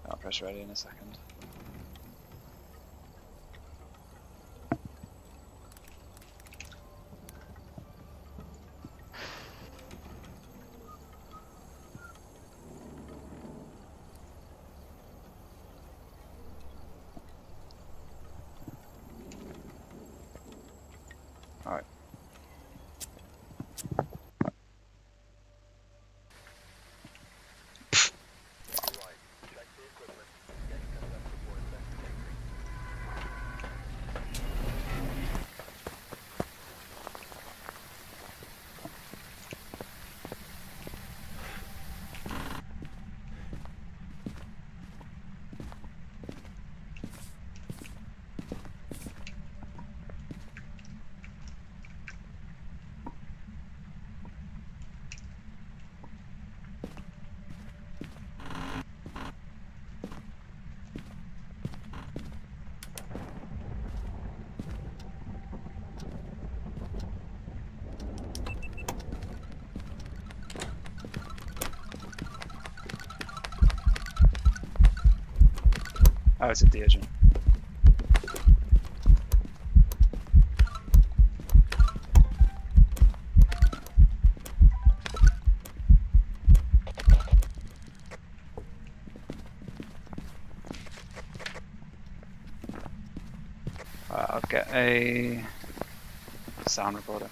I'll press ready in a second. Alright. Oh, it's a Deogen. I'll get a sound recorder.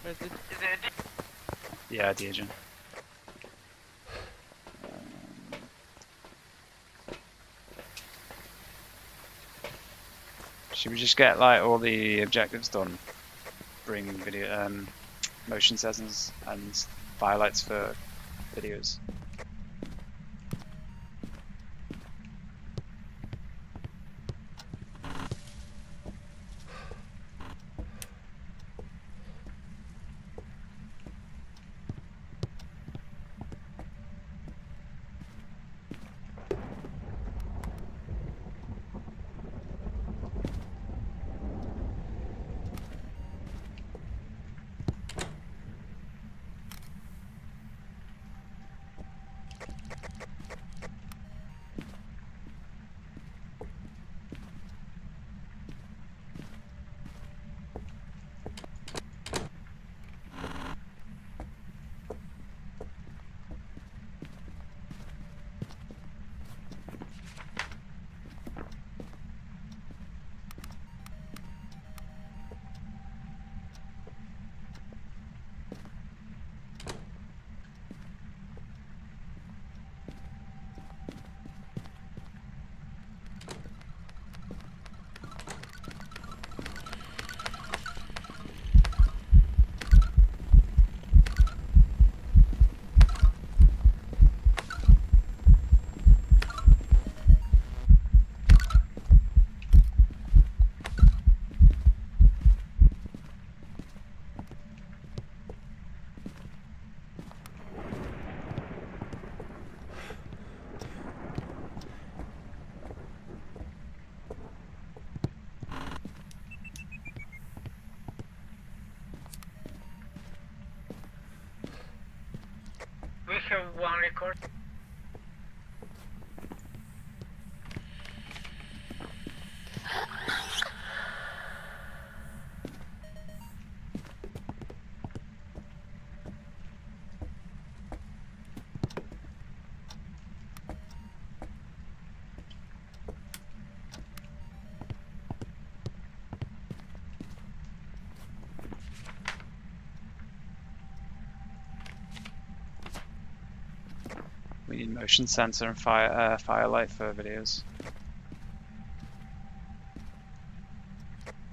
Is it? Yeah, Deogen. Should we just get like all the objectives done? Bring video, motion sensors and firelights for videos. We have one record. We need motion sensor and firelight for videos.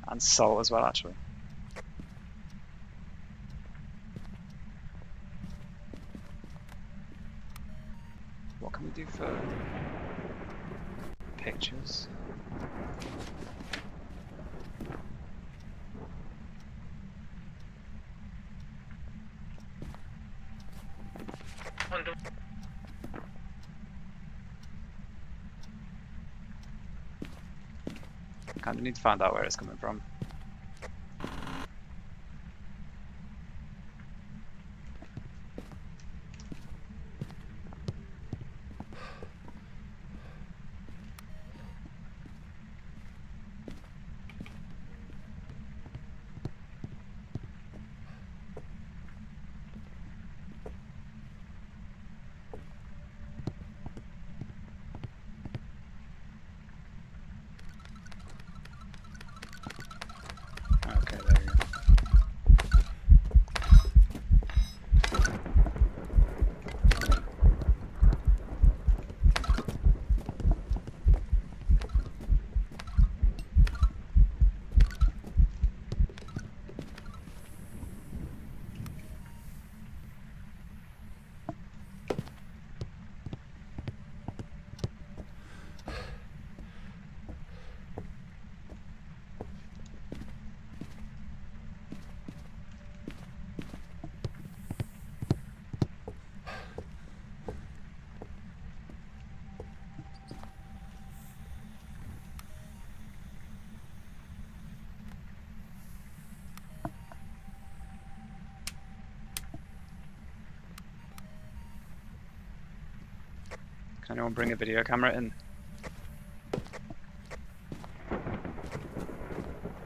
And salt as well, actually. What can we do for pictures? On the Kind of need to find out where it's coming from. Can anyone bring a video camera in?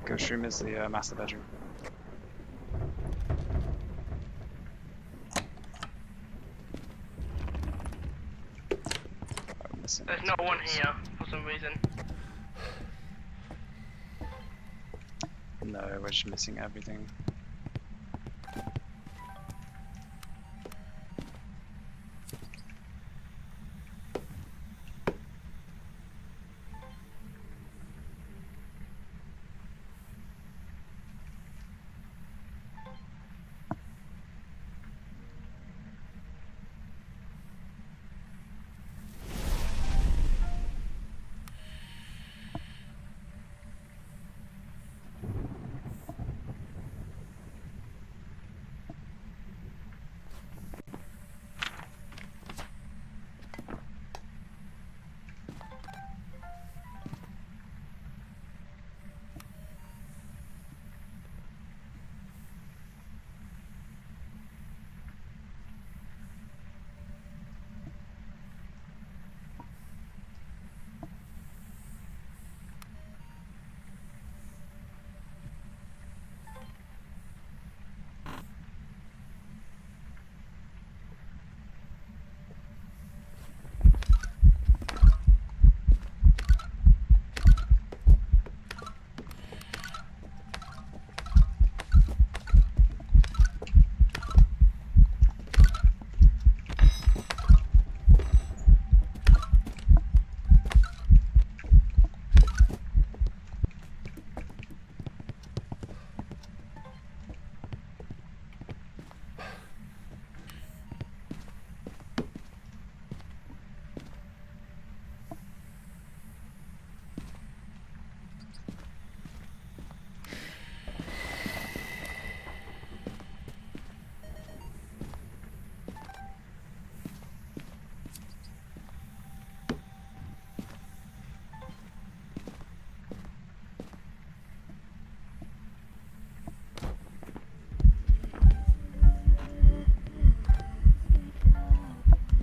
Ghost room is the master bedroom. Oh, missing There's no one here for some reason. No, we're just missing everything.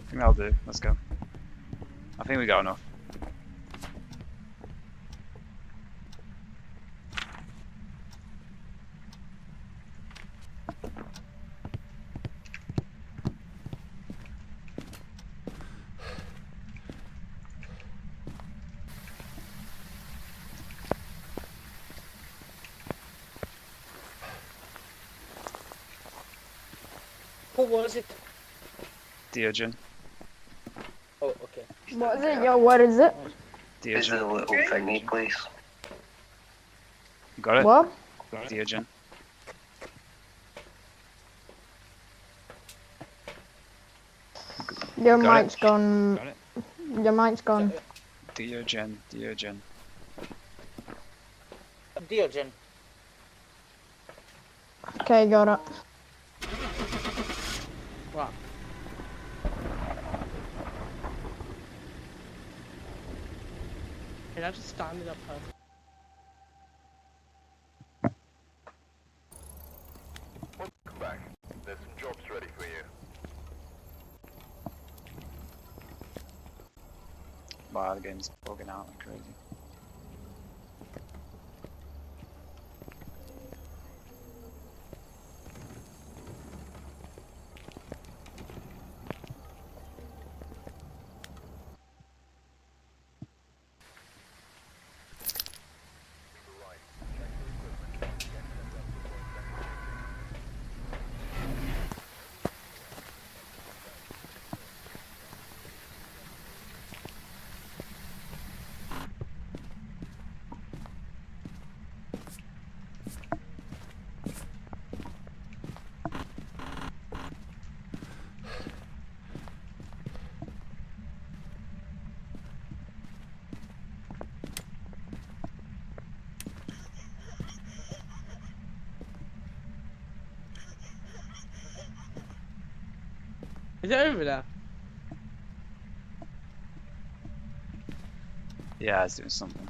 I think that'll do. Let's go. I think we got enough. Who was it? Diogen. Oh, okay. What is it? Yo, what is it? Visit a Diogen. little thingy, please. You got it? What? Diogen. Your Got it. mic's gone. Got it? Your mic's gone. Diogen. Diogen. Diogen. Okay, got it. What? Can I just stand it up here? Welcome back. There's some jobs ready for you. Wow, the game's bugging out like crazy. Is it over there? Yeah, it's doing something.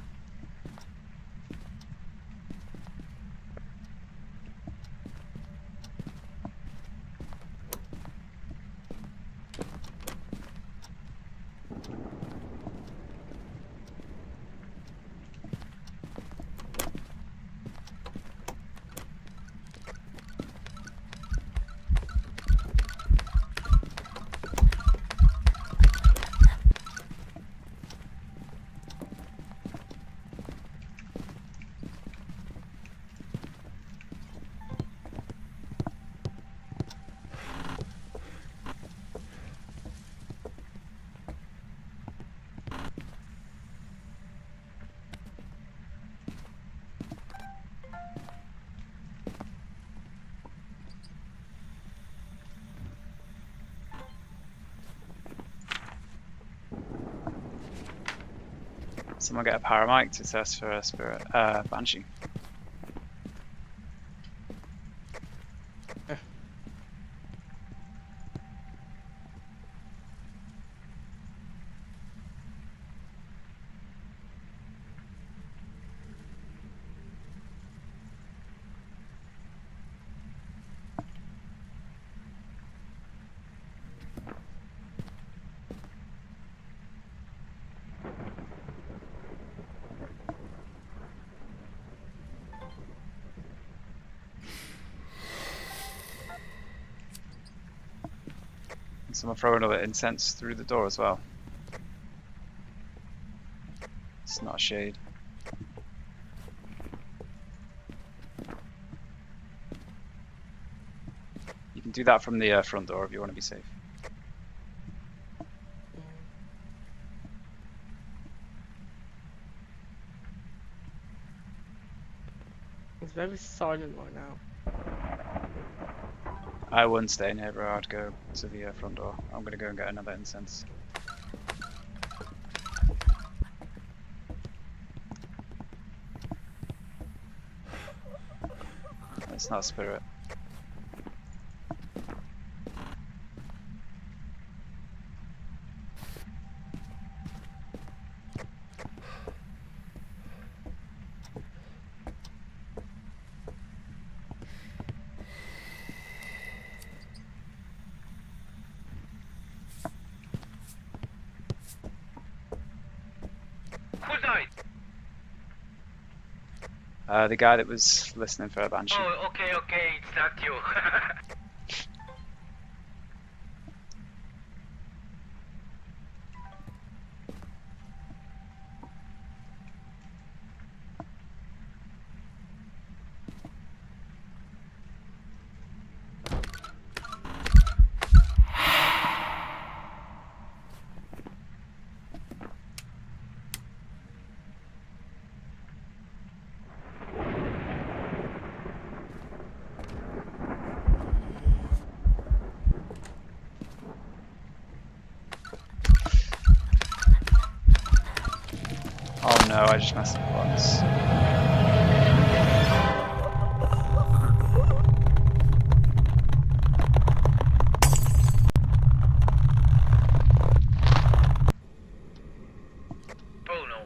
Someone get a paramike to test for a spirit banshee. And someone throw another incense through the door as well. It's not a shade. You can do that from the front door if you want to be safe. It's very silent right now. I wouldn't stay in here, bro. I'd go to the front door. I'm gonna go and get another incense. It's not a spirit. Who died? The guy that was listening for a banshee. Oh, okay, it's not you. Oh no, I just messed up once. Oh no.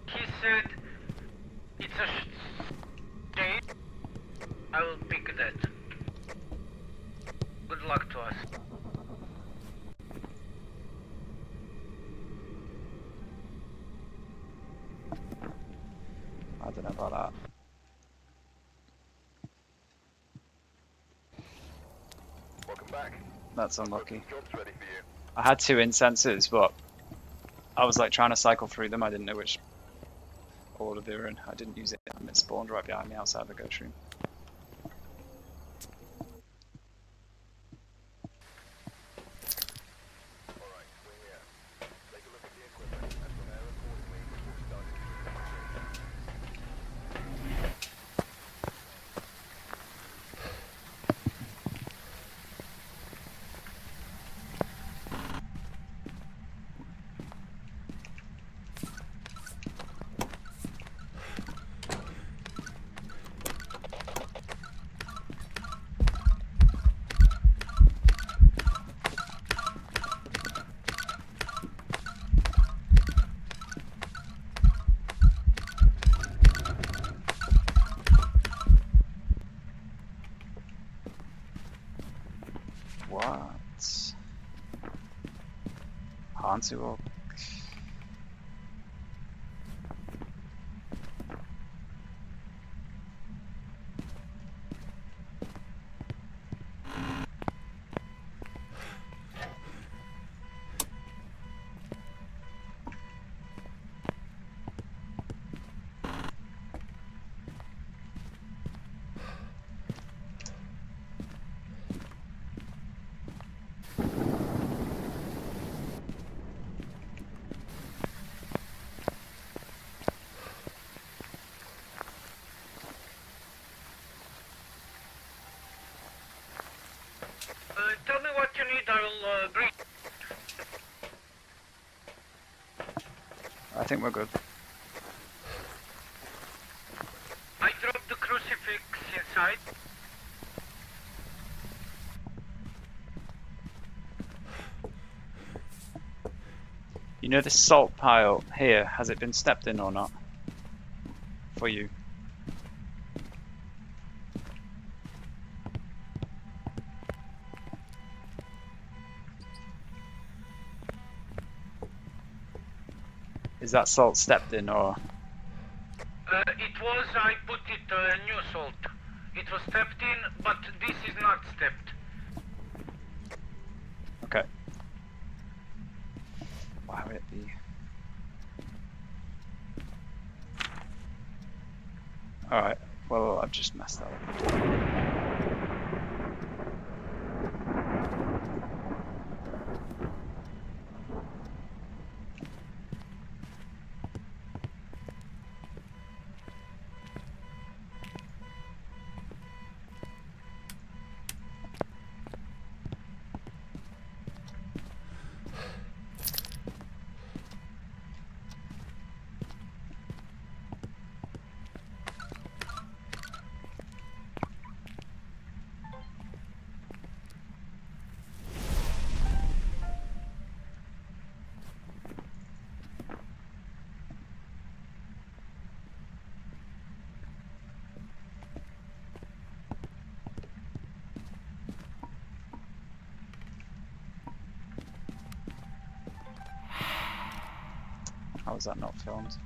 He said it's a shade. I will pick that. Good luck to us. I don't know about that. Welcome back. That's unlucky. Jobs ready for you. I had 2 incenses, but I was like trying to cycle through them. I didn't know which order they were in. I didn't use it, and it spawned right behind me outside the ghost room. Alright, we're here. Take a look at the equipment and prepare accordingly before starting the operation. What? Hansu or I think we're good. I dropped the crucifix inside. You know this salt pile here, has it been stepped in or not? For you. Is that salt stepped in or? It was, I put it new salt. It was stepped in, but this is not stepped. Okay. Why would it be? Alright, well, I've just messed that up. How was that not filmed?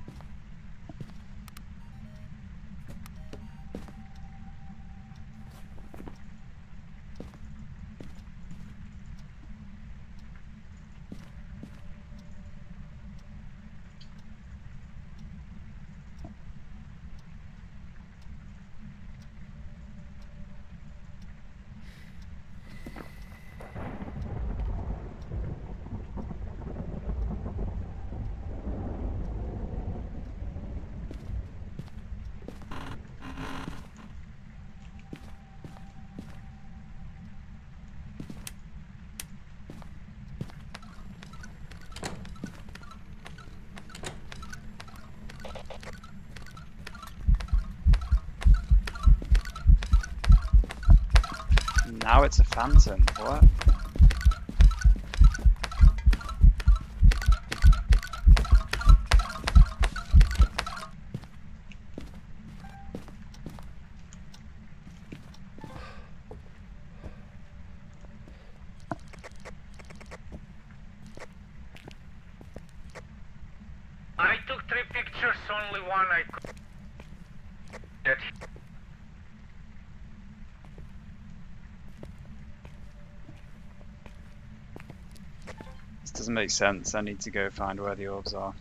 Now it's a phantom. What? I took 3 pictures, only one I could get. This doesn't make sense. I need to go find where the orbs are.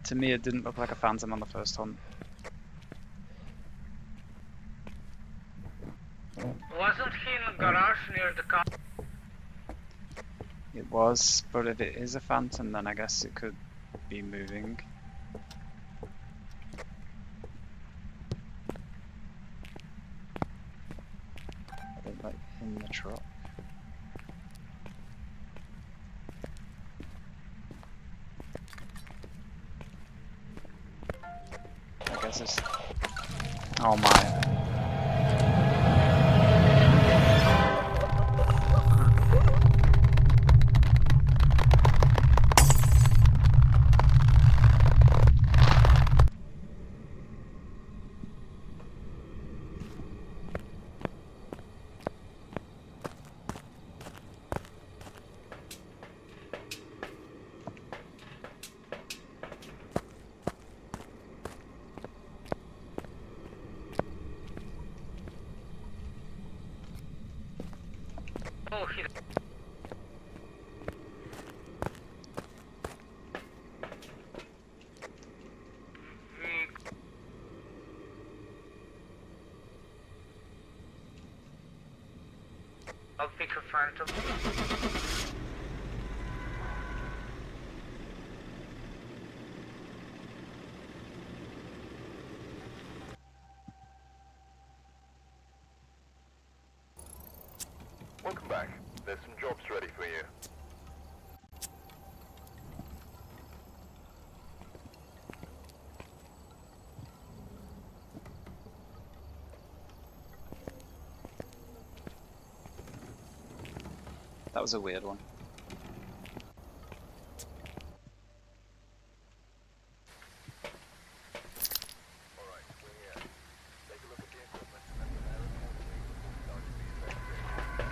To me, it didn't look like a phantom on the first hunt. Wasn't he in the garage near the car? It was, but if it is a phantom, then I guess it could be moving. I think like in the truck. I guess it's. Oh my. Pick a phantom. Welcome back. There's some jobs ready for you. That was a weird one. Alright, we're here. Take a look at the equipment and prepare accordingly before starting the investigation.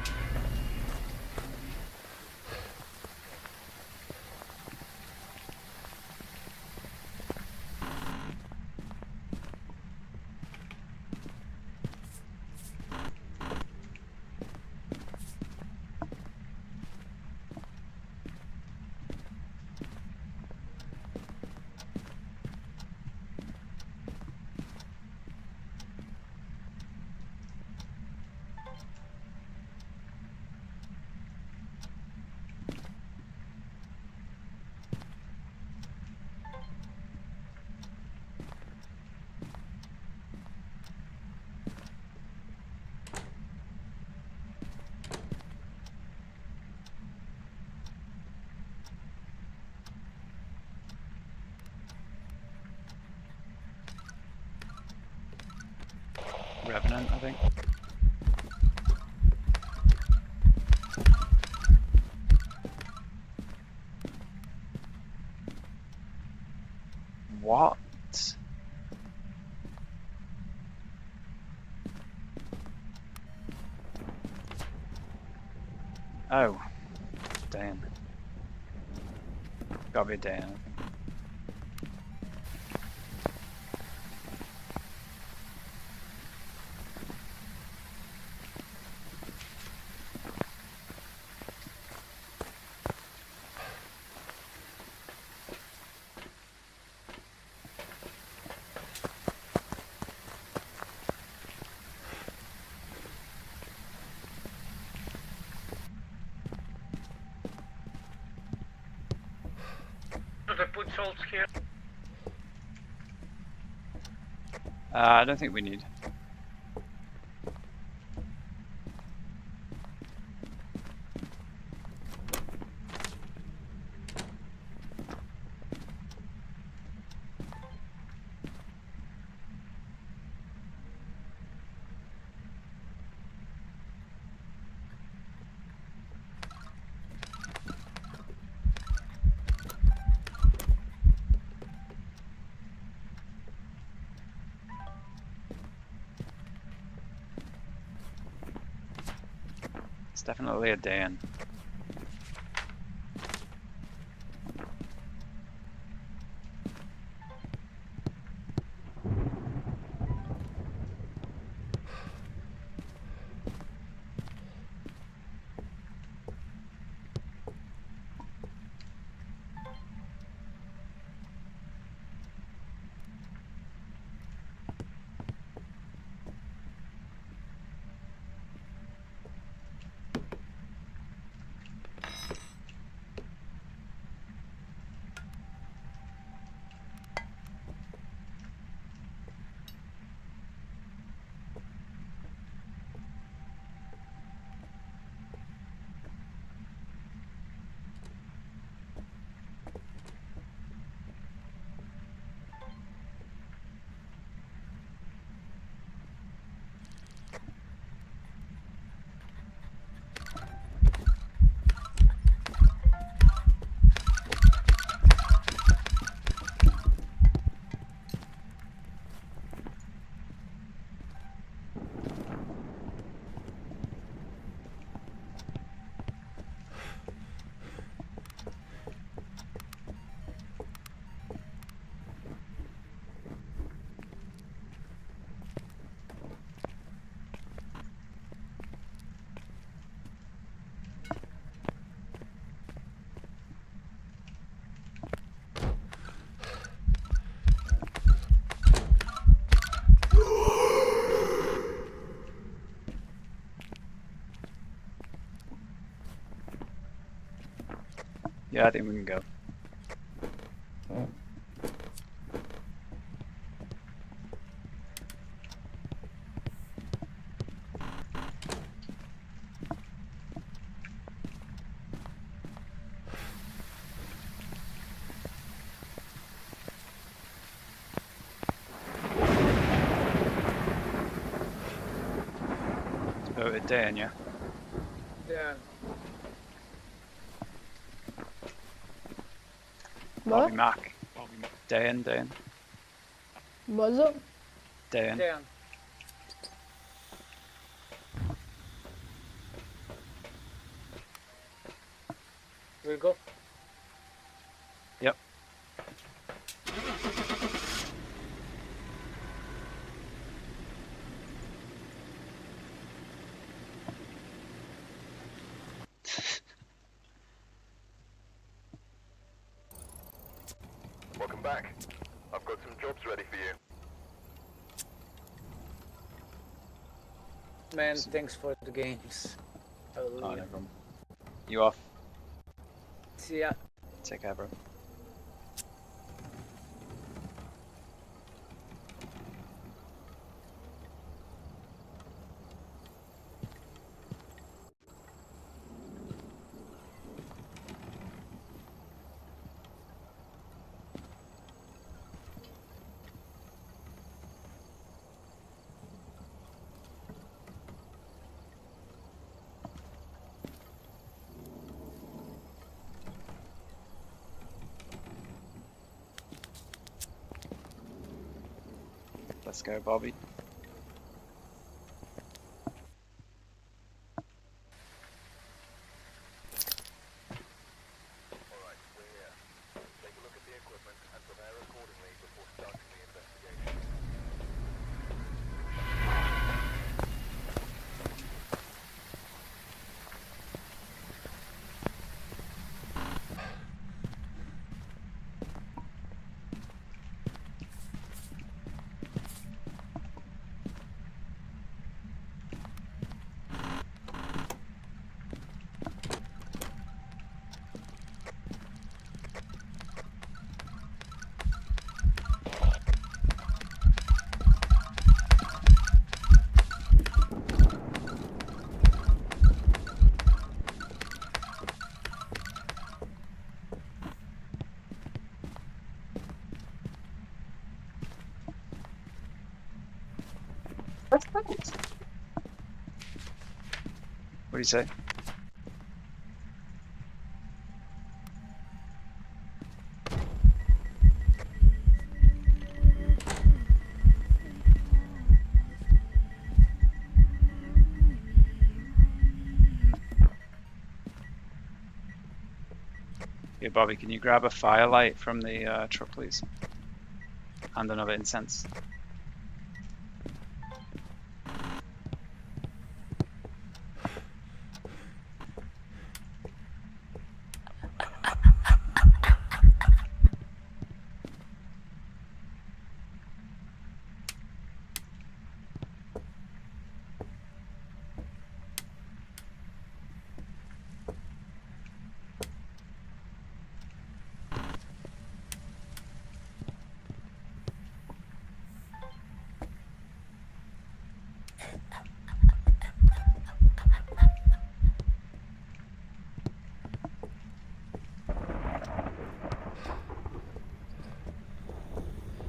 Revenant, I think. What? Oh, Dan. Gotta be Dan, I think. Do they put salts here? I don't think we need. It's definitely a Dan. Yeah, I think we can go. Voted Dan, yeah? Yeah. Bobby What? Mac. Dan. What's up? Dan. Dan. We'll go. Yep. Welcome back. I've got some jobs ready for you. Man, thanks for the games. Oh, no Hallelujah. problem. You off? See ya. Take care, bro. Let's go, Bobby. Alright, we're here. Take a look at the equipment and prepare accordingly before starting the investigation. What do you say? Yeah, Bobby, can you grab a firelight from the truck, please? And another incense.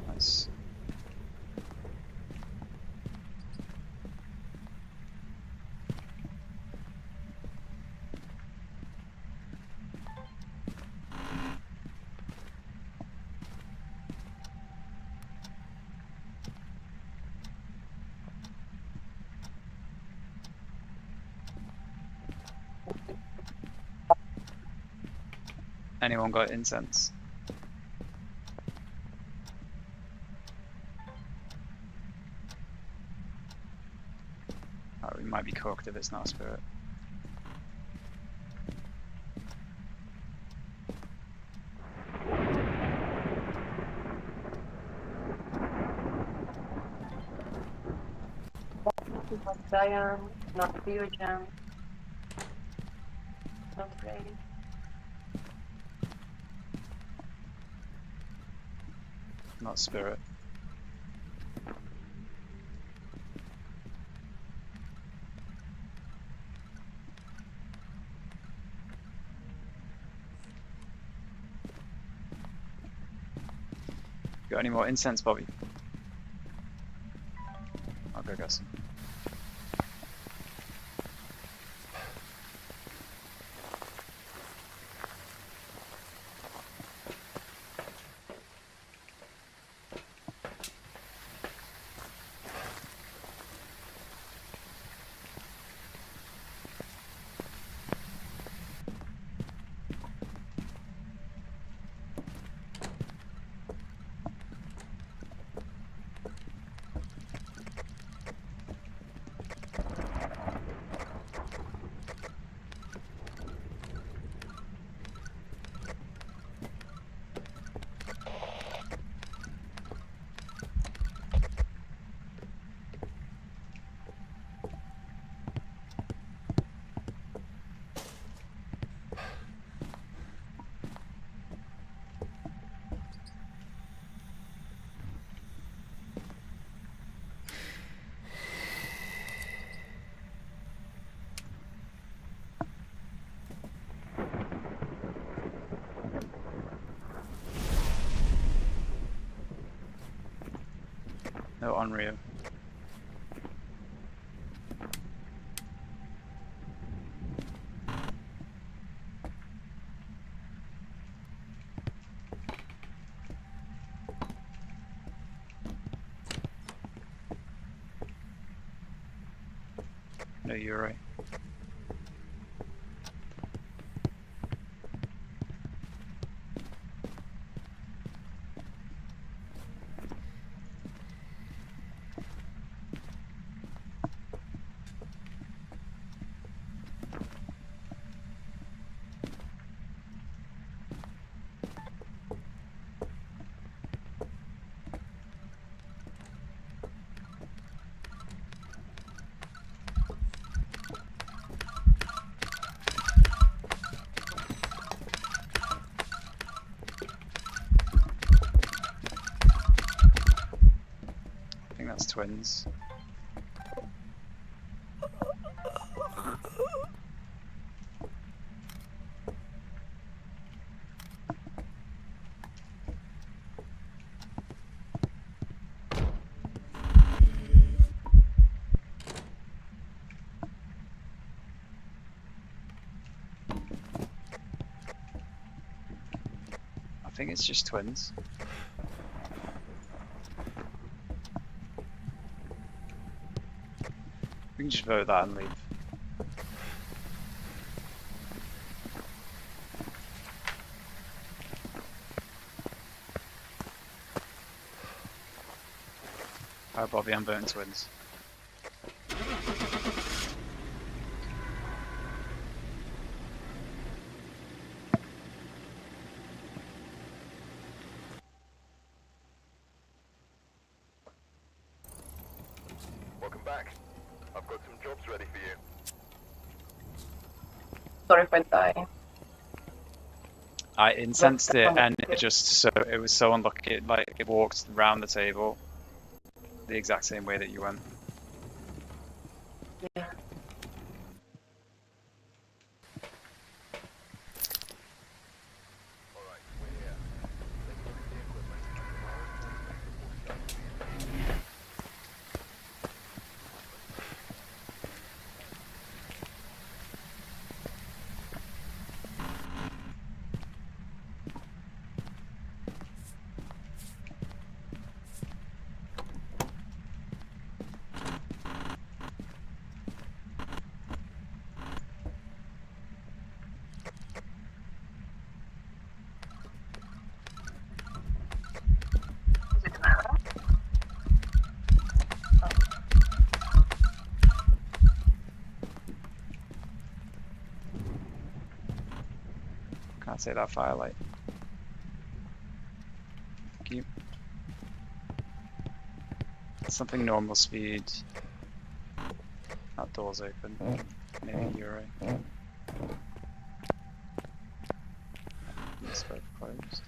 Nice. Anyone got incense? Oh, we might be cooked if it's not a spirit. Zion, not Fusion, not ready. not spirit. Got any more incense, Bobby? I'll go get some. No on Rio. No, you're right. I think that's twins. I think it's just twins. We can just vote that and leave. Alright, Bobby, I'm voting twins. Welcome back. I've got some jobs ready for you. Sorry if I die. I incensed it and it was so unlucky. Like it walked round the table the exact same way that you went. Yeah. Alright, we're here. Take a look at the equipment. Tomorrow's morning, the full stuff will be in. Is it tomorrow? Can't say that firelight. Thank you. Something normal speed. That door's open. Maybe you're right. It's both closed.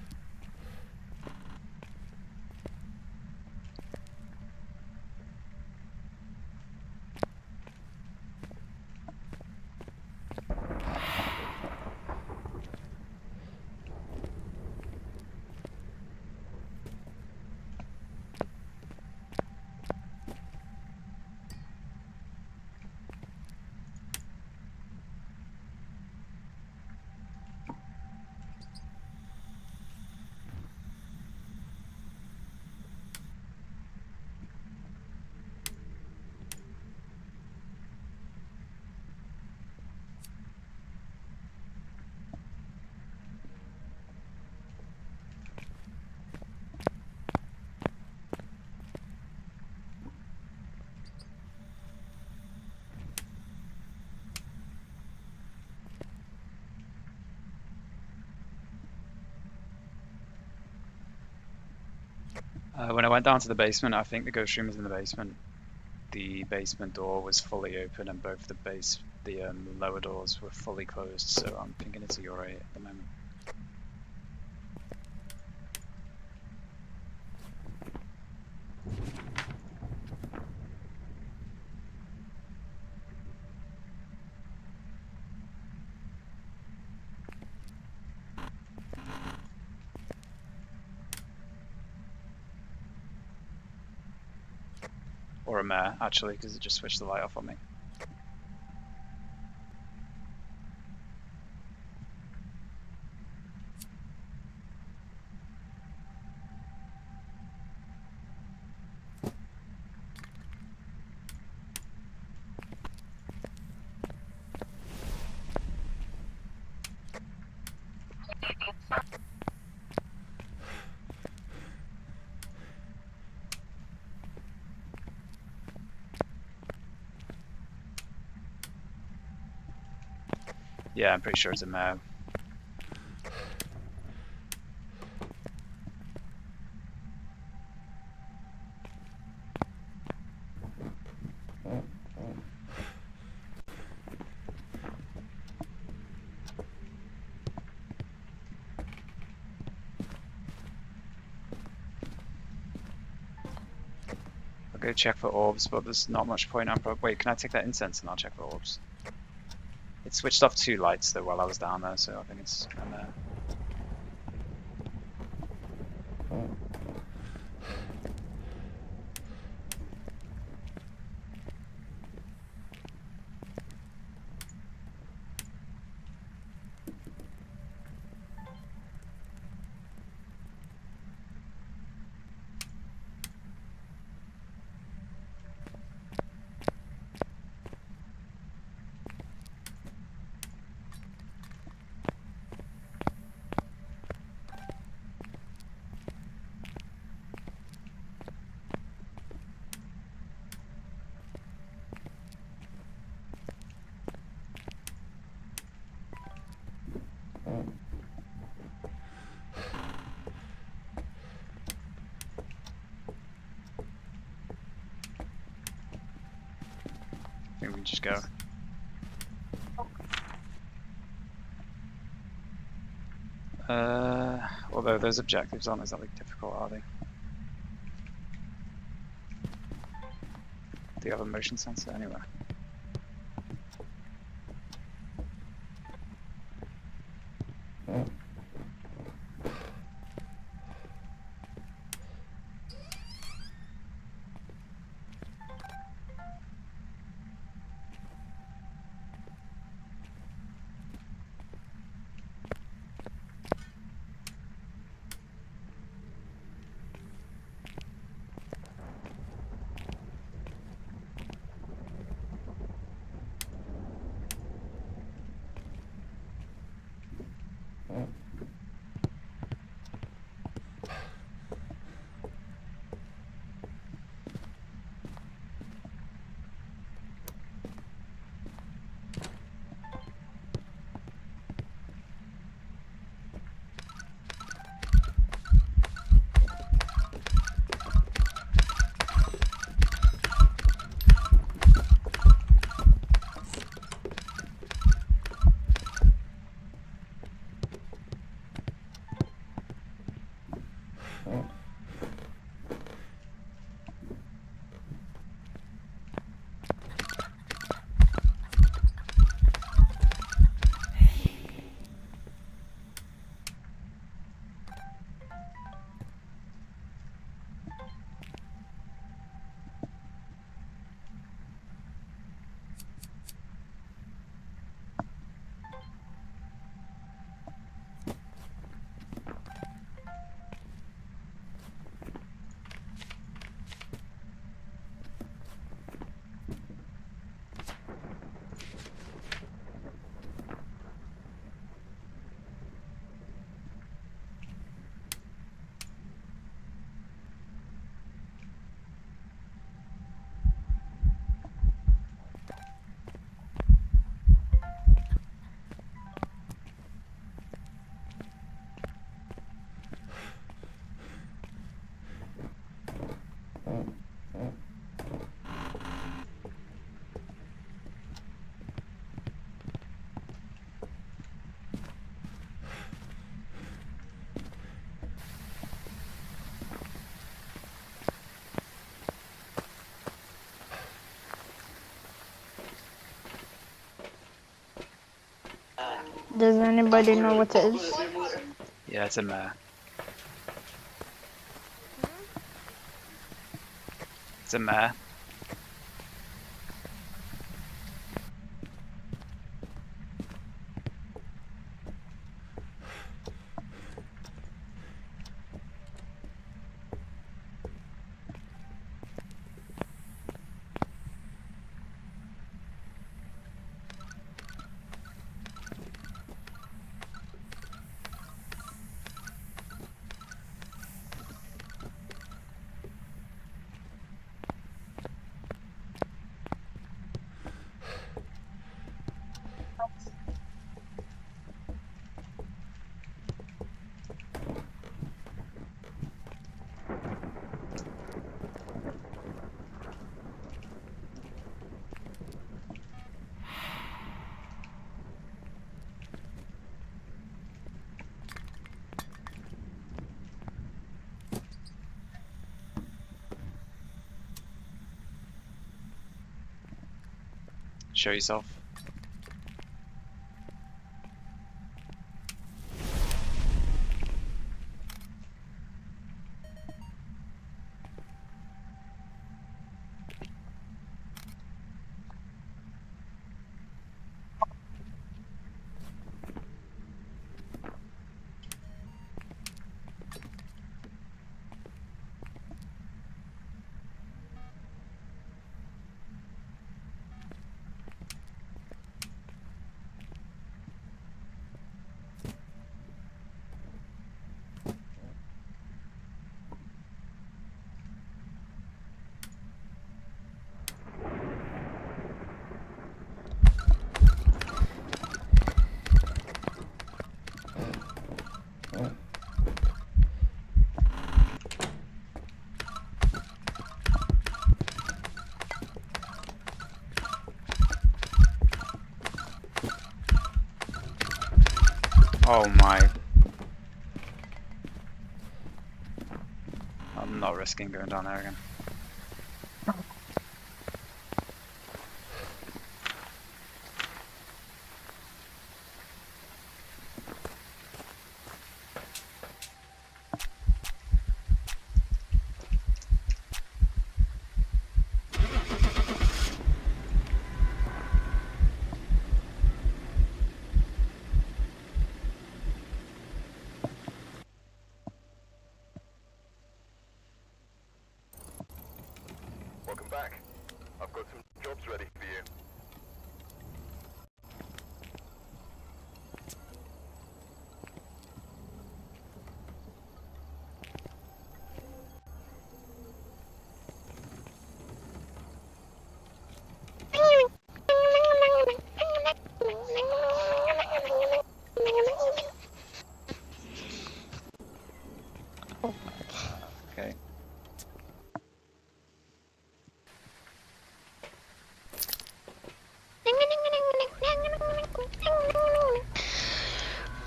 When I went down to the basement, I think the ghost room was in the basement. The basement door was fully open, and both the lower doors were fully closed. So I'm thinking it's a Uri at the moment. Or a mare, actually, because it just switched the light off on me. Yeah, I'm pretty sure it's a mare. I'll go check for orbs, but there's not much point. Wait, can I take that incense and I'll check for orbs? It switched off 2 lights though while I was down there, so I think it's a mare. I think we can just go. Although those objectives aren't exactly difficult, are they? Do you have a motion sensor anywhere? Does anybody know what it is? Yeah, it's a mare. It's a mare. Show yourself. Oh my. I'm not risking going down there again. Welcome back. I've got some jobs ready for you. Okay.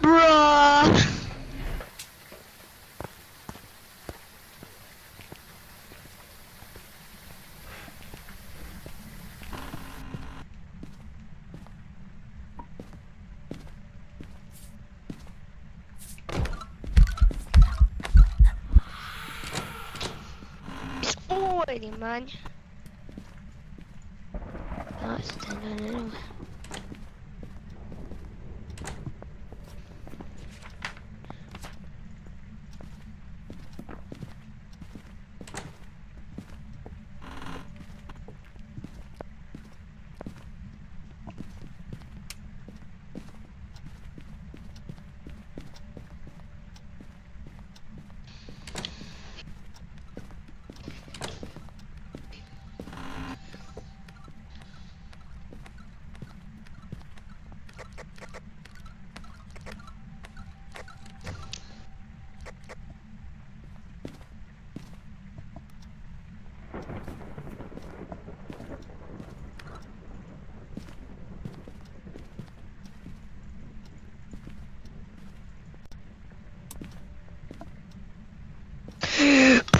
Bruh. It's already, man. That's done anyway.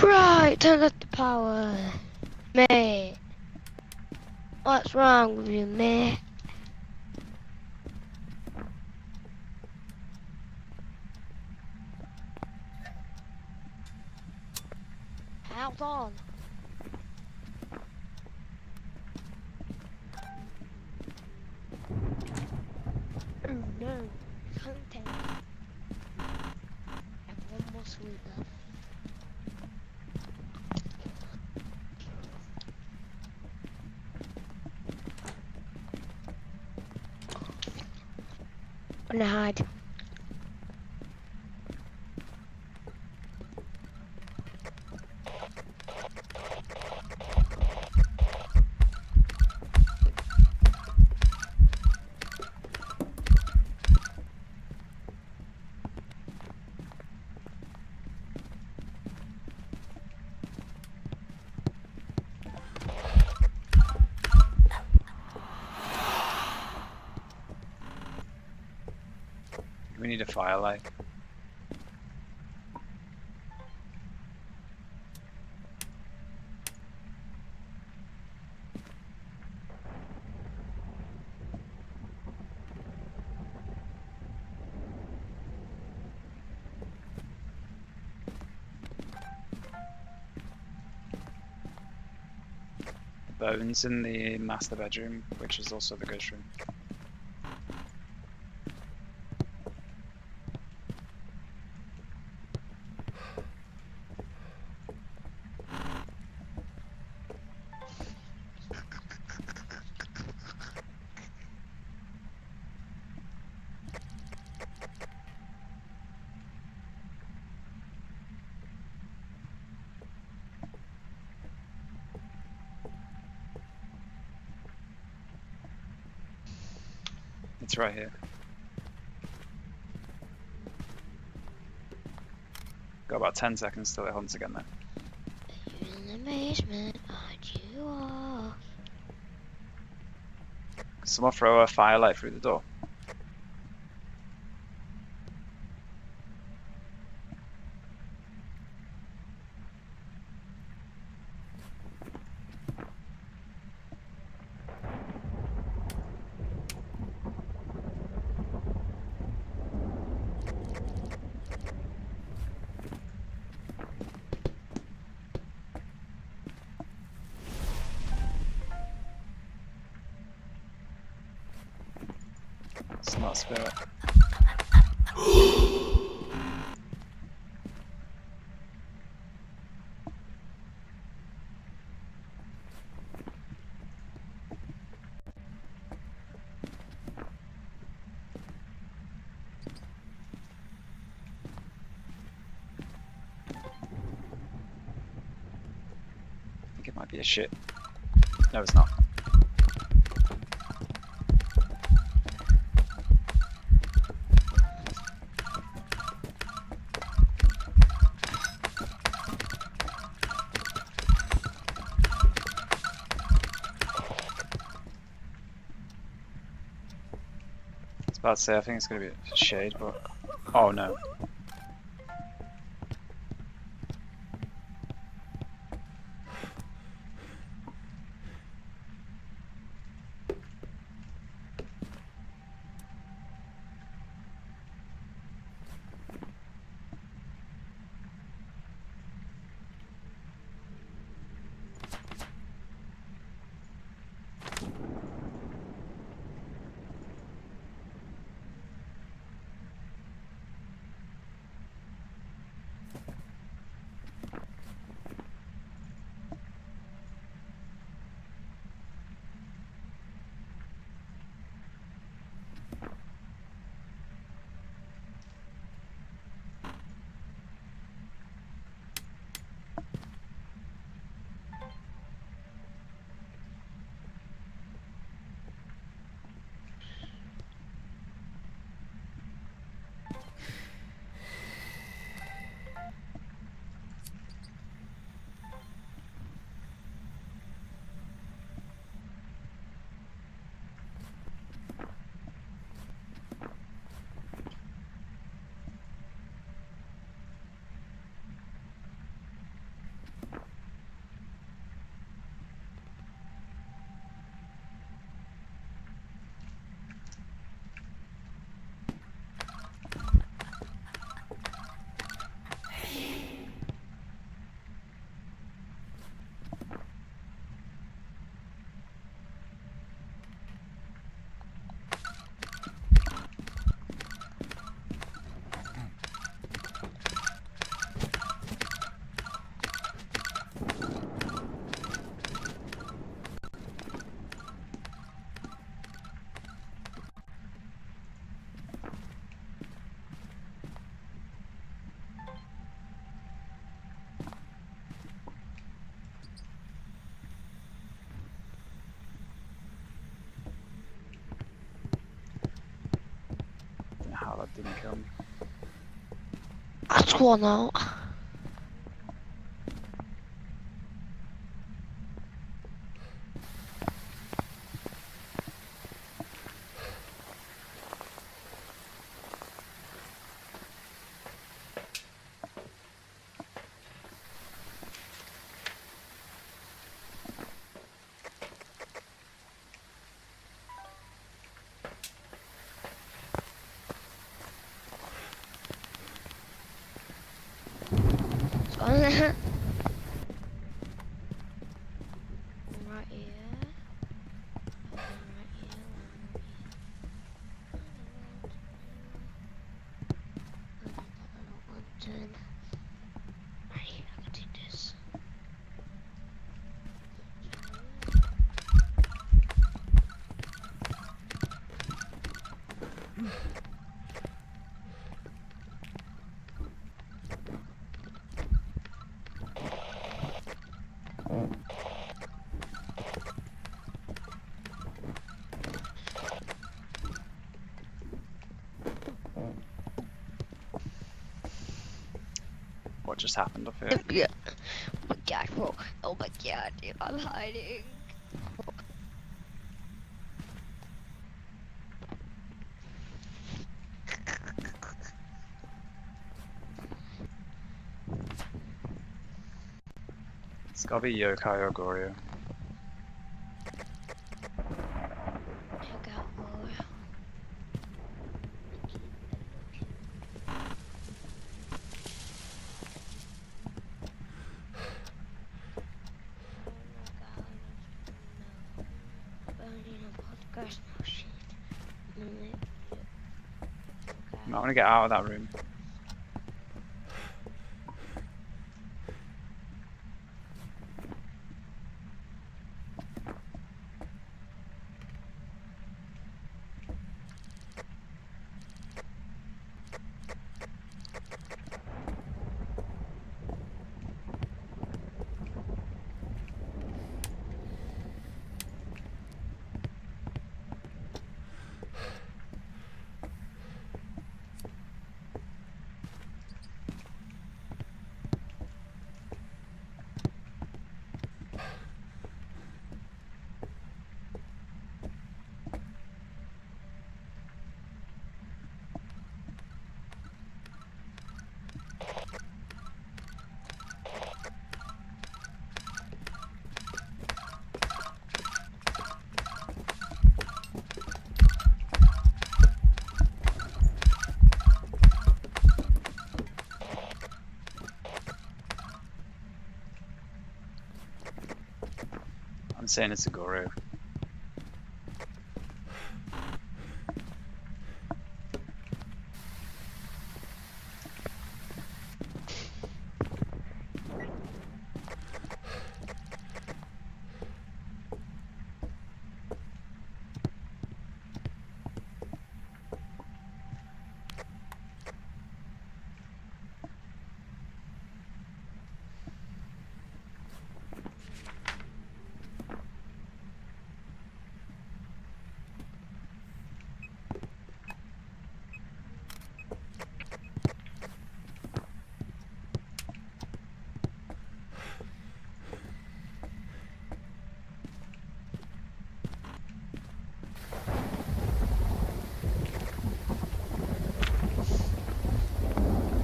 Right, turn off the power. Mate. What's wrong with you, mate? Mouth on. Oh no, content. I have one more sweet left. I'm gonna hide. We need a firelight. Bones in the master bedroom, which is also the ghost room. It's right here. Got about 10 seconds till it hunts again though. You in the basement, aren't you off? Someone throw a firelight through the door. It's not a spirit. I think it might be a shit. No, it's not. I was about to say, I think it's gonna be a shade, but oh no. That didn't kill me. I sworn out. Right here. Right here. Right, I can do this. What just happened up here? Yeah. Oh my god, bro. Oh my god, dude, I'm hiding. It's gotta be Yokai or Goryo. I got more. Podcast machine. You might want to get out of that room. I'm saying it's a Goryo.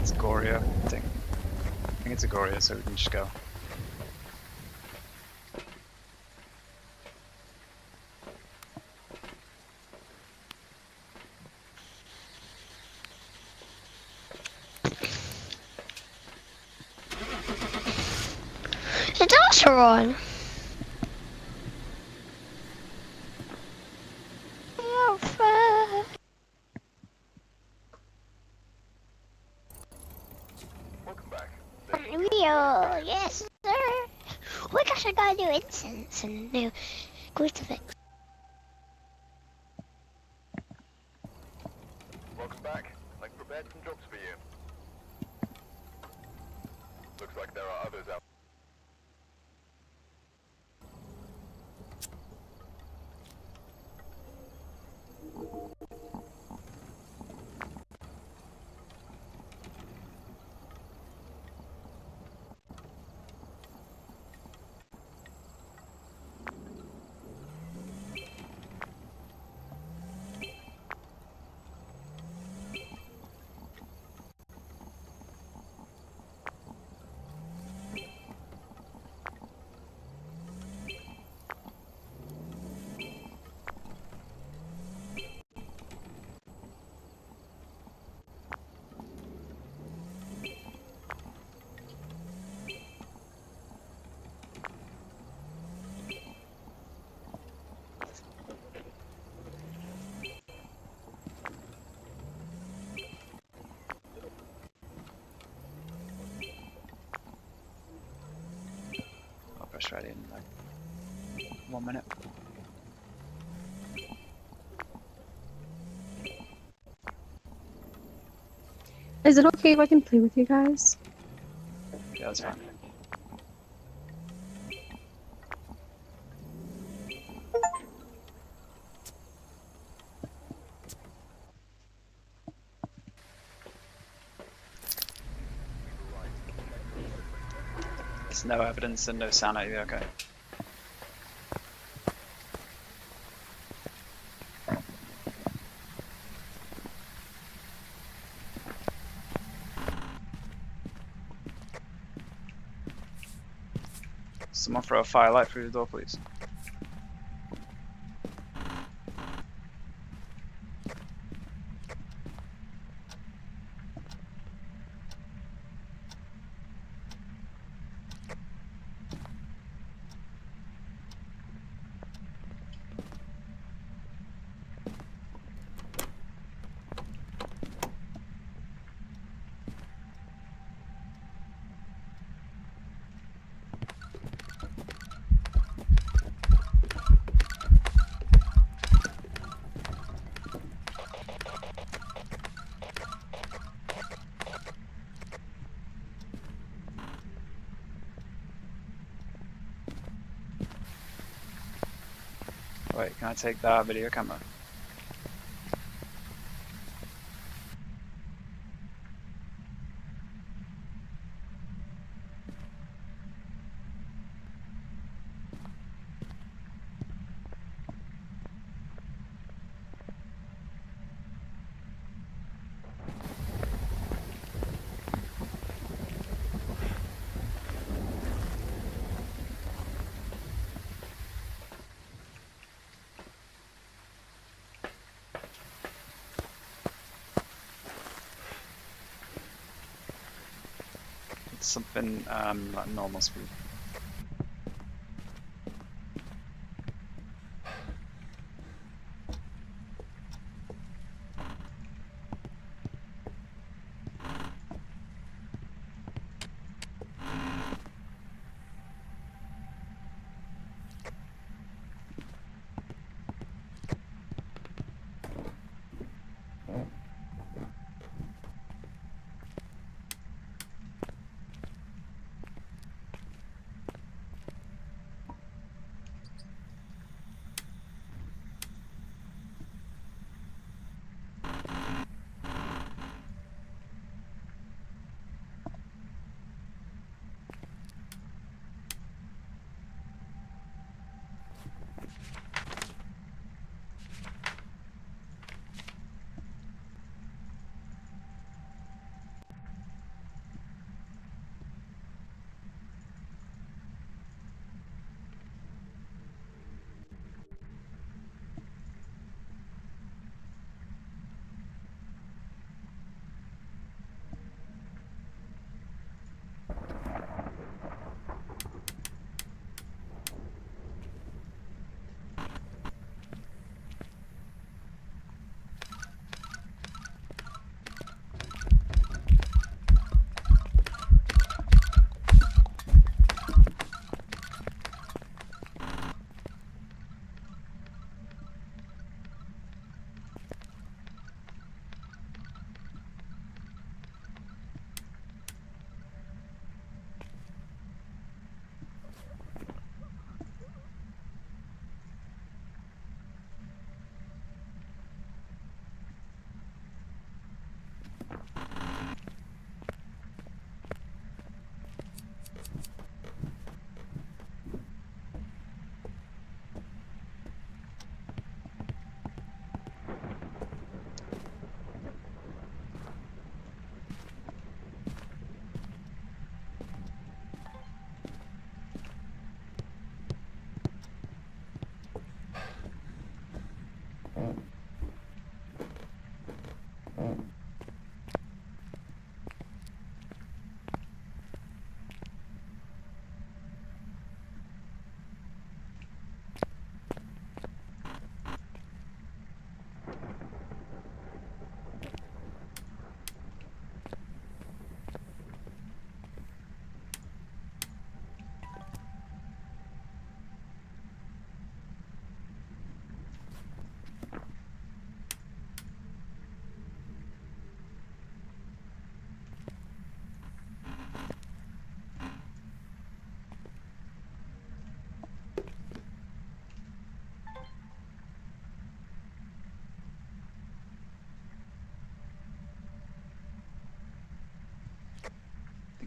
It's Goryo, I think. I think it's a Goryo, so we can just go. The doors are on. Oh, fuck. Welcome back. Real, yes, sir. Oh my gosh, I got a new incense and a new crucifix. Welcome back. I've prepared some jobs for you. Looks like there are others out. push ready in like 1 minute. Is it okay if I can play with you guys? Yeah, that's fine. There's no evidence and no sanity, okay. Someone throw a firelight through the door, please. Wait, can I take that video camera? It's something like normal speed.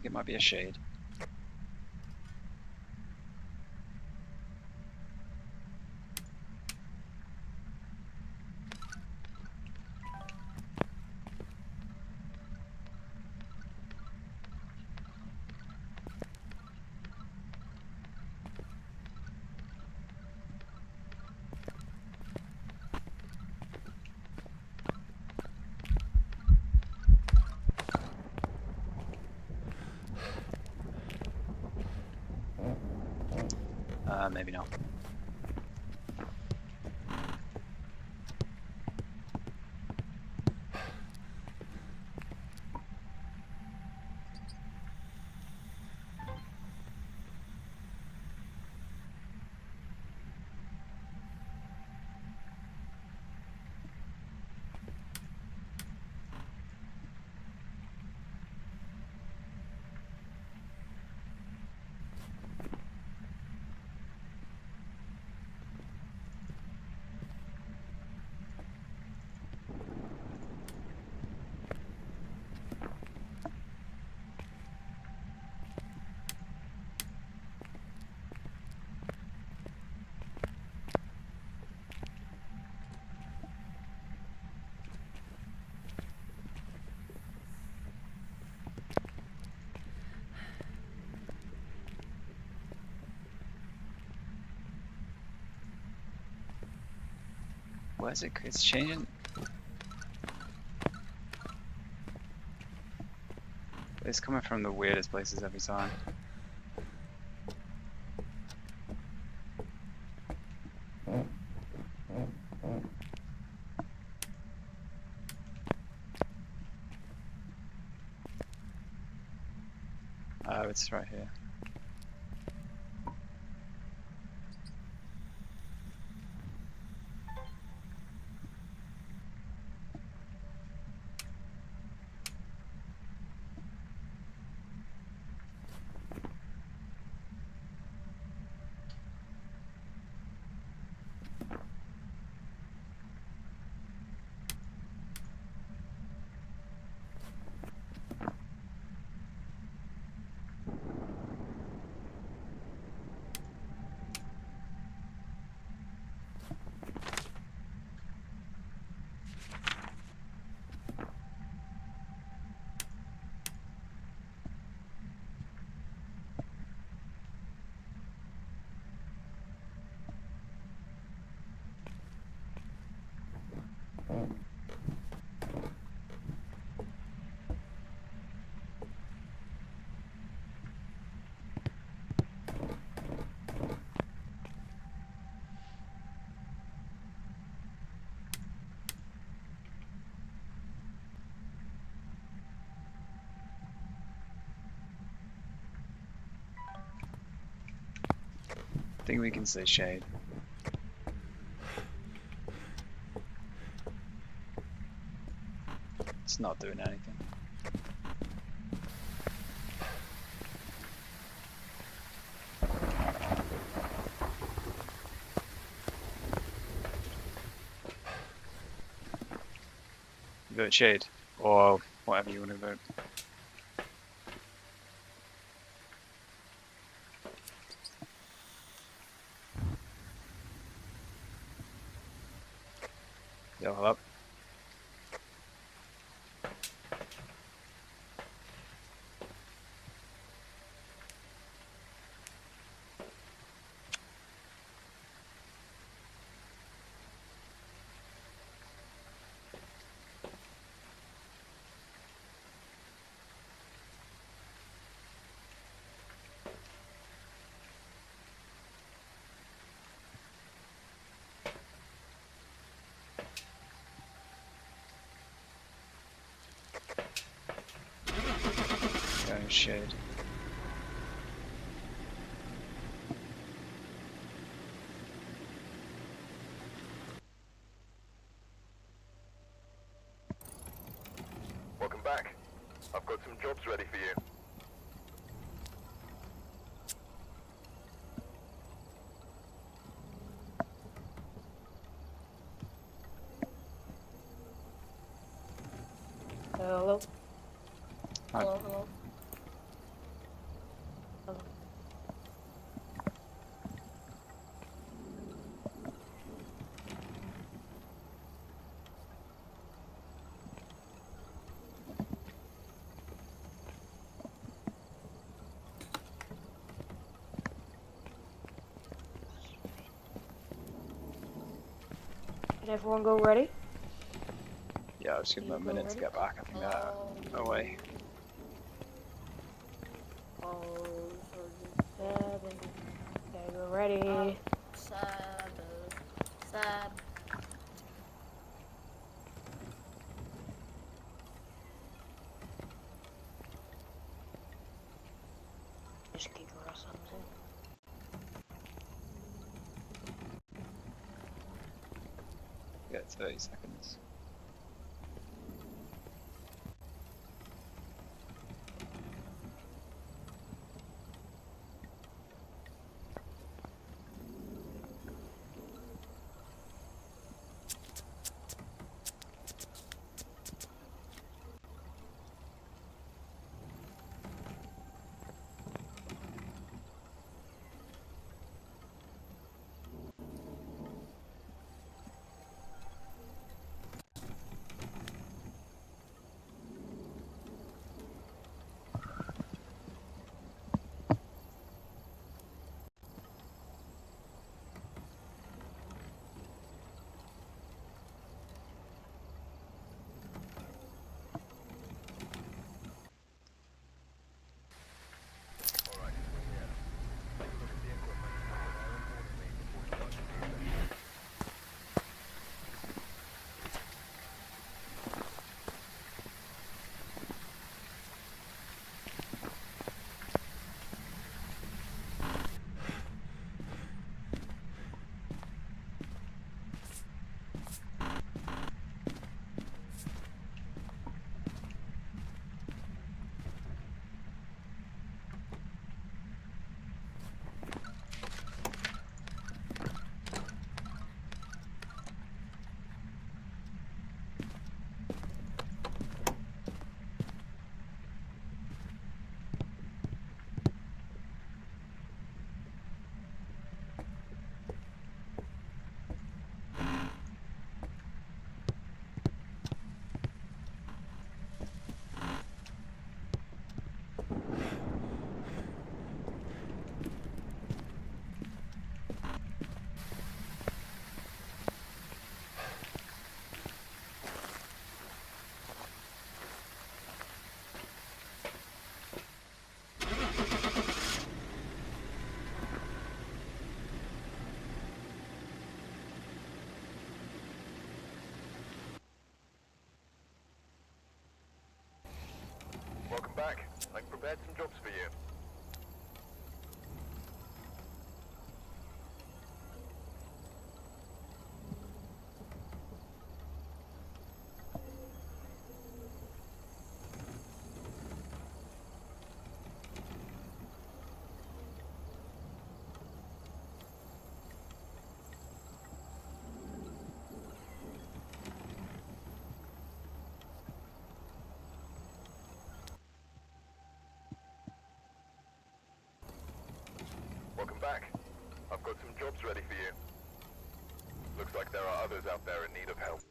it might be a shade. Maybe not. Why is it? It's changing. It's coming from the weirdest places every time. Oh, it's right here. I think we can say shade. It's not doing anything. Vote shade, or whatever you want to vote. Yellow up. Going shade. Welcome back. I've got some jobs ready for you. Hello? Hi. Hello, hello. Can everyone go ready? Yeah, I'll just give them a minute to get back. I think they're away. Oh, Sergeant 7. Okay, go ready. Sab. Just kick her or something. Yeah, 30 seconds. Alright, swing in. Take a look at the equipment and prepare accordingly before we start your descent. Welcome back. I've prepared some jobs for you. Welcome back. I've got some jobs ready for you. Looks like there are others out there in need of help.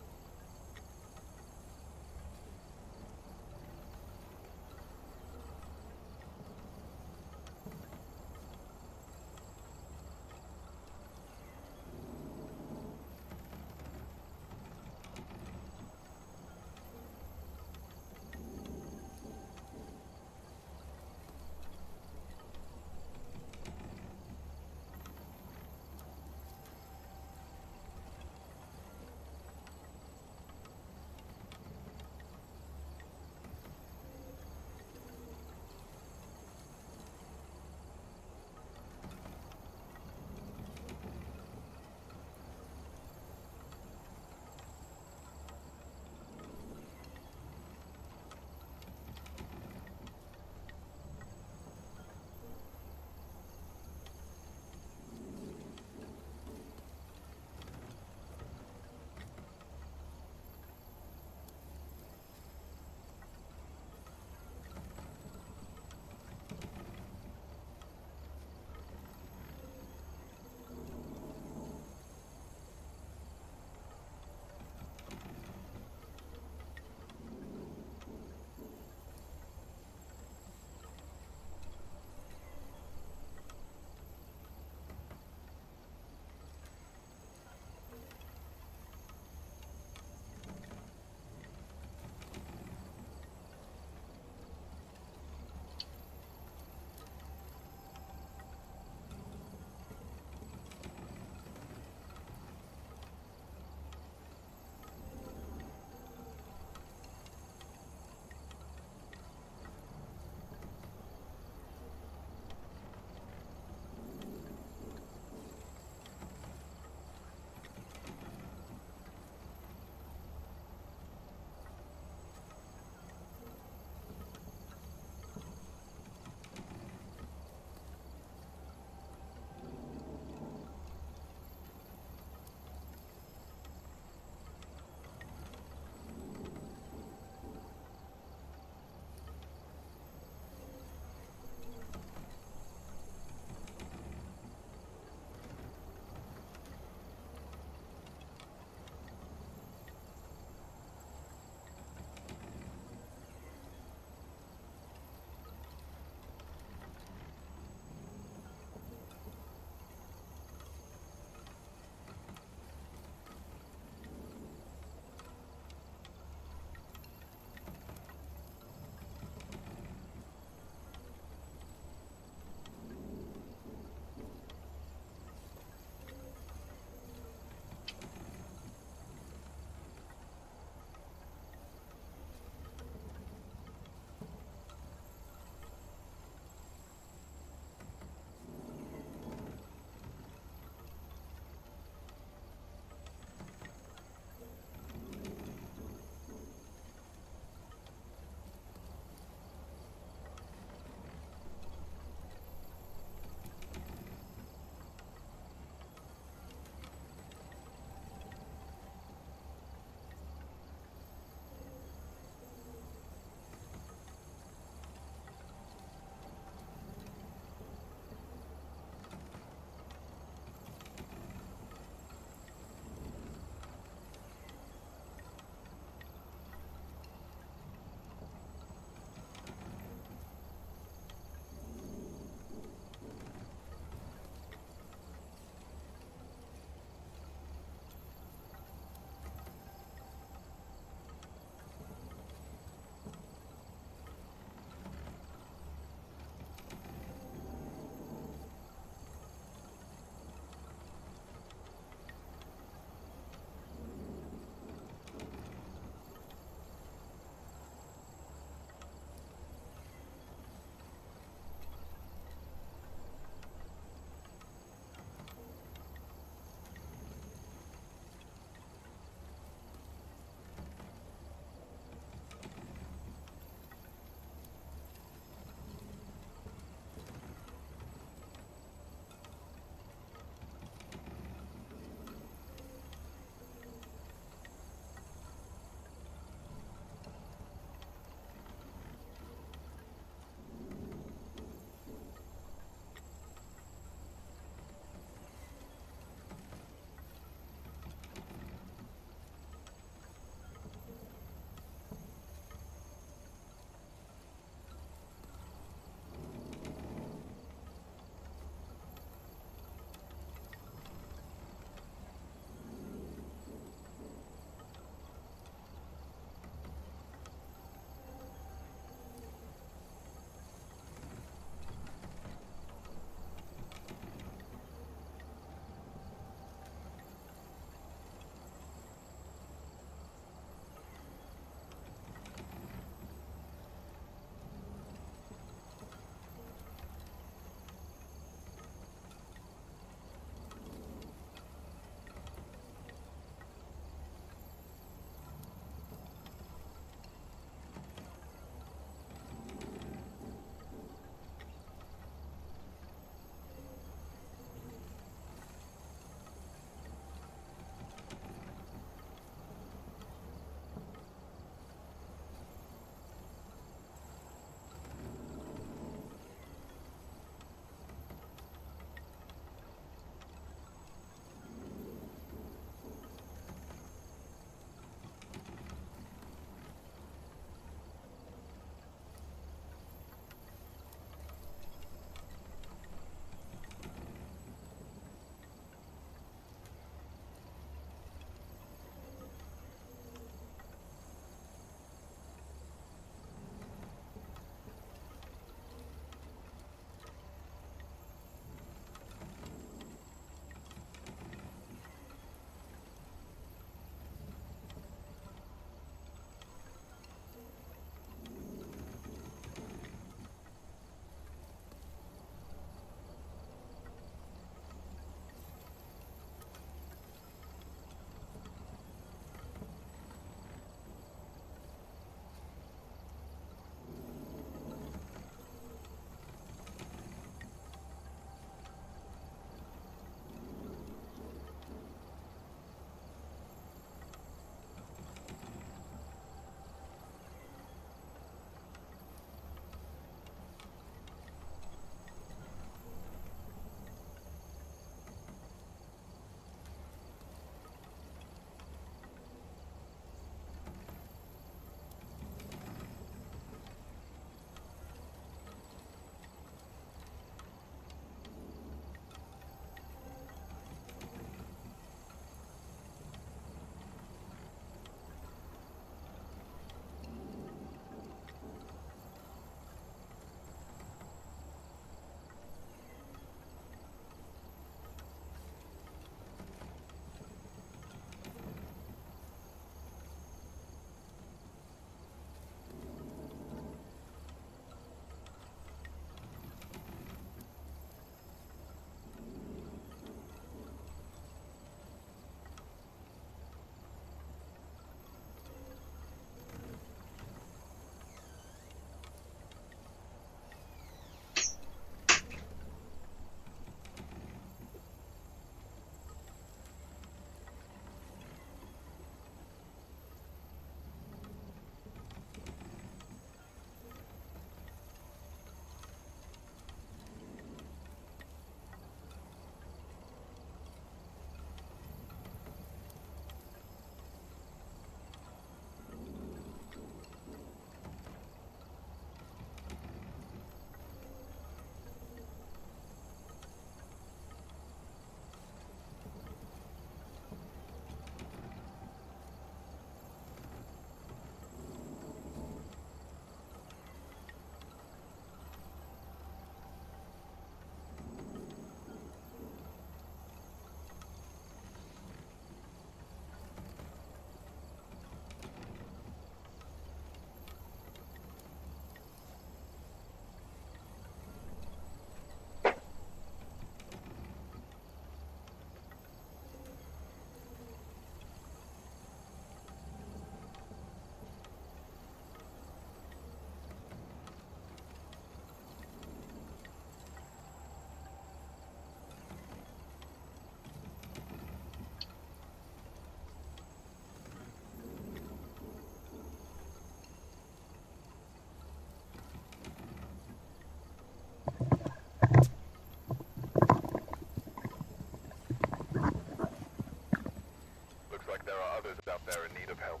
They're in need of help.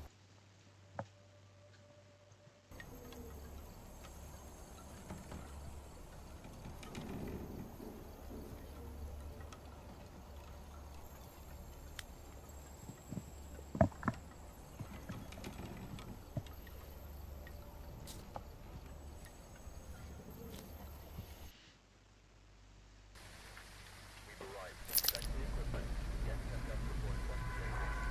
We've arrived. Check the equipment. Get set up before investigating.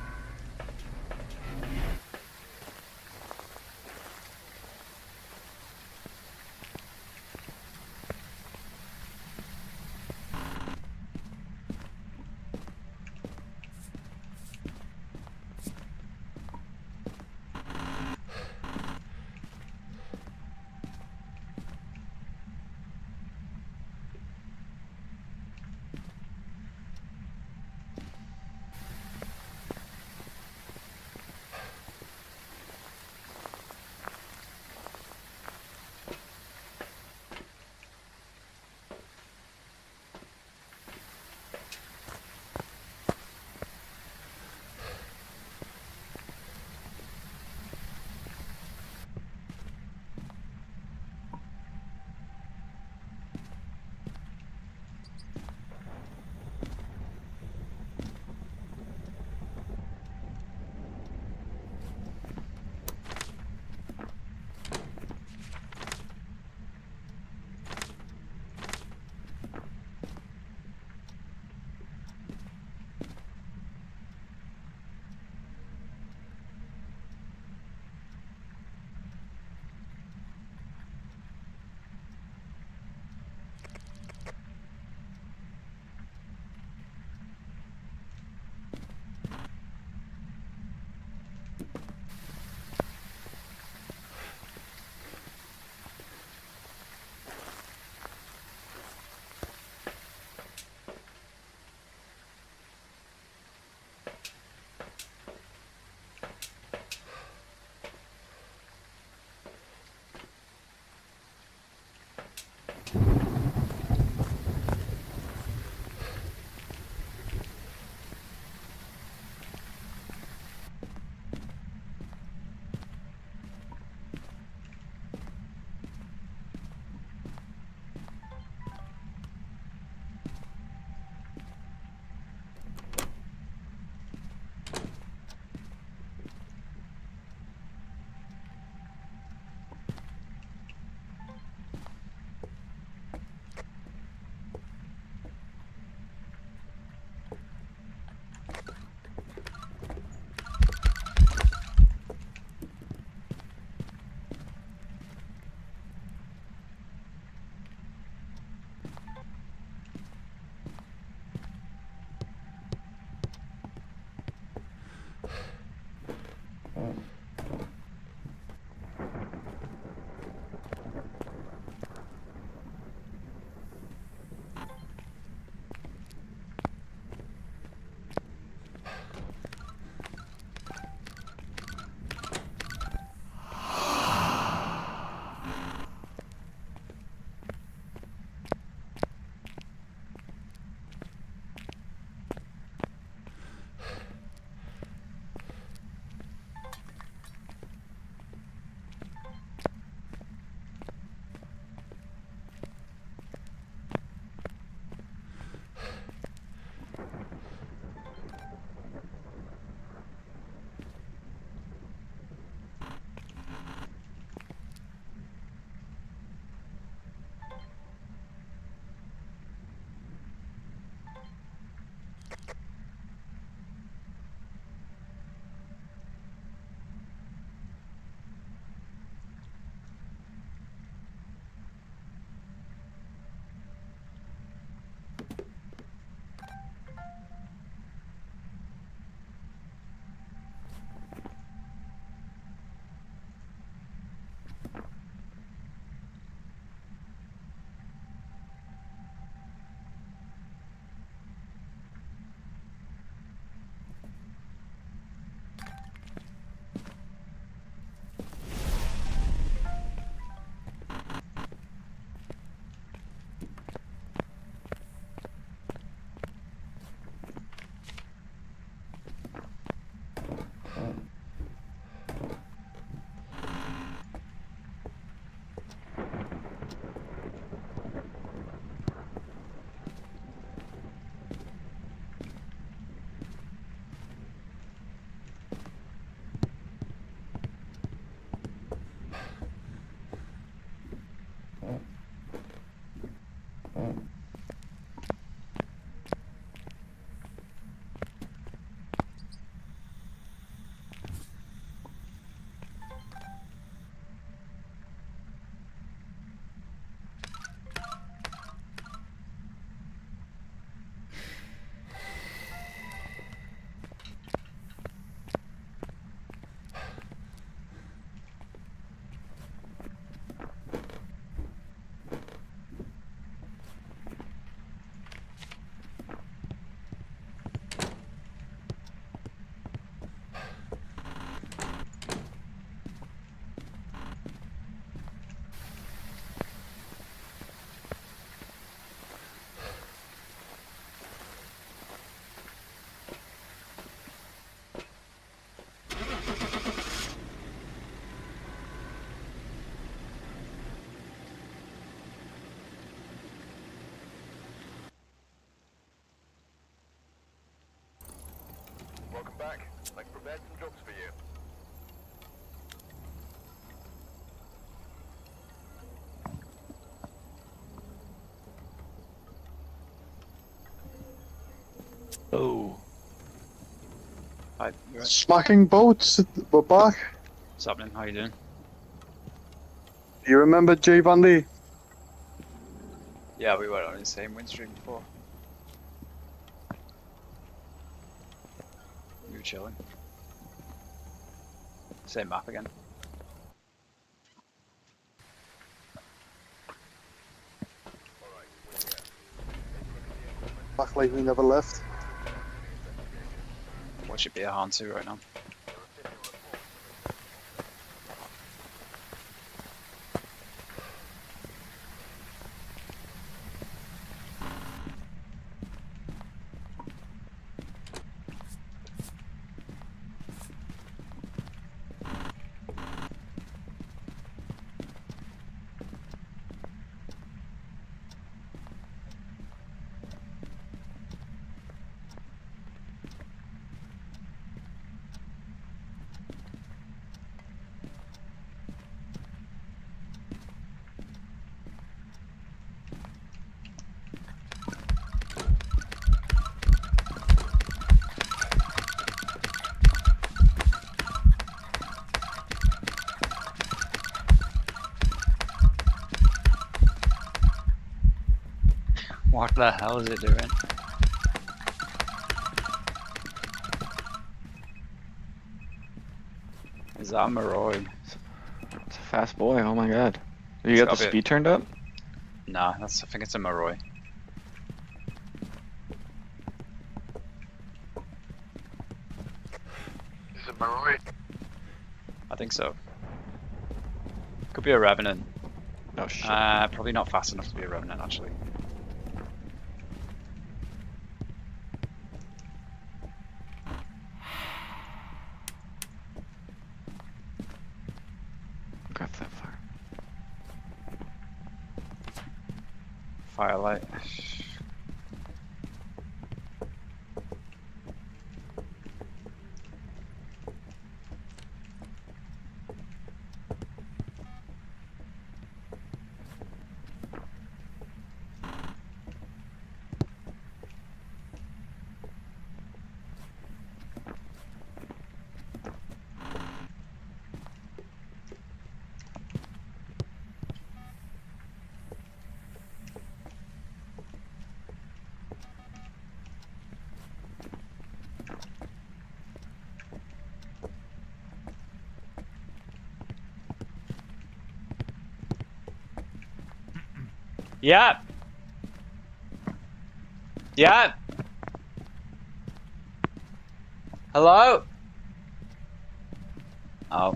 Oh. Hi, you right? Smacking boats, we're back. What's happening? How you doing? Do you remember J Van D? Yeah, we were on the same win stream before. We were chilling. Same map again. Back like we never left. What should be a Hantu right now? What the hell is it doing? Is that Maroi? It's a fast boy, oh my god. You It's got the gotta be- speed turned up? Nah, I think it's a Maroi. Is it Maroi? I think so. Could be a Revenant. No shit. Probably not fast enough to be a Revenant, actually. Grab that fire. Firelight. Yeah. Yeah. Hello? Oh.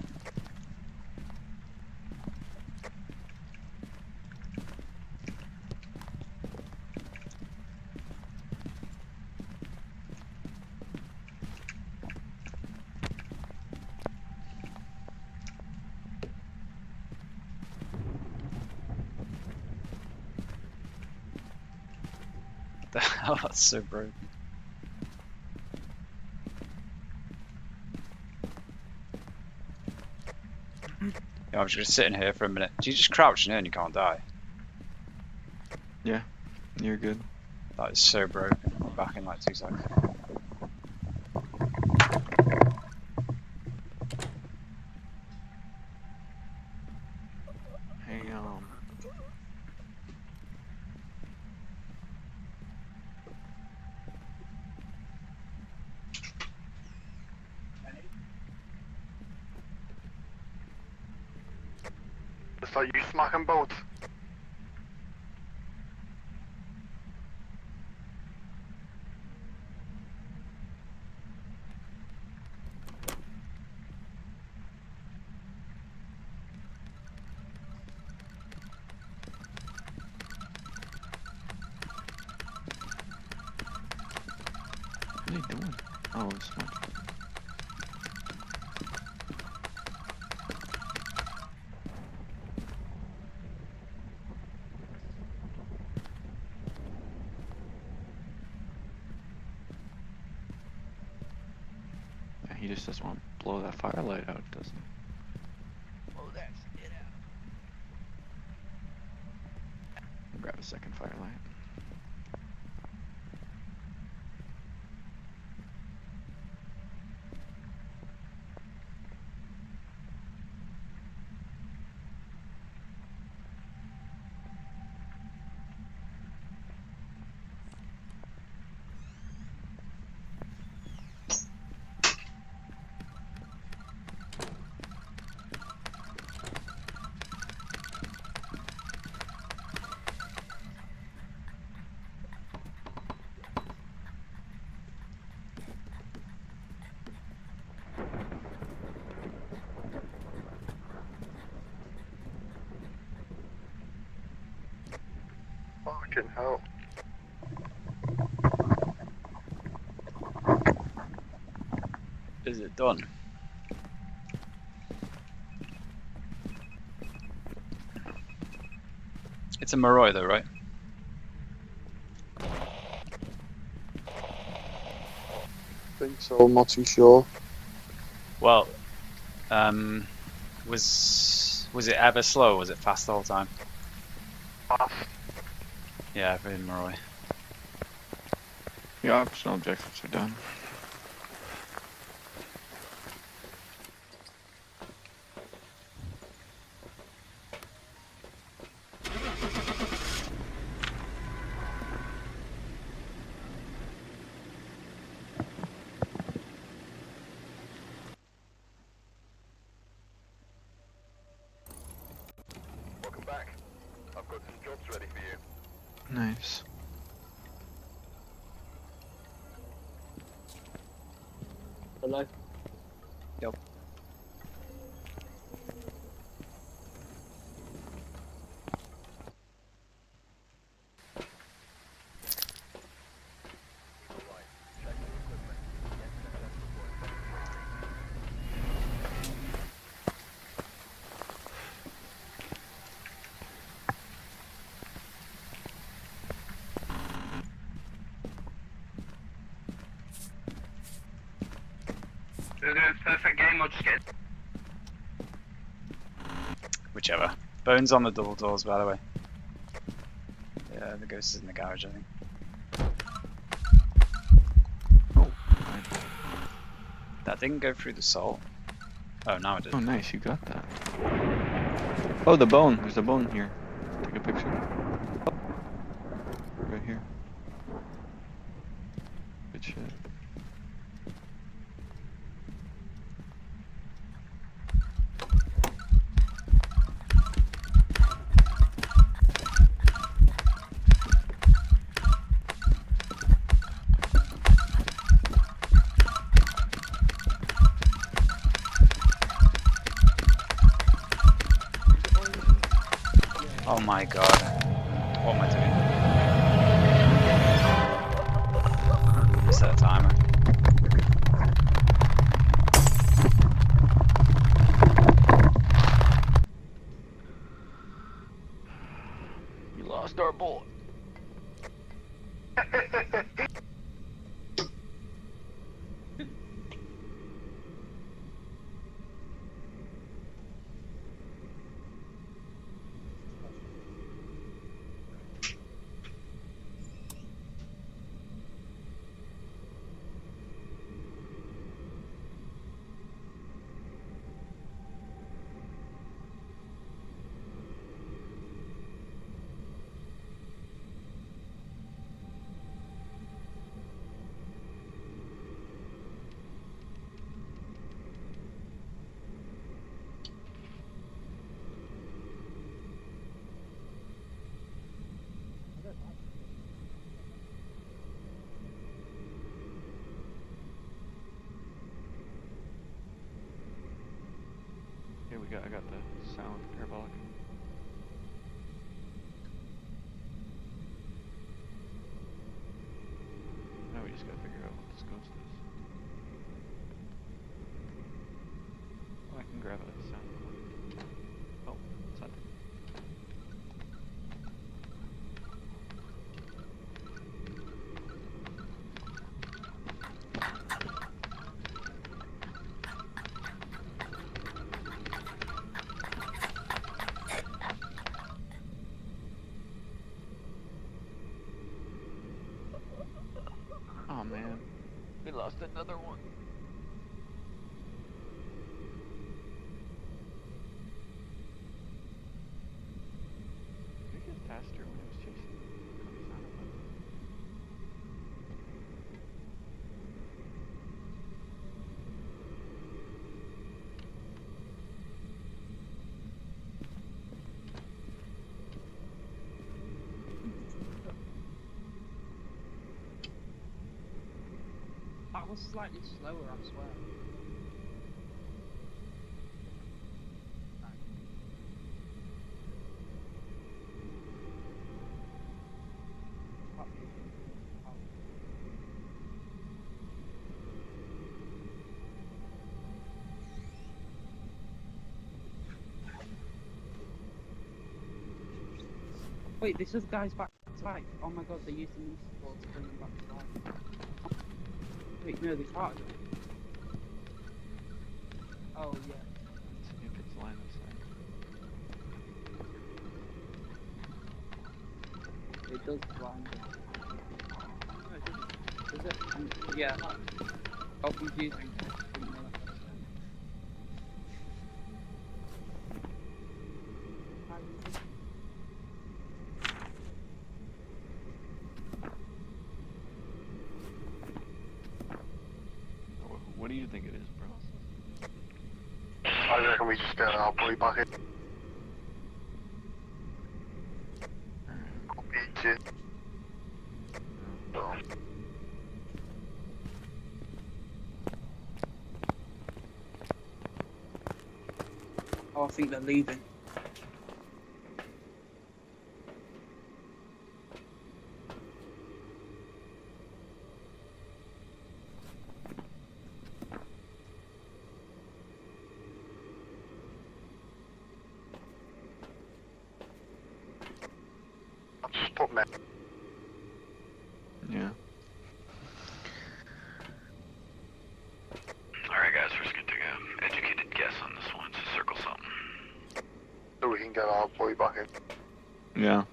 The hell, that's so broken. Yeah, I'm just sitting here for a minute. Do you just crouch in here and you can't die? Yeah, you're good. That is so broken. I'll be back in like 2 seconds. Hey, Is that you smacking boats? what are you doing? Oh, it's fine. Yeah, he just doesn't want to blow that firelight out, doesn't he? Blow that shit out. Grab a second firelight. Fucking hell. Is it done? It's a Moroi though, right? I think so, I'm not too sure. Well, was it ever slow? Or was it fast the whole time? Fast. Yeah, I've been Moroi. The optional objectives are done. Welcome back. I've got some jobs ready for you. Nice. Hello. Yep. Alright, check the equipment. Get set up before investigation. We're gonna have perfect game or just get. Whichever. Bones on the double doors, by the way. Yeah, the ghost is in the garage, I think. Oh, That didn't go through the salt. Oh, now it did. oh, nice, you got that. Oh, the bone. There's a bone here. Take a picture. Right here. Good shit. Oh my god. What am I doing? Set a timer. We lost our boy. Here we go. I got the sound parabolic. Now we just gotta figure out what this ghost is. Oh, I can grab a sound. Oh, it's not there. Oh man, we lost another one. Did we get faster when it was chasing? That was slightly slower, I swear. Wait, this is guys back to life. Oh my god, they used the monster ball to bring them back to life. Wait, no, they can't. Oh, yeah. Let's see if it's line of sight. It does blind them. No, it doesn't. Does it? Yeah. How confusing. Didn't know that. What do you think it is, bro? I reckon we just get our boy back in. Beat it. So. Oh, I think they're leaving. Just put me. Yeah. Alright guys, we're just gonna take an educated guess on this one, so circle something. So we can get our boy back in. Yeah.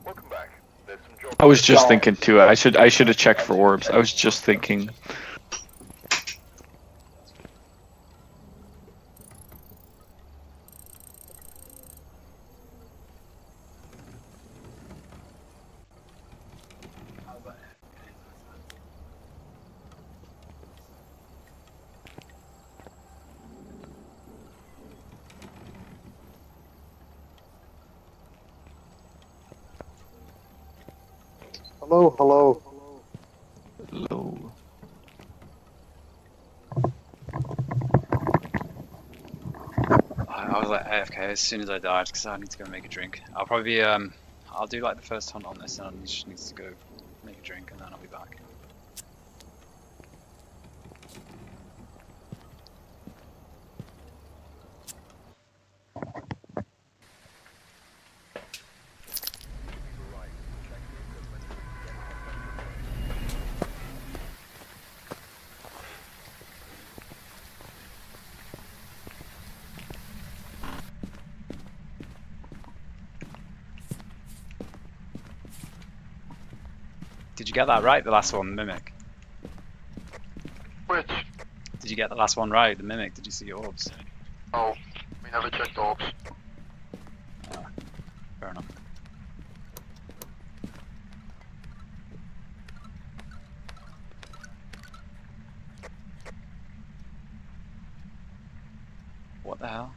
Welcome back. There's some job. I was just thinking too. I should have checked for orbs. I was just thinking. Hello, hello. Low. I was like AFK as soon as I died because I need to go make a drink. I'll probably I'll do like the first hunt on this, and I just need to go make a drink, and then I'll be back. Did you get that right, the last one, Mimic? Which? Did you get the last one right, the Mimic? Did you see orbs? Oh, we never checked orbs. Fair enough. What the hell?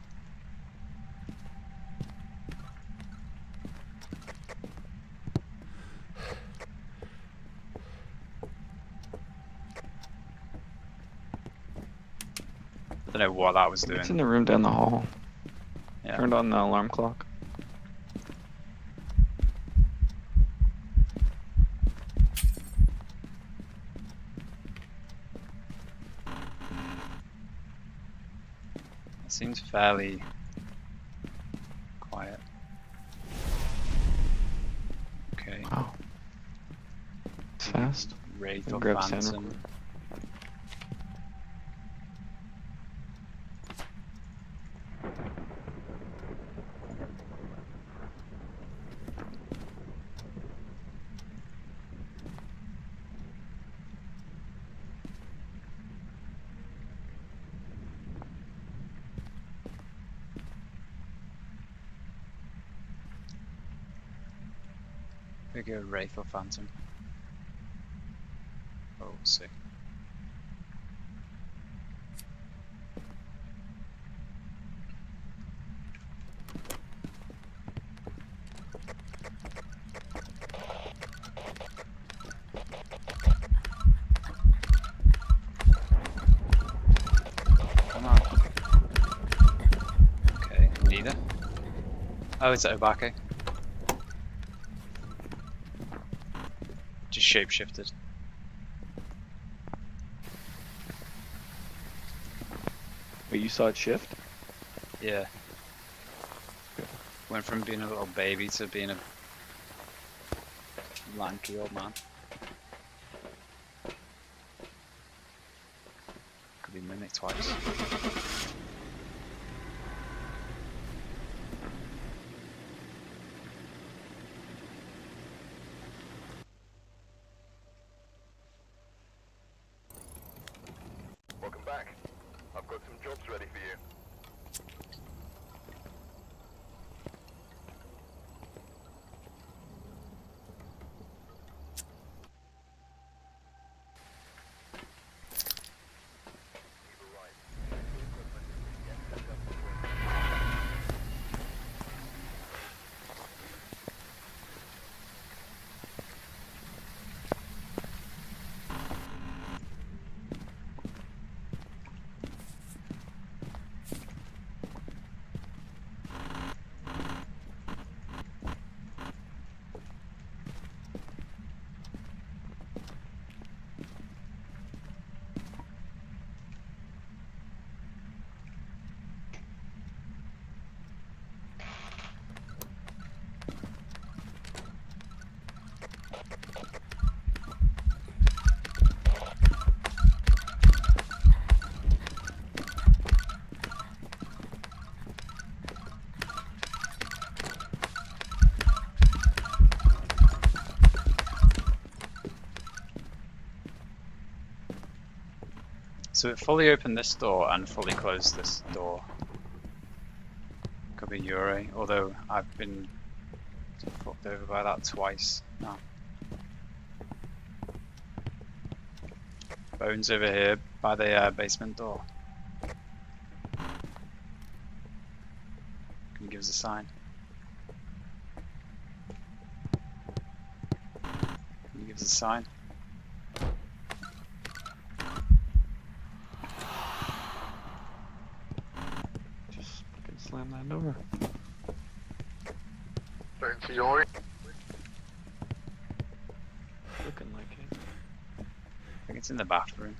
I don't know what that was doing. It's in the room down the hall. Yeah. Turned on the alarm clock. It seems fairly quiet. Okay. Wow. It's fast. Wraith I'll or grab Sandra. Phantom. We go Wraith or Phantom. Oh, sick. Come on. Okay, neither. Oh, it's Obake. shapeshifted. Wait, you saw it shift? Yeah. Went from being a little baby to being a lanky old man. Could be mimicked twice. Welcome back. I've got some jobs ready for you. You were right. Medical equipment is being get set up before So it fully opened this door and fully closed this door. Could be Yuri, although I've been fucked over by that twice now. Bones over here by the basement door. Can you give us a sign? Can you give us a sign? Just fucking slam that door. Don't see Yori. Looking like it. I think it's in the bathroom.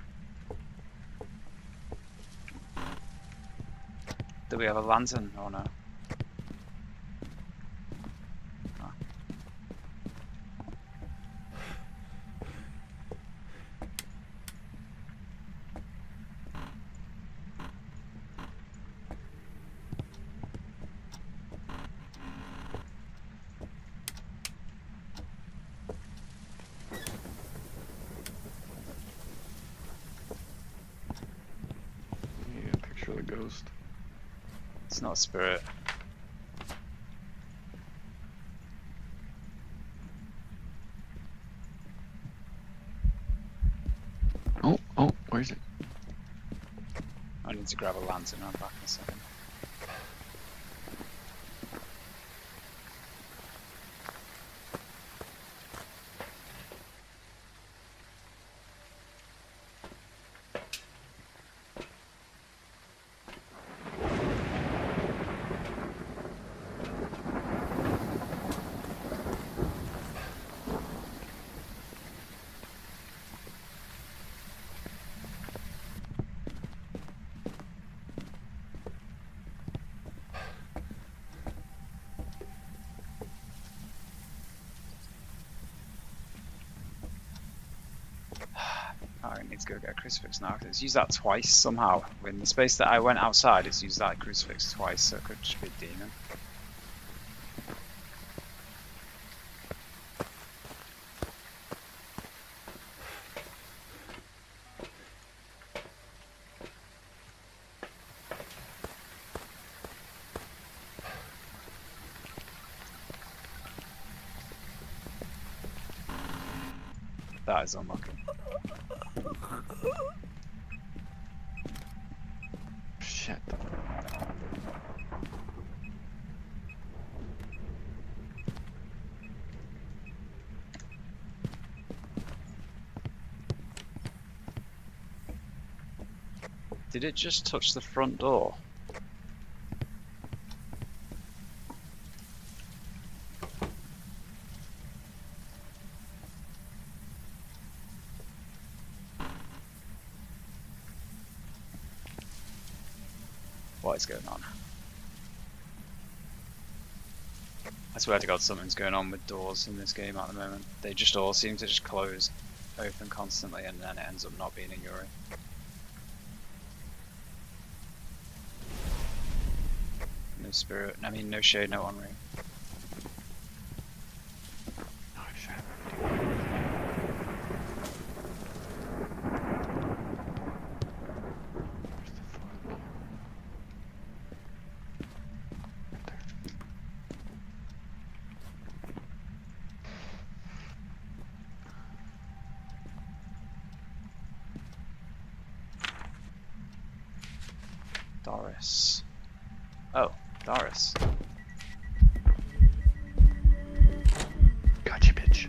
Do we have a lantern or no? Oh. Yeah, picture of the ghost. It's not a spirit. Oh, where is it? I need to grab a lantern. I'm back in a second. Oh, I need to go get a crucifix now. It's used that twice somehow. In the space that I went outside, it's used that crucifix twice, so it could just be a demon. That is unlucky. Shit. Did it just touch the front door? What is going on? I swear to God, something's going on with doors in this game at the moment. They just all seem to just close open constantly, and then it ends up not being a Yuri. No spirit, I mean no shade, no Henri. Oh, shit. Where's the photo camera? Right there. Doris. Oh, Doris. Gotcha, bitch.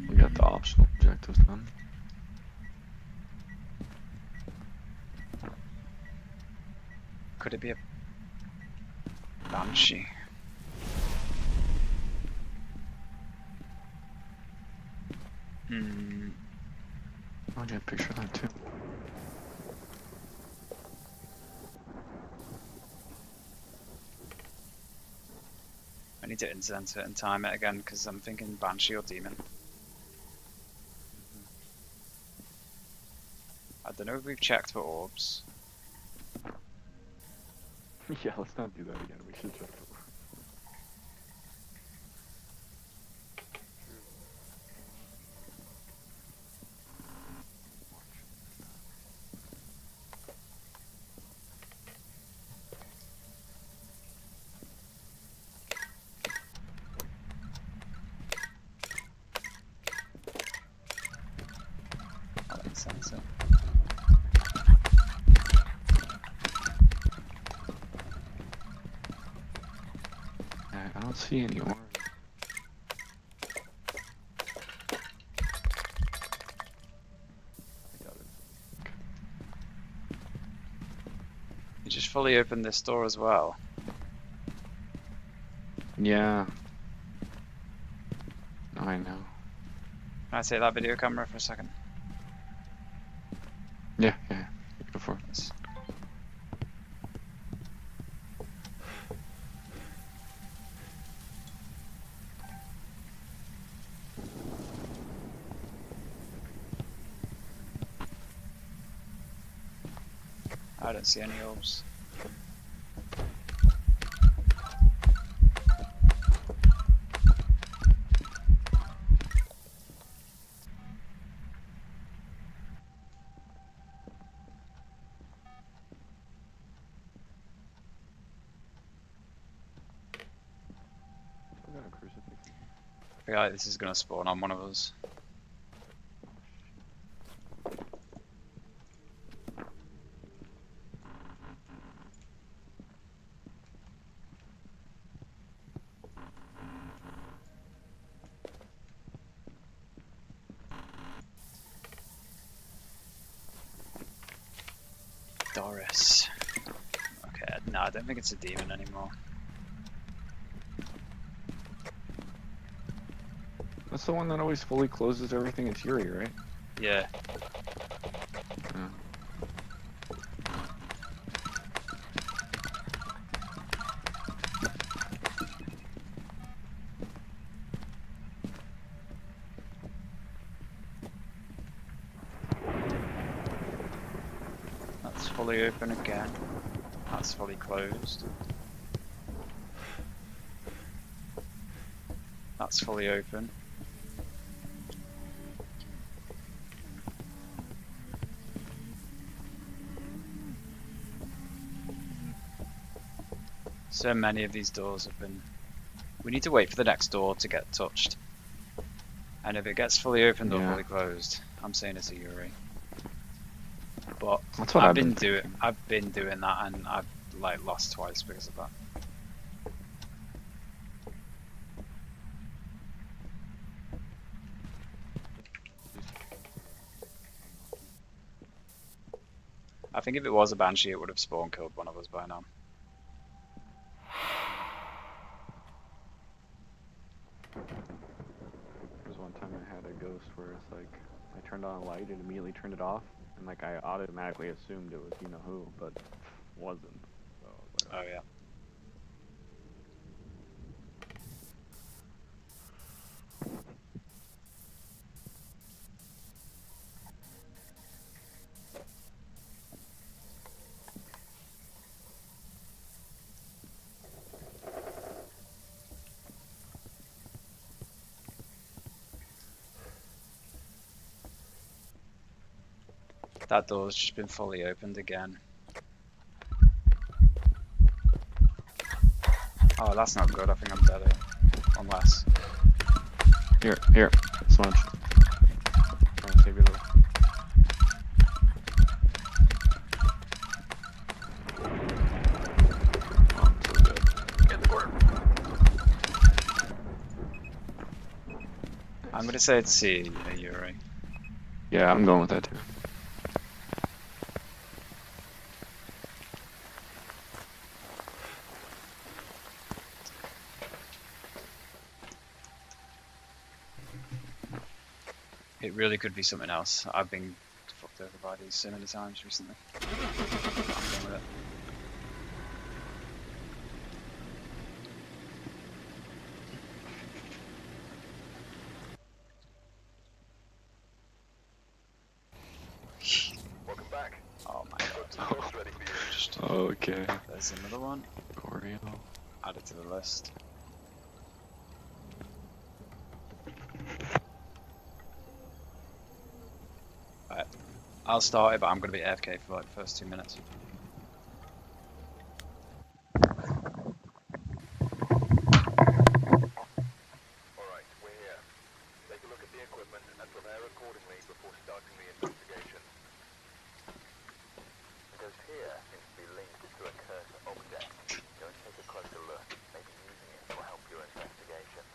We got the optional objectives done. Could it be a Banshee? Hmm. I'll get a picture of that too. I need to incense it and time it again because I'm thinking Banshee or Demon. I don't know if we've checked for orbs. Yeah, let's not do that again. We should check for. I'll incense it. I don't see any orange. I doubt it. You just fully opened this door as well. Yeah. I know. Can I take that video camera for a second? Yeah, yeah. Go for it. Yes. I don't see any orbs. I got a crucifix. I feel like this is gonna spawn on one of us. Doris. Okay, no, I don't think it's a demon anymore. That's the one that always fully closes everything. It's Yuri, right? Yeah. Yeah. That's fully open again. That's fully closed. That's fully open. So many of these doors have been... We need to wait for the next door to get touched. And if it gets fully opened or Yeah. fully closed, I'm saying it's a Yuri. But That's what I've I've been been doing thinking. I've been doing that and I've like lost twice because of that. I think if it was a Banshee it would have spawn killed one of us by now. There was one time I had a ghost where it's like I turned on a light and immediately turned it off, And like I automatically assumed it was you know who, but wasn't. So I was like, Oh yeah. That door's just been fully opened again. Oh, that's not good. I think I'm dead here. Unless. here, Smudge. Trying to save your life. Oh, I'm so good. Get in the corner. I'm gonna say it's C, Yuri. Yeah, I'm going with that too. It really could be something else. I've been fucked over by these so many times recently. I'm going with it. Welcome back. Oh my god. Got two votes ready for you. Just, Okay. there's another one. Oreo. Add it to the list. Right. I'll start it, but I'm gonna be AFK for like the first 2 minutes. Alright, we're here. Take a look at the equipment and prepare accordingly before starting the investigation. The ghost here seems to be linked to a cursor object. Go and take a closer look. Maybe using it will help your investigation.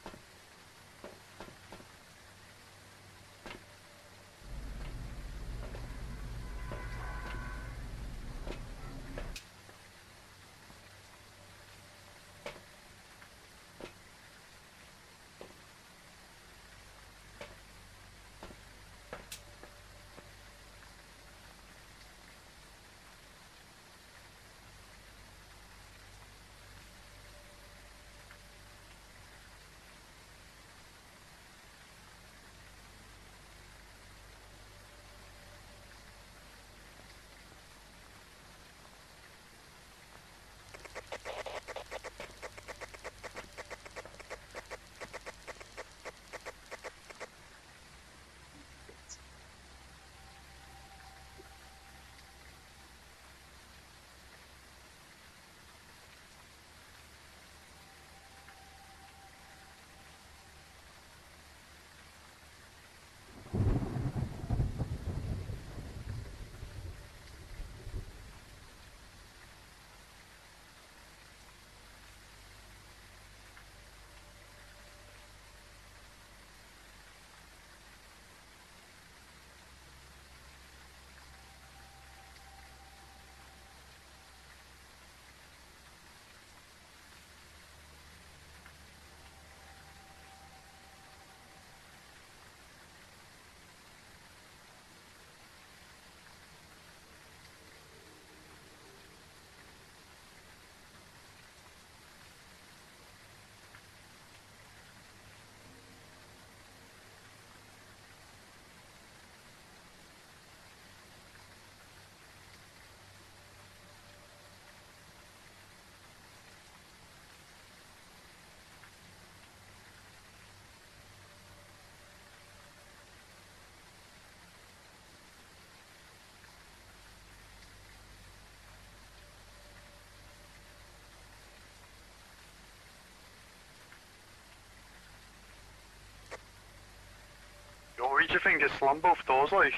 Yo, where do you think you slammed both doors like?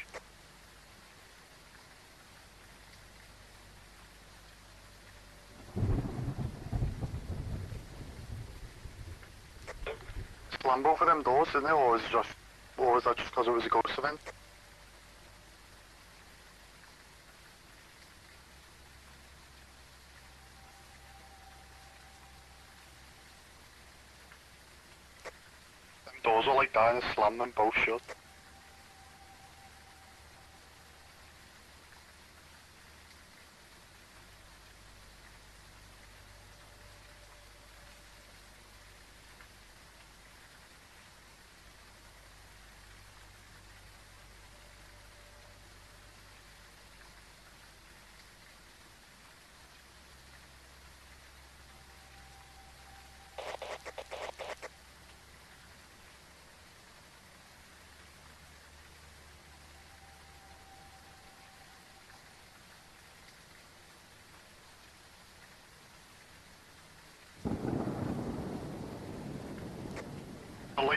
Slammed both of them doors, didn't it? Or was that just because it was a ghost event? Them doors were like that and slammed them both shut.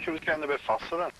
like it was getting a bit faster then.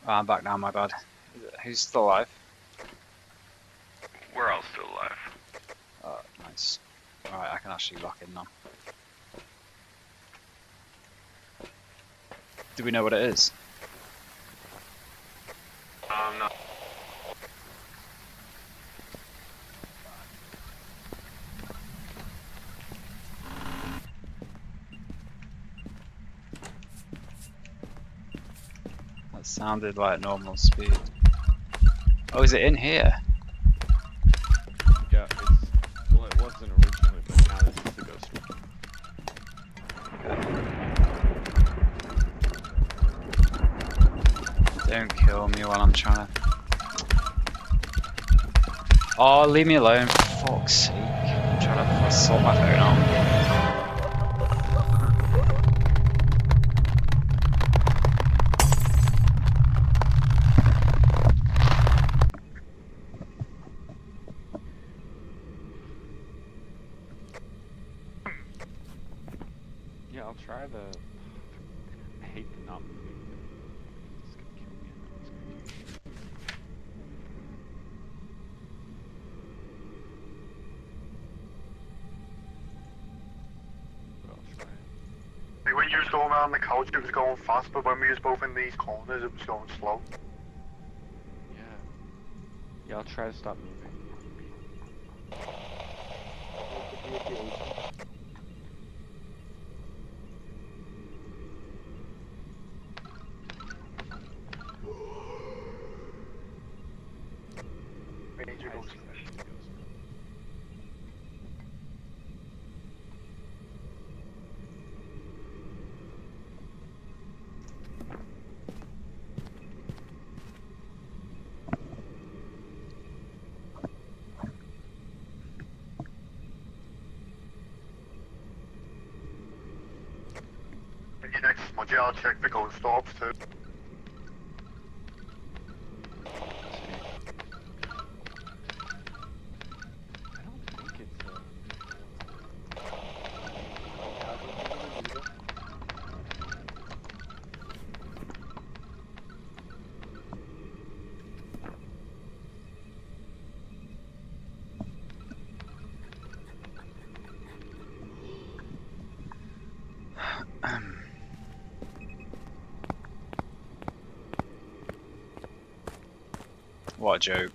Oh, I'm back now, my bad. Who's still alive? We're all still alive. Oh, nice. Alright, I can actually lock in now. Do we know what it is? No. That sounded like normal speed. Oh, is it in here? Yeah, well, it wasn't originally, but now this is the ghost one. Don't kill me while I'm trying to... Oh, leave me alone, for fuck's sake. I'm trying to sort my phone out. Yeah, hate the not moving thing. It's gonna kill me. I know it's going to. But I'll try it. Like when you was going around the couch, it was going fast, but when we was both in these corners, it was going slow. Yeah. Yeah, I'll try to stop moving. Major ghost. Maybe next smudgy, I'll check the ghost orbs too. I don't think it's What a joke.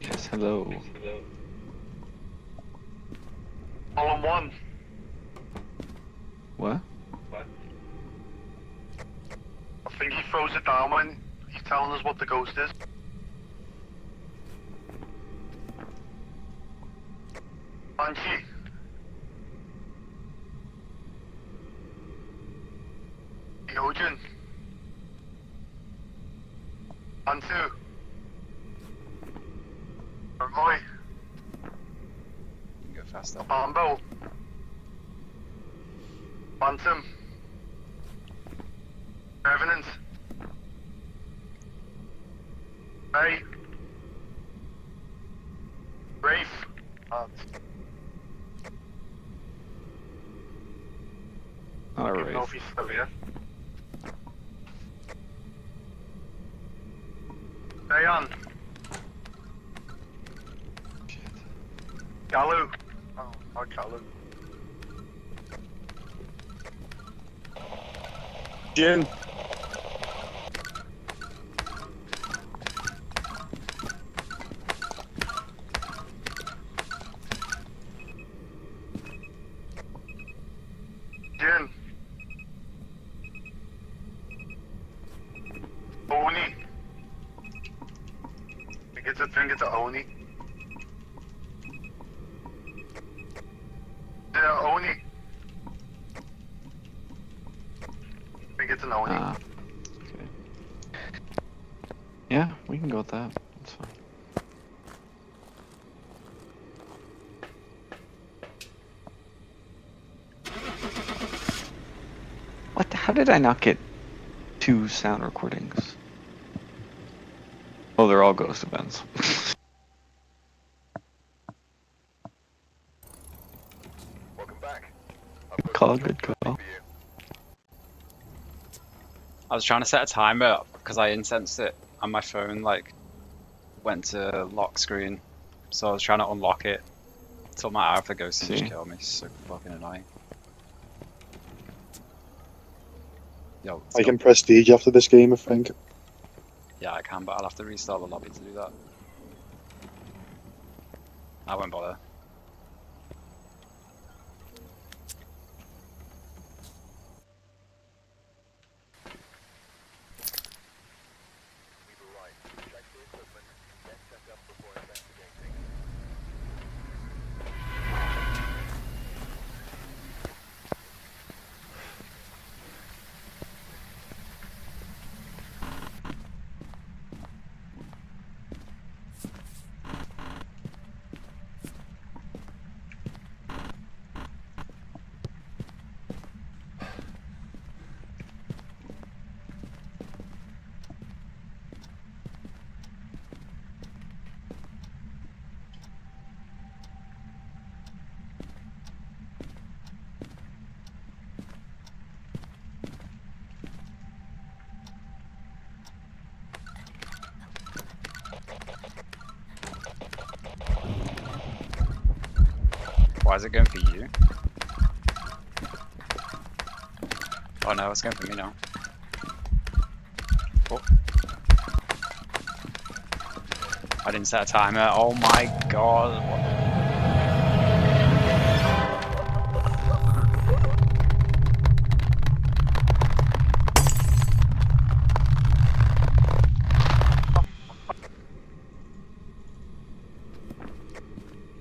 Yes, hello. All in one. What? I think he throws it down when he's telling us what the ghost is. Banshee. Theogen. Antu. Roy. Go faster. Bambo. Phantom. Revenant. Ray. Wraith. I don't know if he's still here. Dayan. Galu. Oh, not Galu. Jim. Jin. Oni. I think it's a Oni. Yeah, Oni. I think it's an Oni. Ah. Okay. Yeah, we can go with that. That's fine. What? How did I not get 2 sound recordings? Oh, they're all ghost events. Welcome back. Good call, good call. I was trying to set a timer because I incensed it and my phone like went to lock screen. So I was trying to unlock it. Took my eye off the ghost and just See. killed me. So fucking annoying. Yo, I can prestige after this game, I think. yeah, I can, but I'll have to restart the lobby to do that. I won't bother. We've arrived. Check the equipment, then set up before investigating. Why is it going for you? Oh no, it's going for me now. Oh. I didn't set a timer. Oh my god.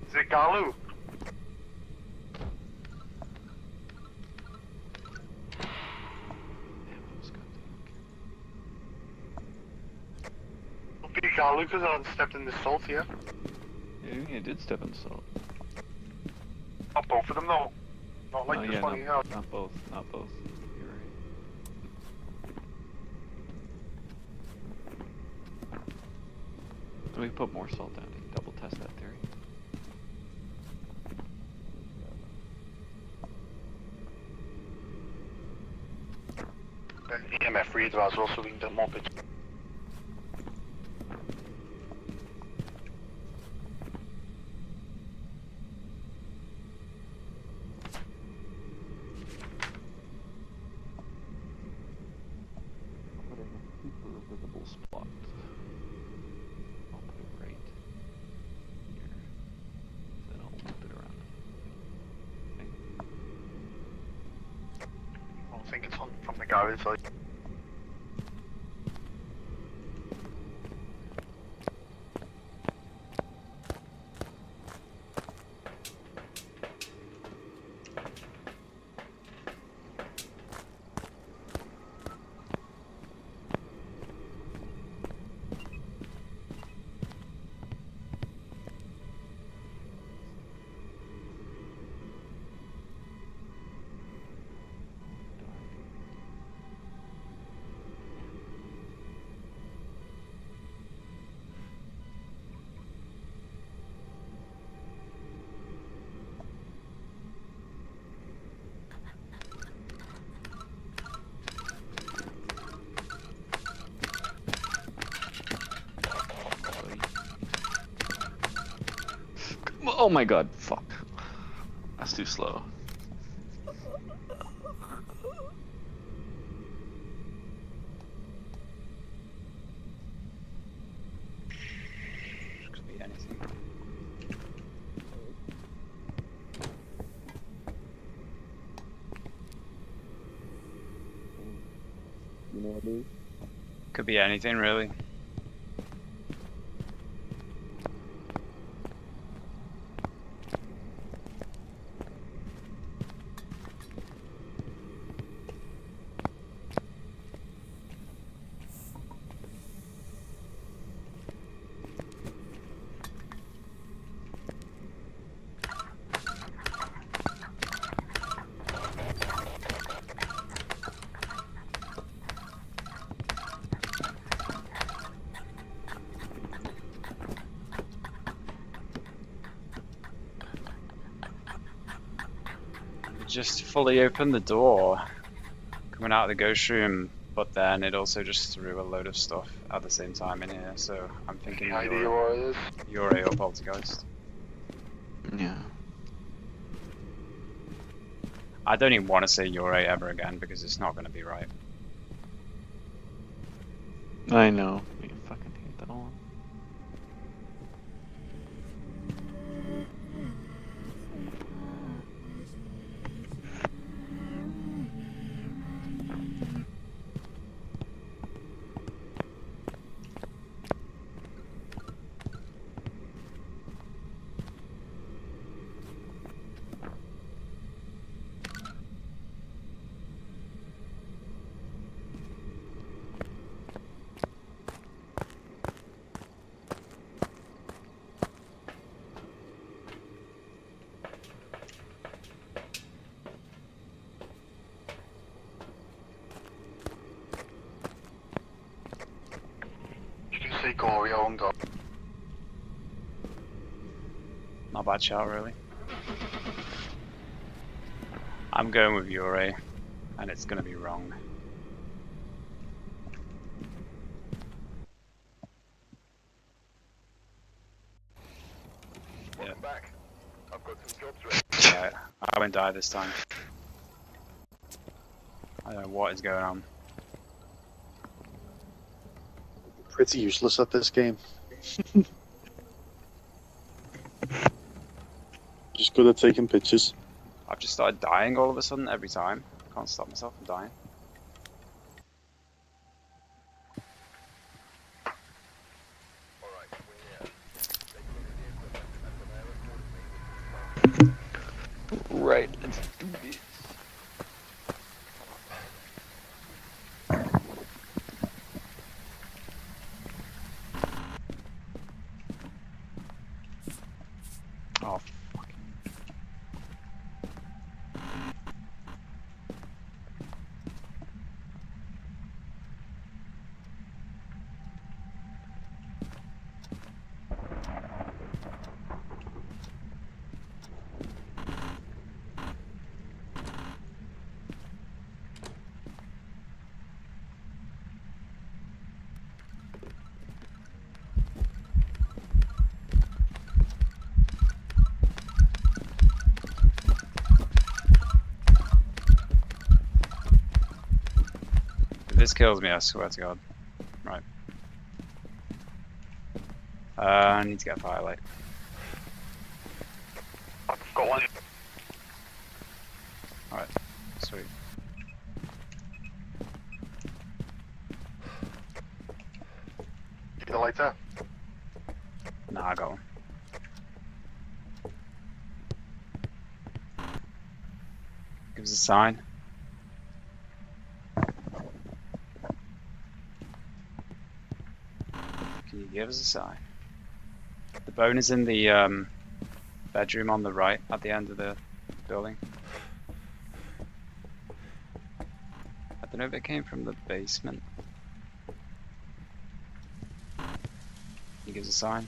Is it Galu? It'll be Galu because I stepped in the salt here. Yeah, you did step in salt. Not both of them though. Not like Oh, this yeah, one here. not both, not both. You're right. We put more salt down to double test that theory. And EMF reader as well, so we can get more pictures. Put in a super visible spot. I'll put it right here. Then I'll loop it around. Okay. I don't think it's on from the garage side. Oh my god, fuck. That's too slow. Could be anything. You know what, dude? Could be anything really. Just fully opened the door coming out of the ghost room, but then it also just threw a load of stuff at the same time in here, so I'm thinking Any idea what it is? you're a poltergeist. Yeah. I don't even want to say you're a ever again because it's not going to be right. I know. You fucking hate that all. You can see Gorio and go. Not a bad shout, really. I'm going with Yuri, and it's going to be wrong. Welcome back. I've got some jobs ready. Alright, I won't die this time. I don't know what is going on. Pretty useless at this game. Just good at taking pictures. I've just started dying all of a sudden every time. I can't stop myself from dying. Alright, swing in. Take a look at the equipment and prepare accordingly. Right, let's do this. Oh, if this kills me, I swear to God. Right. I need to get a firelight. Got one. Alright, sweet. Get the lighter. Nah, I got one. Give us a sign. Can you give us a sign? The bone is in the bedroom on the right at the end of the building. I don't know if it came from the basement. He gives a sign.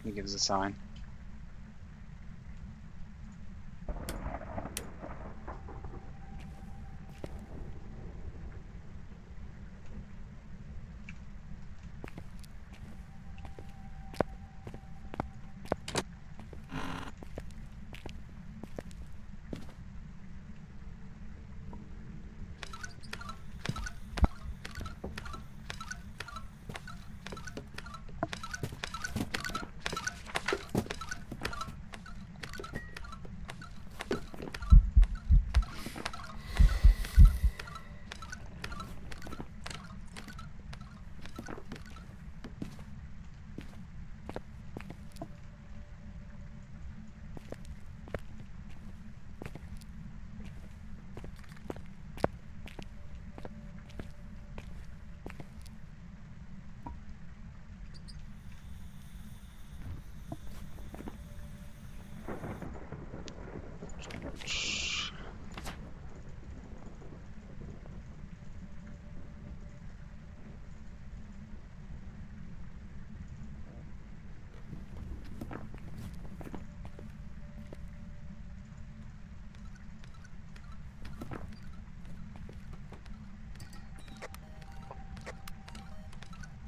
He gives a sign.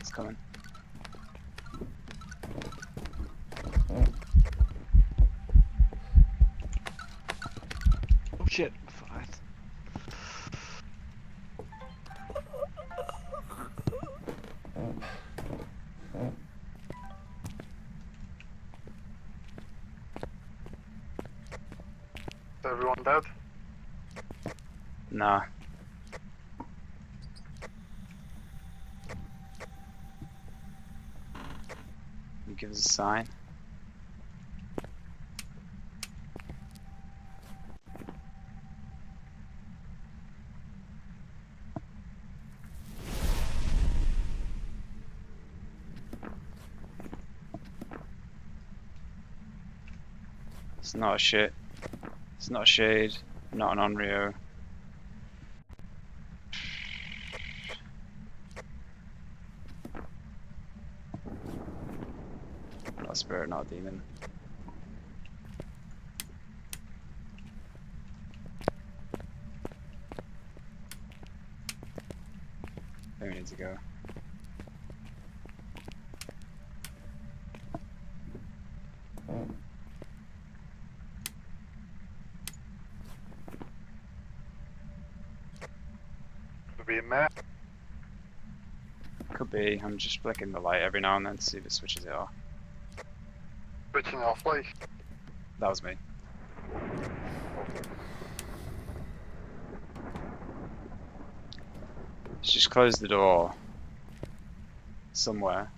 It's coming. Oh shit, fine. Is everyone dead? Nah. He gives a sign. It's not a shit. It's not a shade. Not an Onryo. Not a spirit, not a demon. I think we need to go. Could be in there. Could be. I'm just flicking the light every now and then to see if it switches it off. Switching off, like. That was me. Just close the door somewhere.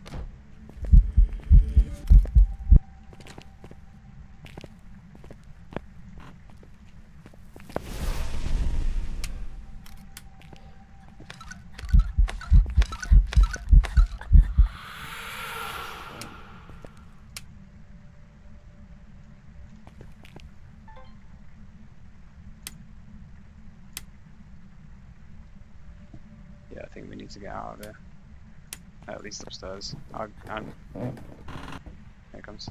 Yeah, I think we need to get out of here. At least upstairs. Here it comes.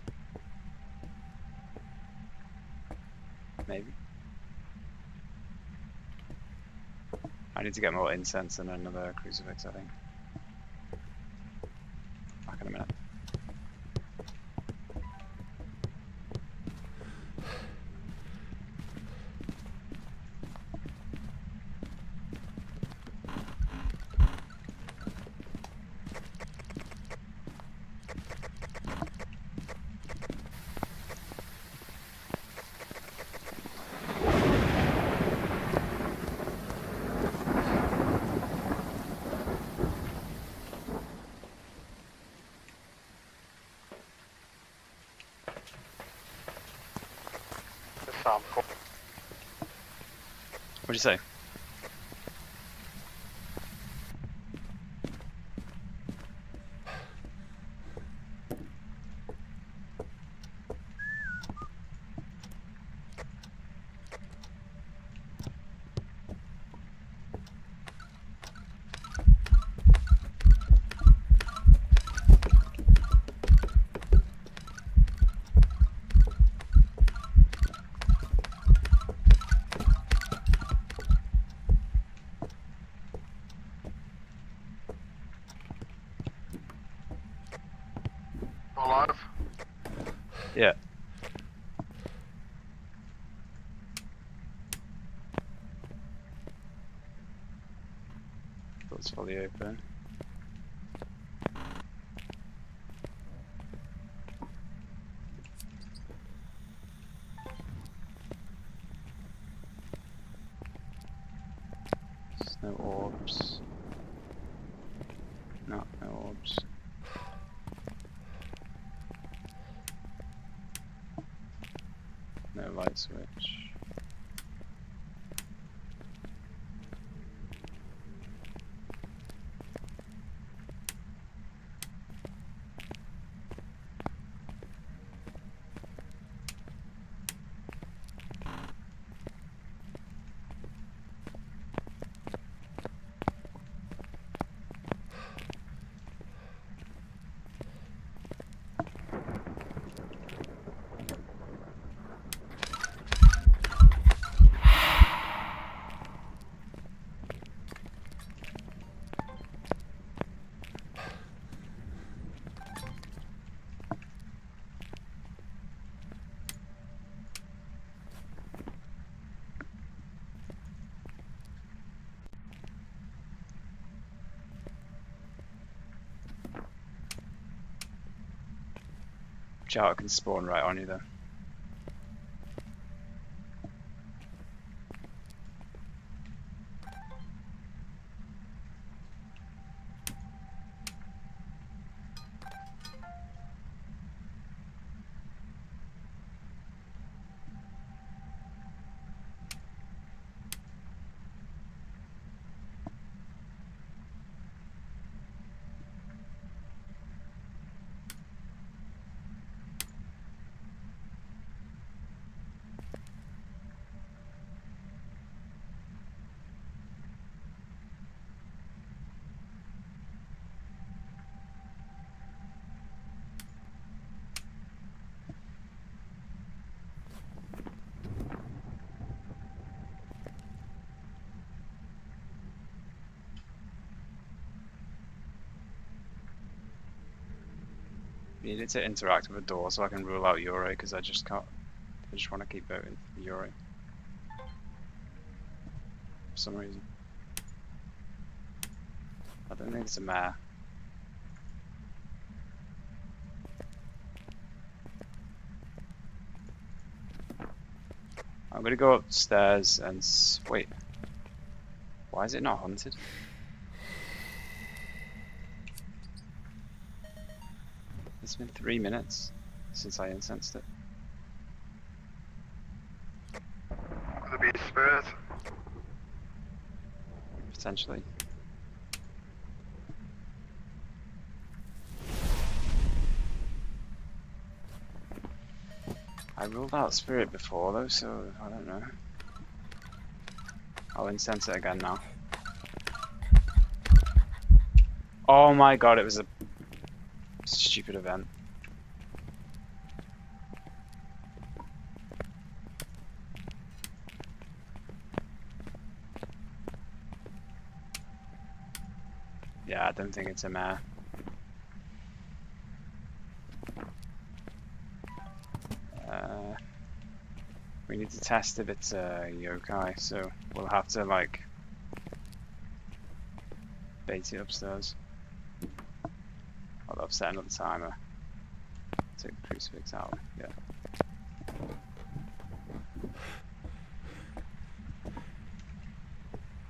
Maybe. I need to get more incense and another crucifix, I think. Back in a minute. The sample. What'd you say? Alive? Yeah. Door's fully open. There's no orbs. No orbs. No light switch. Shout can spawn right on you though. need it to interact with a door so I can rule out Yuri, because I just can't. I just want to keep voting for Yuri. For some reason. I don't think it's a mare. I'm gonna go upstairs and wait. Why is it not hunted? It's been 3 minutes since I incensed it. Could it be a spirit? Potentially. I ruled out spirit before though, so I don't know. I'll incense it again now. Oh my god, it was a stupid event. Yeah, I don't think it's a mare. We need to test if it's a yokai, so we'll have to like bait it upstairs. Although I've set another timer. Take the crucifix out, yeah.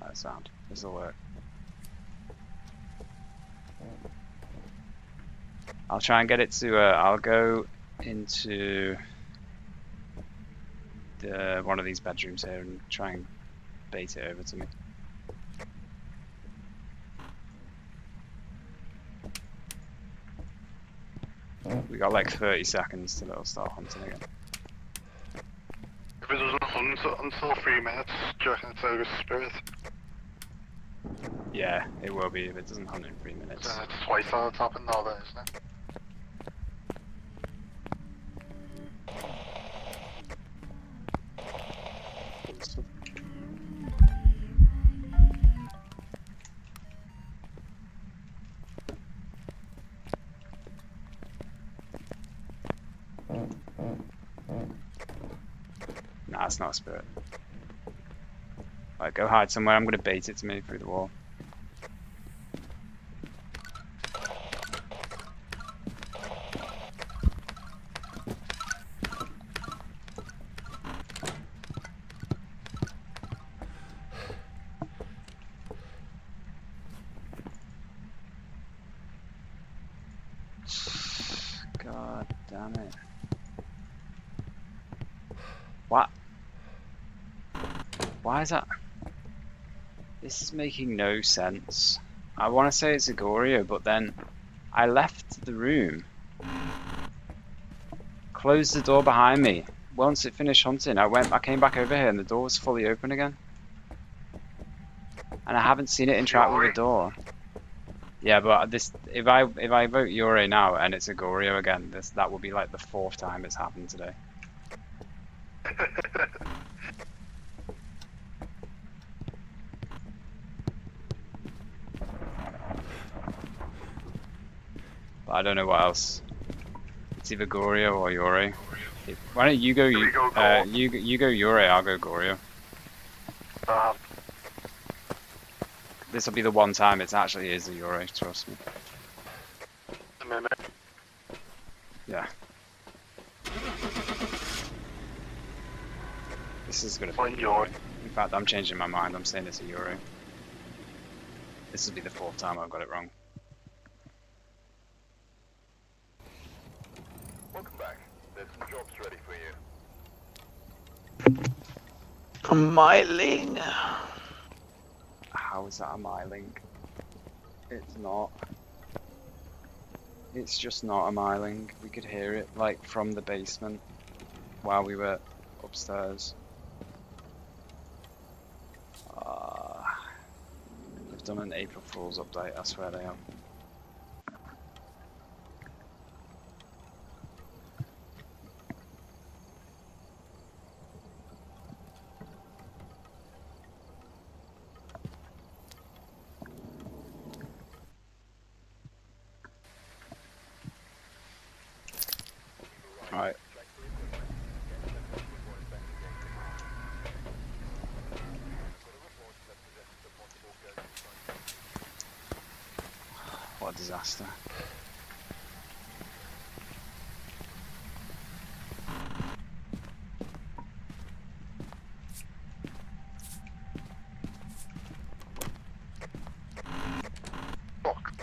That sound. This'll work. I'll try and get it to I'll go into one of these bedrooms here and try and bait it over to me. We got like 30 seconds till it'll start hunting again. If it doesn't hunt until 3 minutes, do you reckon it's a spirit? Yeah, it will be if it doesn't hunt in 3 minutes. Then it's twice on the top and all that, isn't it? Nah, it's not a spirit. Right, go hide somewhere. I'm gonna bait it to me through the wall. God damn it. What? Why is that? This is making no sense. I want to say it's a Gorio, but then I left the room. Closed the door behind me. Once it finished hunting, I came back over here and the door was fully open again. And I haven't seen it interact with the door. Yeah, but this if I vote Yuri now and it's a Gorio again, that will be like the 4th time it's happened today. But I don't know what else. It's either Gorio or Yuri. Why don't you go? You go Yuri. I'll go Gorio. This will be the one time it actually is a Yuri. Trust me. A minute. Yeah. This is gonna Find be Yuri. In fact, I'm changing my mind. I'm saying it's a Yuri. This will be the 4th time I've got it wrong. Welcome back. There's some jobs ready for you. Myling. How is that a myling? It's not. It's just not a myling. We could hear it like from the basement while we were upstairs. They've done an April Fool's update, I swear they have. disaster. Fuck.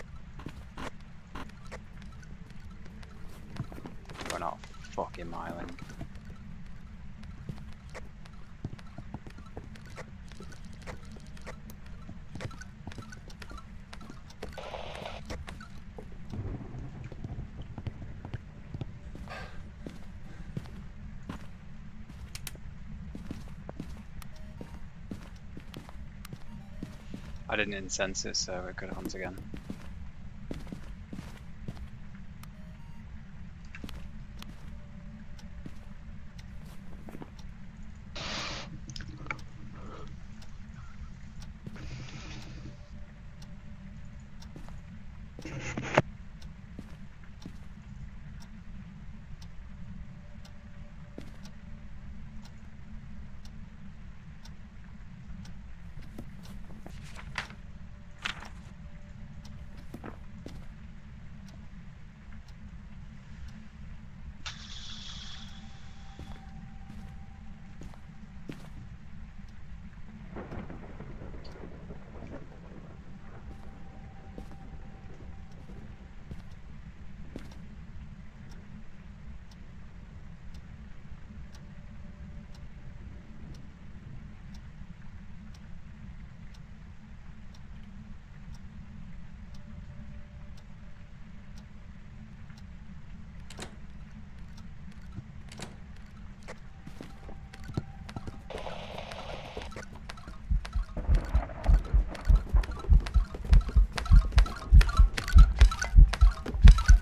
We're not fucking miling. I didn't incense it, so we could hunt again.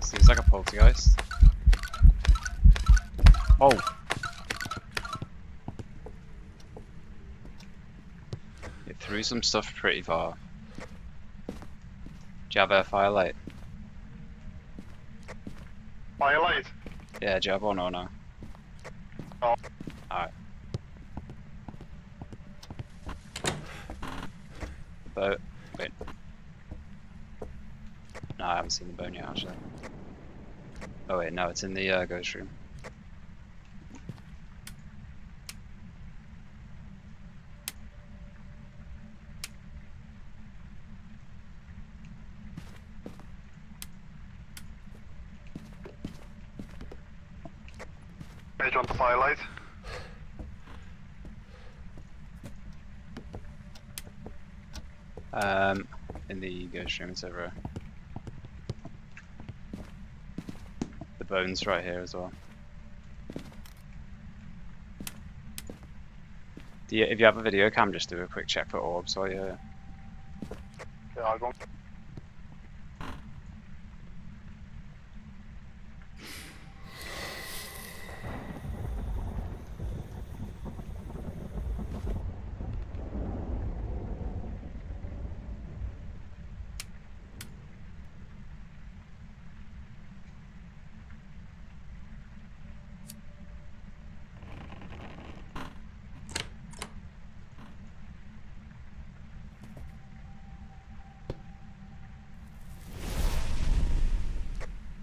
Seems like a poltergeist. Oh! It threw some stuff pretty far. Do you have a firelight? Firelight? Yeah, do you have one or no? No. Alright. Boat. Wait. No, I haven't seen the bone yet, actually. Oh wait, no, it's in the ghost room. Hey, do you want the firelight? In the ghost room, it's over. The bone's right here as well. If you have a video cam, just do a quick check for orbs while you're here. Yeah, I'll go.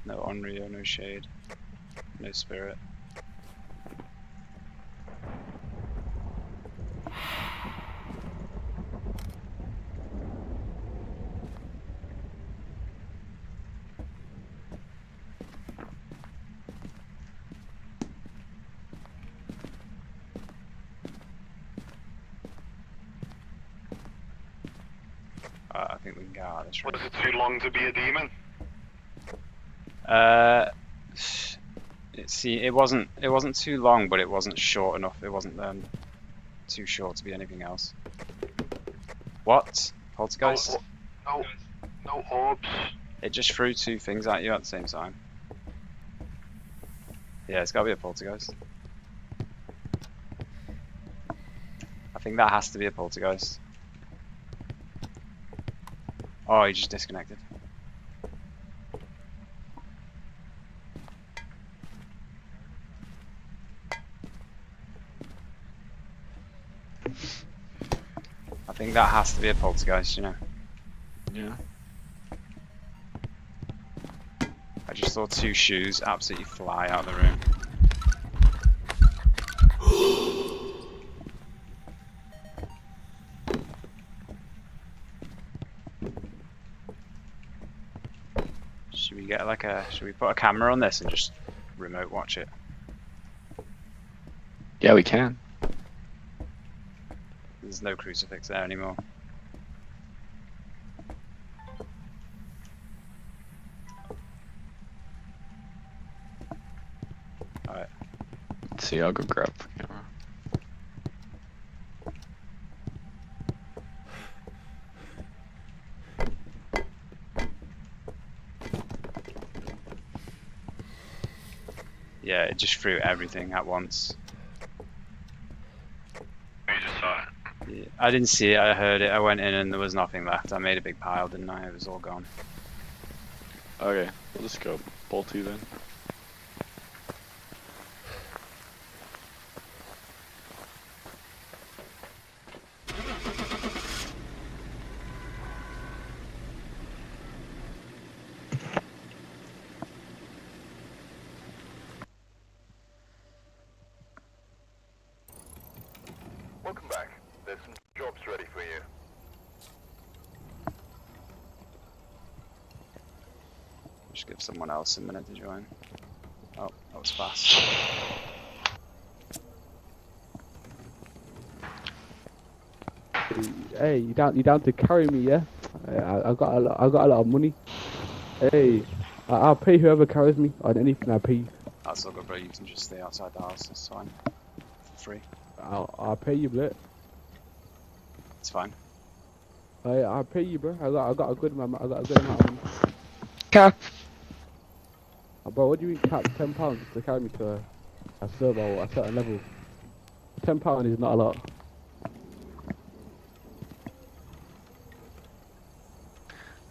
No Onryo, no Shade, no Spirit. I think we can get out of this room. Was it too long to be a demon? It wasn't too long, but it wasn't short enough. It wasn't too short to be anything else. What? Poltergeist? No orbs. It just threw two things at you at the same time. Yeah, it's gotta be a poltergeist. I think that has to be a poltergeist. Oh, he just disconnected. I think that has to be a poltergeist, you know. Yeah. I just saw two shoes absolutely fly out of the room. Should we get like a? Should we put a camera on this and just remote watch it? Yeah, we can. There's no crucifix there anymore. Alright. See, I'll go grab the camera. Yeah, it just threw everything at once. You just saw it. Yeah, I didn't see it, I heard it, I went in and there was nothing left. I made a big pile, didn't I? It was all gone. Okay, we'll just go bolty then. Welcome back. There's some jobs ready for you. Just give someone else a minute to join. Oh, that was fast. Hey, you down to carry me, yeah? I got a lot of money. Hey, I'll pay whoever carries me on anything. I'll pay you. That's all good, bro. You can just stay outside the house. It's fine. For free. I'll pay you, bro. It's fine. I'll pay you, bro. I got a good amount. I got a good amount of money. Cap. Bro, what do you mean cap? £10 to carry me to a server or a certain level? £10 is not a lot.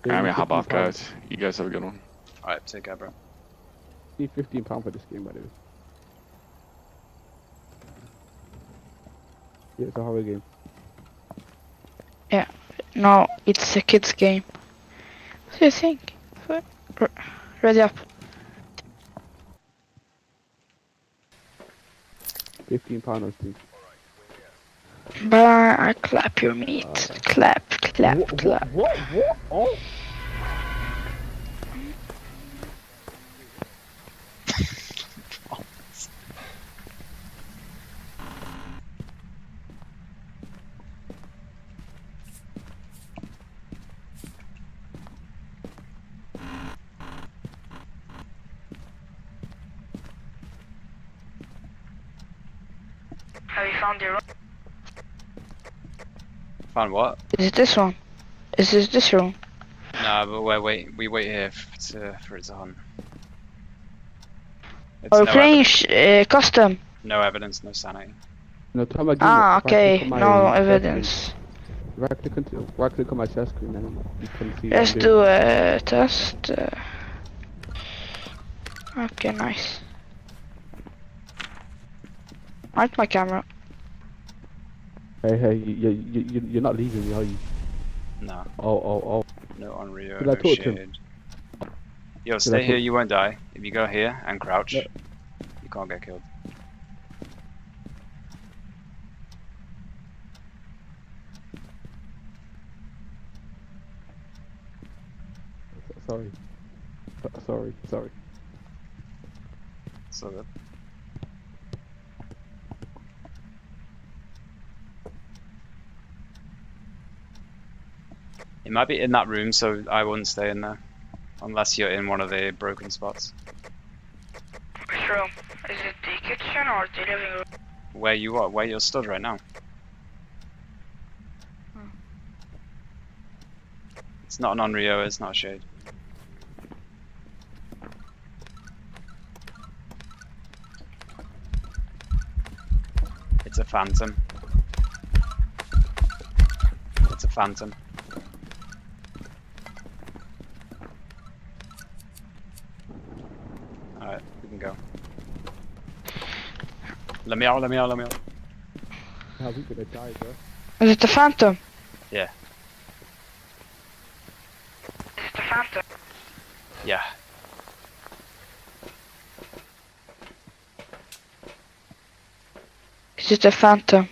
I'm gonna hop off, guys. You guys have a good one. Alright, take care, bro. Need £15 for this game, by the way. Yeah, it's a horror game. Yeah. No, it's a kid's game. What do you think? Ready up. £15 on Steam. But I clap your meat. Clap, clap, clap. What? Oh. Have you found your room? Found what? Is it this one? Is this room? Nah, but we wait here for it to hunt. It's Are we no playing evidence. custom? No evidence, no sanity. No, time again. Ah, okay. No evidence. Right click on my share screen and you can see. Let's do a test. Okay, nice. Like my camera. Hey, you're not leaving me, are you? No. Oh. No Unreal, Should I no talk to him? shade. Yo, Should I stay here, talk- you won't die. If you go here and crouch, Yeah. you can't get killed. Sorry. So good. It might be in that room, so I wouldn't stay in there. Unless you're in one of the broken spots. Which room? Is it the kitchen or the living room? Where you are, where you're stood right now. It's not an Unreal, it's not a shade. It's a phantom. It's a phantom. Alright, we can go. Let me out. How we gonna die, bro? Is it the phantom? Yeah. Is it the phantom? Yeah. it a phantom?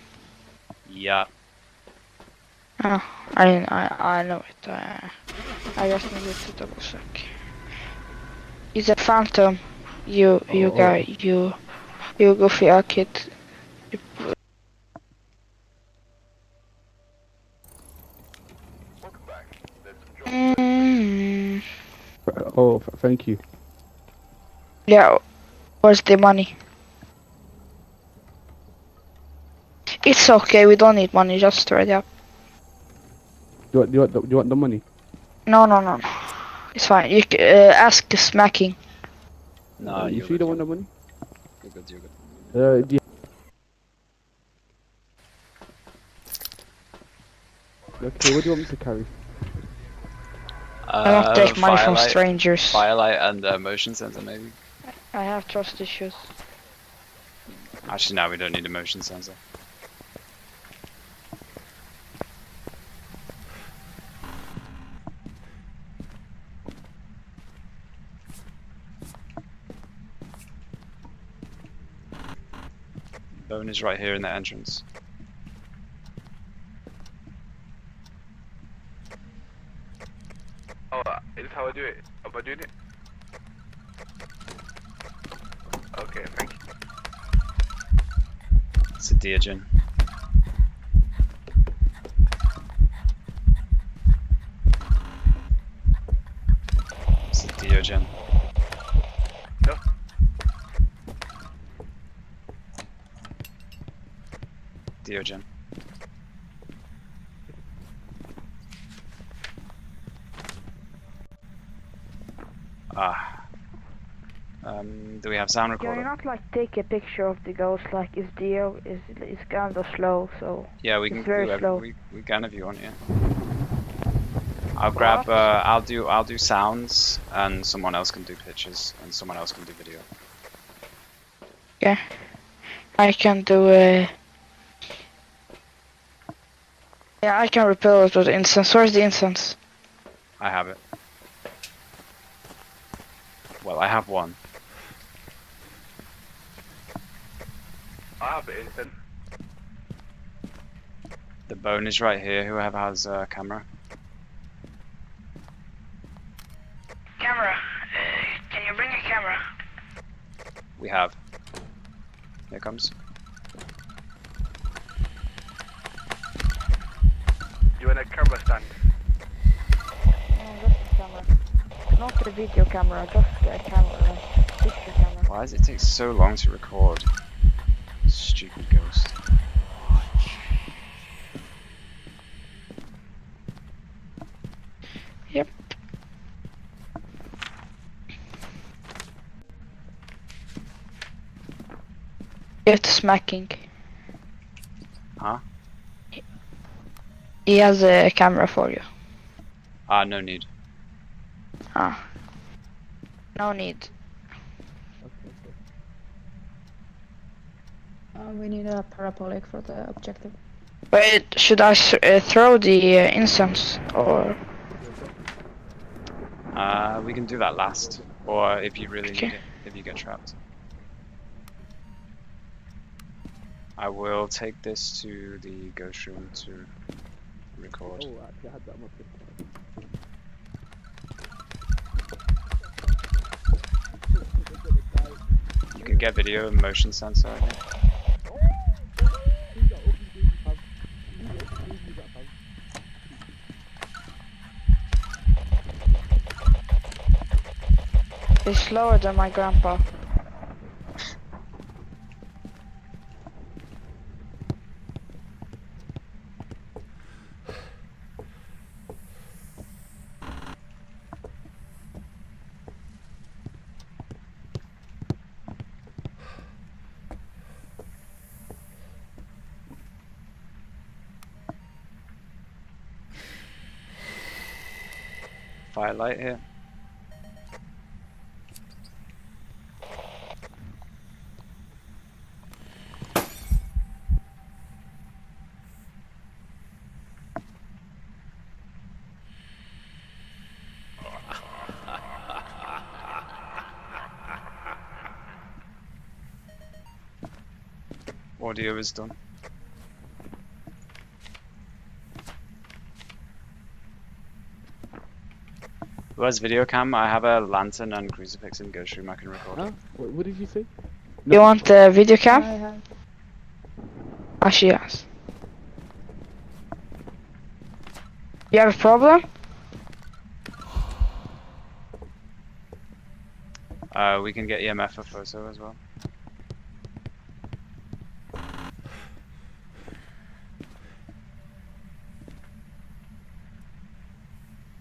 Yeah. Oh, I know it. I just needed to double check. It's a phantom. You guy, you goofy kid. Welcome back. There's some jobs. Oh, thank you. Yeah, where's the money? It's okay, we don't need money, just ready up. Do you want the money? No. It's fine. You ask smacking. No, you you're sure you good. don't want the money? You're good. You're good. Do you Okay, what do you want me to carry? I don't take money from strangers. Firelight and motion sensor, maybe. I have trust issues. Actually, no, we don't need a motion sensor. Bone is right here in the entrance. Oh, is this how I do it? Am I doing it? Okay, thank you. It's a Diogen. It's a Diogen. No. Diogen. Do we have sound recorder? Can you not like take a picture of the ghost like it's Dio is kind of slow, so Yeah, we can it's very do slow. we can if you want, yeah. I'll grab I'll do sounds and someone else can do pictures and someone else can do video. Yeah. I can do yeah, I can repel it with incense. Where's the incense? I have it. Well, I have one. I have it instant. The bone is right here. Whoever has a camera. Camera. Can you bring a camera? We have. Here it comes. You want a camera stand? No, just a camera. Not a video camera, just a camera. Picture camera. Why does it take so long to record? Stupid ghost. Yep. It's smacking. Huh? He has a camera for you. No need. Ah. No need. We need a parabolic for the objective. Wait, should I throw the incense or? We can do that last, or if you really Okay. need it, if you get trapped. I will take this to the ghost room to record. Oh, actually, I had that much. You can get video and motion sensor, I think. He's slower than my grandpa. Firelight here. Audio is done. Who has video cam? I have a lantern and crucifix in Ghost Room. I can record Huh? it. What did you say? You want the video cam? I have. Ah, she has. You have a problem? We can get EMF for photo as well.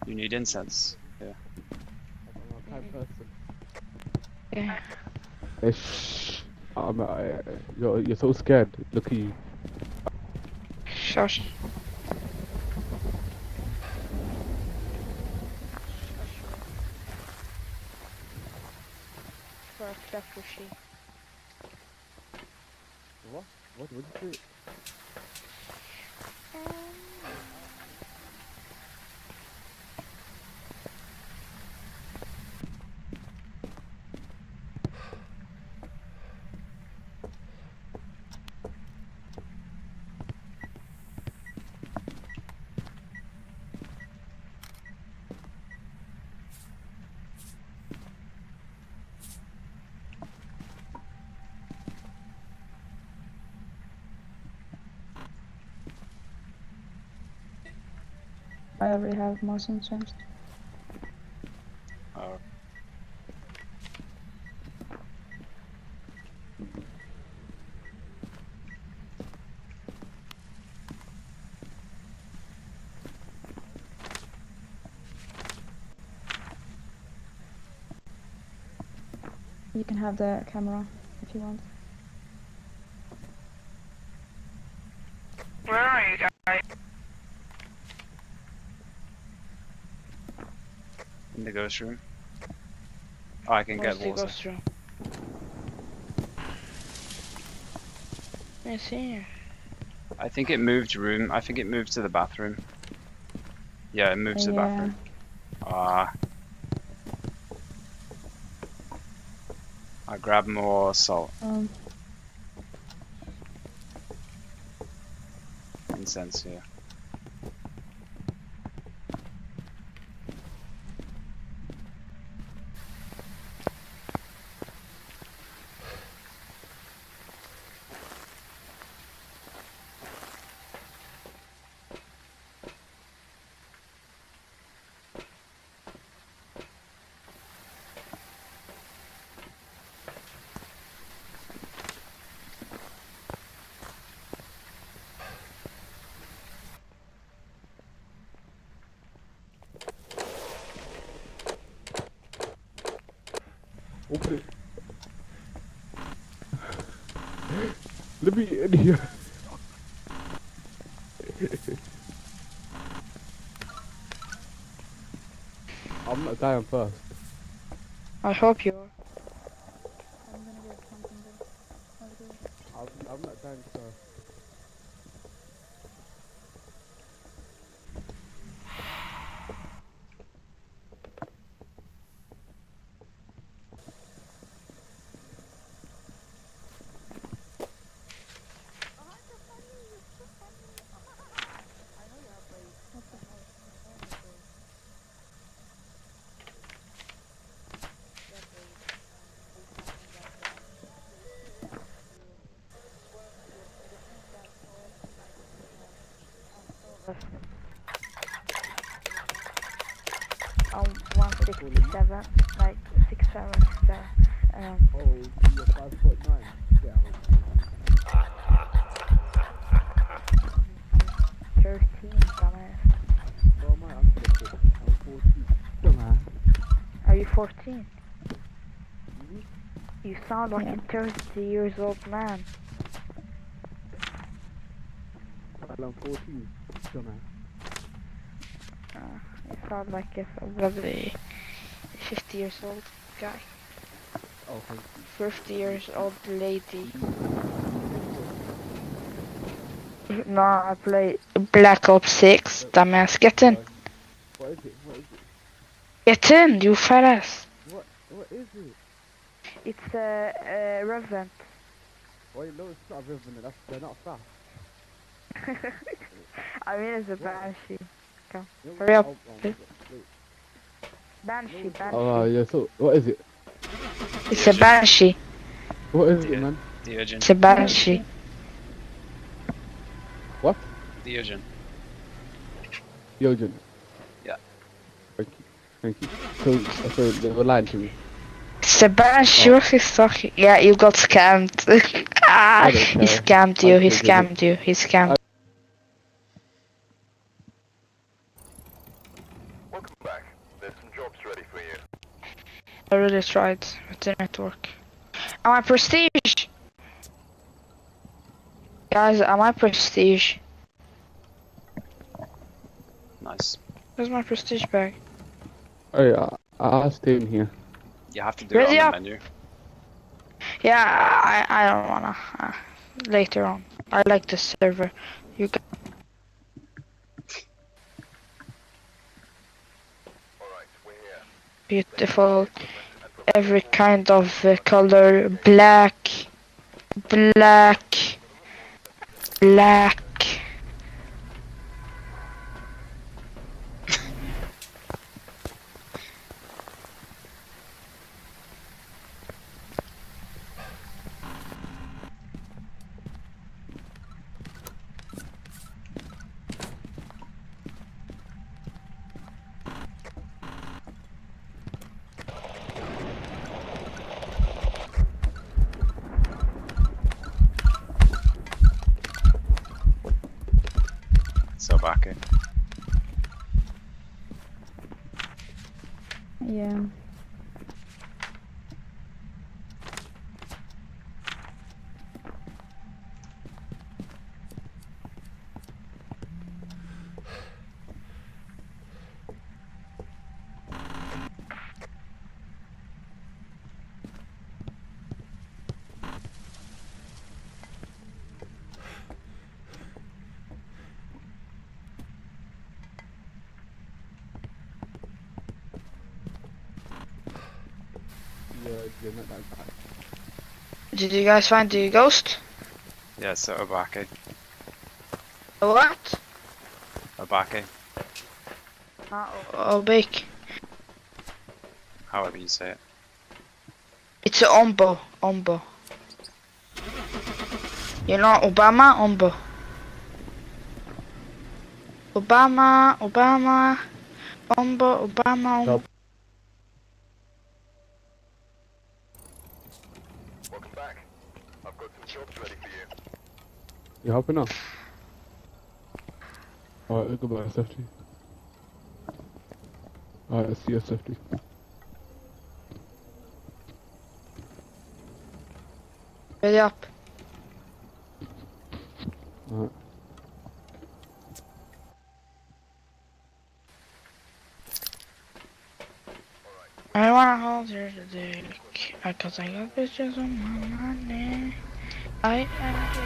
You need incense. Yeah. I'm a kind person. Yeah. Hey, shh. You're so scared. Look at you. Shush. What? What did you say? I already have motion changed. Oh. You can have the camera if you want. Where are you guys? In the Ghost Room. Oh, I can Where's get the water. ghost room? It's here. I think it moved room. I think it moved to the bathroom. Yeah, it moved to the Yeah. bathroom. Ah. I grab more salt. Incense here. Open it. Let me in here. I'm not dying first. I hope you are. I'm gonna get something there. I'm not dying first. I'm 167, like 6'7", Oh, you're 5'9". Yeah. 13, dumbass. Oh my, I'm 14. Dumbass. Are you 14? You sound like a 30 years old man. Well, I'm 14. Dumbass. You sound like a probably 50 years old guy. Oh, thank you. 50 years old lady. No, I play Black Ops 6, dumbass. Get in. What is it? What is it? Get in, you fat ass. What is it? It's a Revenant. Wait, no, it's not a revenant. They're not fast. I mean, it's a banshee. Come, No, hurry up, oh, please. wait. Banshee, banshee. Oh, yeah, so, what is it? It's a banshee. What is it, man? The urgent. It's a banshee. What? The urgent. Yogen. Yeah. Thank you. So they were lying to me. It's a banshee. What is talking? Yeah, you got scammed. I don't He care. scammed you. I He figured scammed you. He scammed. Welcome back. There's some jobs ready for you. I really tried. It didn't work. Am I prestige? Guys, am I prestige? Nice. Where's my prestige bag? Hey, I'll stay in here. You have to do Ready it on up. the menu. Yeah, I don't wanna. Later on. I like this server. You got Alright, we're here. beautiful. Every kind of color. Black. Black. Black. So back in. Yeah. You're not that bad. Did you guys find the ghost? Yeah, so Obake. What? Obake. Bake. However you say it. It's a Ombo. Ombo. You know Obama? Ombo. Obama. Obama. Ombo. Obama. Ombo. Welcome back. I've got some jobs ready for you. You hopping off? Alright, goodbye, safety. Alright, see you, safety. Ready up. Alright. I wanna hold her the dick. Cause I got bitches on my money. I am gay. I am gay.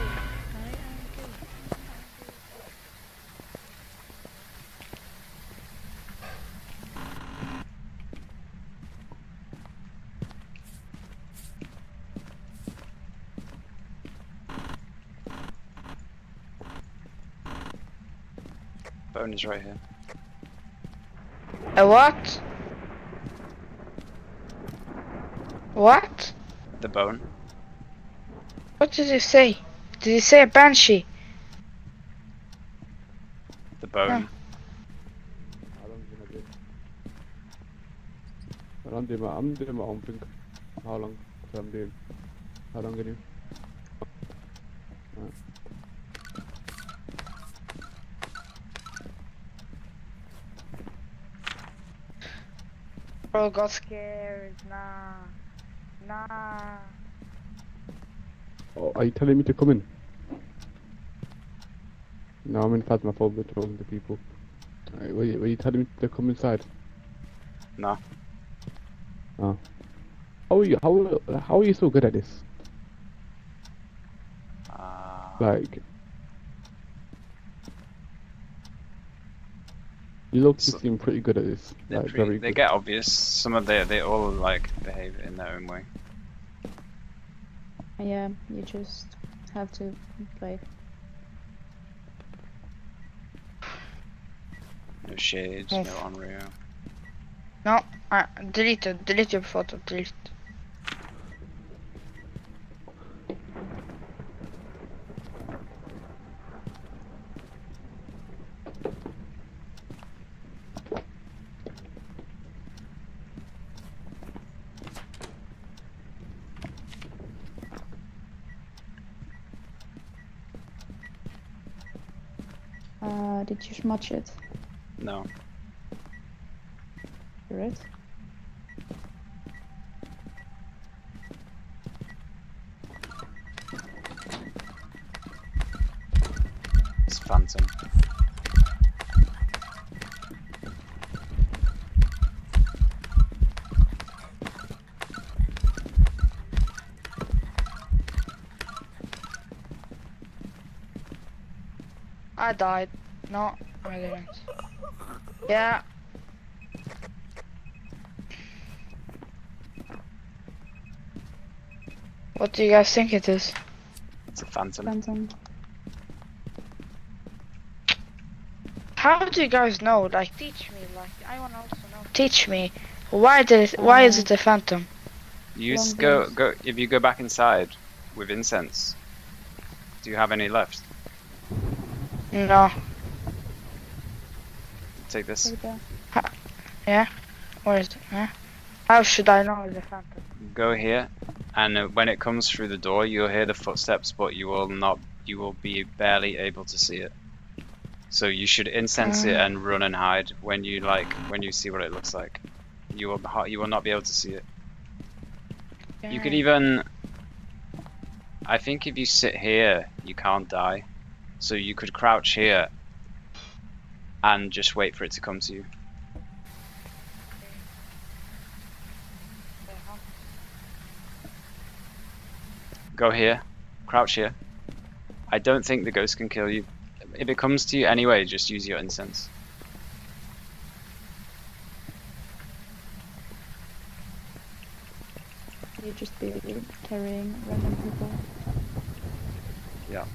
Bone is right here. A what? What? The bone. What did he say? Did he say a banshee? The bone. How long gonna do? I'm doing my own thing. How long? So I'm doing. How long gonna do? Alright. Bro got scared. Nah. Nah. Oh, are you telling me to come in? No, I'm in Phasmophobia talking to people. Alright, were you telling me to come inside? No. Oh. How are you so good at this? Like, you look, you seem pretty good at this. Like, very they good. get obvious. Some of they all like behave in their own way. Yeah, you just have to play. No shades, Oh. no unreal. No, delete it. Delete your photo. Delete. Did you smudge it? No. Right? It's Phantom. I died. No, I didn't. Yeah. What do you guys think it is? It's a Phantom. Phantom. How do you guys know? Like, teach me. Like, I wanna also know. Teach me. Why is it a phantom? You Long go views. if you go back inside with incense. Do you have any left? No. Take this. Take that. Yeah. Where is it? Huh? How should I know it's a phantom? Go here, and when it comes through the door, you'll hear the footsteps, but you will not. You will be barely able to see it. So you should incense it and run and hide when you see what it looks like. You will not be able to see it. You could even. I think if you sit here, you can't die. So you could crouch here and just wait for it to come to you. Go here, crouch here. I don't think the ghost can kill you. If it comes to you anyway, just use your incense. You just be carrying random people. Yeah.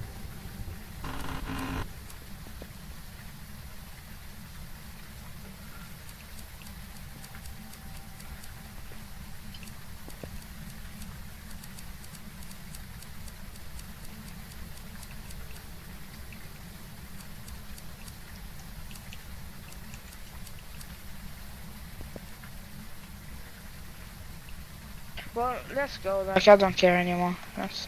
Well, let's go. Like, I don't care anymore. That's...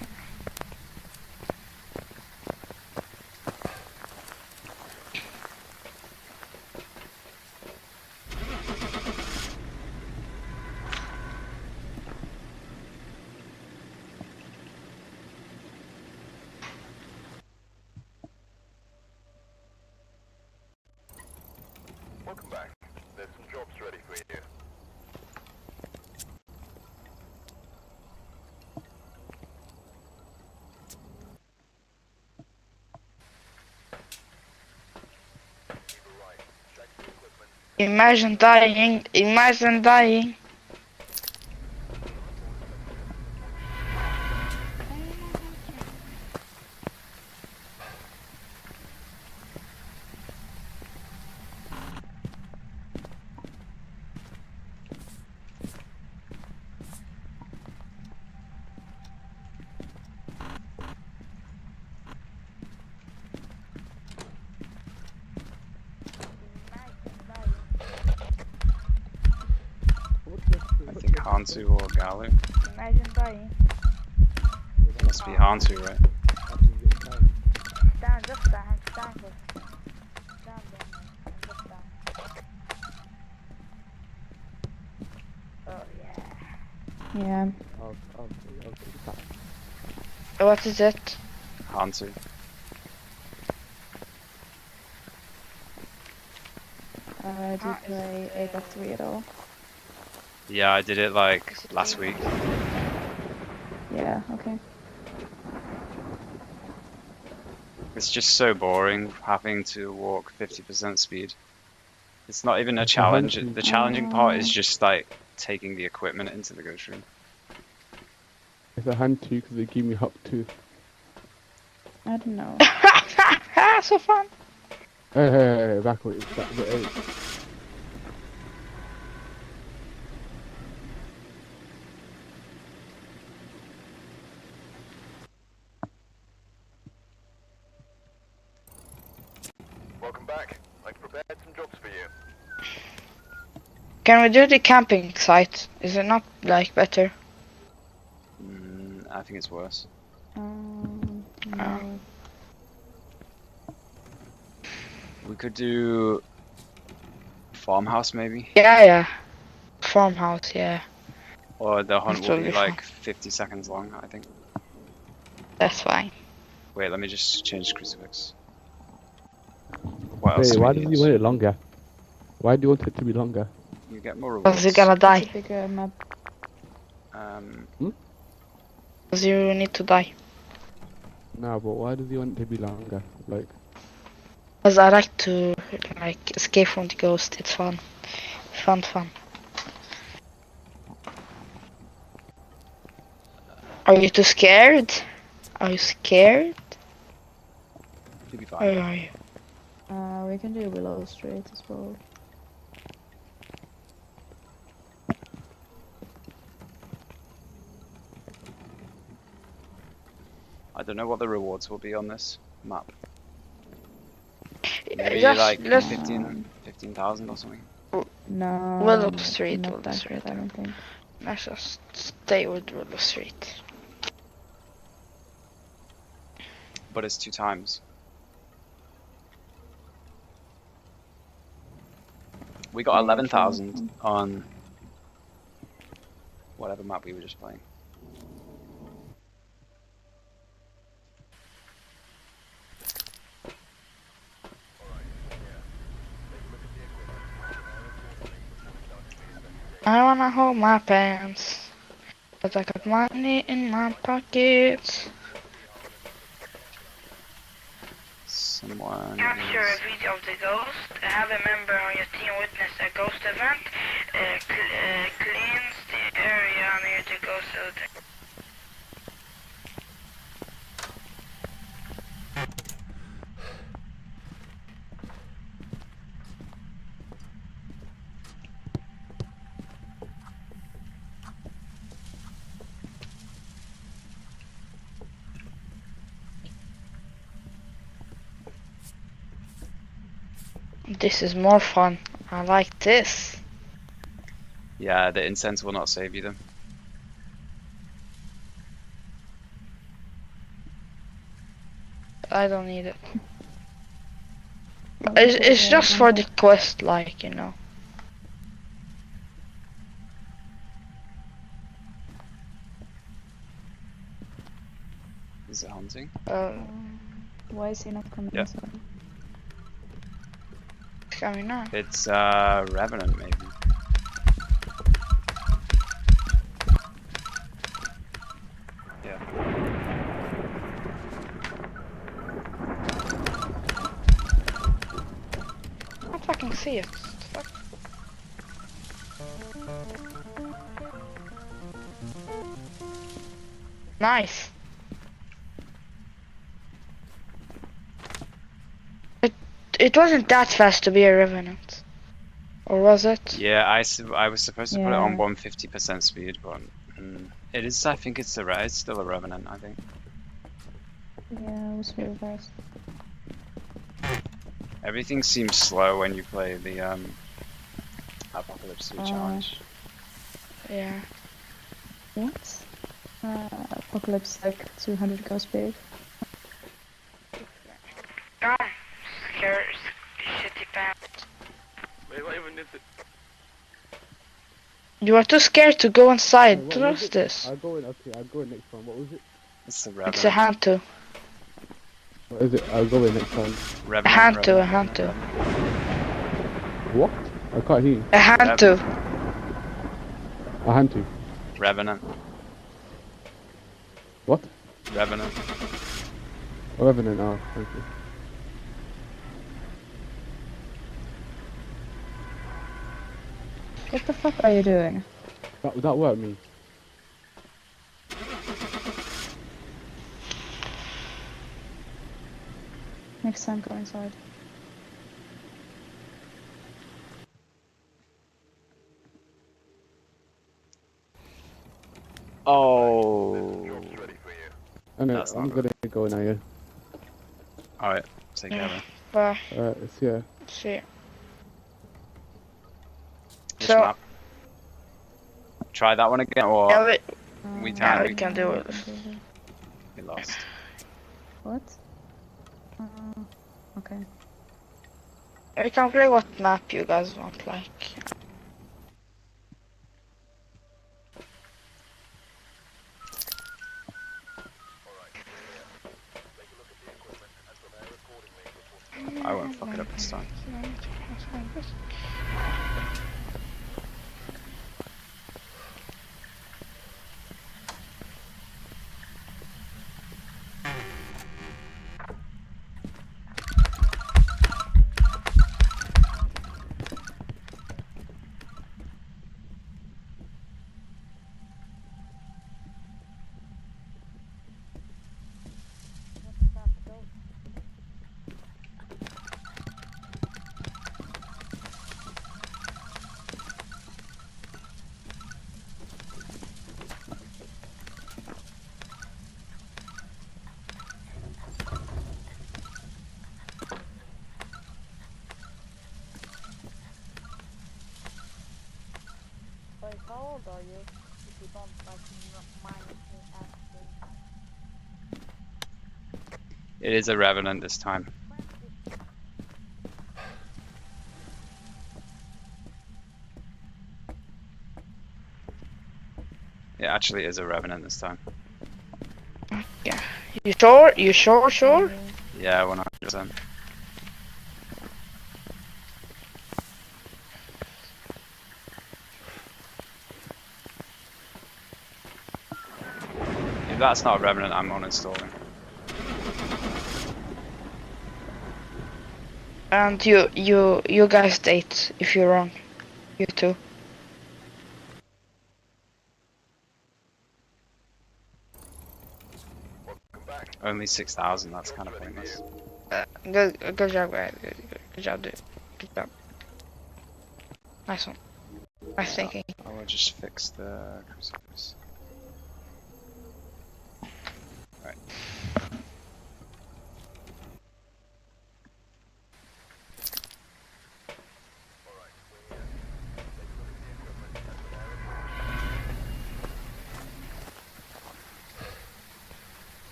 Welcome back. There's some jobs ready for you. Imagine dying. Imagine dying. I think Hantu or Galu. Imagine dying. Must be Hantu, right? Stand, just stand. Stand there. Stand there. And just stand. Oh, yeah. Yeah. What is it? Hantu. Do you play 8x3 at all? Yeah, I did it like last week. Yeah, okay. It's just so boring having to walk 50% speed. It's not even a challenge. The challenging part is just like taking the equipment into the ghost room. It's a hand too because they give me hop too. I don't know. So fun. Hey, back away. Hey. Welcome back. I've prepared some jobs for you. Can we do the camping site? Is it not like better? I think it's worse. No. We could do farmhouse maybe, Yeah. Farmhouse, yeah. or the hunt That's will be totally like 50 seconds long, I think. That's fine. Wait, let me just change crucifix. What else Wait, do why we does need? he want it longer? Why do you want it to be longer? You get more Because rewards. you're gonna It's a die. bigger map. Because you need to die. No, but why does he want it to be longer? Like, Because I like to like escape from the ghost. It's fun. Fun. Are you too scared? Are you scared? You'll be Or fine. are you? We can do Willow Street as well. I don't know what the rewards will be on this map. Maybe Just like let's 15,000 or something. No. Willow Street, not Willow that Street. good, I don't think. Let's just stay with Willow Street. But it's 2 times. We got 11,000 on whatever map we were just playing. I wanna hold my pants, but I got money in my pockets. Someone Capture is... a video of the ghost. Have a member on your team witness a ghost event. Cleans the area near the ghost event. This is more fun. I like this. Yeah, the incense will not save you then. I don't need it. It's just for the quest, like, you know. Is it hunting? Why is he not coming Yeah. inside? It's coming now. It's Revenant maybe. Yeah. I don't fucking see it. What the fuck? Nice. It wasn't that fast to be a revenant, or was it? Yeah, I was supposed to put it on Yeah. 150% speed, but it is. I think it's it's still a Revenant. I think Yeah, it was very fast. everything seems slow when you play the Apocalypse Suit challenge. Yeah. What? Apocalypse like 200 goes big. Come, scare shitty pants. Wait, what even is it? You are too scared to go inside. What was What's it? this? I'll go in. Okay, I'll go in next time. What was it? It's a Revenant. It's a hand to. What is it? I'll go in next time. Revenant, A hand to, a Revenant, hand to. Revenant. What? I can't hear you. A hand to. A hand to. Revenant. What? Revenant. A Revenant. Oh, thank you. What the fuck are you doing? That weren't me. Next time, go inside. Oh. I know, That's not I'm good. gonna go now, yeah. Alright, take care then. Bye. Alright, see ya. See ya. Which So- map? Try that one again, or Yeah, we yeah, can't. we can do it. We lost. What? Okay. We can play what map you guys want, like. I won't fuck it up this time. How old are you? If you don't mind me asking. It is a Revenant this time. It actually is a Revenant this time. Yeah. You sure? You sure? Yeah, 100%. If that's not a Revenant, I'm uninstalling. And you guys date if you're wrong. You too. Only 6,000, that's kind of pointless. Good job, guys. Good job, dude. Good job. Nice one. Nice thinking. I will just fix the crucifix. Right.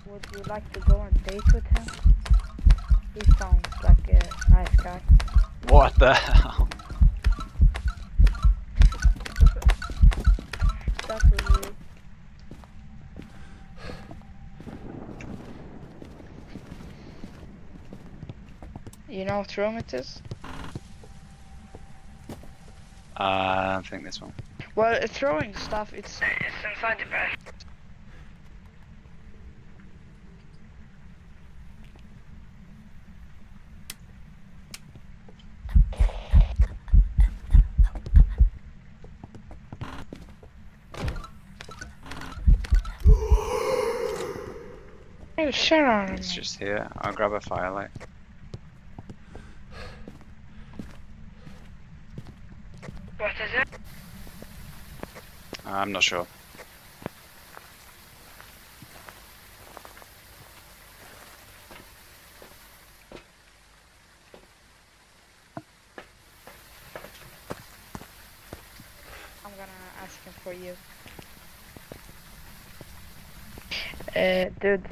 Would you like to go on a date with him? He sounds like a nice guy. What the hell? That was you. You know what room it is? I think this one. Well, throwing stuff, it's inside the bed. Oh, Sharon. It's just here. I'll grab a firelight. What is it? I'm not sure. I'm gonna ask him for you. Dude.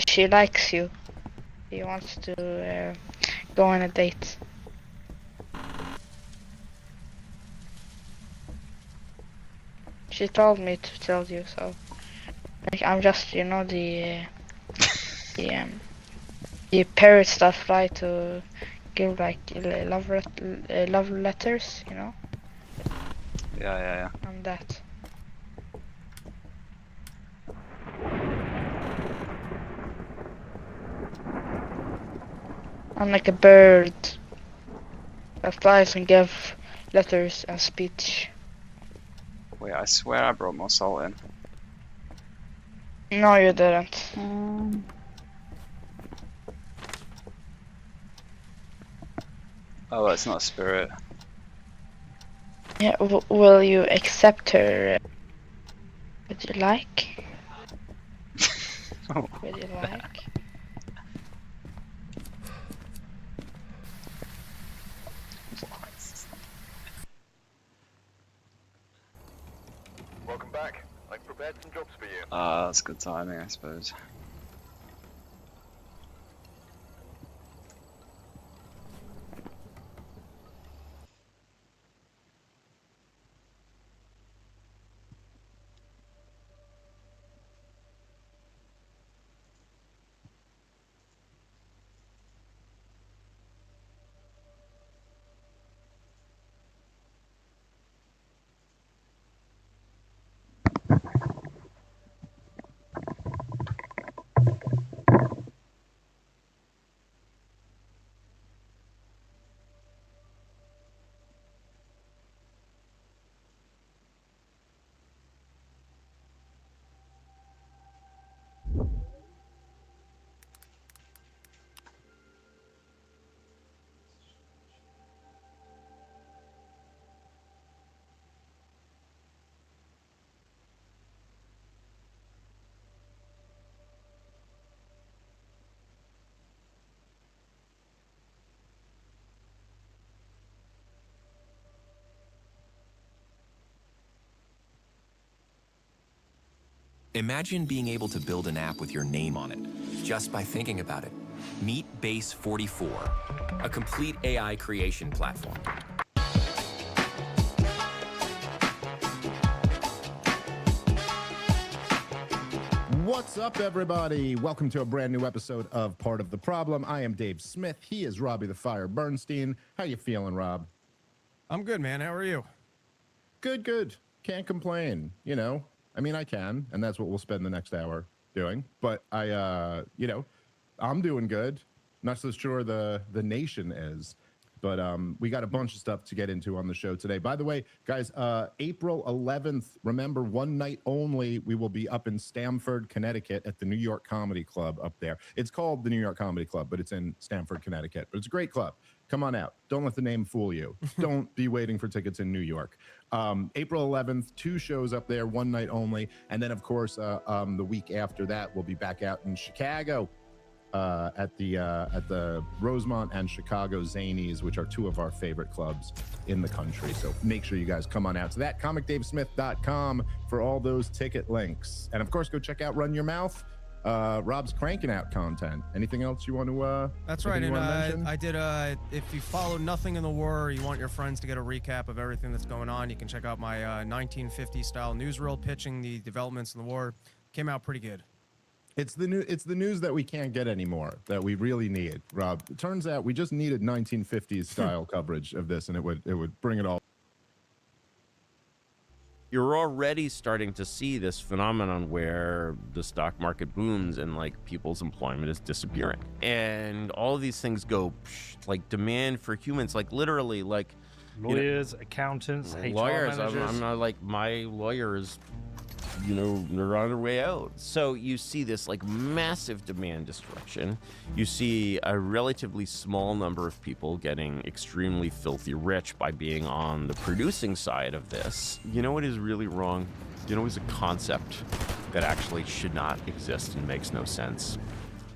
She likes you. She wants to go on a date. She told me to tell you, so like, I'm just, you know, the parrot stuff, right? To give like love letters, you know. Yeah. I'm that. I'm like a bird that flies and gives letters and speech. Wait, I swear I brought more salt in. No, you didn't. Oh, that's not a spirit. Yeah, will you accept her? Would you like? Oh. Would you like? Welcome back. I've prepared some jobs for you. That's good timing, I suppose. Imagine being able to build an app with your name on it, just by thinking about it. Meet Base 44, a complete AI creation platform. What's up, everybody? Welcome to a brand new episode of Part of the Problem. I am Dave Smith. He is Robbie the Fire Bernstein. How you feeling, Rob? I'm good, man. How are you? Good. Can't complain. You know, I mean, I can, and that's what we'll spend the next hour doing. But I'm doing good. Not so sure the nation is. But we got a bunch of stuff to get into on the show today. By the way, guys, April 11th, remember, one night only, we will be up in Stamford, Connecticut at the New York Comedy Club up there. It's called the New York Comedy Club, but it's in Stamford, Connecticut. But it's a great club. Come on out. Don't let the name fool you. Don't be waiting for tickets in New York. April 11th, 2 shows up there, one night only. And then, of course, the week after that, we'll be back out in Chicago. At the Rosemont and Chicago Zanies, which are 2 of our favorite clubs in the country. So make sure you guys come on out to that, comicdavesmith.com for all those ticket links. And of course, go check out Run Your Mouth. Rob's cranking out content. Anything else you want to That's right. And I did if you follow Nothing in the War, or you want your friends to get a recap of everything that's going on, you can check out my 1950s style newsreel pitching the developments in the war. Came out pretty good. It's the news that we can't get anymore, that we really need, Rob. It turns out we just needed 1950s style coverage of this, and it would bring it all. You're already starting to see this phenomenon where the stock market booms and like people's employment is disappearing, and all of these things go like demand for humans, like literally, like lawyers, accountants, HR lawyers. managers. I'm not like my lawyer is. They're on their way out. So you see this like massive demand destruction. You see a relatively small number of people getting extremely filthy rich by being on the producing side of this. You know what is really wrong? You know, it's a concept that actually should not exist and makes no sense.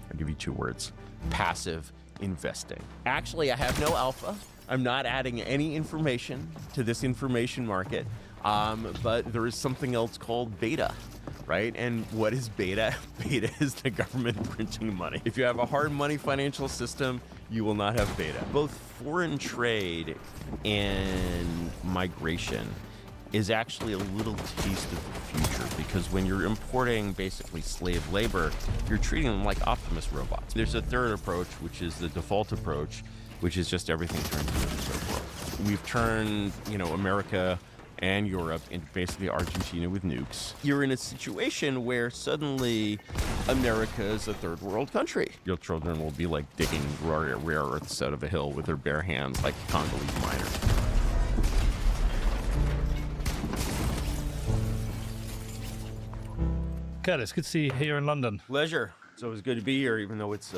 I'll give you 2 words. Passive investing. Actually, I have no alpha. I'm not adding any information to this information market. But there is something else called beta, right? And what is beta? Beta is the government printing money. If you have a hard money financial system, you will not have beta. Both foreign trade and migration is actually a little taste of the future, because when you're importing basically slave labor, you're treating them like Optimus robots. There's a third approach, which is the default approach, which is just everything turned to a server. We've turned, America and Europe and basically Argentina with nukes, you're in a situation where suddenly America is a third world country. Your children will be like digging rare earths out of a hill with their bare hands like Congolese miners. Curtis, good to see you here in London. Pleasure. It's always good to be here, even though it's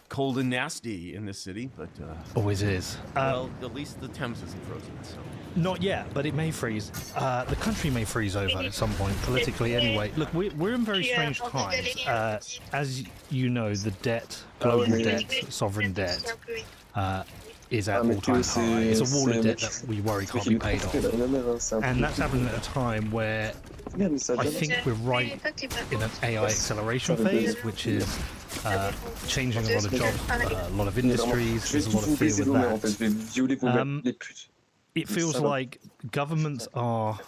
cold and nasty in this city, but Always is. well, at least the Thames isn't frozen, so. Not yet, but it may freeze. The country may freeze over at some point, politically anyway. Look, we're in very strange times. As you know, the debt, global debt, sovereign debt, is at all-time high. It's a wall of debt that we worry can't be paid off. And that's happening at a time where I think we're right in an AI acceleration phase, which is changing a lot of jobs, a lot of industries. There's a lot of fear with that. It feels like governments are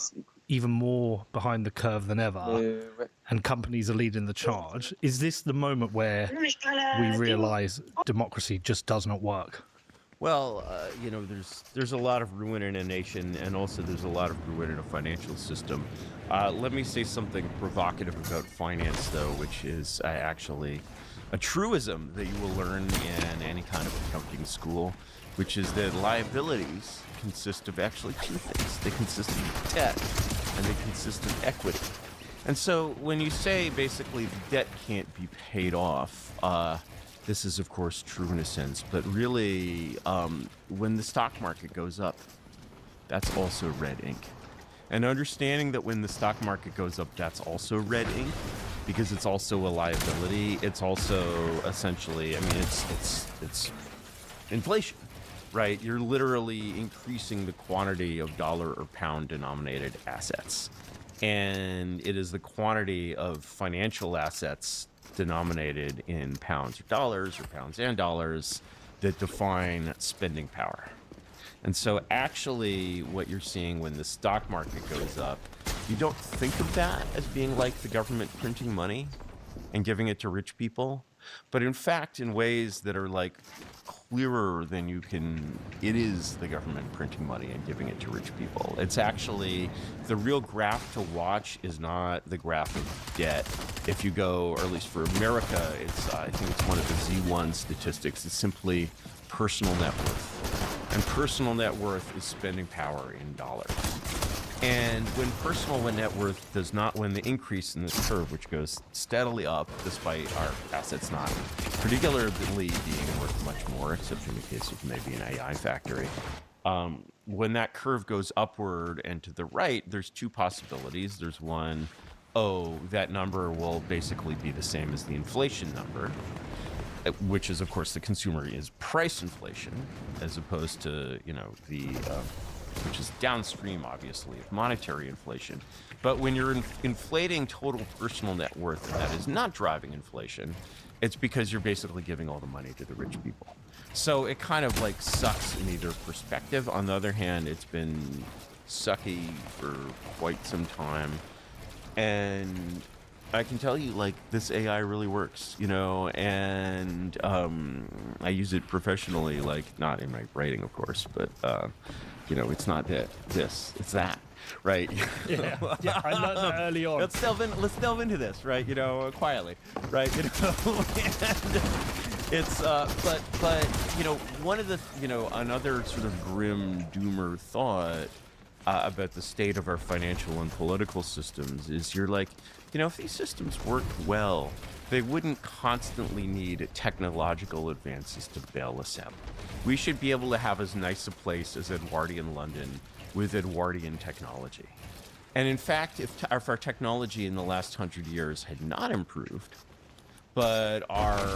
even more behind the curve than ever, and companies are leading the charge. Is this the moment where we realize democracy just does not work? Well, you know, there's a lot of ruin in a nation, and also there's a lot of ruin in a financial system. Let me say something provocative about finance, though, which is actually a truism that you will learn in any kind of accounting school, which is that liabilities consist of actually two things. They consist of debt, and they consist of equity. And so when you say basically debt can't be paid off, this is of course true in a sense, but really when the stock market goes up, that's also red ink. And understanding that when the stock market goes up, that's also red ink, because it's also a liability. It's also essentially, I mean, it's inflation. Right, you're literally increasing the quantity of dollar or pound denominated assets. And it is the quantity of financial assets denominated in pounds or pounds and dollars that define spending power. And so actually what you're seeing when the stock market goes up, you don't think of that as being like the government printing money and giving it to rich people. But in fact, in ways that are like clearer than you can, it is the government printing money and giving it to rich people. It's actually, the real graph to watch is not the graph of debt. If you go, or at least for America, it's I think it's one of the Z1 statistics. It's simply personal net worth. And personal net worth is spending power in dollars. And when personal net worth does not, when the increase in this curve, which goes steadily up despite our assets not particularly being worth much more, except in the case of maybe an AI factory, when that curve goes upward and to the right, there's two possibilities. There's one, oh, that number will basically be the same as the inflation number, which is, of course, the consumer is price inflation, as opposed to, you know, the which is downstream, obviously, of monetary inflation. But when you're inflating total personal net worth, and that is not driving inflation, it's because you're basically giving all the money to the rich people. So it kind of like sucks in either perspective. On the other hand, it's been sucky for quite some time. And I can tell you, like, this AI really works, you know, and I use it professionally, like, not in my writing, of course, but you know, it's not this, it's that, right? Yeah, I learned that early on. Let's delve into this, right? You know, quietly, right? You know, and it's but you know, one of the, you know, another sort of grim doomer thought about the state of our financial and political systems is you're like, you know, if these systems worked well, they wouldn't constantly need technological advances to bail us out. We should be able to have as nice a place as Edwardian London with Edwardian technology. And in fact, if our technology in the last 100 years had not improved, but our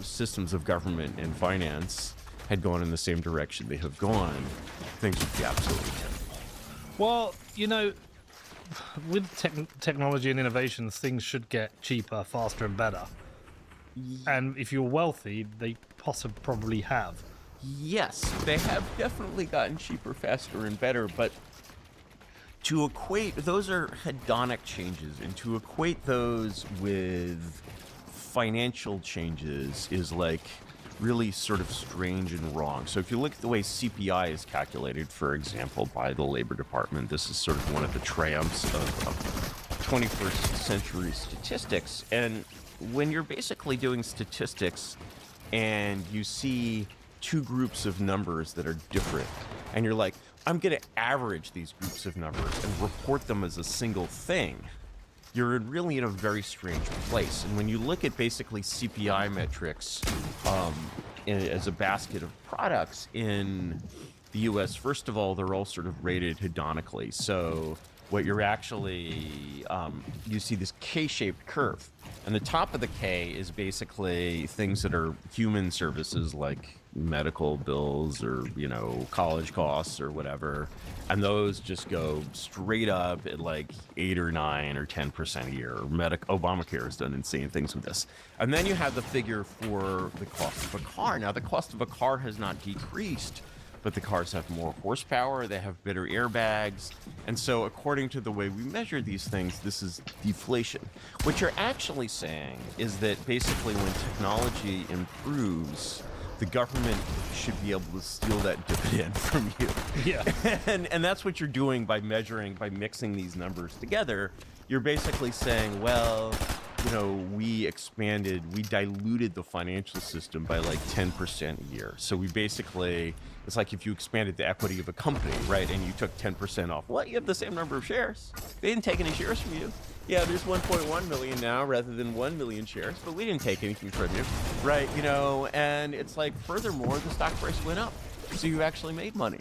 systems of government and finance had gone in the same direction they have gone, things would be absolutely terrible. Well, you know, with technology and innovations, things should get cheaper, faster, and better. And if you're wealthy, they probably have. Yes, they have definitely gotten cheaper, faster, and better, but to equate, those are hedonic changes, and to equate those with financial changes is like really sort of strange and wrong. So if you look at the way CPI is calculated, for example, by the Labor Department, this is sort of one of the triumphs of 21st century statistics. And when you're basically doing statistics and you see two groups of numbers that are different, and you're like, I'm going to average these groups of numbers and report them as a single thing, you're really in a very strange place. And when you look at basically CPI metrics as a basket of products in the US, first of all, they're all sort of rated hedonically. So what you're actually, you see this K-shaped curve. And the top of the K is basically things that are human services like medical bills or, you know, college costs or whatever. And those just go straight up at like 8 or 9 or 10% a year. Obamacare has done insane things with this. And then you have the figure for the cost of a car. Now, the cost of a car has not decreased, but the cars have more horsepower, they have better airbags. And so according to the way we measure these things, this is deflation. What you're actually saying is that basically when technology improves, the government should be able to steal that dividend from you. Yeah. And that's what you're doing by measuring, by mixing these numbers together. You're basically saying, well, you know, we diluted the financial system by like 10% a year. So we basically, it's like if you expanded the equity of a company, right, and you took 10% off. Well, you have the same number of shares. They didn't take any shares from you. Yeah, there's 1.1 million now rather than 1 million shares, but we didn't take anything from you, right? You know, and it's like, furthermore, the stock price went up, so you actually made money.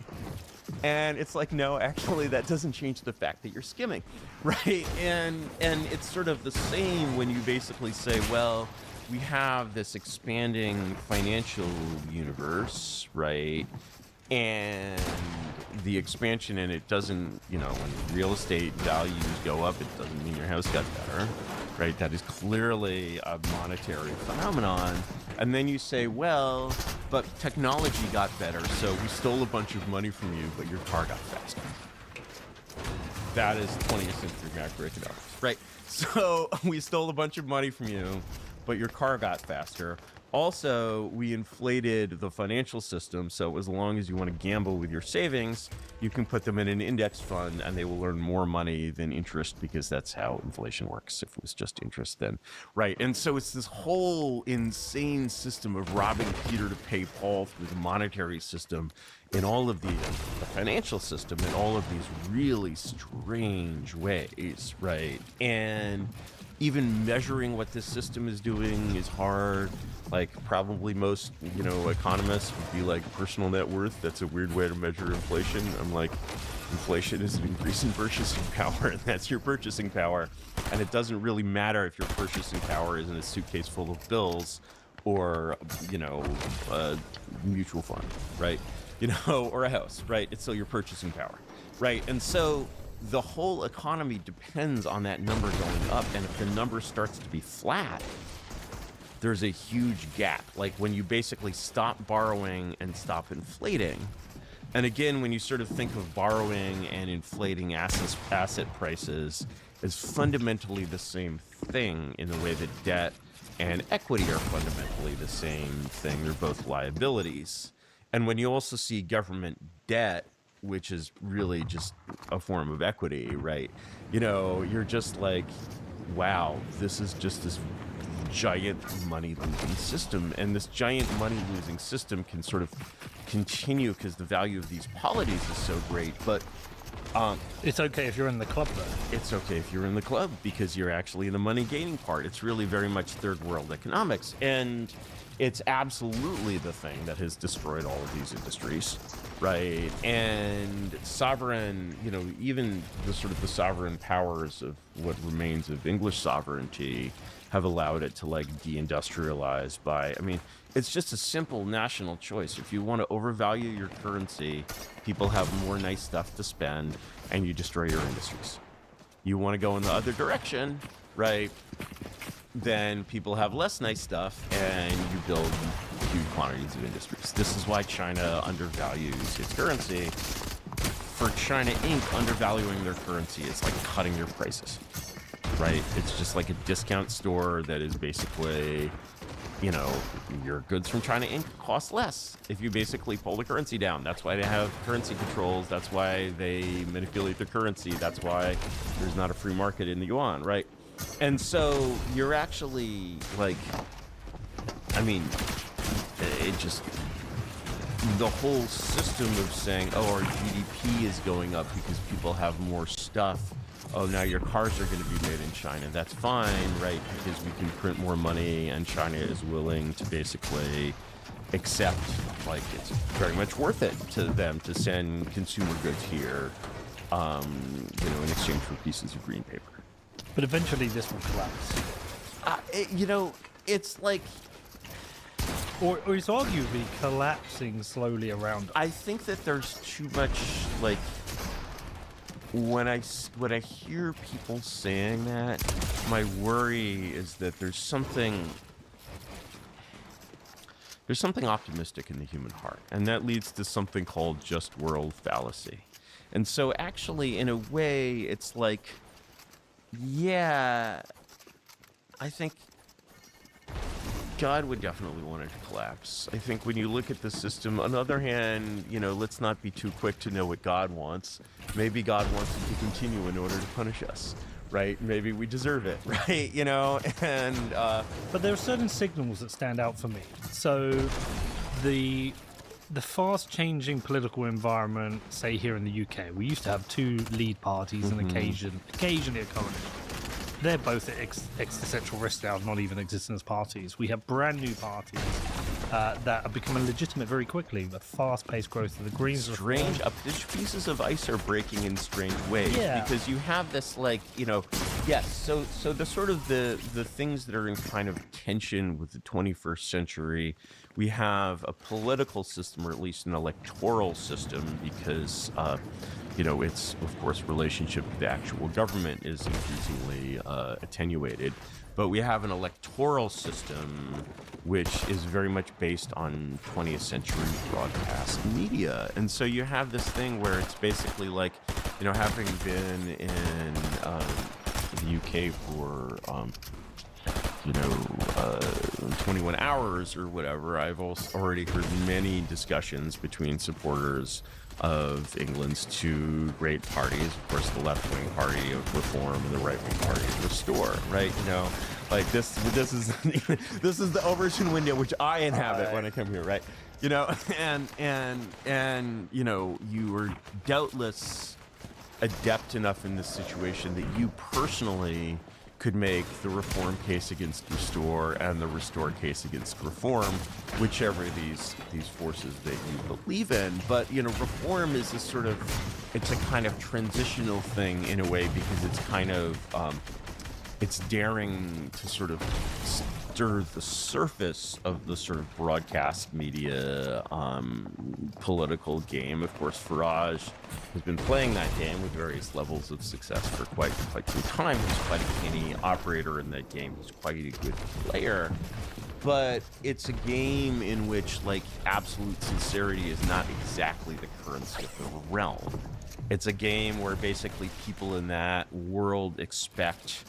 And it's like, no, actually, that doesn't change the fact that you're skimming, right? And it's sort of the same when you basically say, well, we have this expanding financial universe, right? And the expansion in it doesn't, you know, when real estate values go up, it doesn't mean your house got better, right? That is clearly a monetary phenomenon. And then you say, well, but technology got better, so we stole a bunch of money from you, but your car got faster. That is 20th century macroeconomics, right? So we stole a bunch of money from you, but your car got faster. Also, we inflated the financial system, so as long as you want to gamble with your savings, you can put them in an index fund and they will earn more money than interest, because that's how inflation works. If it was just interest, then, right? And so it's this whole insane system of robbing Peter to pay Paul through the monetary system in all of the financial system in all of these really strange ways, right? And even measuring what this system is doing is hard. Like, probably most, you know, economists would be like, personal net worth, that's a weird way to measure inflation. I'm like, inflation is an increase in purchasing power, and that's your purchasing power. And it doesn't really matter if your purchasing power is in a suitcase full of bills or, you know, a mutual fund, right? You know, or a house, right? It's still your purchasing power, right? And so the whole economy depends on that number going up, and if the number starts to be flat, there's a huge gap. Like when you basically stop borrowing and stop inflating. And again, when you sort of think of borrowing and inflating asset prices as fundamentally the same thing, in the way that debt and equity are fundamentally the same thing. They're both liabilities. And when you also see government debt, which is really just a form of equity, right? You know, you're just like, wow, this is just this giant money-losing system. And this giant money-losing system can sort of continue because the value of these polities is so great. But it's okay if you're in the club, though. It's okay if you're in the club, because you're actually in the money-gaining part. It's really very much third-world economics. And it's absolutely the thing that has destroyed all of these industries, right? And sovereign, you know, even the sort of the sovereign powers of what remains of English sovereignty have allowed it to like deindustrialize by, I mean, it's just a simple national choice. If you want to overvalue your currency, people have more nice stuff to spend, and you destroy your industries. You want to go in the other direction, right? Then people have less nice stuff, and you build huge quantities of industries. This is why China undervalues its currency. For China Inc., undervaluing their currency is like cutting your prices, right? It's just like a discount store that is basically your goods from China Inc. cost less if you basically pull the currency down. That's why they have currency controls. That's why they manipulate the currency. That's why there's not a free market in the yuan, right? And so you're actually like, I mean, it just, the whole system of saying, oh, our GDP is going up because people have more stuff. Oh, now your cars are going to be made in China. That's fine, right? Because we can print more money and China is willing to basically accept, like, it's very much worth it to them to send consumer goods here, in exchange for pieces of green paper. But eventually this will collapse. It's like... Or it's arguably collapsing slowly around us. I think that there's too much, like... When I hear people saying that, my worry is that there's something optimistic in the human heart, and that leads to something called just world fallacy. And so actually, in a way, it's like, yeah, I think God would definitely want it to collapse. I think when you look at the system, on the other hand, let's not be too quick to know what God wants. Maybe God wants it to continue in order to punish us, right? Maybe we deserve it, right? And but there are certain signals that stand out for me. So the fast changing political environment, say here in the UK, we used to have two lead parties and occasionally a coalition. They're both at existential risk now of not even existing as parties. We have brand new parties that are becoming legitimate very quickly. The fast-paced growth of the Greens. Strange, pieces of ice are breaking in strange ways. Yeah. Because you have this, yes. So the sort of the things that are in kind of tension with the 21st century. We have a political system, or at least an electoral system, because. Its, of course, relationship to the actual government is increasingly attenuated. But we have an electoral system which is very much based on 20th century broadcast media. And so you have this thing where it's basically like, having been in the UK for, 21 hours or whatever, I've also already heard many discussions between supporters of England's two great parties, of course, the left-wing party of Reform and the right-wing party of Restore, right? This is this is the Overton window which I inhabit when I come here, right? And you are doubtless adept enough in this situation that you personally could make the Reform case against Restore and the Restore case against Reform, whichever these forces that you believe in. But Reform is it's a kind of transitional thing in a way, because it's kind of it's daring to sort of stir the surface of the sort of broadcast media political game. Of course, Farage has been playing that game with various levels of success for quite some time. He's quite a canny operator in that game. He's quite a good player. But it's a game in which, absolute sincerity is not exactly the currency of the realm. It's a game where basically people in that world expect,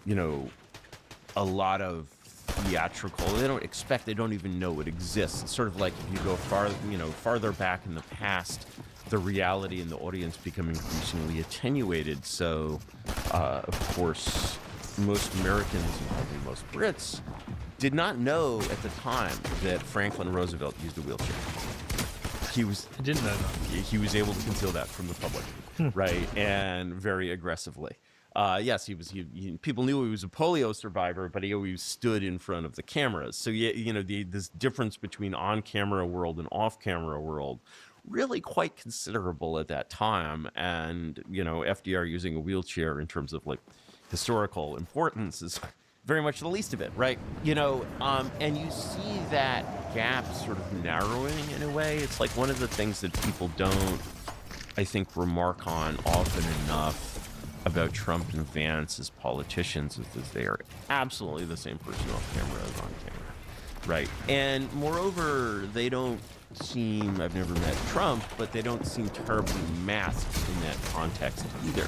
a lot of theatrical. They don't even know it exists. It's sort of like if you go farther back in the past, the reality in the audience become increasingly attenuated. So, of course, most Americans and probably most Brits did not know at the time that Franklin Roosevelt used a wheelchair. I didn't know that. He was able to conceal that from the public, right? And very aggressively. Yes, people knew he was a polio survivor, but he always stood in front of the cameras. So, this difference between on-camera world and off-camera world, really quite considerable at that time. And, FDR using a wheelchair in terms of, historical importance is very much the least of it, right? And you see that gap sort of narrowing in a way. It's like one of the things that people don't, I think, remark on often enough about Trump and Vance as politicians is that they are absolutely the same person off camera as on camera, right? And moreover, they don't seem, I've never met Trump, but they don't seem terribly masked in that context either.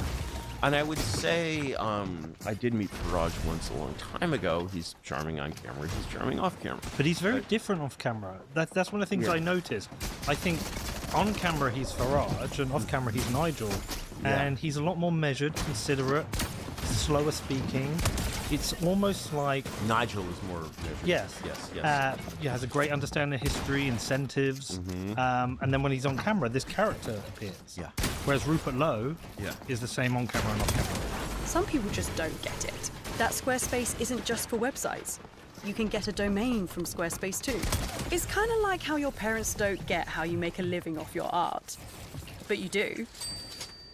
And I would say I did meet Faraj once a long time ago. He's charming on camera. He's charming off camera. But he's very different off camera. That's one of the things I noticed. I think on camera he's Faraj, and off camera he's Nigel. Yeah. And he's a lot more measured, considerate, slower speaking. It's almost like Nigel is more measured. Yes. He has a great understanding of history, incentives, and then when he's on camera, this character appears. Yeah. Whereas Rupert Lowe is the same on camera and off camera. Some people just don't get it. That Squarespace isn't just for websites. You can get a domain from Squarespace too. It's kind of like how your parents don't get how you make a living off your art. But you do.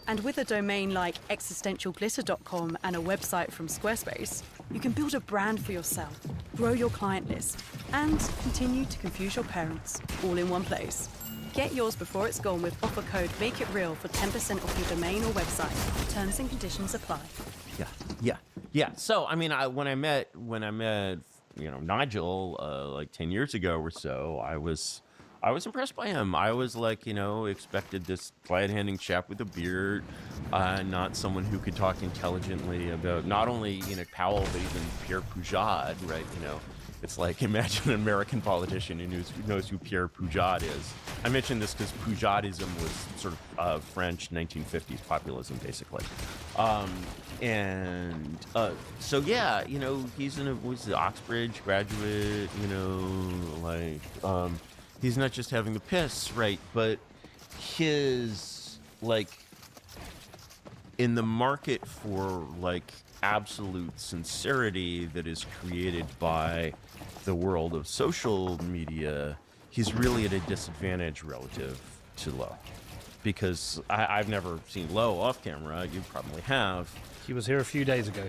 And with a domain like existentialglitter.com and a website from Squarespace, you can build a brand for yourself, grow your client list, and continue to confuse your parents all in one place. Get yours before it's gone with offer code MAKEITREAL for 10% off your domain or website. Terms and conditions apply. Yeah. So I mean, when I met Nigel like 10 years ago or so, I was impressed by him. I was like, expected this glad-handing chap with a beard, not someone who could talk intelligently about not only Enoch Powell, but even Pierre Poujade, right? It's like, imagine an American politician who knows who Pierre Poujade is. I mentioned this because Poujadism was sort of French 1950s populism, basically. So yeah, he's an Oxbridge graduate, he's not just having the piss, right? But his, in the market for, absolute sincerity that is created by the world of social media, he's really at a disadvantage relative to Lowe. Because I've never seen Lowe off camera. You probably have. He was here a few days ago.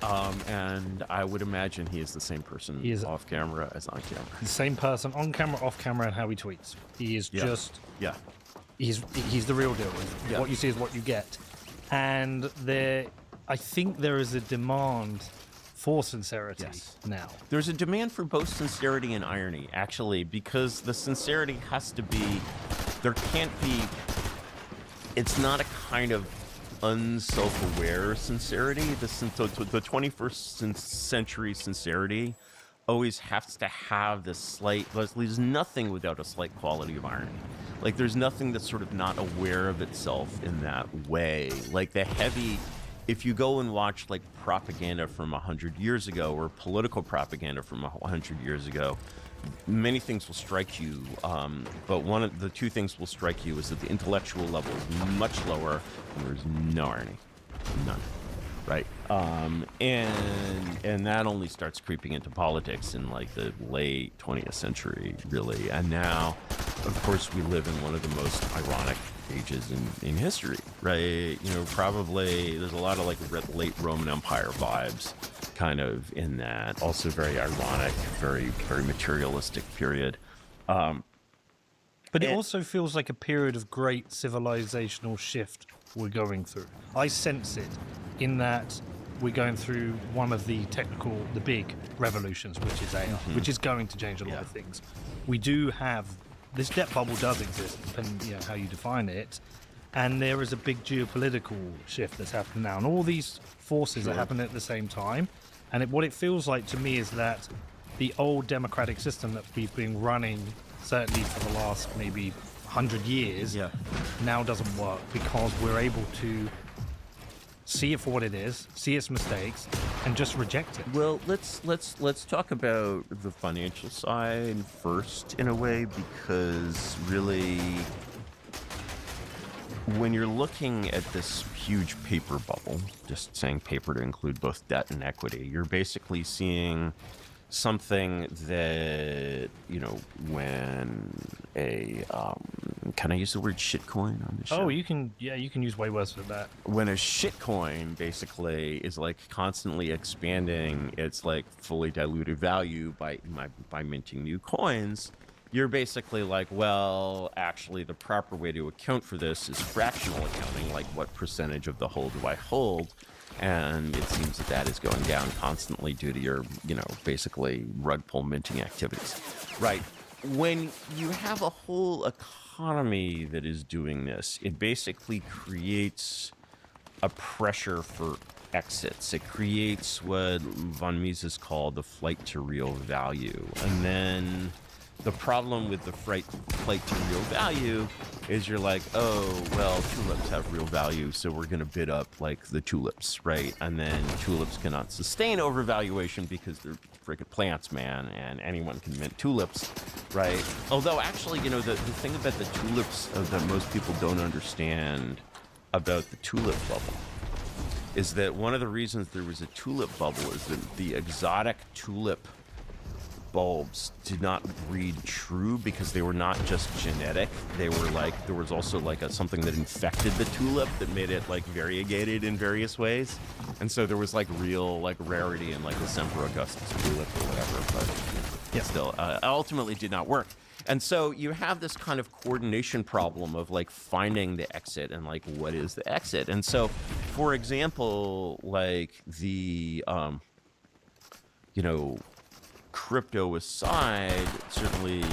And I would imagine he is the same person off camera as on camera. The same person on camera, off camera, and how he tweets. He is just... Yeah. He's the real deal. What you see is what you get. And I think there is a demand for sincerity now. There's a demand for both sincerity and irony, actually, because the sincerity has to be... There can't be... It's not a kind of unself-aware sincerity. The 21st century sincerity always has to have this slight... There's nothing without a slight quality of irony. There's nothing that's sort of not aware of itself in that way. The heavy... If you go and watch, propaganda from 100 years ago or political propaganda from 100 years ago, many things will strike you, but one of the two things will strike you is that the intellectual level is much lower and there's no irony. None. Right? And that only starts creeping into politics in the late 20th century, really. And now, of course, we live in one of the most ironic ages in history, right? Probably there's a lot of late Roman Empire vibes kind of in that. Also very ironic, very, very materialistic period. But it also feels like a period of great civilizational shift we're going through. I sense it in that we're going through one of the big revolutions, which is AI, which is going to change a lot of things. We do have, this debt bubble does exist, depending how you define it, and there is a big geopolitical shift that's happening now, and all these forces are happening at the same time, and what it feels like to me is that the old democratic system that we've been running, certainly for the last maybe 100 years, now doesn't work because we're able to see it for what it is, see its mistakes, and just reject it. Well, let's talk about the financial side first, in a way, because really, when you're looking at this huge paper bubble, just saying paper to include both debt and equity, you're basically seeing something that, when a can I use the word shitcoin on this show? Oh, you can use way worse than that. When a shitcoin basically is constantly expanding its fully diluted value by minting new coins, you're basically well, actually the proper way to account for this is fractional accounting, what percentage of the whole do I hold? And it seems that is going down constantly due to your, basically rug pull minting activities. Right. When you have a whole economy that is doing this, it basically creates a pressure for exits. It creates what von Mises called the flight to real value. And then the problem with the flight to real value is you're like, oh, well, tulips have real value, so we're going to bid up like the tulips, right? And then tulips cannot sustain overvaluation because they're freaking plants, man, and anyone can mint tulips, right? Although actually, you know, the thing about the tulips that most people don't understand about the tulip bubble is that one of the reasons there was a tulip bubble is that the exotic tulip bulbs did not breed true because they were not just genetic. They were like, there was also like something that infected the tulip that made it like variegated in various ways. And so there was like real like rarity in like the Semper Augustus tulip or whatever, but still ultimately did not work. And so you have this kind of coordination problem of like finding the exit and like what is the exit. And so, for example, like the, you know, crypto aside, certainly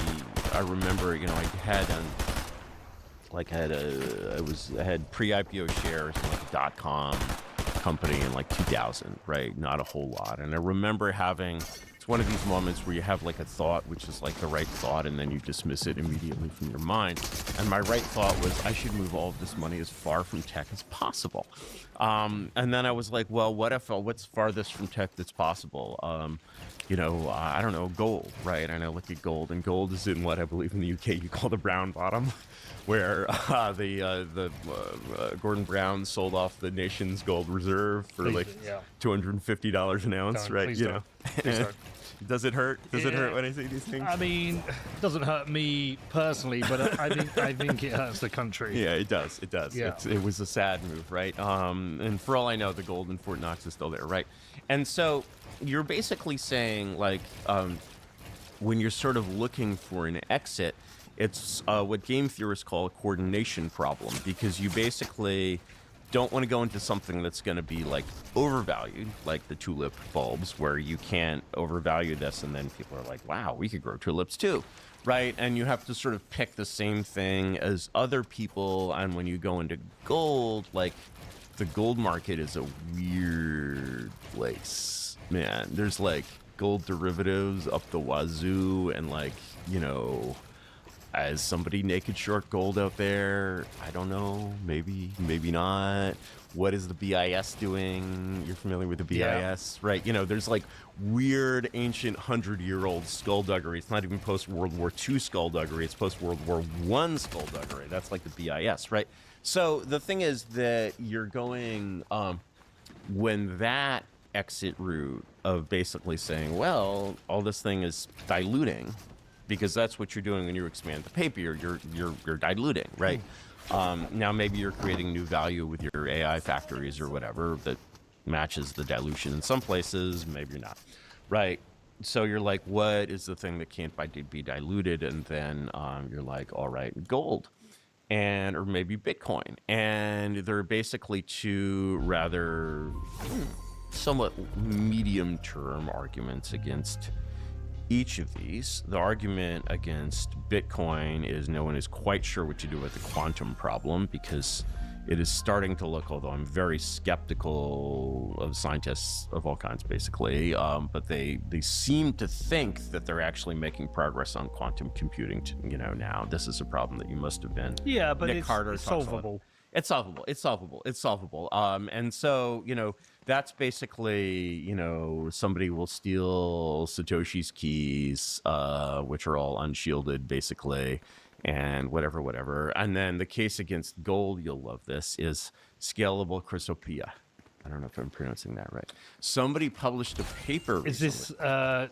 I remember, you know, I had pre-IPO shares in like a .com company in like 2000, right? Not a whole lot. And I remember having, it's one of these moments where you have like a thought, which is like the right thought, and then you dismiss it immediately from your mind. And my right thought was, I should move all of this money as far from tech as possible. And then I was like, well, what's farthest from tech that's possible? You know, I don't know, gold, right? And I look at gold, and gold is in what I believe in the UK you call the brown bottom, where Gordon Brown sold off the nation's gold reserve for $250 an ounce, right? You know, does it hurt? Does it hurt when I say these things? I mean, it doesn't hurt me personally, but I think it hurts the country. Yeah, it does. It does. Yeah. It was a sad move, right? And for all I know, the gold in Fort Knox is still there, right? And so you're basically saying, like, when you're sort of looking for an exit, it's what game theorists call a coordination problem, because you basically don't want to go into something that's going to be like overvalued, like the tulip bulbs, where you can't overvalue this and then people are like, wow, we could grow tulips too, right? And you have to sort of pick the same thing as other people. And when you go into gold, like the gold market is a weird place, man. There's like gold derivatives up the wazoo, and like, you know, as somebody naked short gold out there, I don't know, maybe not. What is the BIS doing? You're familiar with the BIS, right? You know, there's like weird ancient 100-year-old skullduggery. It's not even post-World War II skullduggery. It's post-World War I skullduggery. That's like the BIS, right? So the thing is that you're going, when that exit route of basically saying, well, all this thing is diluting, because that's what you're doing when you expand the paper. You're diluting, right? Now maybe you're creating new value with your AI factories or whatever that matches the dilution in some places. Maybe you're not, right? So you're like, what is the thing that can't be diluted? And then you're like, all right, gold, and or maybe Bitcoin, and they're basically two rather somewhat medium-term arguments against each of these. The argument against Bitcoin is no one is quite sure what to do with the quantum problem, because it is starting to look, although I'm very skeptical of scientists of all kinds, basically, but they seem to think that they're actually making progress on quantum computing. You know, now this is a problem that you must have been. Yeah, but Nick it's Carter solvable. It's solvable. And so, you know, that's basically, you know, somebody will steal Satoshi's keys, which are all unshielded, basically, and whatever. And then the case against gold, you'll love this, is scalable chrysopia. I don't know if I'm pronouncing that right. Somebody published a paper recently. Is this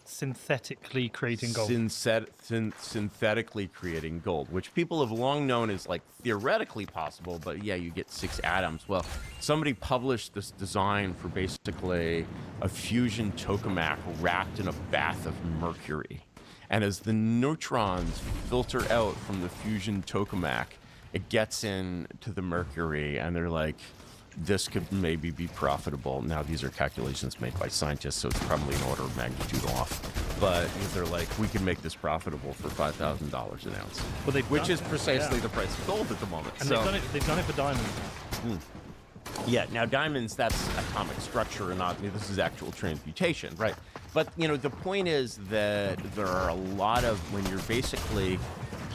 synthetically creating gold? Synthetically creating gold, which people have long known is like theoretically possible, but yeah, you get 6 atoms. Well, somebody published this design for basically a fusion tokamak wrapped in a bath of mercury. And as the neutrons filter out from the fusion tokamak, it gets into the mercury, and they're like, this could maybe be profitable. Now, these are calculations made by scientists, so it's probably an order of magnitude off. But they're like, we can make this profitable for $5,000 an ounce, well, which is precisely the price of gold at the moment. And so, they've done it for diamonds. Yeah, now diamonds, that's atomic structure and not, this is actual transmutation, right? But, you know, the point is that there are a lot of, when you're basically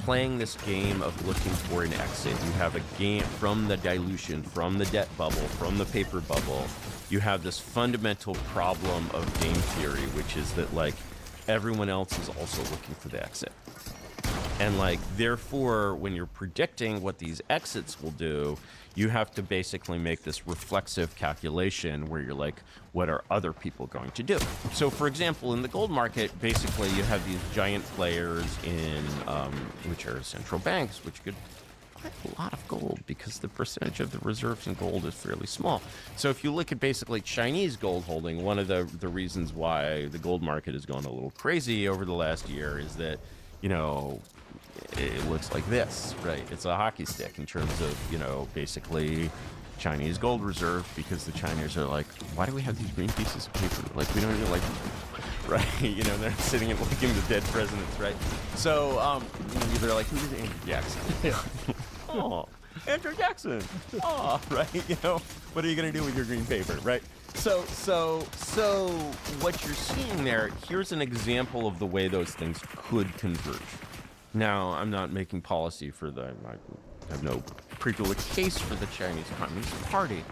playing this game of looking for an exit, you have a game from the dilution, from the debt bubble, from the paper bubble, you have this fundamental problem of game theory, which is that, like, everyone else is also looking for the exit. And, like, therefore, when you're predicting what these exits will do, you have to basically make this reflexive calculation where you're like, what are other people going to do? So, for example, in the gold market, basically you have these giant players in, which are central banks, which could buy a lot of gold because the percentage of the reserves in gold is fairly small. So if you look at basically Chinese gold holding, one of the reasons why the gold market has gone a little crazy over the last year is that, you know, it looks like this, right? It's a hockey stick in terms of, you know, basically Chinese gold reserve, because the Chinese are like, why do we have these green pieces of paper? Like, we don't even like them, right? You know, they're sitting and looking at the dead presidents, right? So, they're like, who's Andrew Jackson? Yeah. Oh, Andrew Jackson. Oh, right? You know, what are you going to do with your green paper, right? So what you're seeing there, here's an example of the way those things could converge. Now, I'm not making policy for I have no particular case for the Chinese Communist Party.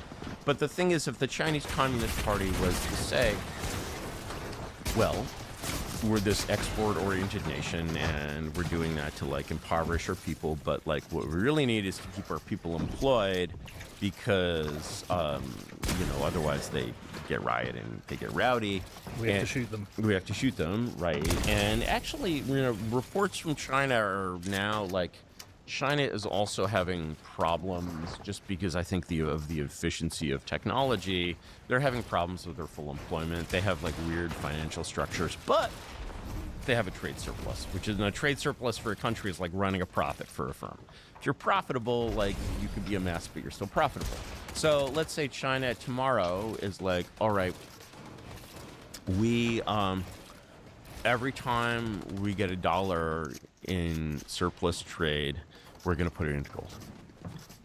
But the thing is, if the Chinese Communist Party was to say, well, we're this export-oriented nation, and we're doing that to, like, impoverish our people, but, like, what we really need is to keep our people employed because, you know, otherwise they get riot and they get rowdy. We have to shoot them. We have to shoot them, right? And actually, you know, reports from China are now, like, China is also having problems just because I think of the efficiency of technology. They're having problems with their full employment. They have, like, weird financial structures, but they have a trade surplus, which is a trade surplus for a country is like running a profit for a firm. If you're profitable, like, you could be a mess, but you're still profitable. So let's say China tomorrow is like, all right, we, every time we get $1 in surplus trade, we're going to put it into gold.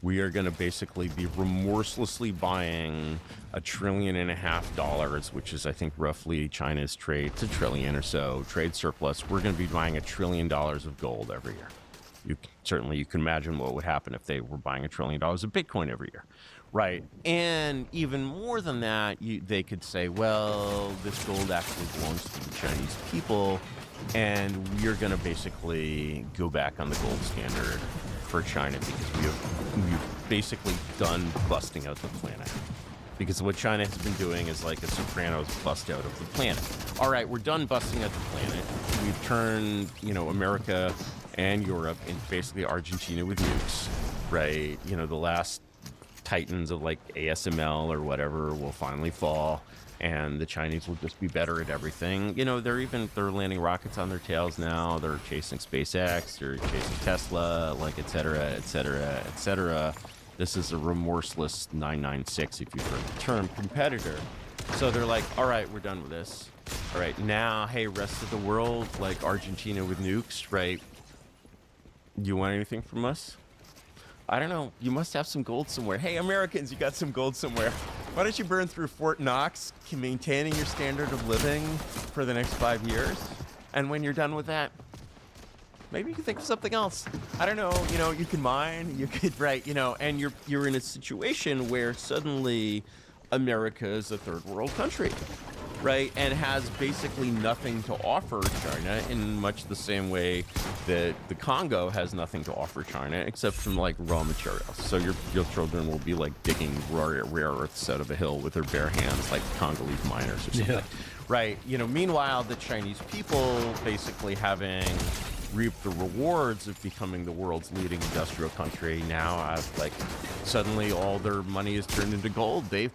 We are going to basically be remorselessly buying $1.5 trillion, which is, I think, roughly China's trade, it's $1 trillion or so, trade surplus. We're going to be buying $1 trillion of gold every year. Certainly, you can imagine what would happen if they were buying $1 trillion of Bitcoin every year, right? And even more than that, they could say, well, this gold actually belongs to the Chinese people, and we're going to basically go back on the gold standard for China because we've basically done busting out the planet. Because what China has been doing is like a Sopranos bust out of the planet. All right, we're done busting out the planet. We've turned, you know, America and Europe into basically Argentina with nukes, right? You know, the last titans of like ASML or whatever will finally fall, and the Chinese will just be better at everything. You know, they're landing rockets on their tails now. They're chasing SpaceX, they're chasing Tesla, like, et cetera, et cetera, et cetera. This is a remorseless 996, if you've heard the term, competitor. So they're like, all right, we're done with this. All right, now, hey, rest of the world, like Argentina with nukes, right? You want anything from us? I don't know. You must have some gold somewhere. Hey, Americans, you got some gold somewhere. Why don't you burn through Fort Knox, maintaining your standard of living for the next 5 years? And when you're done with that, maybe you can think of something else. I don't know. You know, you can mine. You could, right? You know, and you're in a situation where suddenly America is a third world country, right? And has basically nothing to offer China in much the same way that the Congo has nothing to offer China except from like raw materials. So your children will be like digging rare earths out of a hill with their bare hands like Congolese miners or something. Yeah. Right? You know, meanwhile, the Chinese people basically having reaped the rewards of becoming the world's leading industrial country now have like suddenly all their money is turned into gold. Their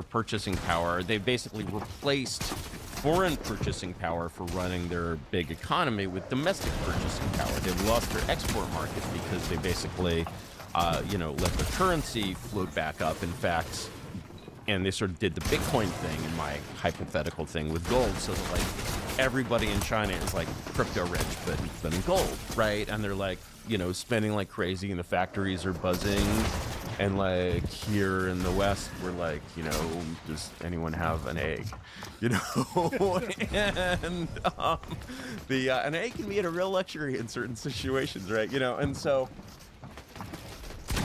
purchasing power, they've basically replaced foreign purchasing power for running their big economy with domestic purchasing power. They've lost their export market because they basically let the currency float back up. In fact, and they sort of did the Bitcoin thing in my hypothetical thing with gold, so that like everybody in China is like crypto rich, but in gold, right? And they're like, spending like crazy, and the factories are buzzing. And like here in the West, we're like, you know, does anyone have an egg? You know, and an egg can be a real luxury in certain situations, right? You know, and so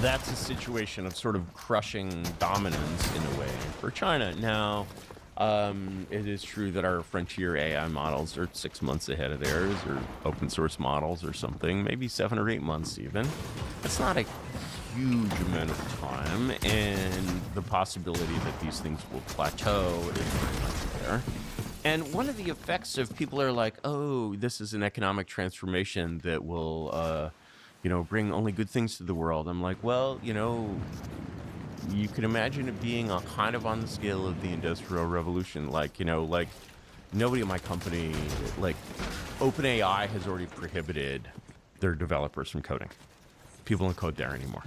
that's a situation of sort of crushing dominance in a way for China. Now, it is true that our frontier AI models are 6 months ahead of theirs, or open source models or something, maybe 7 or 8 months even. It's not a huge amount of time, and the possibility that these things will plateau is very much there. And one of the effects of people are like, oh, this is an economic transformation that will, you know, bring only good things to the world. I'm like, well, you know, you can imagine it being kind of on the scale of the Industrial Revolution. Like, you know, like nobody in my company, like OpenAI has already prohibited their developers from coding. People don't code there anymore.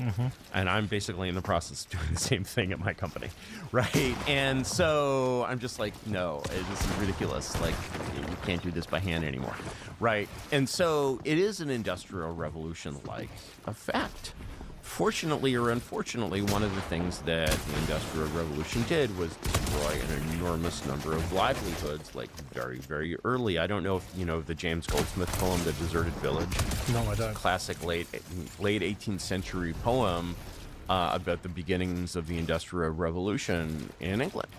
And I'm basically in the process of doing the same thing at my company, right? And so I'm just like, no, this is ridiculous. Like, you can't do this by hand anymore, right? And so it is an Industrial Revolution-like effect. Fortunately or unfortunately, one of the things that the Industrial Revolution did was destroy an enormous number of livelihoods, like very, very early. I don't know if you know the James Goldsmith poem, The Deserted Village. No, I don't. Classic late 18th century poem about the beginnings of the Industrial Revolution in England.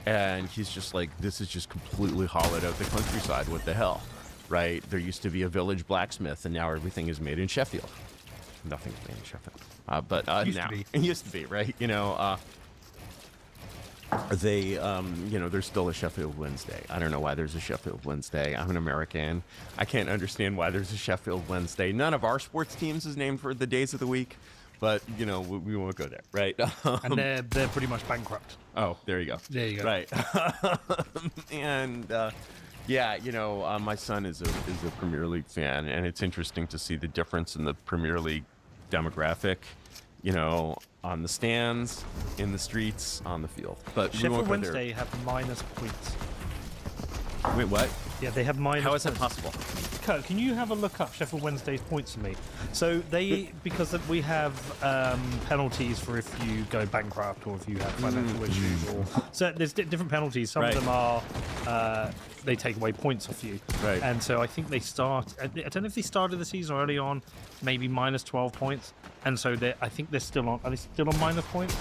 And he's just like, this is just completely hollowed out the countryside. What the hell, right? There used to be a village blacksmith, and now everything is made in Sheffield. Nothing's made in Sheffield, but now it used to be, right? You know, they, you know, there's still a Sheffield Wednesday. I don't know why there's a Sheffield Wednesday. I'm an American. I can't understand why there's a Sheffield Wednesday. None of our sports teams is named for the days of the week, but you know, we won't go there, right? And they're pretty much bankrupt. Oh, there you go. There you go. Right. And yeah, you know, my son is a Premier League fan, and it's interesting to see the difference in the Premier League demographic, you know, on the stands, in the streets, on the field. But Sheffield Wednesday have minus points. Wait, what? Yeah, they have minus. How is that possible? Kurt, can you have a look up Sheffield Wednesday's points for me? So they, because we have penalties for if you go bankrupt or if you have financial issues, or so there's different penalties. Some of them are they take away points off you, right? And so I think they start. I don't know if they started the season early on, maybe minus 12 points, and so I think they're still on. Are they still on minus points?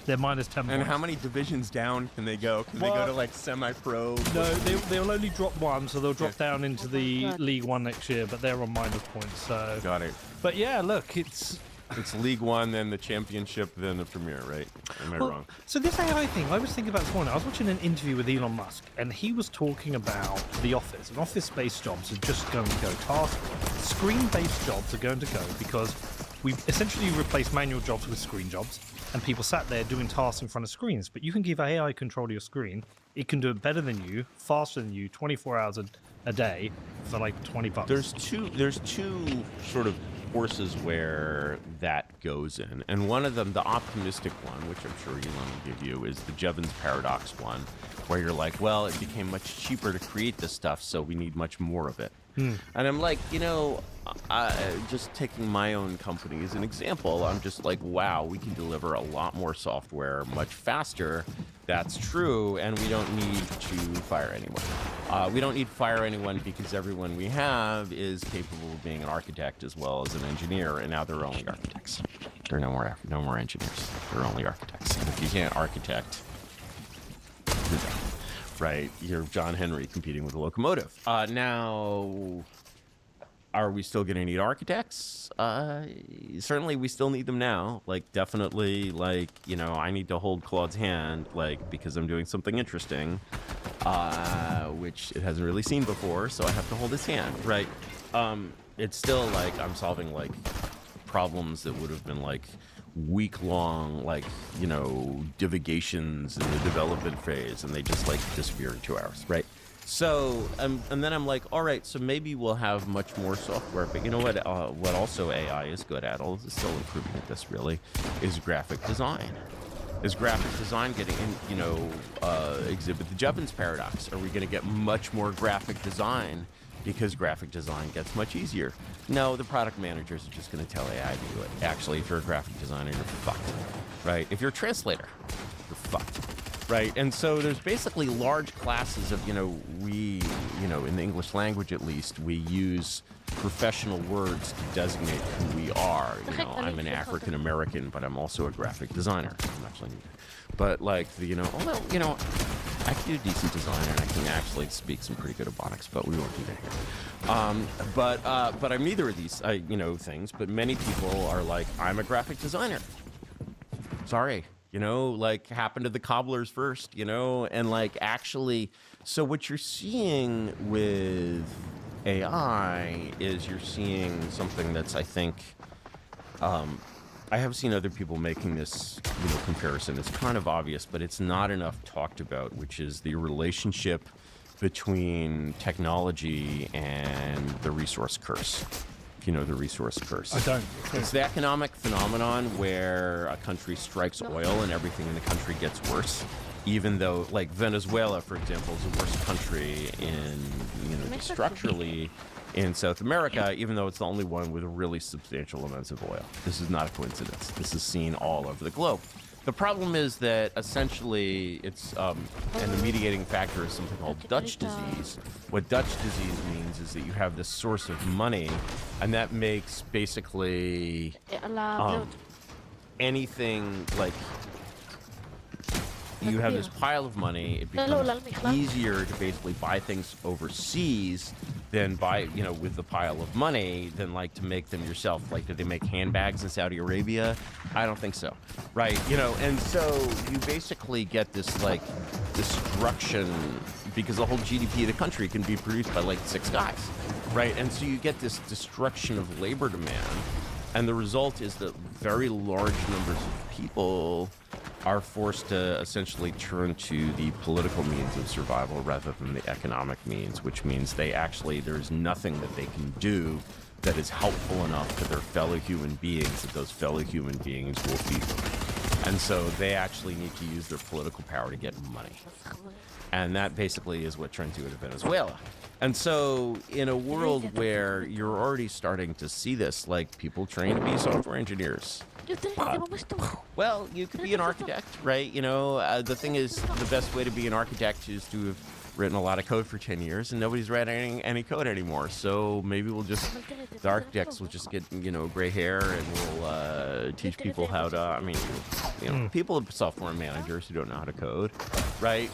They're minus 10 points. And how many divisions down can they go? Can they go to like semi-pro? No, they'll only drop one, so they'll drop down into the League One next year, but they're on minus points. So got it. But yeah, look, it's League One, then the Championship, then the Premier, right? Am I wrong? So this AI thing, I was thinking about this morning. I was watching an interview with Elon Musk, and he was talking about the office. And office-based jobs are just going to go. Screen-based jobs are going to go because we've essentially replaced manual jobs with screen jobs. And people sat there doing tasks in front of screens. But you can give AI control to your screen. It can do it better than you, faster than you, 24 hours a day for like $20. There's two sort of forces where that goes in. And one of them, the optimistic one, which I'm sure Elon will give you, is the Jevons paradox one, where you're like, well, it became much cheaper to create this stuff, so we need much more of it. And I'm like, you know, just taking my own company as an example, I'm just like, wow, we can deliver a lot more software much faster. That's true, and we don't need to fire anyone. We don't need to fire anyone because everyone we have is capable of being an architect as well as an engineer, and now they're only architects. There are no more engineers. They're only architects. And if you can't architect, you're done. Right, you're John Henry competing with a locomotive. Now, are we still going to need architects? Certainly, we still need them now. Like, definitely, like, you know, I need to hold Claude's hand, like, because I'm doing something interesting, which it hasn't really seen before, so I have to hold his hand, right? It's still like I'm solving like problems that would have been like week-long, like, you know, divagations in the development phase, and they just like disappear in 2 hours, right? So, and then I'm like, all right, so maybe we'll have much more software, but you know what? What also AI is good at, although it's still improving at this, really, is graphic design. Is graphic design getting in, you know, exhibit the Jevons paradox? Are we going to get much more graphic design because graphic design gets much easier. No, the product managers are just going to tell AI to do it. Actually, if you're a graphic designer, you're fucked, right? If you're a translator, you're fucked, right? And so there's basically large classes of, we, in the English language at least, we use professional words to designate who we are. I'm an African American, but I'm also a graphic designer. I'm actually, but like I can do decent design and I can actually speak some pretty good Ebonics, but we won't do that here. But I'm neither of these, things. But many people are like, I'm a graphic designer. Sorry, happened to the cobblers first, and like actually, so what you're seeing with AI is you're seeing something that's, I think, I have seen other people making this comparison. It's kind of obvious, but it's not enough talked about, which is the relationship between technology and the resource curse. If you know the resource curse. I don't. It's the economic phenomenon where a country strikes oil and everything in the country gets worse. Even though, like Venezuela, for example, is the worst country in, structurally in South America, even though it's the only one with really substantial amounts of oil. This is not a coincidence. This is seen all over the globe. The problem is that essentially it's, and the mediating factor is something called Dutch disease. What Dutch disease means is that you have this source of money, and that makes basically anything like, you have this pile of money, it becomes easier to basically buy things overseas than buy, with the pile of money, than like to make them yourself. Like, did they make handbags in Saudi Arabia? I don't think so, right? And so you basically get this like destruction, because the whole GDP of the country can be produced by like 6 guys, right? And so you get this destruction of labor demand, and the result is that very large numbers of people are forced to essentially turn to the political means of survival rather than the economic means, which means there's nothing that they can do that is helpful enough to their fellow human beings that those fellow human beings will feed them. And so they actually need to use their political power to get money. And that basically is what turned to it in Venezuela. And so in a world where you're already starting to see this, like people train to be software engineers, well, you could be an architect, right? The thing is, the best way to be an architect is to have written a lot of code for 10 years, and nobody's writing any code anymore. So maybe the architects will just get, gray hair, and we'll teach people how to, people are software managers who don't know how to code, right?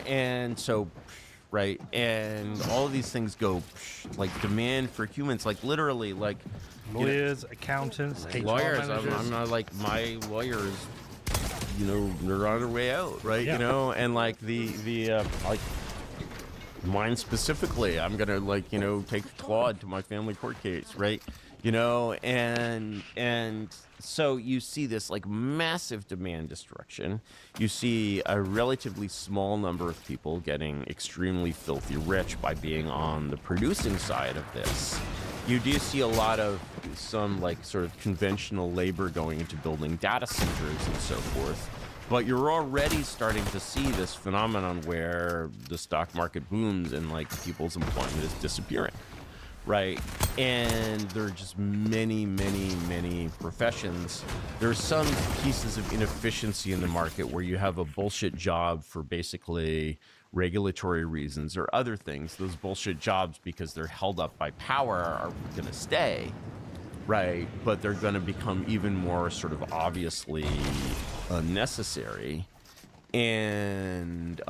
And so, right, and all of these things go, like demand for humans, like literally, like lawyers, accountants, lawyers. managers. I'm not like my lawyers. They're on their way out, right? Yeah. And like the like mine specifically, I'm gonna take Claude to my family court case, right? And so you see this like massive demand destruction. You see a relatively small number of people getting extremely filthy rich by being on the producing side of this. You do see a lot of some like sort of conventional labor going into building data centers and so forth. But you're already starting to see this phenomenon where the stock market booms and like people's employment is disappearing. Right, and there are just many professions. There are some pieces of inefficiency in the market where you have a bullshit job for basically regulatory reasons or other things. Those bullshit jobs, because they're held up by power, are going to stay, right? But they're going to become even more sort of obviously unnecessary. And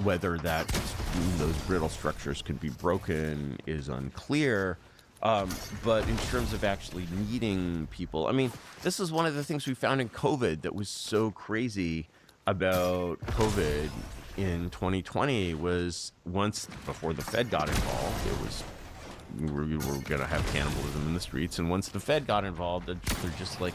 whether those brittle structures could be broken is unclear. But in terms of actually needing people, I mean, this is one of the things we found in COVID that was so crazy about COVID in 2020 was before the Fed got involved, we were going to have cannibalism in the streets. And once the Fed got involved, they're just like,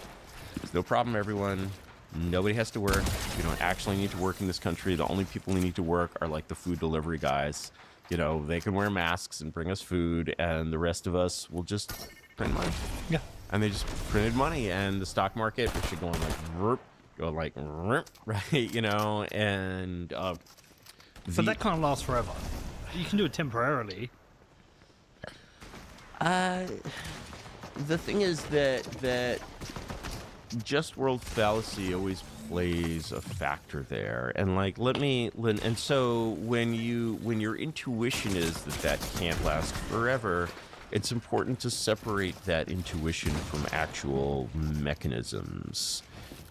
it's no problem, everyone. Nobody has to work. We don't actually need to work in this country. The only people who need to work are like the food delivery guys. They can wear masks and bring us food, and the rest of us will just print money. Yeah. And they just printed money, and the stock market, which should go like right, and so that can't last forever. You can do it temporarily, The thing is that just world fallacy always plays a factor there, and like and so when your intuition is that can't last forever, it's important to separate that intuition from actual mechanisms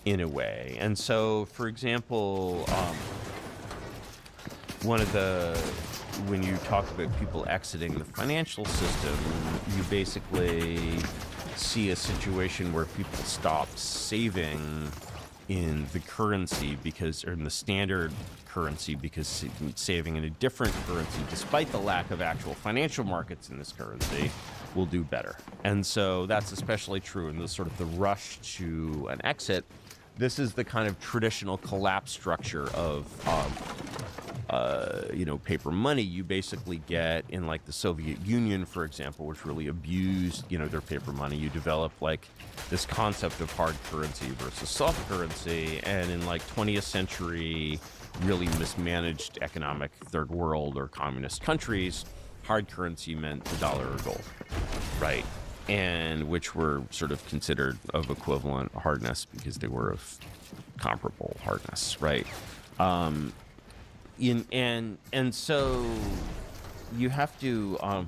in a way. And so, for example, when you talk about people exiting the financial system, you basically see a situation where people stop saving in the currency or in the standard currency, because saving in a different currency, despite the lack of actual financial markets in this currency, will do better. And so that's especially true in the sort of the rush to an exit. This is the kind of traditional collapse structure of paper money. You basically get in like the Soviet Union, for example, which really abused, their paper money. You develop like this concept of hard currency versus soft currency. And in like 20th century, really mismanaged economic third world or communist countries, hard currency meant the dollar or gold, right? And which were sort of considered of equivalent hardness because they were of comparable hardness, right? And so you have to,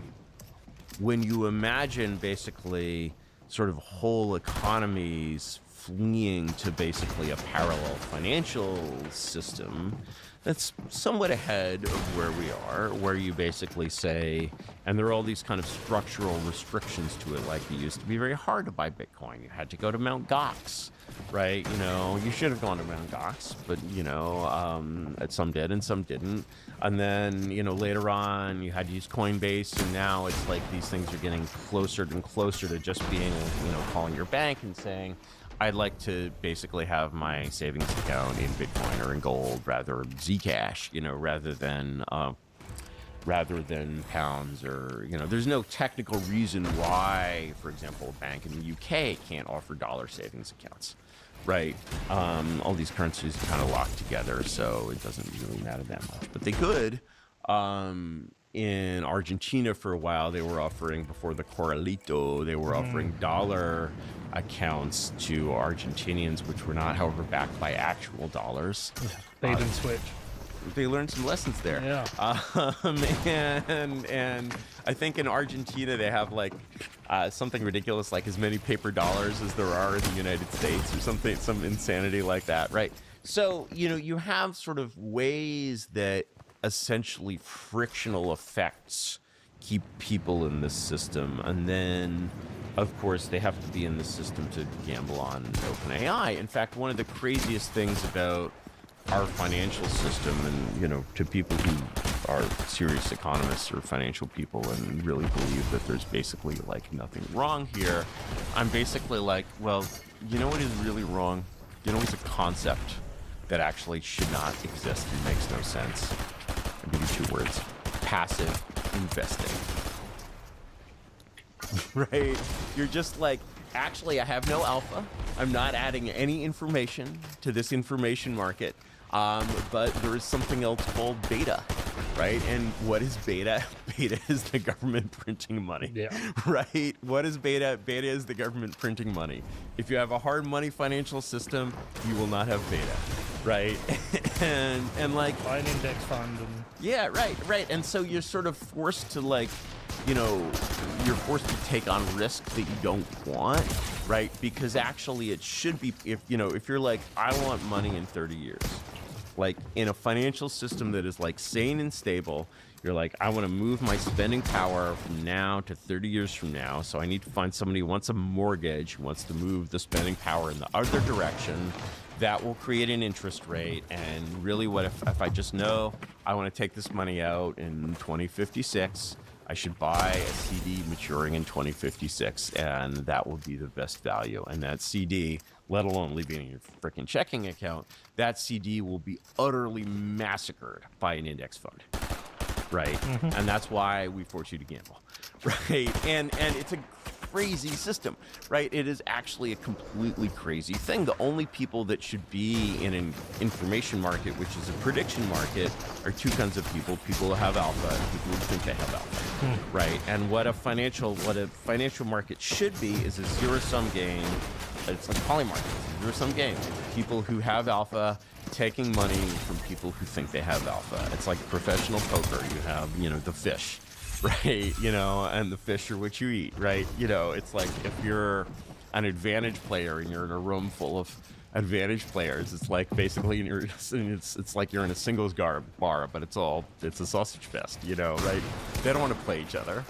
when you imagine basically sort of whole economies fleeing to basically a parallel financial system that's somewhat ahead of where we are, where you basically say, and there are all these kind of structural restrictions to it, like it used to be very hard to buy Bitcoin. You had to go to Mt. Gox, right? You should have gone to Mt. Gox, but, some did and some didn't. And then, later on, you had to use Coinbase, and now it's like these things are getting closer and closer to just being, calling your bank and saying, I'd like to basically have my savings account in Bitcoin or in gold, rather Zcash, rather than pounds, or there's no technical reason why, for example, a bank in the UK can't offer dollar savings accounts, right? All these currencies are kind of locked together, so it doesn't really matter that much, but they could. In Argentina for a while, they were offering, before the Corralito, they were offering dollar accounts to Argentinians, which were not, however, backed by actual dollars. Bait and switch. They learned some lessons there. Yeah. And I think in Argentina they have like something ridiculous, like as many paper dollars as there are in the United States, or something, some insanity like that, right? So, you have sort of ways that essentially frictional effects keep people in this system, and then of course they have to be in the system to gamble on OpenAI. In fact, one of the craziest things about our financial system, and to people who are serious economists or financial people and really believe that there's basically like nothing wrong here, I'm basically like, well, you know what is really wrong? It's a concept that actually should not exist and makes no sense. I'll give you 2 words: passive investing. Right? You're just like, actually, I have no alpha. I'm not adding any information to this information market. But there is something else called beta, right? And what is beta? Beta is the government printing money, right? What is beta? Beta is the government printing money. If you have a hard money financial system, you will not have beta, right? and like buy an index fund. And yeah, right. And so you're sort of forced to like, you're forced to take on risks that you don't want, right? Because actually it should be, if you're like, I want money in 30 years, like in a financial system that is like sane and stable, you're like, I want to move my spending power from now to 30 years from now. So I need to find somebody who wants a mortgage, who wants to move the spending power in the other direction. That will create an interest rate. And really, what if I just know I want to take this money out in 2056, I should buy a CD maturing in 2056, and that will be the best value. And that CD, let alone leaving in your freaking checking account, that CD will be utterly massacred by an index fund, right? And that's why we force you to gamble, right? And it's a crazy system, right? It is actually a completely crazy thing. The only people that should be in an information market, which is a prediction market, are two kinds of people: people who have alpha and people who think they have alpha, right? And what a financial market should be is a zero-sum game. It's like poly markets, zero-sum game. People who have alpha taking money from people who think they have alpha. It's like professional poker. You have, the fish, right? And the fish are what you eat, right? It's like if you're an advantage player and you're in a room full of advantage players, it's like basically it's like you're in a singles bar, but it's a sausage fest, right? They don't want to play each other.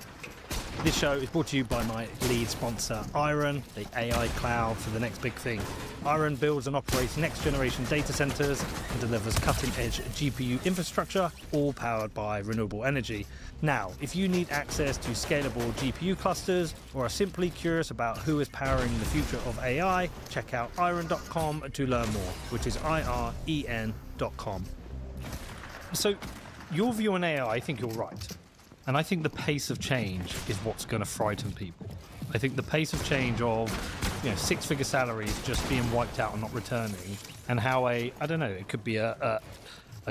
This show is brought to you by my lead sponsor, Iron, the AI cloud for the next big thing. Iron builds and operates next-generation data centers and delivers cutting-edge GPU infrastructure, all powered by renewable energy. Now, if you need access to scalable GPU clusters or are simply curious about who is powering the future of AI, check out iron.com to learn more, which is IREN.com. So, your view on AI, I think you're right. And I think the pace of change is what's going to frighten people. I think the pace of change of, six-figure salaries just being wiped out and not returning, and how it could be a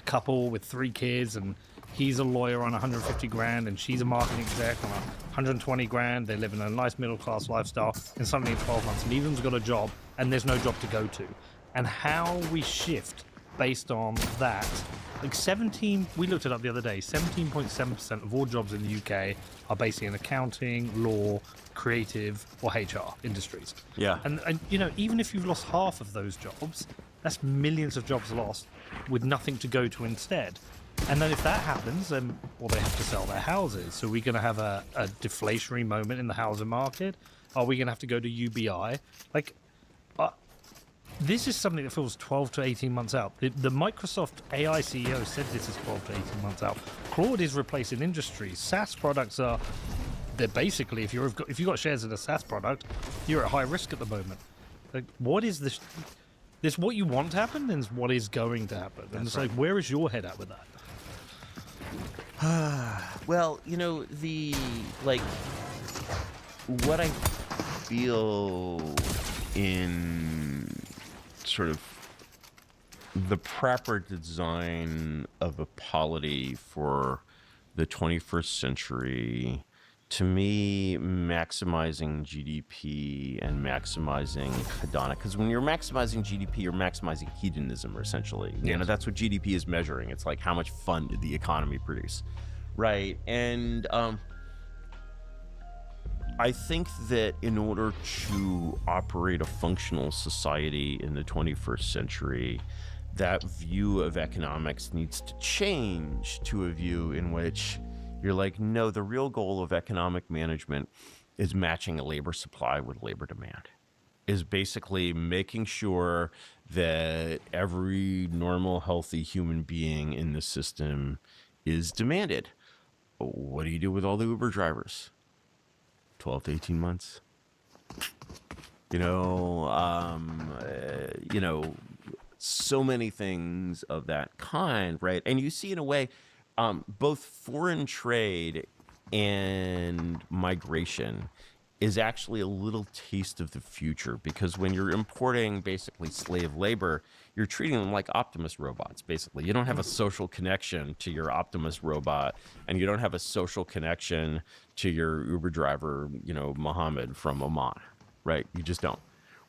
couple with 3 kids, and he's a lawyer on 150 grand, and she's a marketing exec on 120 grand. They live in a nice middle-class lifestyle, and suddenly in 12 months, neither of them's got a job, and there's no job to go to. And how we shift based on that. Like we looked it up the other day, 17.7% of all jobs in the UK are basically in accounting, law, creative, or HR industries. Yeah. And even if you've lost half of those jobs, that's millions of jobs lost with nothing to go to instead. And then if that happens, then, they have to sell their houses. So we're going to have a deflationary moment in the housing market. Are we going to have to go to UBI? This is something that feels 12 to 18 months out. The Microsoft AI CEO said this is 12 to 18 months out. Claude is replacing industries. SaaS products they're basically, if you've got shares in a SaaS product, you're at high risk at the moment. Like, what is this? This what you want to happen, and what is going to happen? And it's like, where is your head at with that? Well, what I feel in sort of the proper design of a polity for the 21st century, to me, maximizing GDP and maximizing hedonic, because when you're maximizing GDP, you're maximizing hedonism, essentially. Yes. That's what GDP is measuring. It's like how much fun did the economy produce, right? And I think that in order to operate a functional society in the 21st century, that view of economics needs to change to a view in which you're like, no, the real goal of economic management is matching a labor supply with labor demand, is basically making sure that every normal, healthy human being in the system is demanded. What do you do with all the Uber drivers? 12 to 18 months. So many things of that kind, right? And you see in a way, both foreign trade and migration is actually a little taste of the future, because when you're importing basically slave labor, you're treating them like Optimus robots, basically. You don't have a social connection to your Optimus robot, and you don't have a social connection to your Uber driver, Mohammed from Oman, right? You just don't,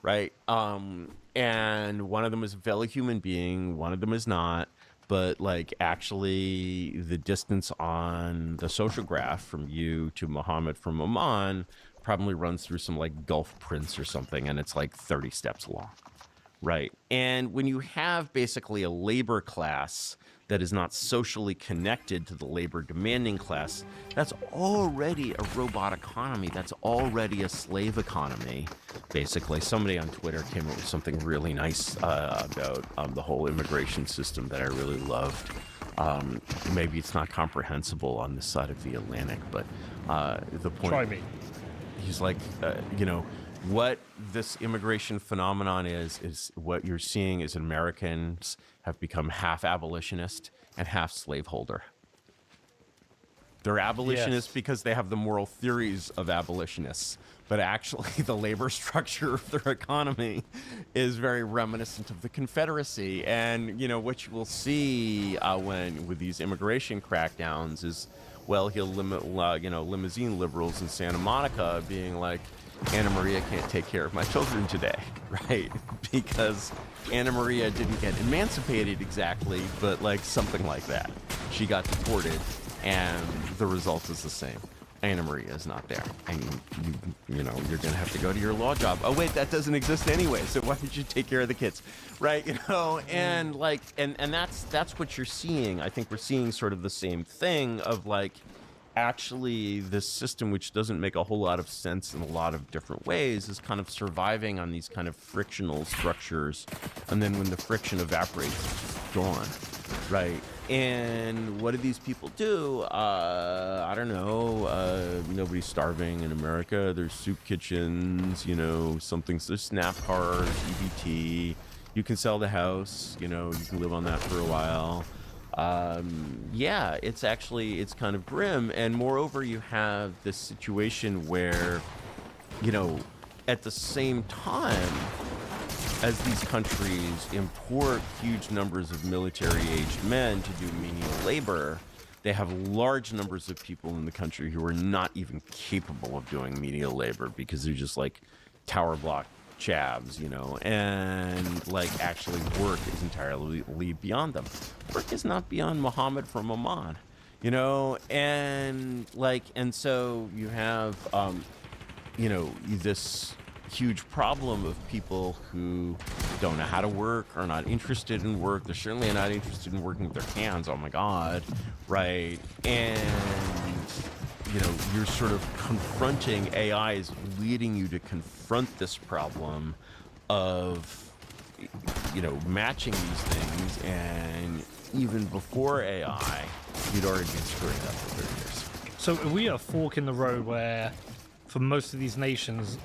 right? And one of them is a fellow human being, one of them is not. But actually the distance on the social graph from you to Mohammed from Oman probably runs through some Gulf Prince or something, and it's 30 steps long, right? And when you have basically a labor class that is not socially connected to the labor demanding class, that's already a robot economy. That's already a slave economy, basically. Somebody on Twitter came up with something really nice about the whole immigration system that I really loved. Maybe it's not comprehensible on this side of the Atlantic, but the point... Try me. He's like, what this immigration phenomenon is what you're seeing is Americans have become half abolitionist and half slaveholder. They're abolitionists because they have the moral theories of abolitionists, but actually the labor structure of their economy is very reminiscent of the Confederacy. And, you know, what you will see with these immigration crackdowns is, well, he'll limit, you know, limousine liberals in Santa Monica being like, Anna Maria can't take care of my children today, right? Because Anna Maria didn't get emancipated exactly, but like something like that. She got deported, and the result is the same. Anna Maria is not there, and you know, you're gonna have to go to your law job. Oh wait, that doesn't exist anyway, so why don't you take care of the kids, right? You know, and like, and that's what you're seeing. I think we're seeing sort of the same thing of like, actually this system, which doesn't make a whole lot of sense in a lot of different ways, is kind of surviving on these kind of frictional structures, and then when the friction evaporates, it's just gone, right? And what do these people do? I don't know. Nobody's starving in America. There's soup kitchens, you know, there's snap cars, EBT. You can sell the house, you know, you can live on that for a while. Yeah, it's kind of grim. And moreover, you have this situation where, you know, at the same time as these countries import huge numbers of military-aged men to do menial labor, they have large numbers of people in the country who are not even capable of doing menial labor because they're just like tower block chavs, you know, and like actually work is entirely beyond them. Work is not beyond Muhammad from Oman, you know, and like, and so you have, you know, this huge problem of people who don't know how to work, are not interested in work. They're certainly not interested in working with their hands. Oh my God, right? And you know, you're sort of confronting, AI is leading you to confront this problem of, you know, matching these things. And even before AI, you'd already been screwing up for 30 years. So are we at a fork in the road where, for most of these nations,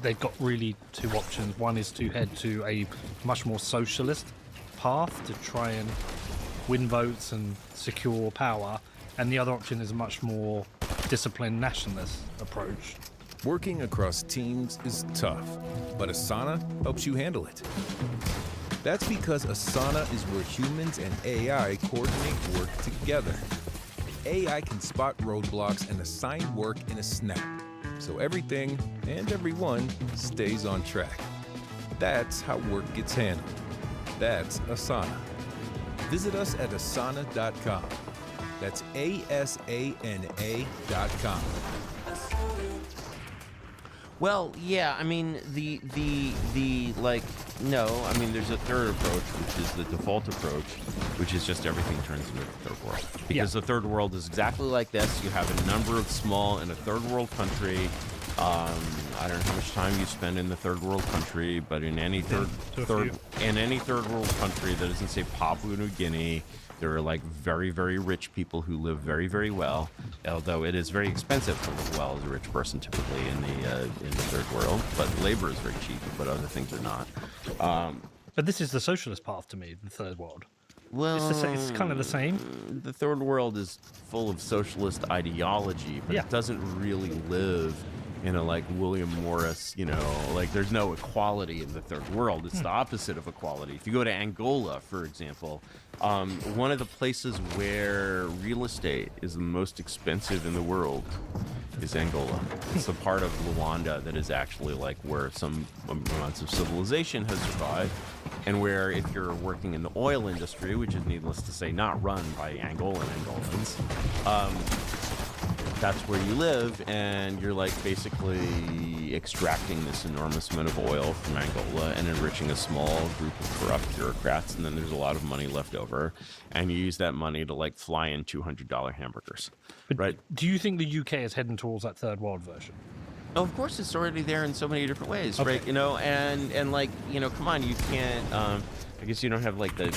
they've got really two options? One is to head to a much more socialist path to try and win votes and secure power, and the other option is a much more disciplined nationalist approach. Working across teams is tough, but Asana helps you handle it. That's because Asana is where humans and AI coordinate work together. AI can spot roadblocks and assign work in a snap, so everything and everyone stays on track. That's how work gets handled. That's Asana. Visit us at asana.com. That's ASANA.com. Well, yeah, I mean, like, no, I mean, there's a third approach, which is the default approach, which is just everything turns into the third world. Because the third world is exactly like this. You have a number of small in a third world country. I don't know how much time you spend in the third world country, but in any third world country that doesn't say Papua New Guinea, there are like very, very rich people who live very, very well. Although it is very expensive to live well as a rich person typically in the third world, but labor is very cheap, but other things are not. But this is the socialist path to me, the third world. Well, it's kind of the same. The third world is full of socialist ideology, but it doesn't really live in a like William Morris, you know, like there's no equality in the third world. It's the opposite of equality. If you go to Angola, for example, one of the places where real estate is the most expensive in the world is Angola. It's the part of Luanda that is actually like where some amounts of civilization has survived, and where if you're working in the oil industry, which is needless to say not run by Angolans, that's where you live, and you're like basically extracting this enormous amount of oil from Angola and enriching a small group of corrupt bureaucrats, and then there's a lot of money left over, and you use that money to like fly in $200 hamburgers. But right? Do you think the UK is heading towards that third world version? Oh, of course, it's already there in so many different ways, right? You know, and like, you know, come on, you can't. I guess you don't have like the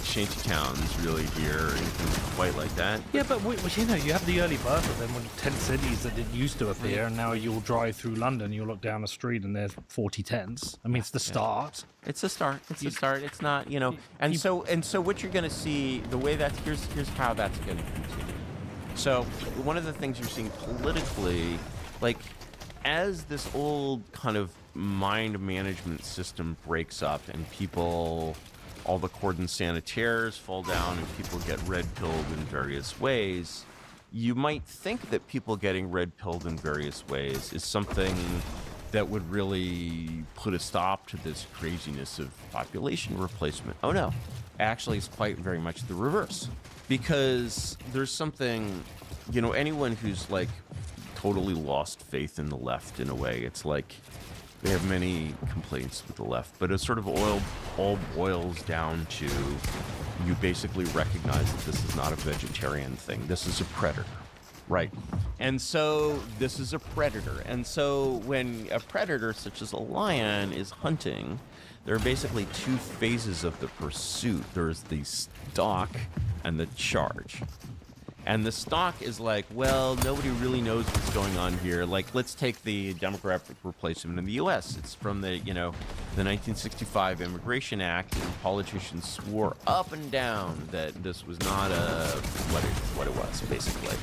shanty towns really here or anything quite like that. Yeah, but you know, you have the early birth of them when tent cities that didn't used to appear, and now you'll drive through London, you'll look down the street, and there's 40 tents. I mean, it's the start. It's a start. It's a start. It's not, you know. So what you're going to see, the way that here's how that's going to continue. So one of the things you're seeing politically, like, as this old kind of mind management system breaks up and people, all the cordon sanitaires fall down and people get red-pilled in various ways, you might think that people getting red-pilled in various ways is something that would really put a stop to this craziness of population replacement. Oh no, actually it's quite very much the reverse. Because there's something, you know, anyone who's like totally lost faith in the left in a way, it's like they have many complaints with the left, but it sort of all boils down to you basically recognize that this is not a vegetarian thing. This is a predator, right? And so this is a predator. And so when a predator such as a lion is hunting, there are basically two phases of the pursuit. There's the stalk and the charge. And the stalk is like, well, nobody really knows what's going on here. Like, let's take the demographic replacement in the U.S. It's from the, you know, the 1965 Immigration Act, and politicians swore up and down that this was not what it was, basically.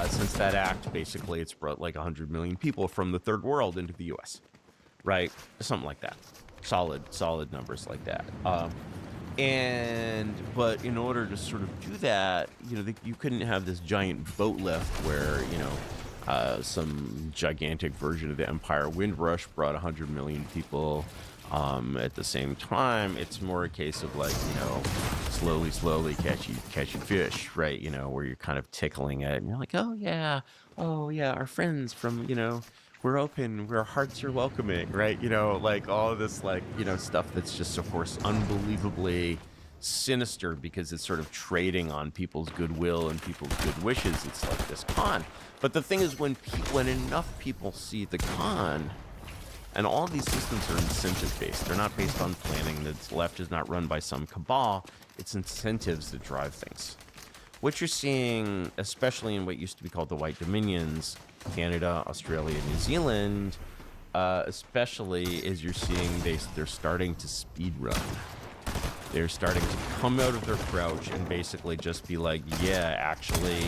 Since that act, basically, it's brought like 100 million people from the third world into the U.S., right? Something like that. Solid numbers like that. But in order to sort of do that, you know, you couldn't have this giant boat lift where, you know, some gigantic version of the Empire Windrush brought 100 million people at the same time. It's more a case of like, you know, slowly catching fish, right? You know, where you're kind of tickling it and you're like, oh yeah, our friends from, you know, we're open, our hearts are welcoming, right? You know, like all of this, like, you know, stuff that's just, of course, unbelievably sinister because it's sort of trading on people's goodwill and people's good wishes. It's like this con. But the thing is, when enough people see the con, and all of these systems are incentive-based. They're not based on planning. The left is not run by some cabal. It's incentives that drive things. What you're seeing, especially in what used to be called the White Dominions, Canada, Australia, New Zealand, especially, is you're seeing they're starting to speed run. They're starting to come out of their crouch and basically just be like, yeah, actually,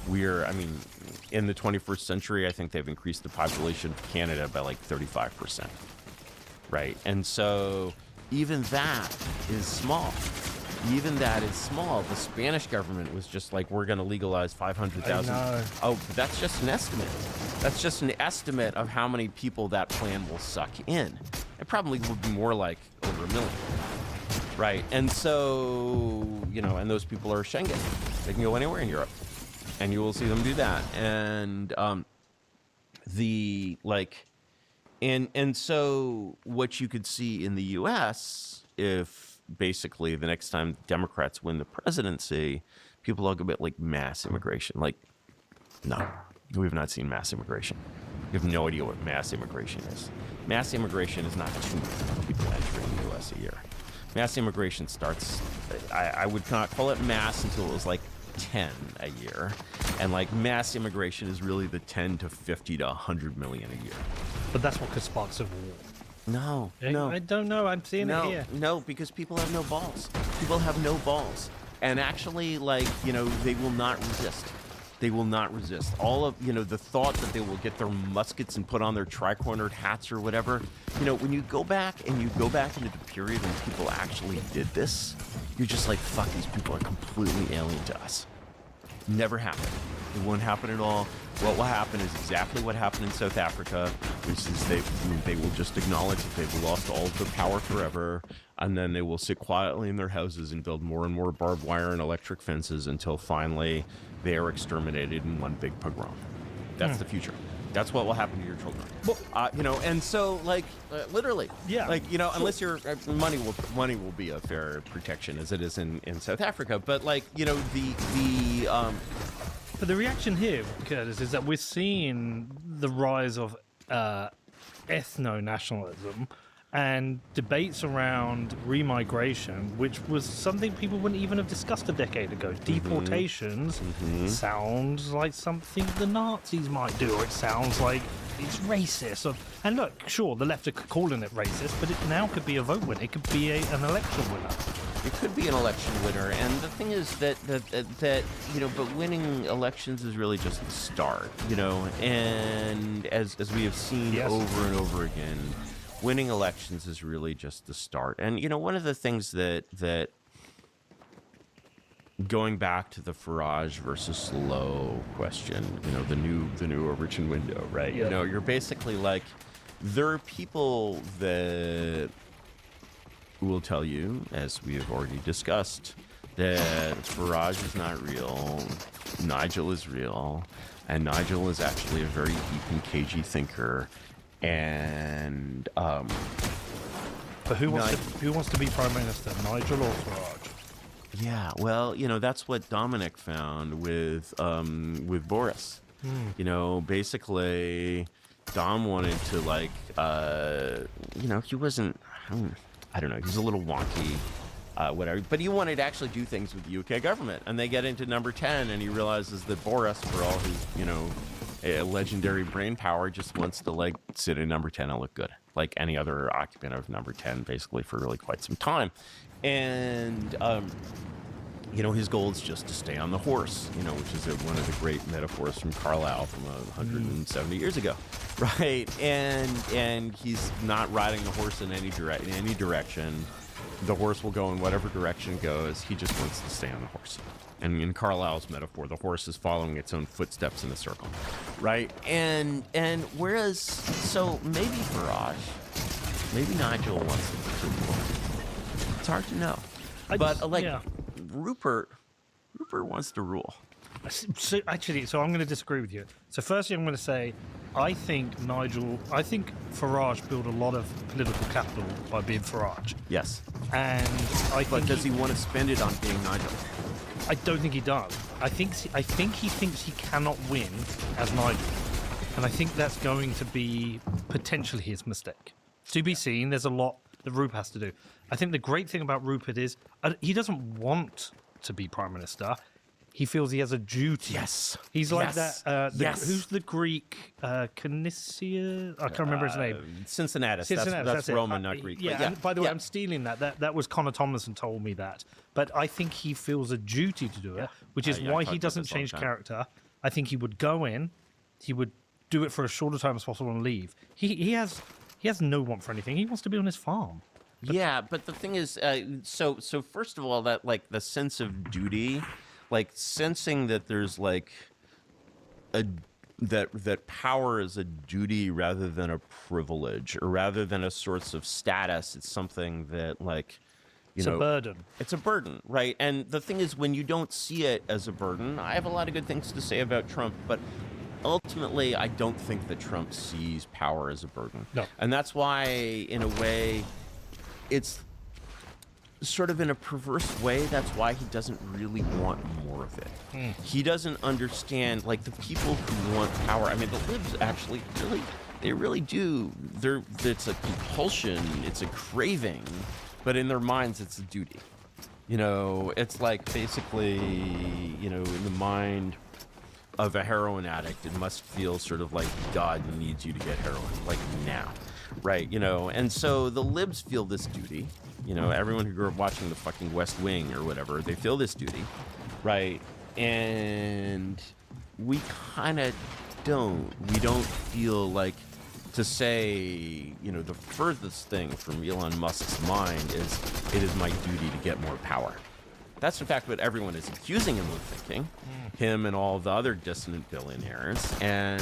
I mean, in the 21st century, I think they've increased the population of Canada by like 35%, right? And so even that is small. The Spanish government was just like, we're going to legalize 500,000. Oh, but that's just an estimate. That's just an estimate of how many people that plan will suck in. It probably will be more like over 1 million, right? And so, you know, and those people are Schengen. They can go anywhere in Europe, and you will see them do that. And and so what you could see in the U.S. if basically the next time Democrats win the presidency, people talk about like mass immigration. Like, no, we have not seen mass immigration. We have no idea what mass immigration is. Mass immigration is not 2 million people entering the U.S. a year. Mass immigration starts, I would not call it mass until it was like 10 a year. And like mass immigration is really the 10 to 50 to 100 million a year. But that's what could spark civil war. No. I don't know. I'm seeing it here. No, because people have no balls. People have no balls. And actually, like, you know, they will not resist. They will not resist. All of, you know, the thought that they will get their muskets and put on their tri-cornered hats or whatever. You know, when you go back into the period when people actually did this, you're just like, fuck, these people are completely alien to us. Never happened. It won't happen at all. What will happen is exactly what happened in South Africa, which is they will just acknowledge that they've lost all of their power forever, and then they will sit quietly in their houses and build more and more barbed wire and electric fences until finally they are exterminated in one big pogrom. That's the future. That's what will happen to your children. Well, you know, and so like literally, yeah, like, you know, unless your money will be a fair protection as it is in South Africa, but like, you know, But the reaction here, Curtis, is that we're seeing the rise of ethno-nationalism and debates around remigration, which was something people wouldn't even have discussed a decade ago. Deportations sounds like something the Nazis might do, or it sounds like it's racist. And look, sure, the left are calling it racist, but it now could be a vote winner. It could be an election winner. it could be an election winner. And the thing is that you know, but winning elections is really just the start, you know. And as we have seen over and over again, winning elections is really just the start. And you know, one of the things that going back to the Farage versus Low question, you know, the new Overton window, right? Yeah. You know, you're basically like, there are people that will tell you, as we have already discussed, that Farage is not real, Nigel is real, and Nigel is actually a very deep and cagey thinker. And but who wants to be Prime Minister, Nigel or Farage? Yeah, well, you know, that's what Dominic found with Boris. You know, basically, Dom wanted to, like, you know, he wasn't, I don't know, he's a little wonky, whatever, but he wanted to actually do things with the UK government. And they get into number 10, and he realizes that Boris, for all his, you know, legendary brain power, just wants to, like, sit in number 10 and look good, like any other occupant of number 10, basically, for really quite some time. And, you know, his goal is just to stay on the horse, you know, which is one of the great metaphors from Carlyle from 170 years ago, right? And he's not riding the horse in any direction. The horse will go in whatever direction it goes. He just wants to stay on the horse. And in Carlyle's metaphor, the horse is following its own footsteps in a circle, right? And whereas, so maybe Farage, maybe Nigel wants to rule. It's hard to know. But Rupert wants to rule. So actually, I'm going to disagree with you. So firstly, I'm going to say, I think Farage built a lot of political capital by being Farage. Yes. And but does he want to spend it on being Nigel? I don't think he does. I think he thinks he cannot win as Nigel, and I think that's going to be potentially his mistake. To be seen. There's a lot that Rupert has to do. I think the great thing about Rupert is he doesn't want to be Prime Minister. He feels he has a duty. Yes. He's like that. Who's the Greek? Canisia? I can't remember his name. Cincinnatus. That's Roman, not Greek. Yeah. And by the way, I'm stealing that. That was Connor Thomason told me that. But I think he feels a duty to do it, which is why he doesn't change character. I think he would go in, he would do it for as short a time as possible and leave. He has no want for anything. He wants to be on his farm. But the thing is, so first of all, that like the sense of duty, like sensing that there's like that power is a duty rather than a privilege, or rather than a source of status. It's something that like, it's a burden. It's a burden, right? And the thing is, when you don't see it as a burden, I have a lot of good things to say about Trump, but ultimately, I don't think that Trump sees power as a burden. No. And that's why, in a way, it's sort of in a perverse way, that's why he doesn't really want more of it. He doesn't understand, like, the people who want power. I mean, the libs actually really do. It's a compulsion, it's a craving, but in their minds, it's a duty. You know, it's like basically, you know, in the mind of a heroin addict, it must feel sort of like God needs you to get heroin, like now, right? You know, and so the libs feel this duty. You know, everyone who grew up watching the fucking West Wing or whatever, they feel this duty, right? And we kind of don't. We don't feel like, to say, you know, the furthest thing from Elon Musk's mind is, it is my duty to get more power. That's in fact what everyone is accusing him of thinking, him and all the other dissonant billionaires. And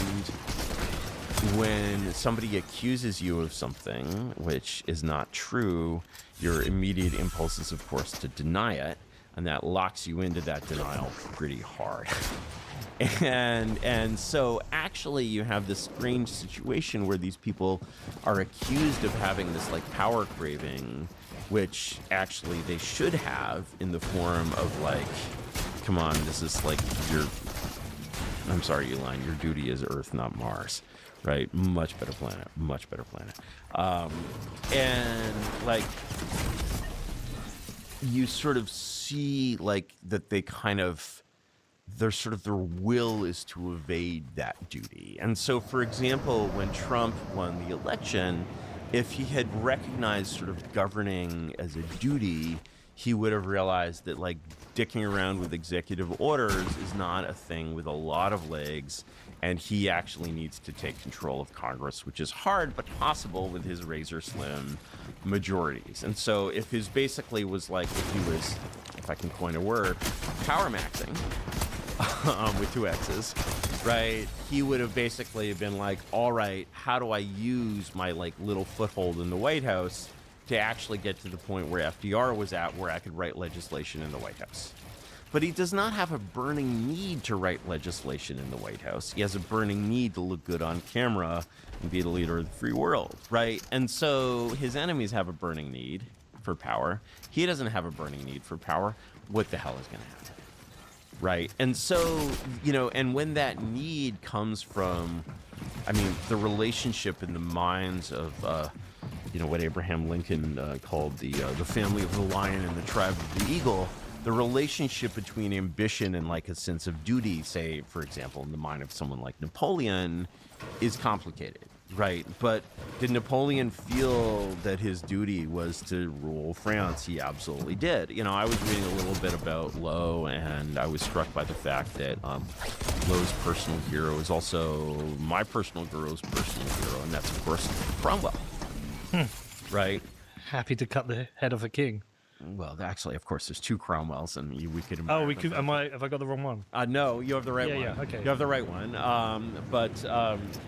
when somebody accuses you of something which is not true, your immediate impulse is, of course, to deny it, and that locks you into that denial pretty hard. And so actually you have this strange situation where these people are accused of having this like power craving, which actually they should have in the form of like, come on, this is like I'm sorry, Elon, your duty is Earth, not Mars, right? Much better planet, much better planet. And like, you sort of see like that they kind of, their will is to evade that duty. And so, for example, when Trump won the election, if he had recognized sort of governing as a duty, he would have realized that like dicking around with executive orders is not a thing with a lot of legs, and he actually needs to take control of Congress, which is hard but possible with his razor slim majorities. And so if his basically was like, if he was, if I can coin a word, power maxing with 2 X's, right, he would have basically been like, all right, how do I use my like little foothold in the White House to actually get to the point where FDR was at, where I could write legislation in the White House. But he does not have a burning need to write legislation in the White House. He has a burning need to look good on camera and be the leader of the free world, right? And so his enemies have a burning need for power. He doesn't have a burning need for power. What the hell is going to happen? Right? And so, you know, and when that need comes from, I mean, the relationship in the minds of, you know, what Abraham Lincoln called the family of the lion and the tribe of the eagle, the relationship between ambition and like a sense of duty, say, for example, in the mind of someone like Napoleon, is complicated, right? But did Napoleon feel that his duty was to rule France? He absolutely did. You know, I was reading a little bit about Lowe, and I was struck by the fact that Lowe's personal hero is also my personal hero's personal hero, and that's, of course, Cromwell. Right? Happy to cut the head off a king. Well, actually, of course, there's 2 Cromwells, and we could. Oh, we could. Have I got the wrong one? No, you have the right one. Yeah, okay. You have the right one. But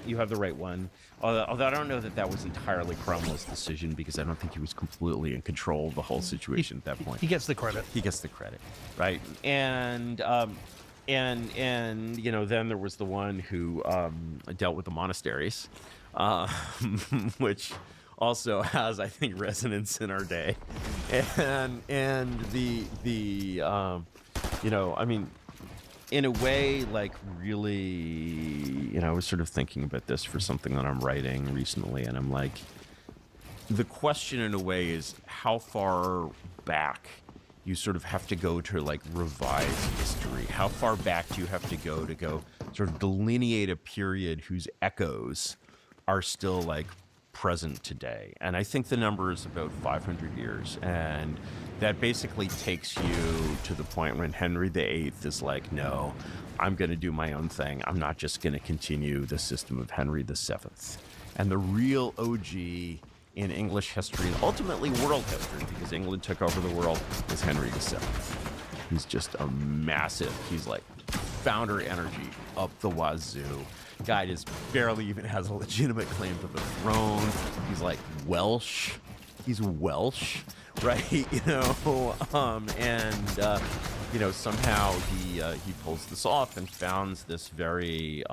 you have the right one. Although I don't know that was entirely Cromwell's decision, because I don't think he was completely in control of the whole situation at that point. He gets the credit. He gets the credit, right? And you know, then there was the one who dealt with the monasteries, which also has, I think, resonance in our day, and the you know, I mean, in a way, like, really, you know, I was sort of thinking about this for something that I'm writing recently, and I'm like, the question in a way is how far back you sort of have to go to like revise history. How far back do you have to go sort of delineate a period whose echoes are still like present today? And I think the number is about 500 years, and that basically takes you to the point when Henry VIII is like, no, I'm going to do my own thing. I'm not just going to continue the system of Henry VII. And the real OG in English history, and ultimately world history, because England took over the world, is Henry VII. He's just a massive, he's like founder energy up the wazoo. Guy just barely even has a legitimate claim to the throne. He's like Welsh. He's Welsh, right? You know, you know, somehow he pulls this off and founds this very,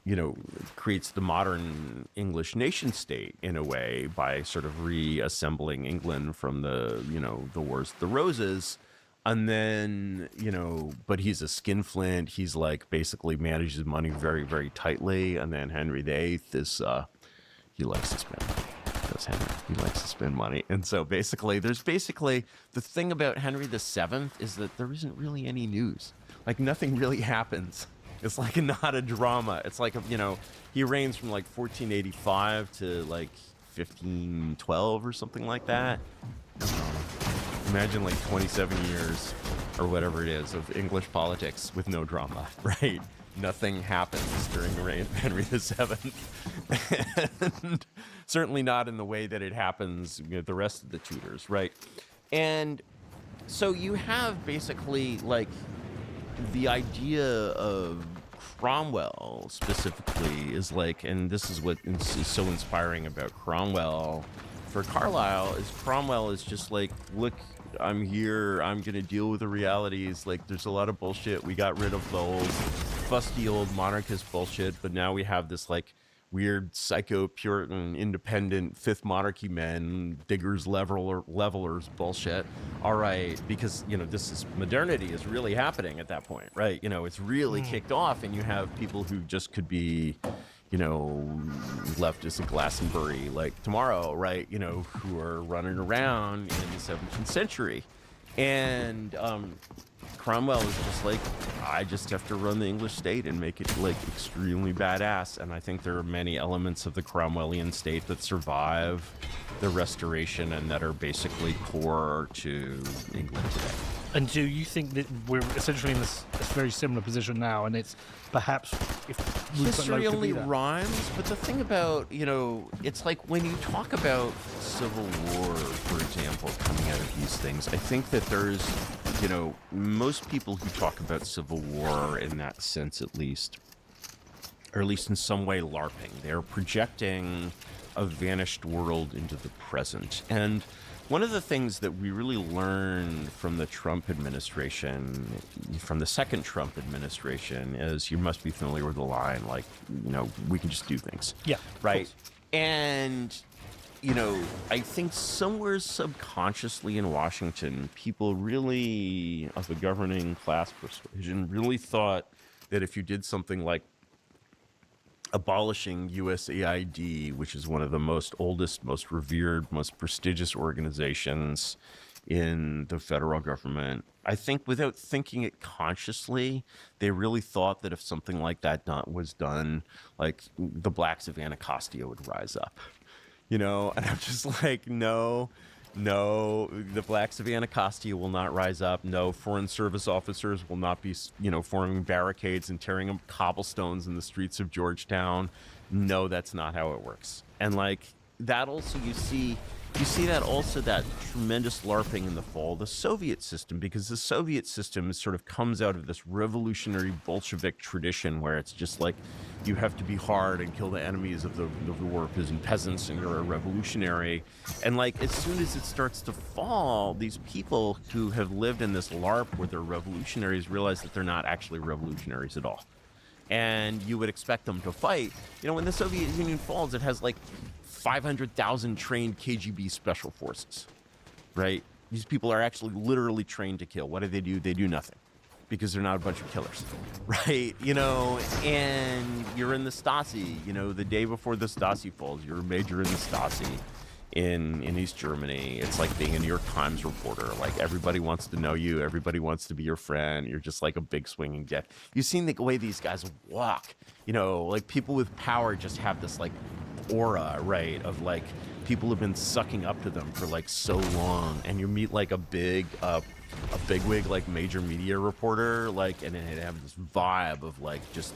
you know, creates the modern English nation state in a way by sort of reassembling England from the, you know, the Wars of the Roses. And then, you know, but he's a skinflint. He's like basically manages money very, very tightly. And then Henry VIII is, he likes to spend money. Does Henry? He likes to spend money. And so basically, the thing about Henry VII is that there isn't really any news. Like nothing really happens. It's like not a drama. It's like, you know, he reigns from like 1485 to like 1512 or something like that. Imagine like 27 years or whatever it is of English politics with no drama, right? Nothing happens during the reign of Henry VII. And certainly not in the way that it happens with the rest of the Tudors, right? And so you have basically like the idea of Cromwell specifically is like, and this is what is so inspiring about Cromwell for Carlyle, is Cromwell is just like, look, I'm here, I'm gonna deal with the realities. Like, there's a lot of bullshit. We got rid of the old fusty old monarchist bullshit, but now we have this like weird psycho Puritan independent fifth monarchy men, diggers, levelers bullshit. All right, because, you know, this is modernity is really happening at that point, right? You know, it's really kicked off, and you have people who just could be, you know, leftists in Glastonbury like tomorrow, right? You know, who are running around in the 17th century. And Cromwell was just like, I just have to run the English state and make it like extremely badass. And I think there are many elements of the Cromwellian state that survive the Restoration and that are basically core to England today. And do you think that we're essentially in this very similar position now, and it's perhaps if history only rhymes, but the thing about, you know, it's like when you talk about Civil War, for example, coming out of these things, I think that there's, you know, most people who talk about Civil War in that sense, at least, or at least in some way LARPing. They're projecting a vanished world into the present. And one of the things that we really learned from the Trump administration, from the second Trump administration, is you must be familiar with the line, like, you know, we can just do things. Yeah. Right. And, you know, I think somewhere subconsciously in Washington, people really, of the governing class persuasion, really thought that if you did something like abolishing USAID, which is one of the most oldest, most revered, most prestigious organizations in the federal government, I think without thinking it consciously, they really thought that if something like that was done, like the blacks of Anacostia would rise up, you know? And I'm just like, no, the blacks of Anacostia will not rise up. No, foreign service officers will not be, you know, forming barricades and tearing up cobblestones in the streets of Georgetown. No, that's not how it works. And like that also, you see that also, that tremendous LARPing in the fall of the Soviet system, because the Soviet system sort of comes out of this revolutionary Bolshevik tradition where it's just like you have to be hard and kill the enemies of the workers and peasants, and you're a revolutionary. And like as soon as it starts to fall, these people who have lived in this LARP where they're revolutionaries realize that they're not actually revolutionaries at all. And you would expect them to fight. You know, when the Soviet Union falls, it has like 500,000 trained KGB special forces, right? These people are actually literally trained to kill. What do? They do nothing, because they're not a bunch of killers, right? You know, and you're in the Stasi, you know, the day before the Stasi falls, you're a major in the Stasi in East Germany. It's like being a New York Times reporter. Like everybody wants to know you. Everybody wants to be your friend. You're just like a big swinging jet. You've seen the way these guys walk, you know, like people with power just have this like aura, right, of like people have been sucking up to them for like so long. And you meet like a bigwig, like major media reporter, like, and they have this vibe of like just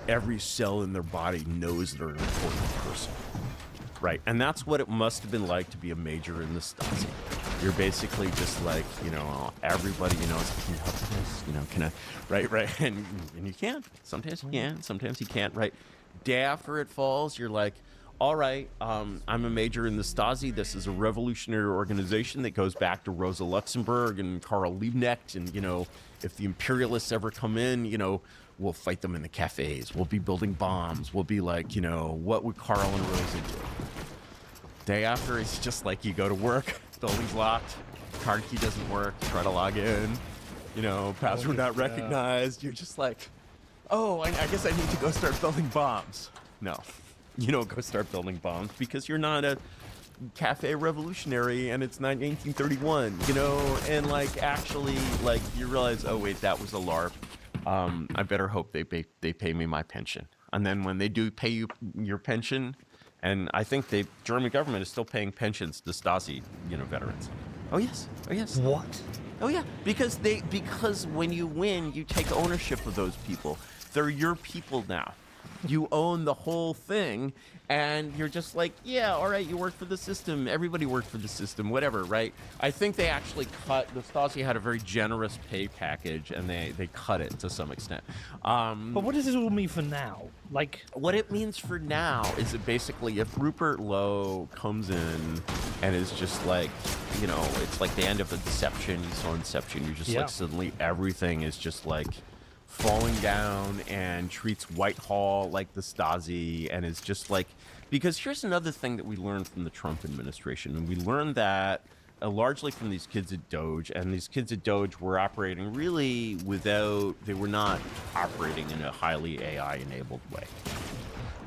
every cell in their body knows they're an important person. Right, and that's what it must have been like to be a major in the Stasi. You're basically just like, you know, everybody, you know, can you help with this? You know, can I, right, and you can't. Sometimes you can, sometimes you can't, right? Day after it falls, you're like, all right, I'm a major in the Stasi. This is a revolutionary organization that goes back to Rosa Luxemburg and Karl Liebknecht, and, you know, if the imperialists ever come in, you know, we'll fight them in the cafes. We'll be building bombs. We'll be like, you know, what would Karl and Rosa do? Day after, it's just like you go to work, building's locked, card key doesn't work, try to log in, you know, password not recognized. You're just like, oh, I guess I need to go start building bombs. No, you don't go start building bombs because you're not a cafe revolutionary and it's not 1831, you know, and like actually like you realize, oh wait, that was a LARP. I better hope they pay me my pension. And then when they do pay you your pension, and I think the German government is still paying pensions to Stasi, you know, veterans. Oh yes, oh yes. What? Oh yeah, because when you win, you take ownership of those people. They're your people now. You own the whole thing, and you're just like, yeah, all right, you work for the system. Everybody worked for the system, whatever, right? I think they actually the Stasi had a very generous pay package, and they cut it to some extent. But what does this all mean for now? Like, what it means for now is that basically if Rupert Lowe comes in and is just like, you know, it's like the end of Inception. You saw Inception. You're just like suddenly everything is just like falling down, and treats Whitehall like the Stasi, and is just like, because here's another thing that we learned from the Trump administration, and we learned that largely from these kids at Doge, and these kids at Doge were operating really they were not operating in a highly AI-enabled way.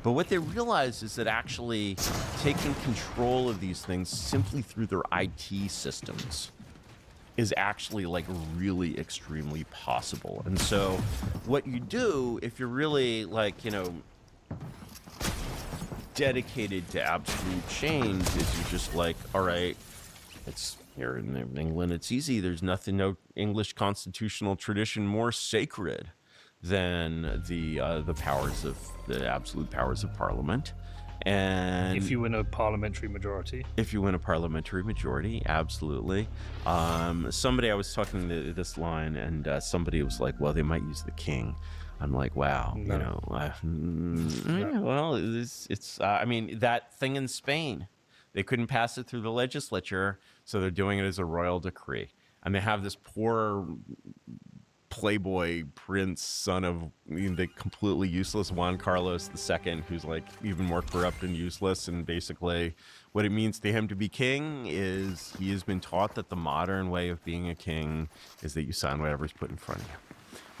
But what they realized is that actually taking control of these things simply through their IT systems is actually like really extremely possible. And so what you do if you're really like, you know, dedicated to absolute change is you're just like, all right, it's here in England, it's easy. There's nothing, no English constitutional tradition more sacred than the powers of the absolute powers of Parliament. And if you win a parliamentary majority. If you win a parliamentary majority, absolutely. Somebody, I was talking to this line, and somebody was like, well, they might use the king. I'm like, wow, No. you know, well, it's I mean, that thing in Spain, they couldn't pass it through the legislature, so they're doing it as a royal decree. And they have this poor playboy prince, son of the completely useless Juan Carlos II, who's like even more corrupt and useless. And basically what it means to him to be king is he has been taught that the modern way of being a king is that you sign whatever's put in front of you.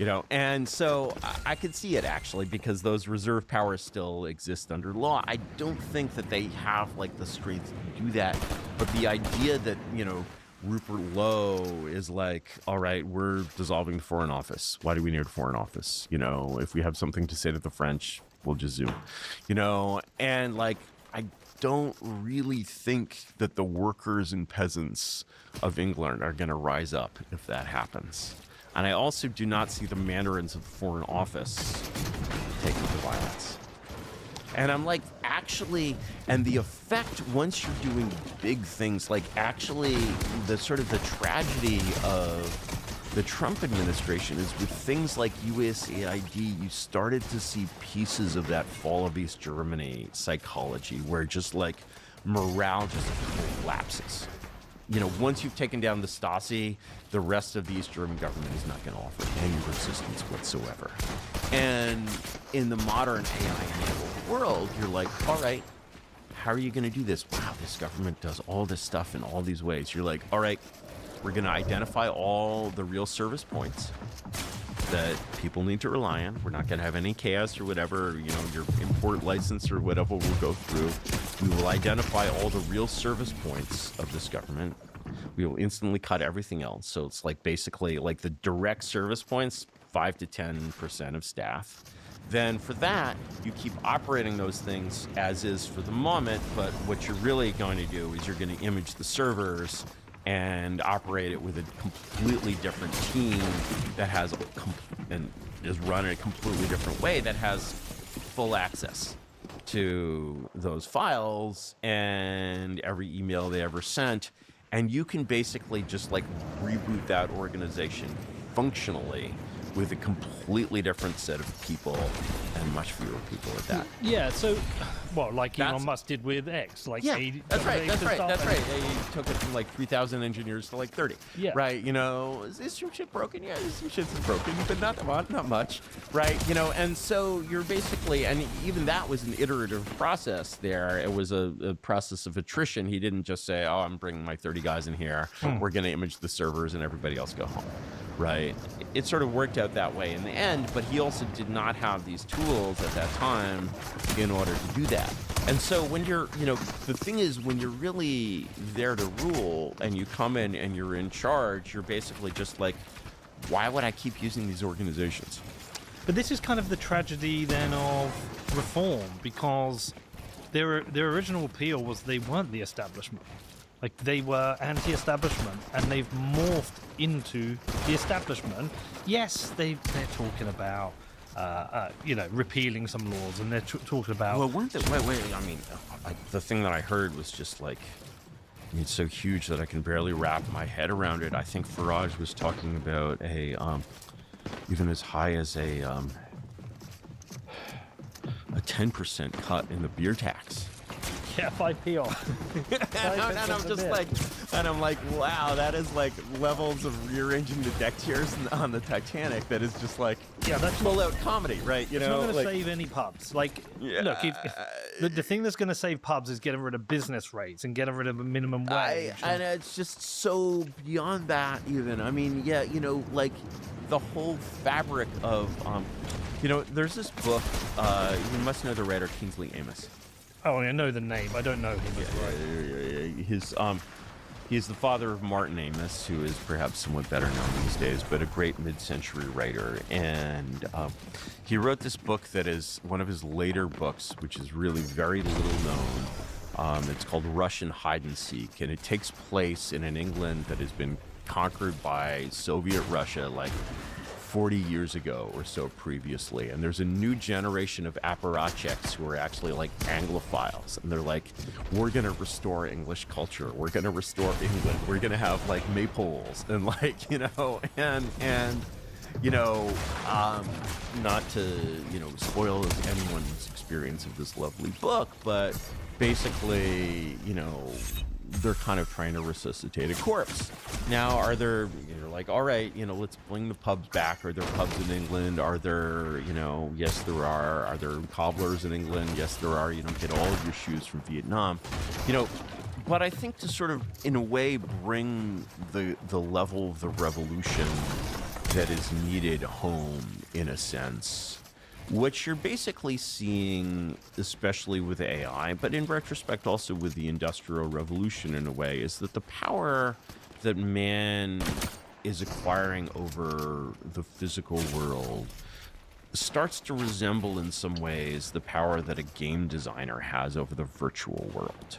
You know, and so I could see it actually, because those reserve powers still exist under law. I don't think that they have like the strength to do that. But the idea that, you know, Rupert Lowe is like, all right, we're dissolving the Foreign Office. Why do we need a Foreign Office? You know, if we have something to say to the French, we'll just zoom. You know, and like, I don't really think that the workers and peasants of England are going to rise up if that happens. And I also do not see the mandarins of the Foreign Office taking to violence. And I'm like, actually, and the effect once you're doing big things, like actually the sort of the tragedy of the Trump administration is with things like USAID, you started to see pieces of that fall of East Germany psychology where just like morale just collapses. You know, once you've taken down the Stasi, the rest of the East German government is not going to offer any resistance whatsoever. And in the modern AI-enabled world, you're like, all right, how are you going to do this? Wow, this government does all this stuff in all these ways. You're like, all right, we're going to identify all the real service points that people need to rely on. We're not going to have any chaos or whatever, you know, your import license or whatever will go through. We will identify all the real service points of this government. We will instantly cut everything else. So it's like basically like the direct service points, 5 to 10% of staff. Then for that, you keep operating those things as is for the moment. But what you're really going to do is you're going to image the servers and operate it with a completely different team that has and is run in a completely different way that has full access to those files and every email they ever sent. And you can basically just like reboot that organization functionally with a completely different set of people and much fewer people at that. Yeah, so, well, like Elon Musk did with X, like yeah, 80. That's right. They took it from like 3,000 engineers to like 30. Yeah. Right, you know, is some shit broken? Yeah, some shit's broken, but not much. Right, you know, and so you're basically, and even that was an iterative process there. It was a process of attrition. He didn't just say, oh, I'm bringing my 30 guys in here. We're going to image the servers and everybody else go home. Right. It sort of worked out that way in the end, but he also did not have these tools at that time in order to do that. And so when you're, you know, the thing is when you're really there to rule and you come in and you're in charge, you're basically just like, why would I keep using these organizations? But this is kind of the tragedy then of reform, because their original appeal was they weren't the establishment. Like, they were anti-establishment, and they've morphed into the establishment. Yes, they're talking about, you know, repealing some laws, and they're talking about... Well, weren't they... Wait, I mean, the thing that I heard was just like... I mean, it's so huge that I can barely wrap my head around it. I think Farage was talking about a, even as high as a 10% cut in the beer tax. Yeah, 5p off. And I'm just like, and I'm like, wow, that is like levels of rearranging the deck chairs on the Titanic. That is just like, yeah, that's full out comedy, right? You know, it's not going to like, save any pubs. Like, yeah, look, the thing that's going to save pubs is getting rid of business rates and getting rid of a minimum wage. And it's just so beyond that, even. I mean, yeah, you know, like the whole fabric of, you know, there's this book. You must know the writer Kingsley Amis. Oh, I know the name. I don't know him. His He's the father of Martin Amis, who is perhaps somewhat better known these days, but a great mid-century writer. And he wrote this book that is one of his later books, which is really very little known. It's called Russian Hide and Seek, and it takes place in an England that has been conquered by Soviet Russia like 40 years ago or so previously. And there's a new generation of apparatchiks who are actually like Anglophiles. And they're like, we're going to restore English culture. We're going to restore England. We're going to have like maypoles and like, you know, and you know, not to, you know, spoil anyone's experience of this lovely book, but basically, you know, they're kind of trying to resuscitate a corpse. Now, are there, you're like, all right, you know, let's bring the pubs back. Are there pubs in England? Are there, you know, yes, there are. Are there cobblers in England? Yes, there are. You don't get all of your shoes from Vietnam. You know, but I think to sort of, in a way, bring the level of the revolution that is needed home, in a sense, what you're basically seeing, especially with AI, but in retrospect also with the Industrial Revolution in a way, is that the power that man is acquiring over the physical world starts to resemble in some ways the power that a game designer has over the virtual world.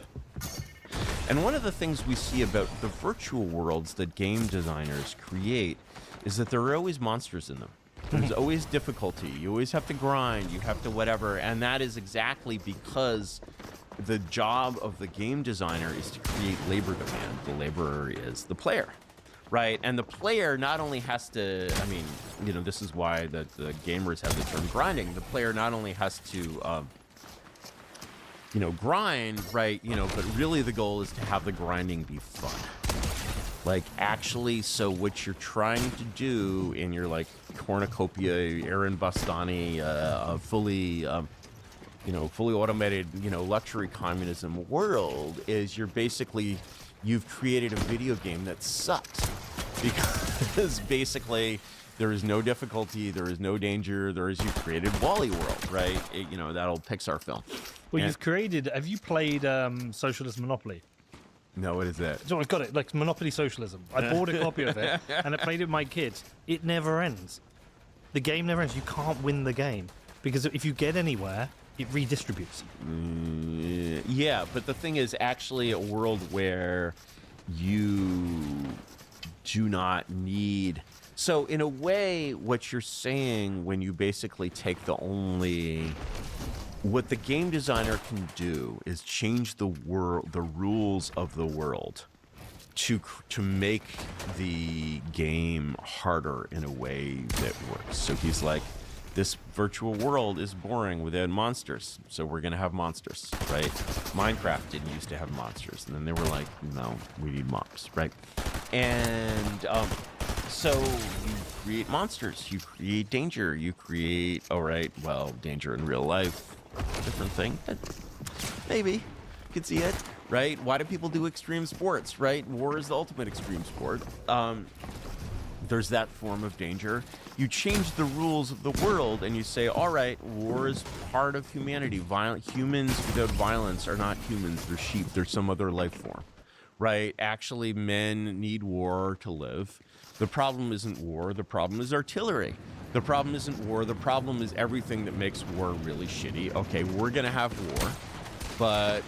And one of the things we see about the virtual worlds that game designers create is that there are always monsters in them. There's always difficulty. You always have to grind. You have to whatever. And that is exactly because the job of the game designer is to create labor demand. The laborer is the player, right? And the player not only has to, I mean, you know, this is why the gamers have the term grinding. The player not only has to, you know, grind, right? You know, but really the goal is to have the grinding be fun. Like, actually, so what you're trying to do in your, like, cornucopia, Aaron Bastani, fully, you know, fully automated, you know, luxury communism world is you've created a video game that sucks. Because basically there is no difficulty, there is no danger, you've created Wall-E World, right? You know, that old Pixar film. Well, have you played Socialist Monopoly? No, what is that? So I've got it, like Monopoly Socialism. I bought a copy of it, and I played it with my kids. It never ends. The game never ends. You can't win the game. Because if you get anywhere, it redistributes. Yeah, but the thing is actually a world where you do not need... So in a way, what you're saying when you basically take what the game designer can do is change the rules of the world to make the game harder in a way that works. So he's like, this virtual world is boring without monsters, so we're gonna have monsters, right? Minecraft didn't used to have monsters, and then they were like, no, we need mobs, right? And so you create monsters, you create danger, you create, danger in real life, different thing, but maybe you could see it, right? Why do people do extreme sports, right? War is the ultimate extreme sport. There's that form of danger. You change the rules of the world and you say, all right, war is part of humanity. Humans without violence are not humans, they're sheep, they're some other life form, right? Actually, men need war to live. The problem isn't war, the problem is artillery. The problem isn't war, the problem is everything that makes war really shitty. Okay, we're gonna have war, but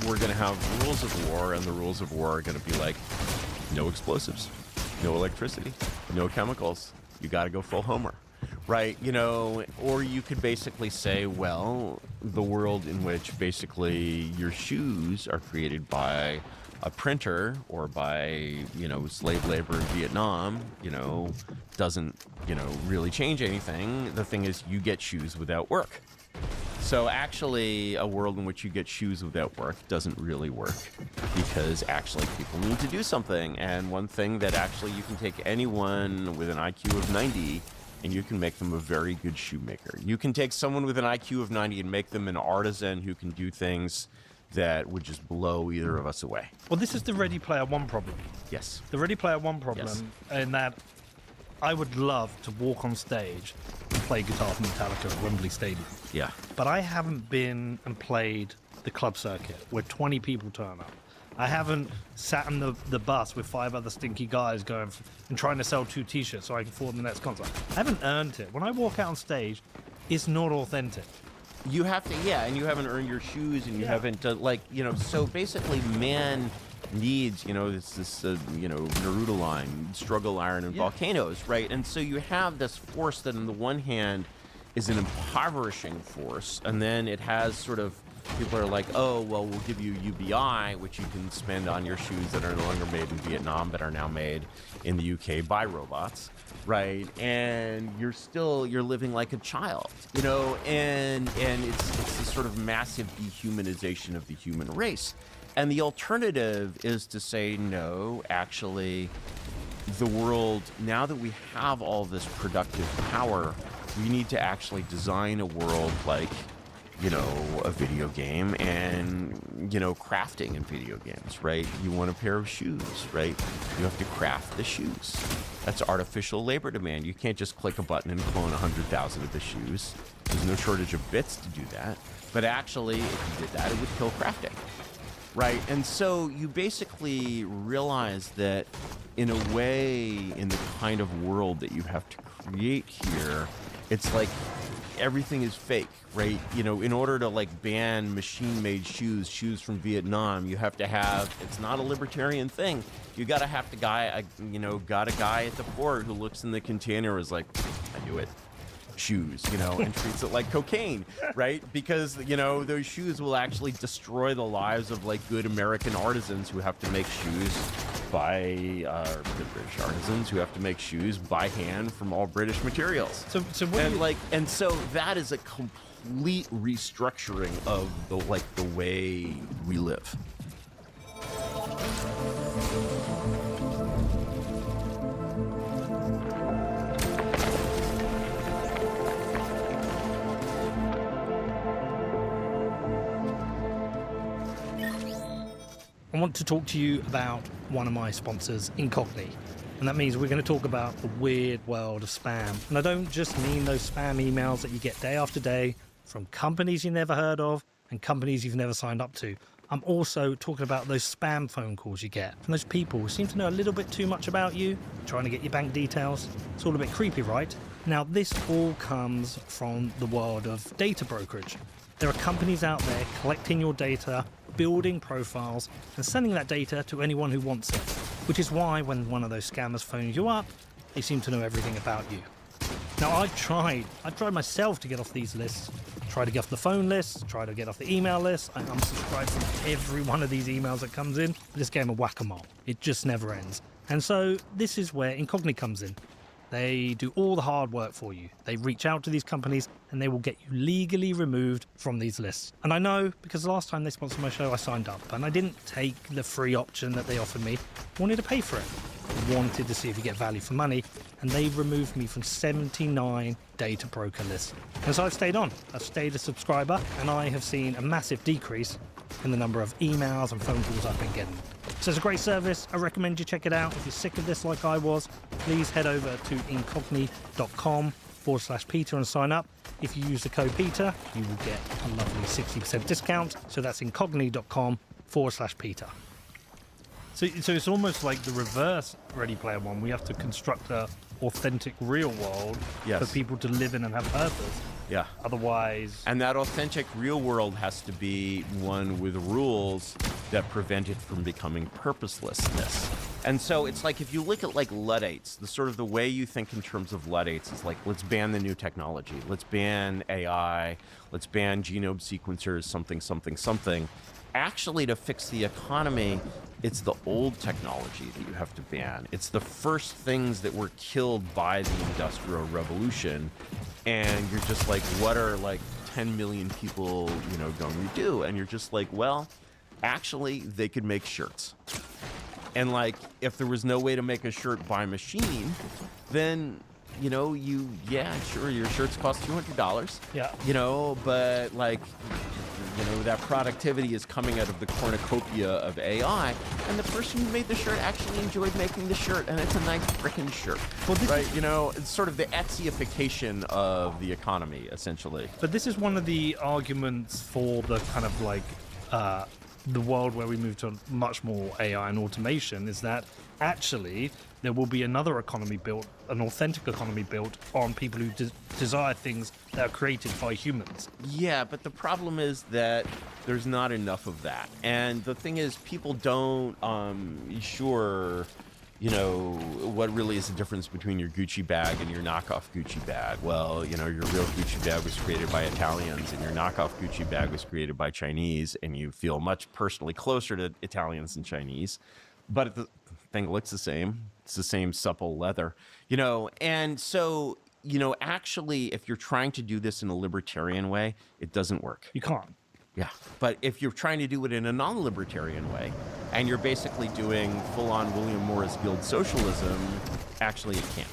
we're gonna have rules of war, and the rules of war are gonna be like, no explosives, no electricity, no chemicals. You gotta go full Homer, right? You know, or you could basically say, well, the world in which basically your shoes are created by a printer or by, you know, slave labor in Vietnam, you know, doesn't, you know, really change anything. The thing is, you get shoes without work. So actually, a world in which you get shoes without work doesn't really work, because actually people need to do something. And one thing that actually you can take anyone with an IQ of 90 and you can make them a very good shoemaker. You can take someone with an IQ of 90 and make them an artisan who can do things that would just blow either of us away. Well, this is the Ready Player One problem. Yes. The Ready Player One problem, yes. In that I would love to walk on stage and play guitar for Metallica at Wembley Stadium. Yeah. But I haven't been and played the club circuit where 20 people turn up. I haven't sat on the bus with 5 other stinky guys going and trying to sell 2 t-shirts so I can afford the next concert. I haven't earned it. When I walk out on stage, it's not authentic. You have to, yeah, and you haven't earned your shoes, and you haven't, like, you know, so basically man needs, you know, this you know, Naruto line, struggle, iron, and volcanoes, right? And so you have this force that on the one hand is an impoverishing force, and then it has sort of, people are like, oh, well, we'll give you UBI, which you can spend on your shoes that are no longer made in Vietnam, but are now made in the UK by robots, right? And you're living like a child, you know, and it's this sort of massive dehumanization of the human race. And the alternative is to say, no, actually, the world, now that we have all this productive power, we need to actually design a world like, you know, a video game and, you know, crafting in video games, right? You want a pair of shoes, right? You have to craft the shoes. That's artificial labor demand. You can't just click a button and clone 100,000 of the shoes. There's no shortage of bits to do that. But actually, if you did that, it would kill crafting, right? And so you basically realize that in a way, in the kind of world that you have to create here, it's like everything is fake, right? You know, in order to like ban machine-made shoes from Vietnam, you have to have, it's not a libertarian thing. You gotta have the guy, you know, got a guy at the port who looks in the container is like, I knew it. Shoes, you know, and treats it like cocaine, right? Because, you know, those shoes will actually destroy the lives of like good American artisans who have to make shoes by the British artisans who have to make shoes by hand from all British materials. So what and so that is a complete restructuring of the way we live. I want to talk to you about one of my sponsors, Incogni. And that means we're going to talk about the weird world of spam. And I don't just mean those spam emails that you get day after day from companies you never heard of and companies you've never signed up to. I'm also talking about those spam phone calls you get from those people who seem to know a little bit too much about you, trying to get your bank details. It's all a bit creepy, right? Now, this all comes from the world of data brokerage. There are companies out there collecting your data, building profiles, and sending that data to anyone who wants it. Which is why when one of those scammers phones you up, they seem to know everything about you. Now, I've tried myself to get off these lists, try to get off the phone list, try to get off the email list. I'm subscribed from every one of these emails that comes in. This game of whack-a-mole. It just never ends. And so this is where Incogni comes in. They do all the hard work for you. They reach out to these companies and they will get you legally removed from these lists. And I know because the last time they sponsored my show, I signed up and I didn't take the free option that they offered me. I wanted to pay for it. I wanted to see if you get value for money, and they removed me from 79 data broker lists. And so I've stayed on. I've stayed a subscriber, and I have seen a massive decrease in the number of emails and phone calls I've been getting. So it's a great service. I recommend you check it out. If you're sick of this like I was, please head over to incogni.com/Peter and sign up. If you use the code Peter, you will get a lovely 60% discount. So that's incogni.com/Peter. So it's almost like the reverse Ready Player One. We have to construct a authentic real world for people to live in and have purpose. Yeah. Otherwise... And that authentic real world has to be one with rules that prevent it from becoming purposelessness. And so it's like if you look at like Luddites, the sort of the way you think in terms of Luddites is like, let's ban the new technology. Let's ban AI. Let's ban genome sequencers, something, something, something. Actually, to fix the economy, it's the old technology that you have to ban. It's the first things that were killed by the Industrial Revolution. And you're just like, what are like 10 million people, you know, going to do? And you're just like, well, actually, they could make shirts. And like, if there was no way to make a shirt by machine, then, you know, sure, your shirts cost $200. Yeah. You know, but like, you know, that productivity is coming out of the cornucopia of AI, and the person who made the shirt actually enjoyed making the shirt, and it's a nice frickin' shirt, right? You know, it's sort of the Etsyification of the economy, essentially. But this is one of the arguments for the kind of like the world where we move to much more AI and automation is that actually there will be another economy built, an authentic economy built on people who desire things that are created by humans. Yeah, but the problem is that there's not enough of that. And the thing is, people don't, sure, you know, what really is the difference between your Gucci bag and your knockoff Gucci bag? Well, you know, your real Gucci bag was created by Italians and your knockoff Gucci bag was created by Chinese, and you feel much personally closer to Italians than Chinese. But the thing looks the same. It's the same supple leather, you know, and so, you know, actually, if you're trying to do this in a libertarian way, it doesn't work. You can't. Yeah, but if you're trying to do it in a non-libertarian way, and you're basically doing full-on William Morris Guild socialism, actually it can't.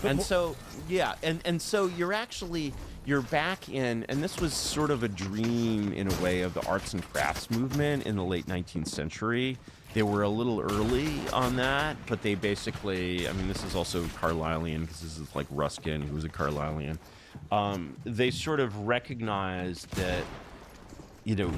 And so, yeah, and so you're back in, and this was sort of a dream in a way of the arts and crafts movement in the late 19th century. They were a little early on that, but they basically, I mean, this is also Carlylean, because this is like Ruskin, who was a Carlylean. They sort of recognized that, you know,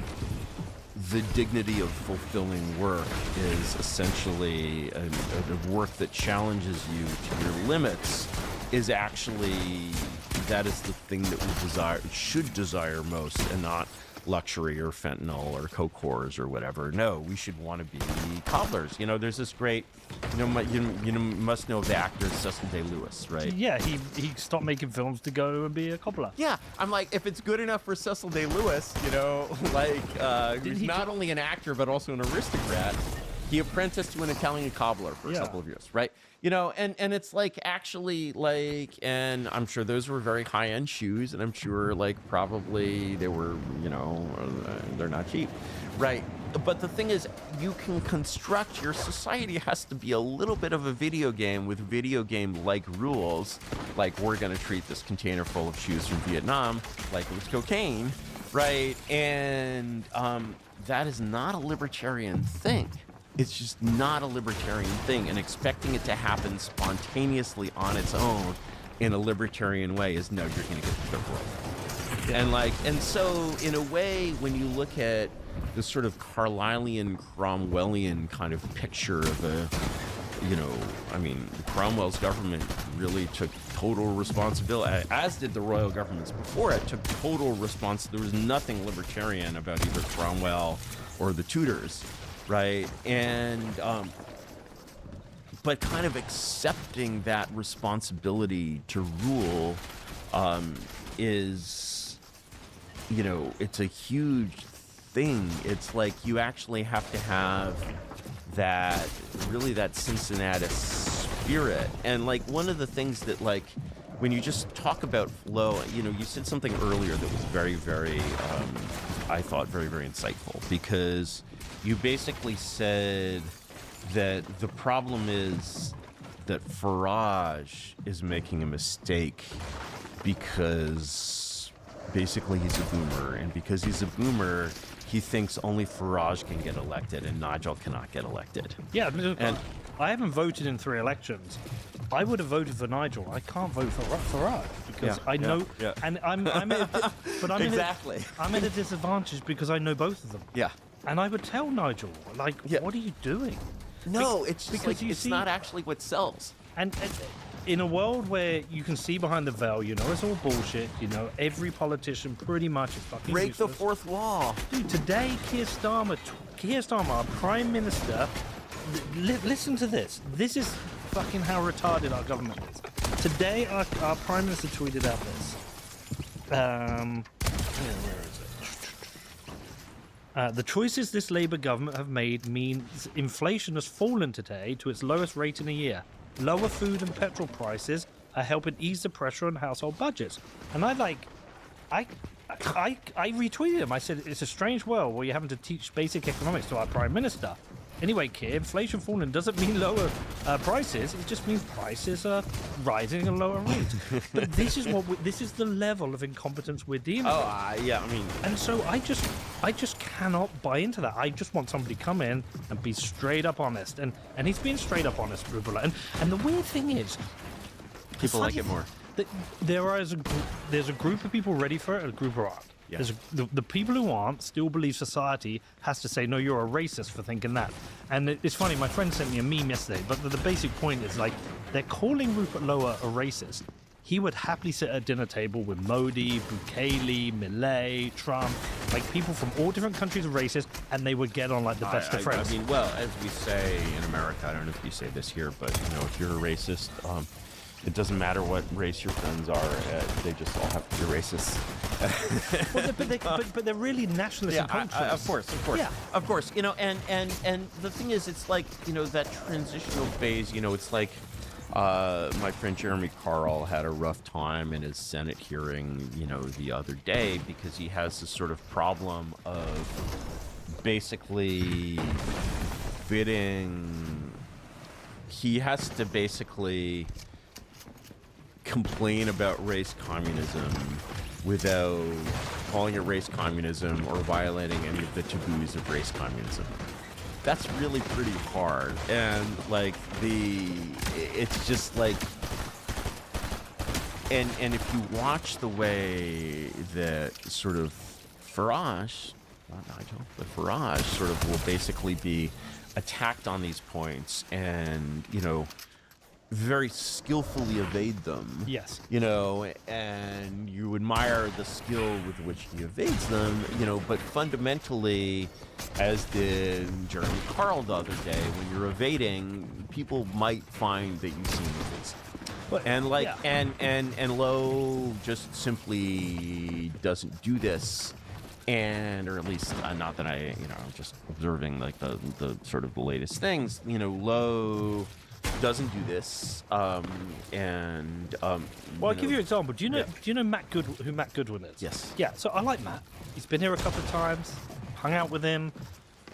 the dignity of fulfilling work is essentially a work that challenges you to your limits is actually, that is the thing that we should desire most, and not luxury or fentanyl or coke whores or whatever. No, we should want to be cobblers. You know, there's this great, you must know the actor Cecil Day-Lewis, right? Yeah, he stopped making films to go and be a cobbler. Yeah, I'm like, if it's good enough for Cecil Day-Lewis, you know, like, who's not only an actor but also an aristocrat, he apprenticed to an Italian cobbler for a couple of years, right? You know, and it's like, actually, like, and I'm sure those were very high-end shoes, and I'm sure, like, probably they were, you know, they're not cheap, right? But the thing is, you can construct, your society has to be a little bit of a video game with video game-like rules, like, we're going to treat this container full of shoes from Vietnam like it was cocaine, right? And that is not a libertarian thing. It's just not a libertarian thing, and expecting it to happen spontaneously on its own in a libertarian way is, no, you're going to get the third world. And like, and so in a way, when you look at this sort of Carlylean, Cromwellian kind of picture of a, you know, I mean, Cromwell's government really took total responsibility, as did the royal governments before it, took total responsibility. There was nothing libertarian about either Cromwell or the Tudors. Right, and but kind of accepting that responsibility to rule is, you know, it's a huge thing. It's like you actually have to have that, really, that Cincinnati spirit. And like, one of the things that, like, when you just talk about flow, you know, you said something earlier that was very, very, I thought very, very insightful, because you basically said that the problem is that Farage is making a mistake because basically he's a boomer, and because he's a boomer, he thinks only Farage can get elected and Nigel cannot get elected. Yeah, and I haven't voted in 3 elections. I would have voted for Nigel. I can't vote for Farage because I know, and I'm at exactly. I'm at a disadvantage because I know both of them. Yeah. And I would tell Nigel, like, what are you doing? No, it's just like, it's not actually what sells. And in a world where you can see behind the veil, you know, it's all bullshit, you know, every politician pretty much is fucking break useless. The fourth wall. Dude, today, Keir Starmer, our Prime Minister, listen to this. This is fucking how retarded our government is. Today, our Prime Minister tweeted out this. Where is it? The choices this Labour government have made means inflation has fallen today to its lowest rate in a year. Lower food and petrol prices are helping ease the pressure on household budgets. And I retweeted him. I said, it's a strange world where you're having to teach basic economics to our Prime Minister. Anyway, Keir, inflation falling doesn't mean lower prices. It just means prices are rising at a lower rate. But this is the level of incompetence we're dealing with. Yeah, I mean, and so I just cannot buy into that. I just want somebody to come in and be straight up honest, and he's being straight up honest, Rubula. And the weird thing is, people like it more. There's a group of people ready for it, and a group are up. Yeah. The people who aren't still believe society has to say, no, you're a racist for thinking that. And it's funny, my friend sent me a meme yesterday, but the basic point is, like, they're calling Rupert Lower a racist. He would happily sit at a dinner table with Modi, Bukele, Millet, Trump, like people from all different countries are racist, and they would get on like the best of friends. I mean, well, as we say in America, I don't know if you say this here, but if you're a racist, it doesn't matter what race your friends are; they just all have to be racist. but they're really nationalist and culturalist. Of course, Yeah. of course. And the thing is, it's like that transitional phase. It's like. My friend Jeremy Carl had a rough time in his Senate hearing, the other day because he has this sort of problem of basically fitting. He has to basically complain about race communism without calling it race communism or violating any of the taboos of race communism. That's really pretty hard, and it's just like, and if you watch the way that sort of Farage, not Nigel, but Farage sort of will basically be attacked on these points, and very skillfully evade them. Yes. And you admire the skill with which he evades them, but fundamentally, as did Jeremy Carl the other day, when you're evading, people might find that you seem evasive. And Lowe just simply doesn't do this. Or at least not that I'm just observing like the sort of the latest things, Lowe doesn't do this, I'll give you an example. Do you know Matt who Matt Goodwin is? Yes. Yeah. So I like Matt. He's been here a couple of times, hung out with him.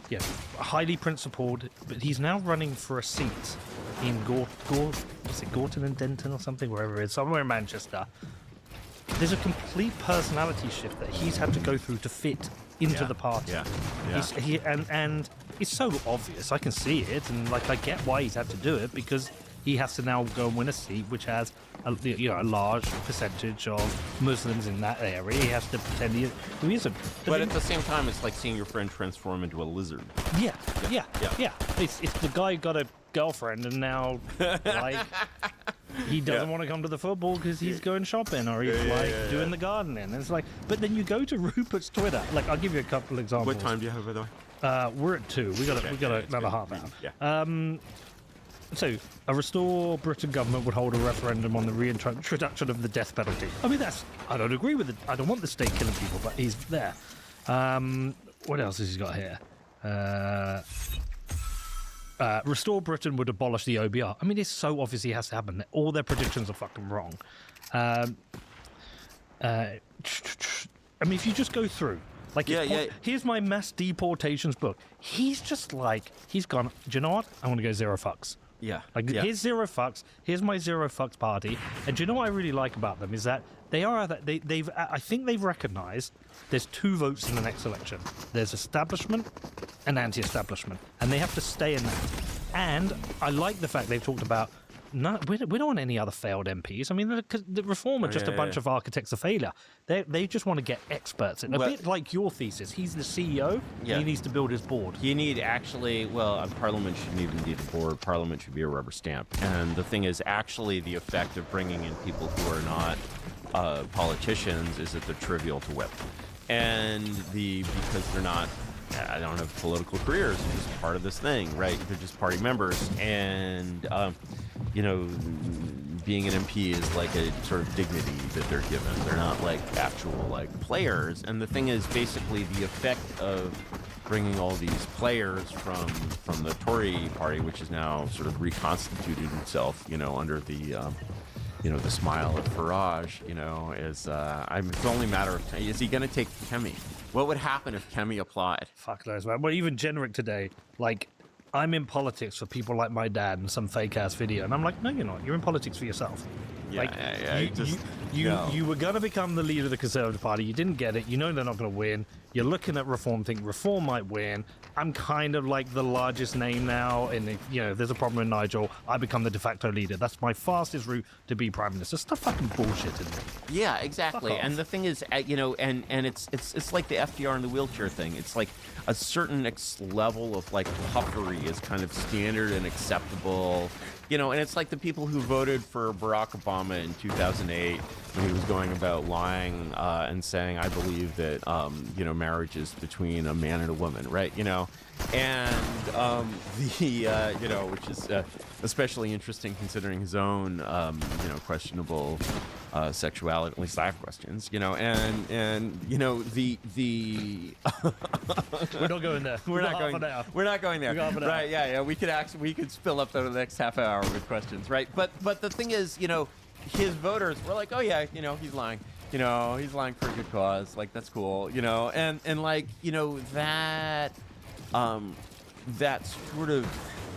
Yeah, highly principled. But he's now running for a seat in Gorton and Denton or something, wherever it is, somewhere in Manchester. There's a complete personality shift that he's had to go through to fit into the party. And it's so obvious. I can see it, and I get why he's had to do it, because he has to now go and win a seat which has a large percentage of Muslims in that area. He has to pretend he is a. But at the same time, it's like seeing your friend transform into a lizard. Yeah. It's the guy got a girlfriend, and now he doesn't want to come to the football because he's going shopping, or he's doing the gardening. And it's like, but then you go to Rupert's Twitter. I'll give you a couple examples. What time do you have, by the way? We're at 2. We got another half hour. Yeah. So, a Restore Britain government would hold a referendum on the reintroduction of the death penalty. I mean, I don't agree with it. I don't want the state killing people, but he's there. What else has he got here? Restore Britain would abolish the OBR. I mean, it's so obvious it has to happen. All their predictions are fucking wrong. I mean, if you just go through, here's my mass deportations book. He's just he's gone, do you know what? I want to go zero fucks. Yeah. Here's zero fucks. Here's my zero fucks party. And do you know what I really like about them is that I think they've recognized there's 2 votes in the next election. There's establishment and anti-establishment, and they have to stay in that. And I like the fact they've talked about we don't want any other failed MPs. I mean, the Reform are just a bunch of architects of failure. They just want to get experts in. A bit like your thesis. He's the CEO. Yeah. He needs to build his board. Parliament shouldn't even need a board. Parliament should be a rubber stamp. And the thing is, actually, the effect of bringing in people who are not politicians is that they're trivial to whip. And because they're not, I don't have political careers, they're just part of this thing, right? They're just party members. And, being an MP is like a sort of dignity that they're given. They're not actual players. And the thing is, basically, the effect of bringing all these players from the Tory party, which is now sort of reconstituted itself, under the the smile of Farage, is it's only a matter of time. Is he going to take Kemi? What would happen if Kemi applied? Fuck knows, man. Well, even Generic today, I'm in politics for people like my dad and some fake ass video, and I'm like, no, you're not. You're in politics for yourself. You were going to become the leader of the Conservative Party. You didn't get it. You know they're not going to win. You're looking at Reform, think Reform might win. I'm kind of like the largest name now, and if there's a problem with Nigel, I become the de facto leader. That's my fastest route to be prime minister. Stop fucking bullshitting me. Yeah, exactly. And the thing is, and it's like the FDR and the wheelchair thing. It's like a certain level of like puffery is kind of standard and acceptable. And it's like the people who voted for Barack Obama in 2008 when he was going about lying and saying, I believe that, marriage is between a man and a woman, right? Which is especially interesting considering his own, questionable sexuality. At least I have questions, the We're not going there. We're not going there. Right? Yeah. We could spill up the next half hour with questions, right? But the thing is, his voters were like, oh yeah, he's lying. He's lying for a good cause. Like that's cool. That sort of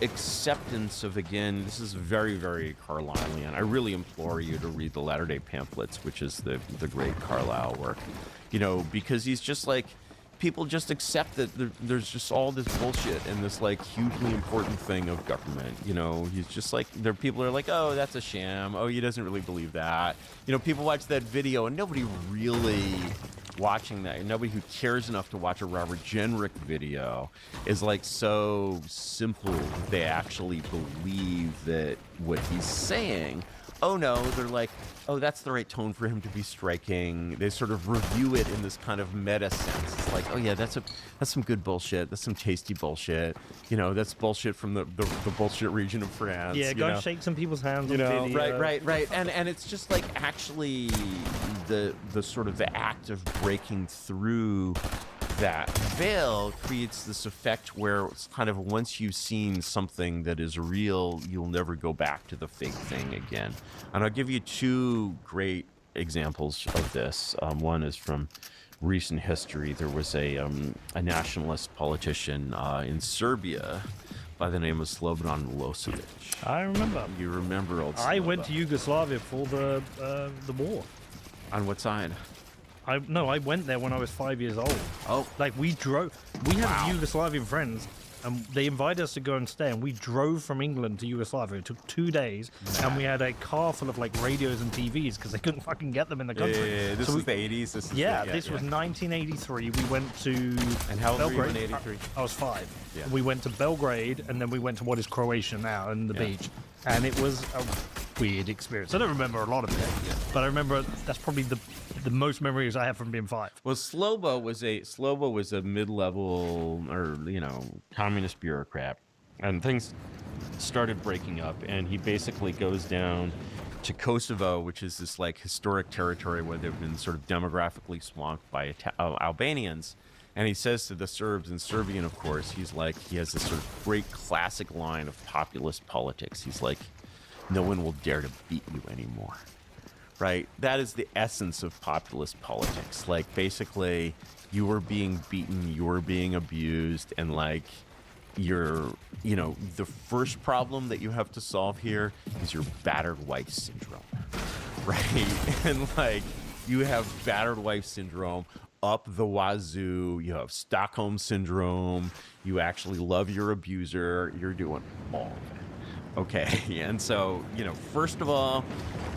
acceptance of, again, this is very, very Carlylean. I really implore you to read the Latter-day Pamphlets, which is the great Carlyle work, because he's just like, people just accept that there's just all this bullshit and this like hugely important thing of government. He's just like, people are like, oh, that's a sham. Oh, he doesn't really believe that. People watch that video and nobody really watching that, nobody who cares enough to watch a Robert Jenrick video is like so simple that they actually believe that what he's saying. Oh no, they're like, oh, that's the right tone for him to be striking. They sort of review it in this kind of meta sense. It's like, oh yeah, that's some good bullshit. That's some tasty bullshit. That's bullshit from the bullshit region of France. Yeah, go shake some people's hands on video. Right. And it's just like actually the sort of the act of breaking through that veil creates this effect where it's kind of once you've seen something that is real, you'll never go back to the fake thing again. And I'll give you two great examples of this. One is from recent history. There was a nationalist politician in Serbia by the name of Slobodan Milosevic. I remember. You remember old Slobodan. I went to Yugoslavia for the war. On what side? I went there when I was 5 years old. Oh. Like we had Yugoslavian friends and they invited us to go and stay, and we drove from England to Yugoslavia. It took 2 days, and we had a car full of like radios and TVs because they couldn't fucking get them in the country. Yeah. This was the 80s. This was 1983. We went to And how old Belgrade. were you in 83? I was 5. Yeah. We went to Belgrade, and then we went to what is Croatia now, and the beach. And it was a weird experience. I don't remember a lot of it, but I remember that's probably the most memories I have from being 5. Well, Slobo was a mid-level or communist bureaucrat, and things started breaking up, and he basically goes down to Kosovo, which is this like historic territory where they've been sort of demographically swamped by Albanians. And he says to the Serbs in Serbian, of course, he has this sort of great classic line of populist politics. He's like, no one will dare to beat you anymore, right? That is the essence of populist politics. Like, basically, you were being beaten, you were being abused, and like, the first problem that you have to solve here is your battered wife syndrome, right? And like, you have battered wife syndrome up the wazoo, you have Stockholm syndrome, you actually love your abuser, you're doing all of it. Okay, and so, first of all,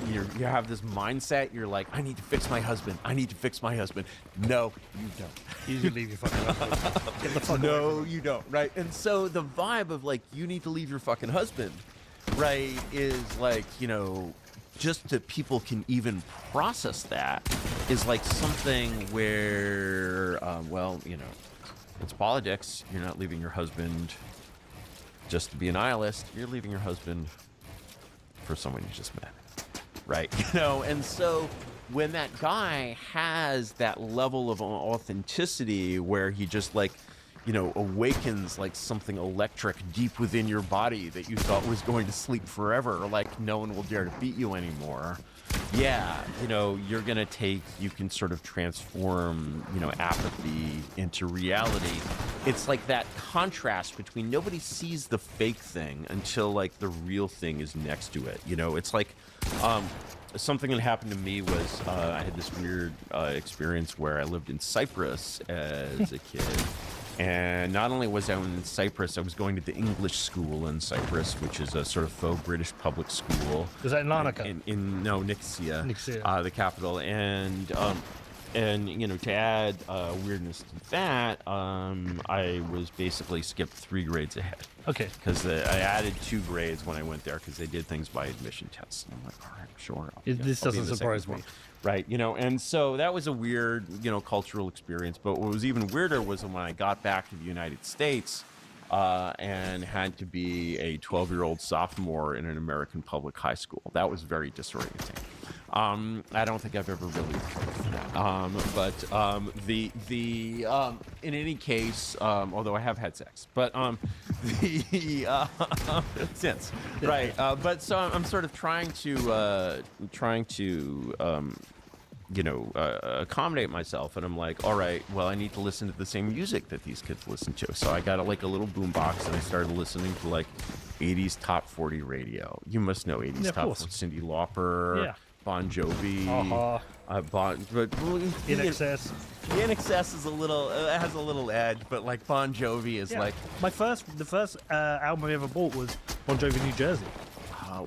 you have this mindset, you're like, I need to fix my husband, I need to fix my husband. No, you don't. You should leave your fucking husband. Get the fuck No, you don't, right? And so the vibe of like, you need to leave your fucking husband, right, is like, just that people can even process that is like something where, it's politics. You're not leaving your husband just to be a nihilist. You're leaving your husband for someone you just met, right? And so when that guy has that level of authenticity where he just like, awakens like something electric deep within your body that you thought was going to sleep forever, or like no one will dare to beat you anymore. Yeah, you can sort of transform, apathy into reality. It's like that contrast between nobody sees the fake thing until like the real thing is next to it. It's like, something that happened to me was I had this weird experience where I lived in Cyprus as a kid. And not only was I in Cyprus, I was going to the English school in Cyprus, which is a sort of faux British public school. Was that in Larnaca? No, Nicosia. Nicosia. The capital. And you know, to add weirdness to that, I was basically skipped 3 grades ahead. Okay. Because I added 2 grades when I went there because they did things by admission tests. And I'm like, all right, sure. This doesn't surprise me. Right, you know, and so that was a weird, you know, cultural experience. But what was even weirder was when I got back to the United States and had to be a 12-year-old sophomore in an American public high school. That was very disorienting. I don't think I've ever really recovered from that. In any case, although I have had sex, but since right. But so I'm sort of trying to accommodate myself, and I'm like, all right, well, I need to listen to the same music that these kids listen to. So I got a little boombox, and I started listening to like 80s top 40 radio. You must know 80s top 40. Cyndi Lauper. Yeah. Bon Jovi, In Excess. In Excess is a little, it has a little edge, but like Bon Jovi is like the first album I ever bought was Bon Jovi, New Jersey.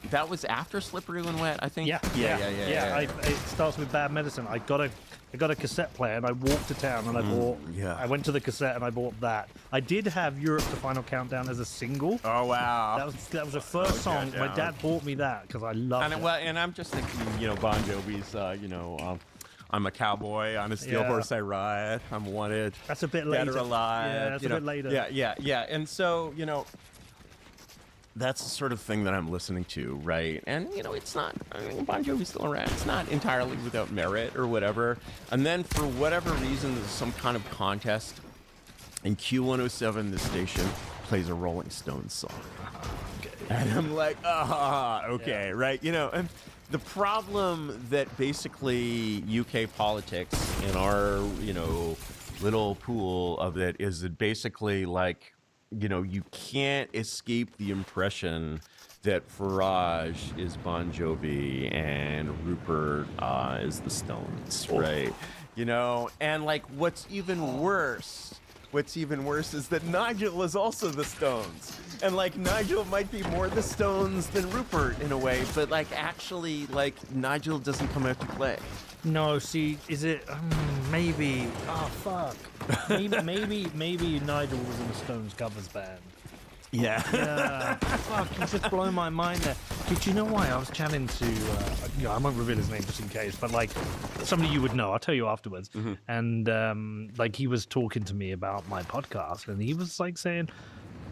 That was after Slippery When Wet, I think. Yeah. It starts with Bad Medicine. I got a cassette player, and I walked to town, and I bought. Yeah. I went to the cassette, and I bought that. I did have Europe: The Final Countdown as a single. Oh wow! That was the first song. Yeah. My dad bought me that because I loved it. Well, and I'm just thinking, you know, Bon Jovi's, I'm a cowboy on a steel horse I ride. I'm wanted. That's a bit later. Dead or alive. Yeah, that's a bit later. Yeah. And so, you know, that's the sort of thing that I'm listening to, right? And, you know, it's not, I mean, Bon Jovi's still around. It's not entirely without merit or whatever. And then for whatever reason, there's some kind of contest. And Q107, the station, plays a Rolling Stones song. Okay. And I'm like, okay, right? You know, and the problem that basically UK politics in our, you know, little pool of it is that basically, like, you know, you can't escape the impression that Farage is Bon Jovi and Rupert is the Stones, right? You know, and like what's even worse is that Nigel is also the Stones. And like Nigel might be more the Stones than Rupert in a way, but like actually like Nigel doesn't come out to play. No, see, is it maybe? Oh fuck! Maybe Nigel was in the Stones covers band. Yeah. Fuck! You just blown my mind there. Did you know why? I was chatting to, I won't reveal his name just in case, but like somebody you would know. I'll tell you afterwards. Mm-hmm. And like he was talking to me about my podcast, and he was like saying,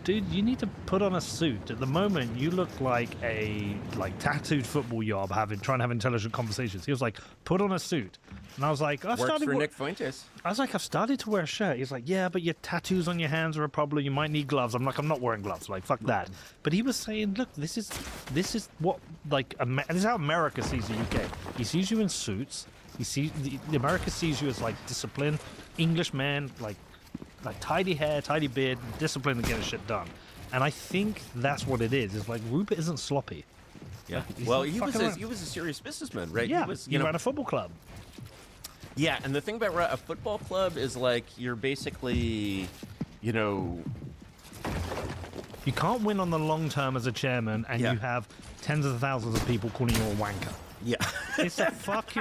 dude, you need to put on a suit. At the moment, you look like a tattooed football yob trying to have intelligent conversations. He was like, put on a suit. And I was like, Works for Nick Fuentes. I was like, I've started to wear a shirt. He's like, yeah, but your tattoos on your hands are a problem. You might need gloves. I'm like, I'm not wearing gloves. Like, fuck that. But he was saying, look, this is what, like, this is how America sees the UK. He sees you in suits. America sees you as, like, disciplined English man, like tidy hair, tidy beard, discipline to get his shit done. And I think that's what it is. It's like Rupert isn't sloppy. Yeah. Well, he was a serious businessman, right? Yeah. He ran a football club. Yeah, and the thing about a football club is like you're basically, you know, you can't win on the long term as a chairman, and you have tens of thousands of people calling you a wanker. Yeah. It's a tough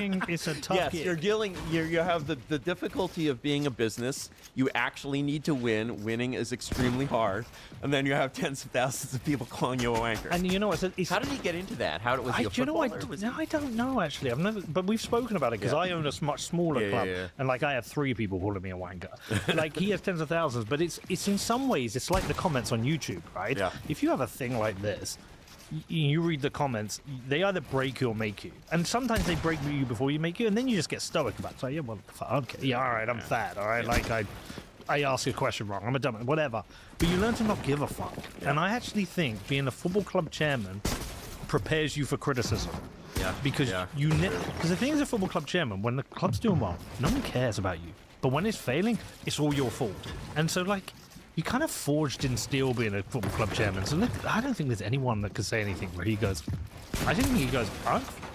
gig. You have the difficulty of being a business. You actually need to win. Winning is extremely hard. And then you have tens of thousands of people calling you a wanker. And you know what? How did he get into that? Was he a footballer? I don't know, actually. I've never, but we've spoken about it because I own a much smaller club. Yeah. And like I have 3 people calling me a wanker. Like he has tens of thousands, but it's in some ways, it's like the comments on YouTube, right? Yeah. If you have a thing like this, you read the comments, they either break you or make you. And sometimes they break you before you make you, and then you just get stoic about it. So, yeah, well, okay, yeah, all right, I'm fat, all right? Like, I ask a question wrong, I'm a dumb, whatever. But you learn to not give a fuck. Yeah. And I actually think being a football club chairman prepares you for criticism. Yeah. Because because the thing is, a football club chairman, when the club's doing well, no one cares about you. But when it's failing, it's all your fault. And so, like, you kind of forged in steel being a football club chairman. So look, I don't think there's anyone that could say anything where he goes, I think he goes,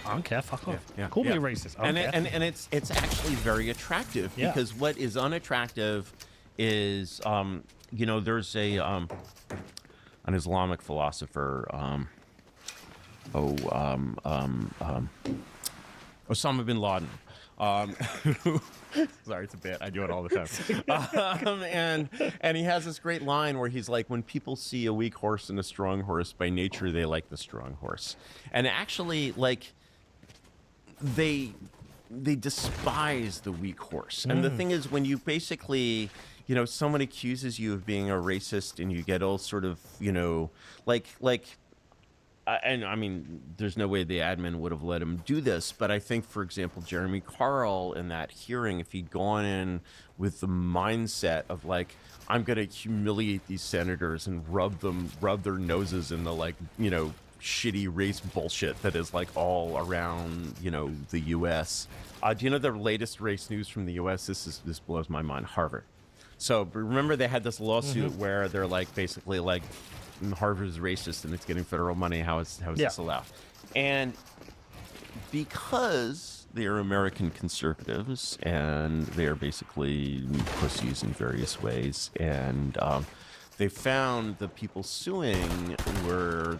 I don't care. Fuck off. Yeah, Call me yeah. a racist. I don't care. And it's actually very attractive Yeah. because what is unattractive is there's an Islamic philosopher Osama bin Laden. Sorry, it's a bit. I do it all the time. And he has this great line where he's like, when people see a weak horse and a strong horse, by nature they like the strong horse. And actually, like, they despise the weak horse. And the thing is, when you basically, someone accuses you of being a racist and you get all sort of, and I mean, there's no way the admin would have let him do this, but I think, for example, Jeremy Carl in that hearing, if he'd gone in with the mindset of like, I'm going to humiliate these senators and rub their noses in the shitty race bullshit that is like all around, the U.S. Do you know the latest race news from the U.S.? This blows my mind. Harvard. So remember they had this lawsuit where they're like basically like, Harvard is racist and it's getting federal money. How is this allowed? And because they are American conservatives and they are basically pussies in various ways, and they found the people suing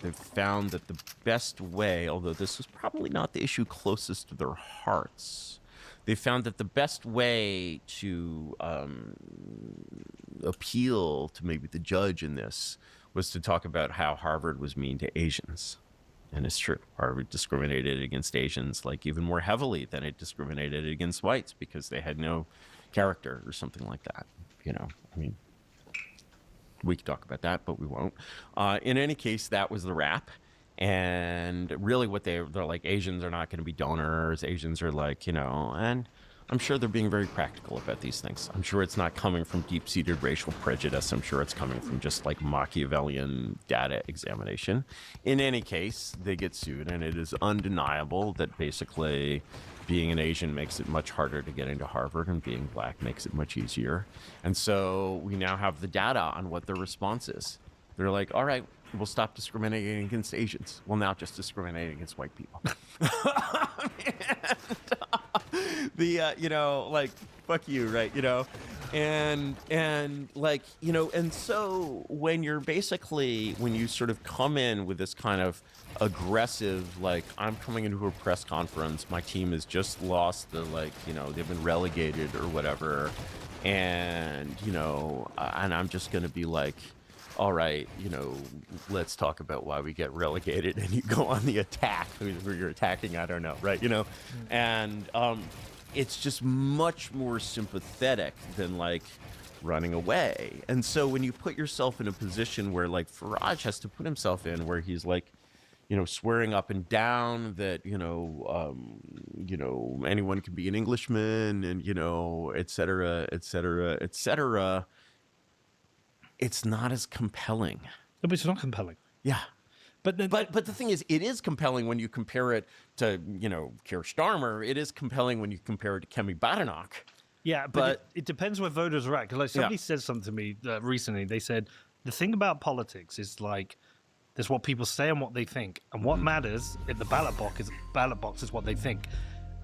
they found that the best way, although this was probably not the issue closest to their hearts, they found that the best way to appeal to maybe the judge in this was to talk about how Harvard was mean to Asians. And it's true. Harvard discriminated against Asians like even more heavily than it discriminated against whites because they had no character or something like that. I mean, we could talk about that, but we won't. In any case, that was the rap. And really what they're like, Asians are not going to be donors. Asians are like, and I'm sure they're being very practical about these things. I'm sure it's not coming from deep-seated racial prejudice. I'm sure it's coming from just like Machiavellian data examination. In any case, they get sued, and it is undeniable that basically being an Asian makes it much harder to get into Harvard, and being black makes it much easier. And so we now have the data on what their response is. They're like, all right, we'll stop discriminating against Asians. We'll now just discriminate against white people. Fuck you, right? And so when you sort of come in with this kind of aggressive, like, I'm coming into a press conference, my team has just lost they've been relegated or whatever, and I'm just going to be like, all right, let's talk about why we get relegated, and you go on the attack. Who you're attacking, I don't know, right? And it's just much more sympathetic than like running away. And so when you put yourself in a position where like Farage has to put himself in, where he's like, swearing up and down that anyone can be an Englishman, and et cetera, et cetera, et cetera. It's not as compelling. No, but it's not compelling. Yeah. But the thing is, it is compelling when you compare it to, Keir Starmer. It is compelling when you compare it to Kemi Badenoch. Yeah, but it depends where voters are at. Because somebody said something to me recently. They said, the thing about politics is like, there's what people say and what they think. And what matters at the ballot box is what they think.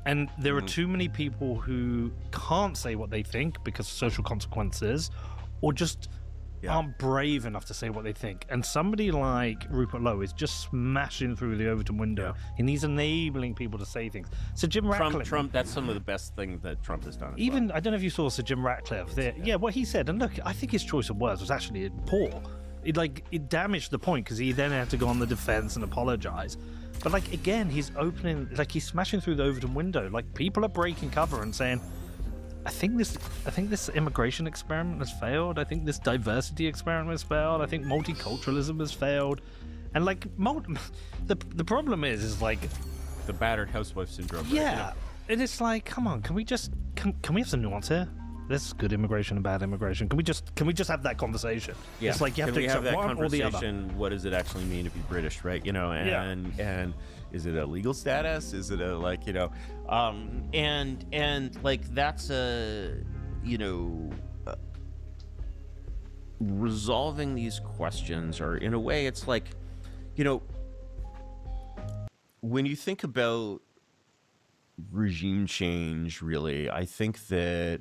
And there are too many people who can't say what they think because of social consequences, or just aren't brave enough to say what they think. And somebody like Rupert Lowe is just smashing through the Overton window, and he's enabling people to say things. So Jim Ratcliffe... Trump, that's some of the best things that Trump has done. Even, I don't know if you saw Sir Jim Ratcliffe. What he said, and look, I think his choice of words was actually poor. It damaged the point, because he then had to go on the defense and apologize. But again, he's smashing through the Overton window. People are breaking cover and saying, I think this immigration experiment has failed. I think this diversity experiment has failed. I think multiculturalism has failed. And the problem is the battered housewife syndrome. Yeah. Right? And it's like, come on, can we have some nuance here? There's good immigration and bad immigration. Can we just have that conversation? Yeah. It's like you have to accept one or the other. What does it actually mean to be British, right? And is it a legal status? Is it that's resolving these questions, or in a way, it's like, when you think about regime change, really. I think that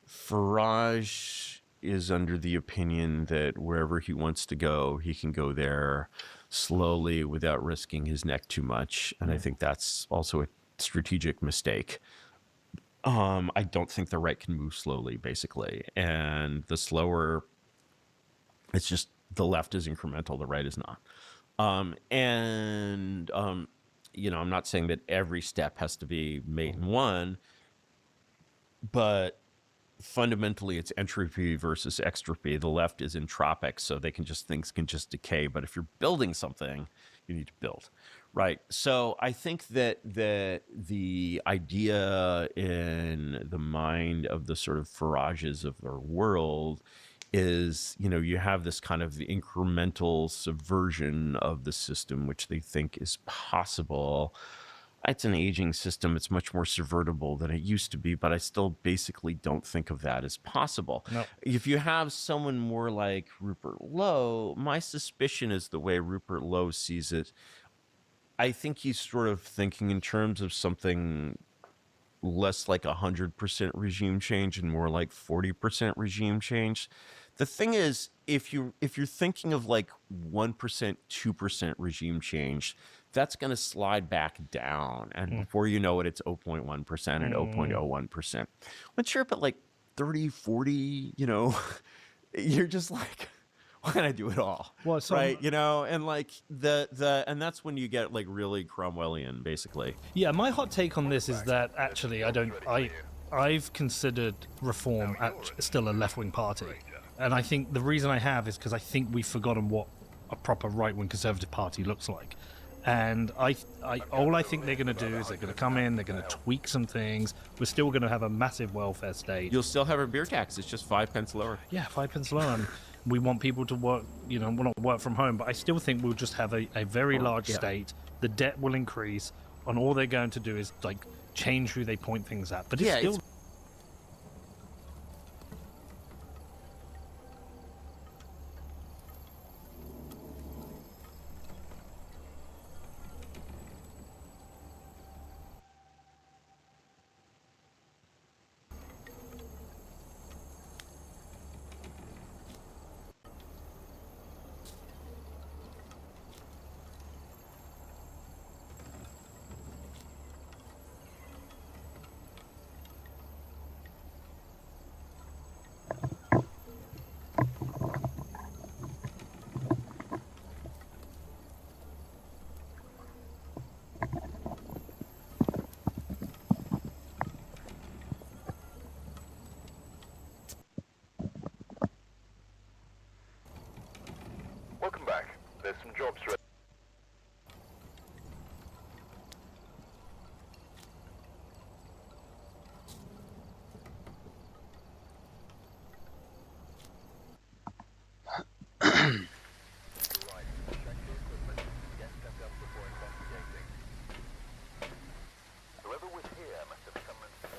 Farage is under the opinion that wherever he wants to go, he can go there slowly without risking his neck too much. And I think that's also a strategic mistake. I don't think the right can move slowly, basically. And the slower, it's just the left is incremental, the right is not. You know, I'm not saying that every step has to be made in one, but fundamentally it's entropy versus extropy. The left is entropic, so things can just decay. But if you're building something, you need to build, right? So I think that the idea in the mind of the sort of Farages of their world is, you know, you have this kind of incremental subversion of the system, which they think is possible. It's an aging system. It's much more subvertible than it used to be, but I still basically don't think of that as possible. No. If you have someone more like Rupert Lowe, my suspicion is the way Rupert Lowe sees it. I think he's sort of thinking in terms of something less like 100% regime change and more like 40% regime change. The thing is, if you're thinking of like 1%, 2% regime change, that's going to slide back down. And before you know it, it's 0.1% and 0.01%. Once you're up at like 30, 40, you know, you're just like, why can't I do it all? Well, so right? You know, and like and that's when you get like really Cromwellian, basically. Yeah, my hot take on this is that actually I've considered Reform still a left-wing party. And I think the reason I have is because I think we've forgotten what a proper right-wing Conservative party looks like. And all I think they're going to do is they're going to come in, they're going to tweak some things. We're still going to have a massive welfare state. You'll still have a beer tax. It's just 5 pence lower. Yeah, 5 pence lower. And we want people to work, you know, not work from home. But I still think we'll just have a very large state. The debt will increase. And all they're going to do is, like, change who they point things at. But it's still... Welcome back. There's some jobs ready. Whoever was here must have summoned today.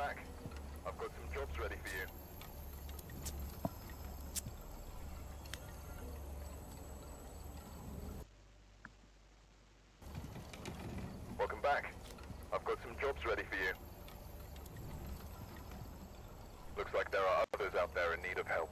back. I've got some jobs ready for you. Welcome back. I've got some jobs ready for you. Looks like there are others out there in need of help.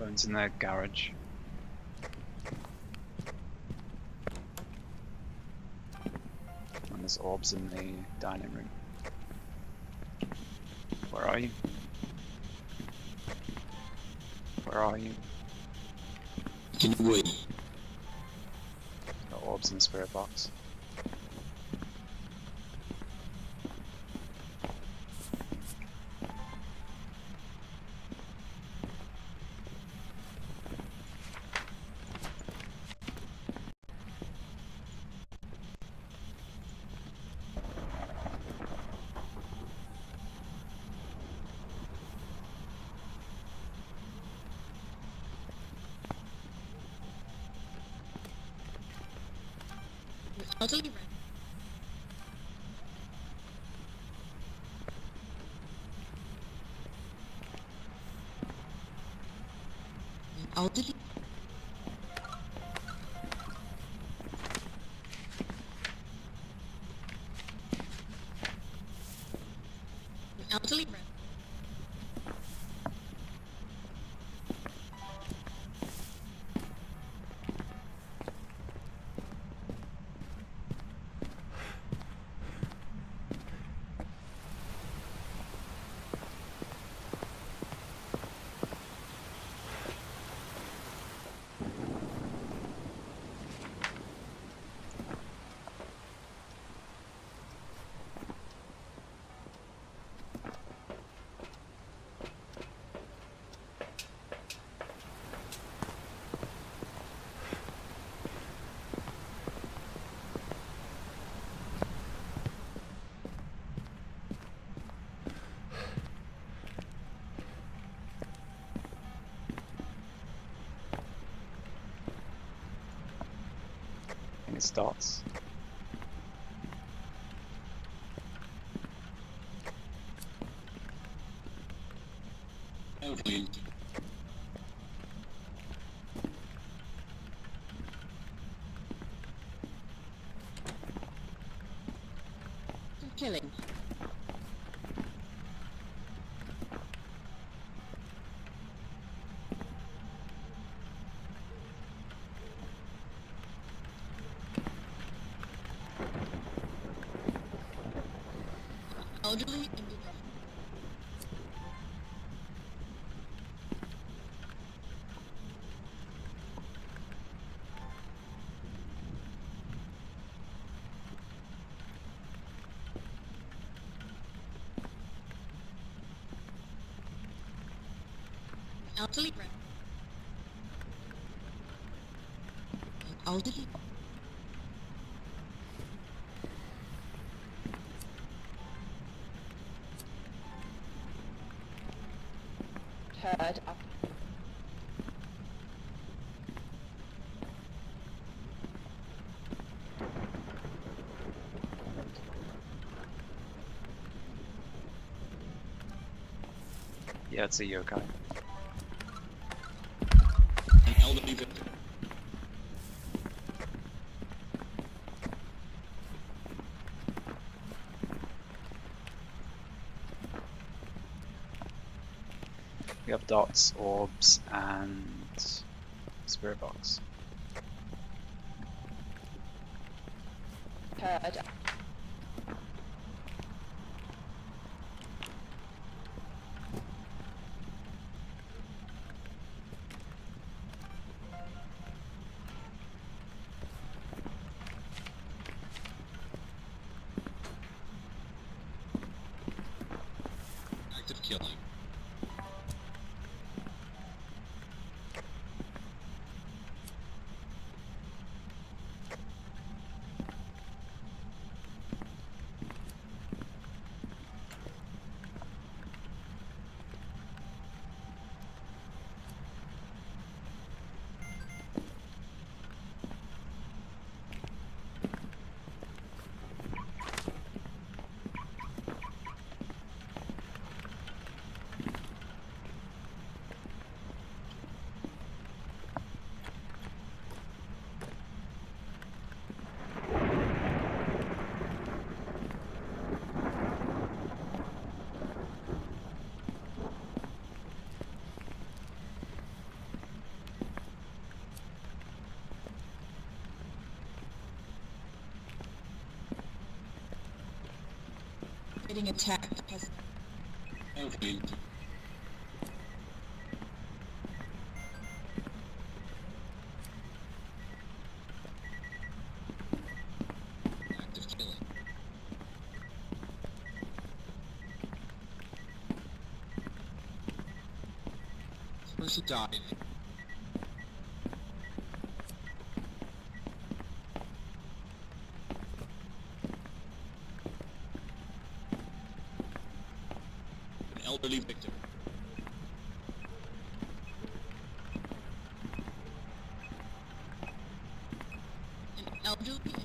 Bones in the garage. And there's orbs in the dining room. Where are you? Where are you? Can you wait? Got orbs in the spirit box. Elderly elderly elderly And it starts. elderly killing. Elderly elderly elderly turd up. Yeah, it's a yokai. An elderly victim. We have dots, orbs, and spirit box. Heard. Active killing. Getting attacked. Okay. Active killing. Person died. An elderly victim. An elderly victim.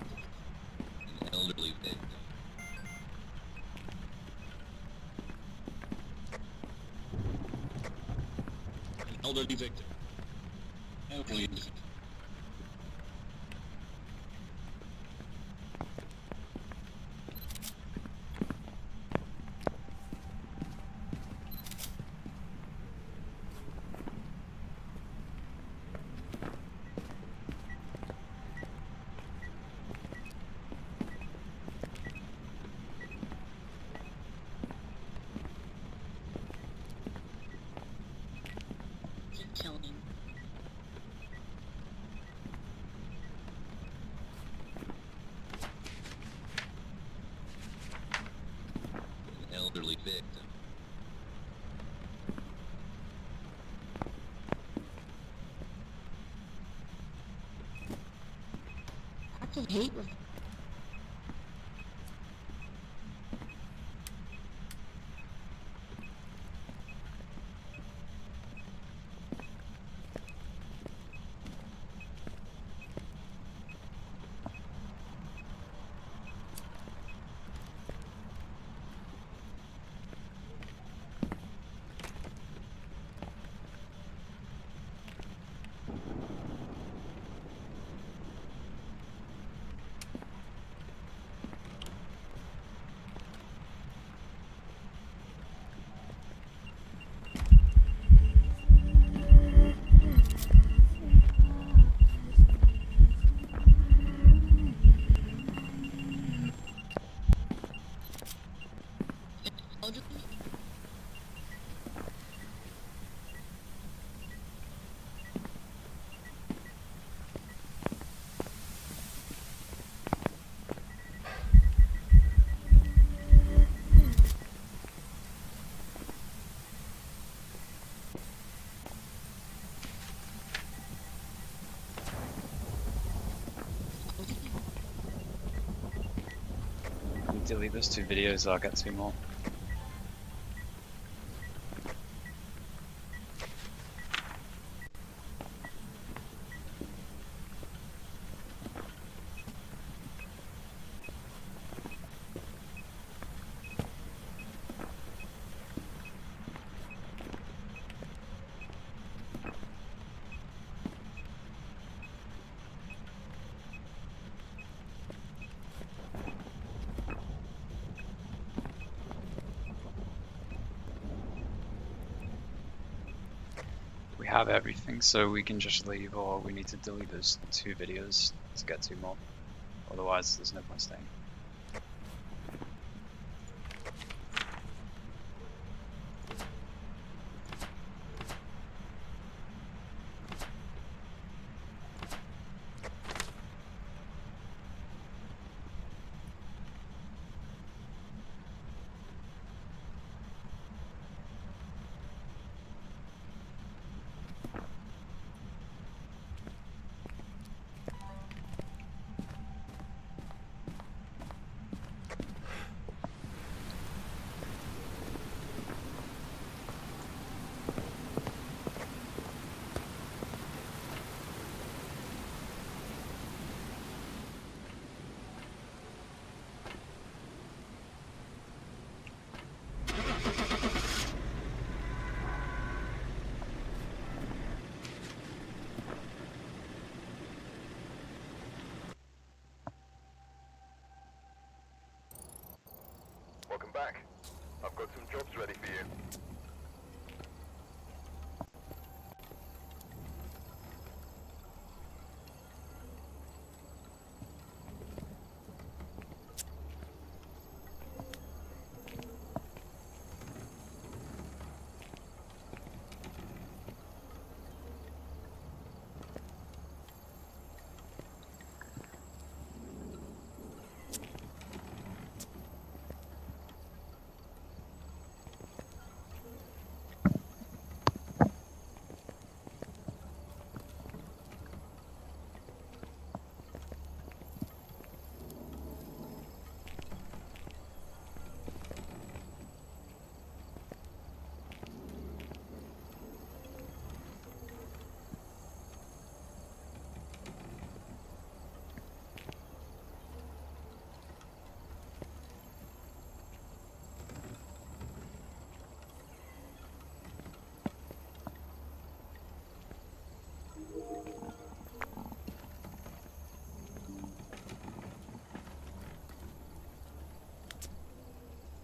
An elderly victim. An elderly victim. Elderly victim. Killing. An elderly victim. Active hate. Elderly. Delete those 2 videos, I'll get 2 more. have everything, so we can just leave, or we need to delete those 2 videos to get 2 more. Otherwise, there's no point staying. Welcome back. I've got some jobs ready for you.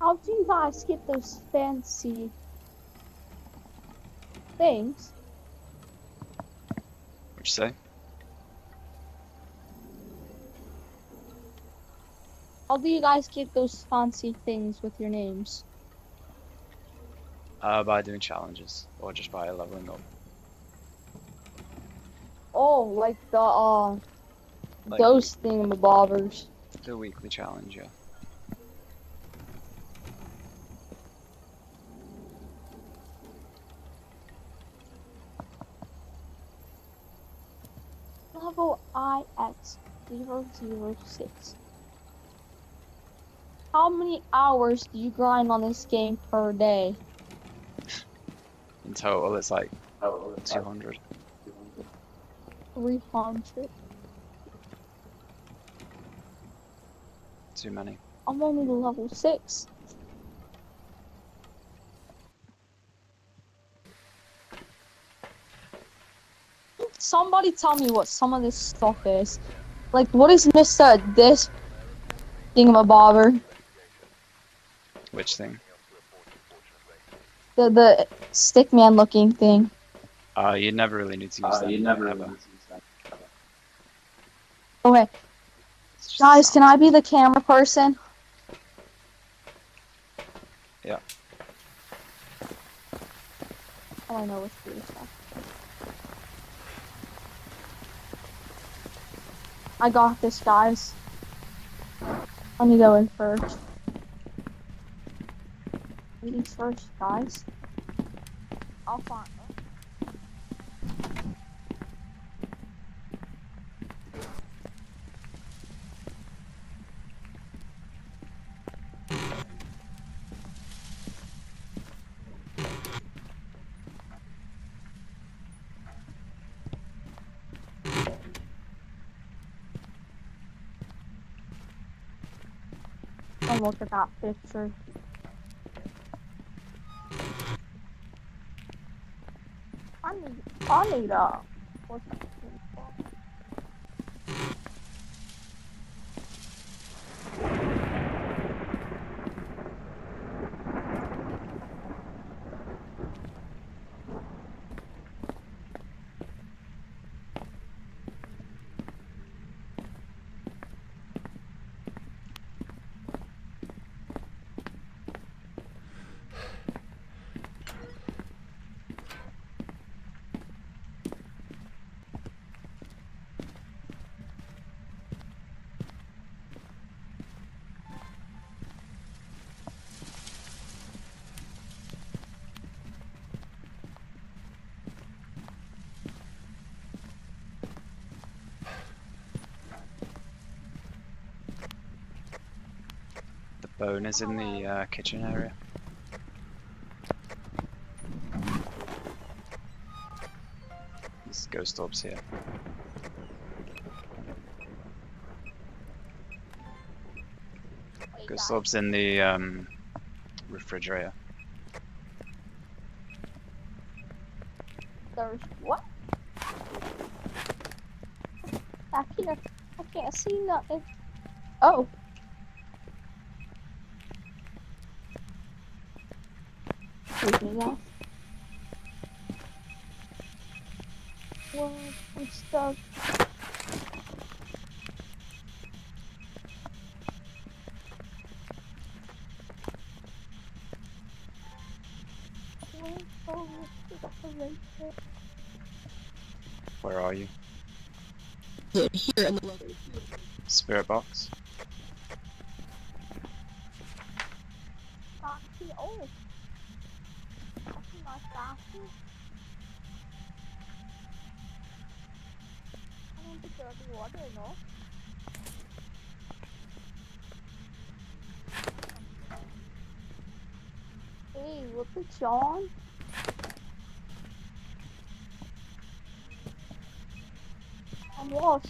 How do you guys get those fancy things? What'd you say? How do you guys get those fancy things with your names? By doing challenges, or just by leveling up. Oh, like the Like those thingamabobbers. the weekly challenge, yeah. Level IX006. How many hours do you grind on this game per day? In total, it's like 200. 300. Too many. I'm only level 6. Somebody tell me what some of this stuff is. Like, what is this thingamabobber? Which thing? The stickman looking thing. You never really need to use that. Ever. Okay. Guys, can I be the camera person? Yeah. Oh, I know what's to do stuff. I got this, guys. Let me go in first. Ladies first, guys. I'll find. Don't look at that picture. I need what's that thing called? Bone is in the kitchen area. There's ghost orbs here. Ghost orbs in the refrigerator. There's what? I can't see nothing. Oh. Excuse me now. Whoa, I'm stuck. Where are you? Here in the location. Spirit box. Oh. That's a nice bathroom. I don't think there'll be water, no? Hey, look at John. I'm lost.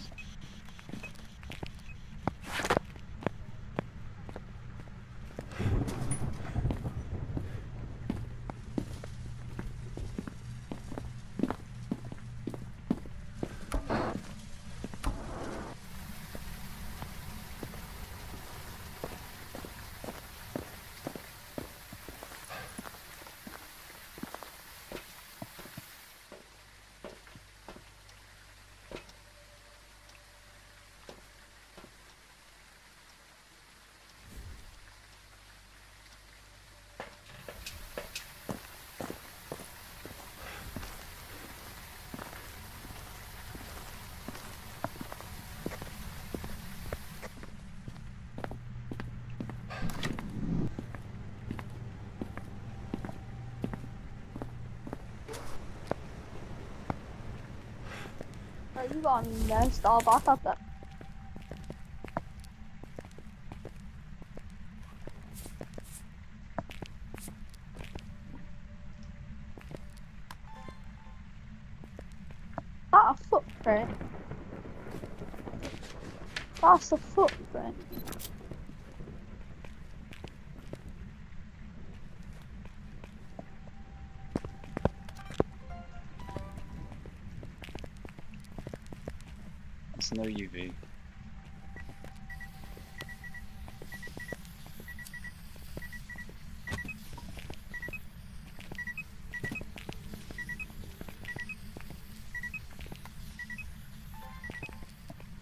You got me messed up. I thought that. That's a footprint. That's a footprint. There's no UV.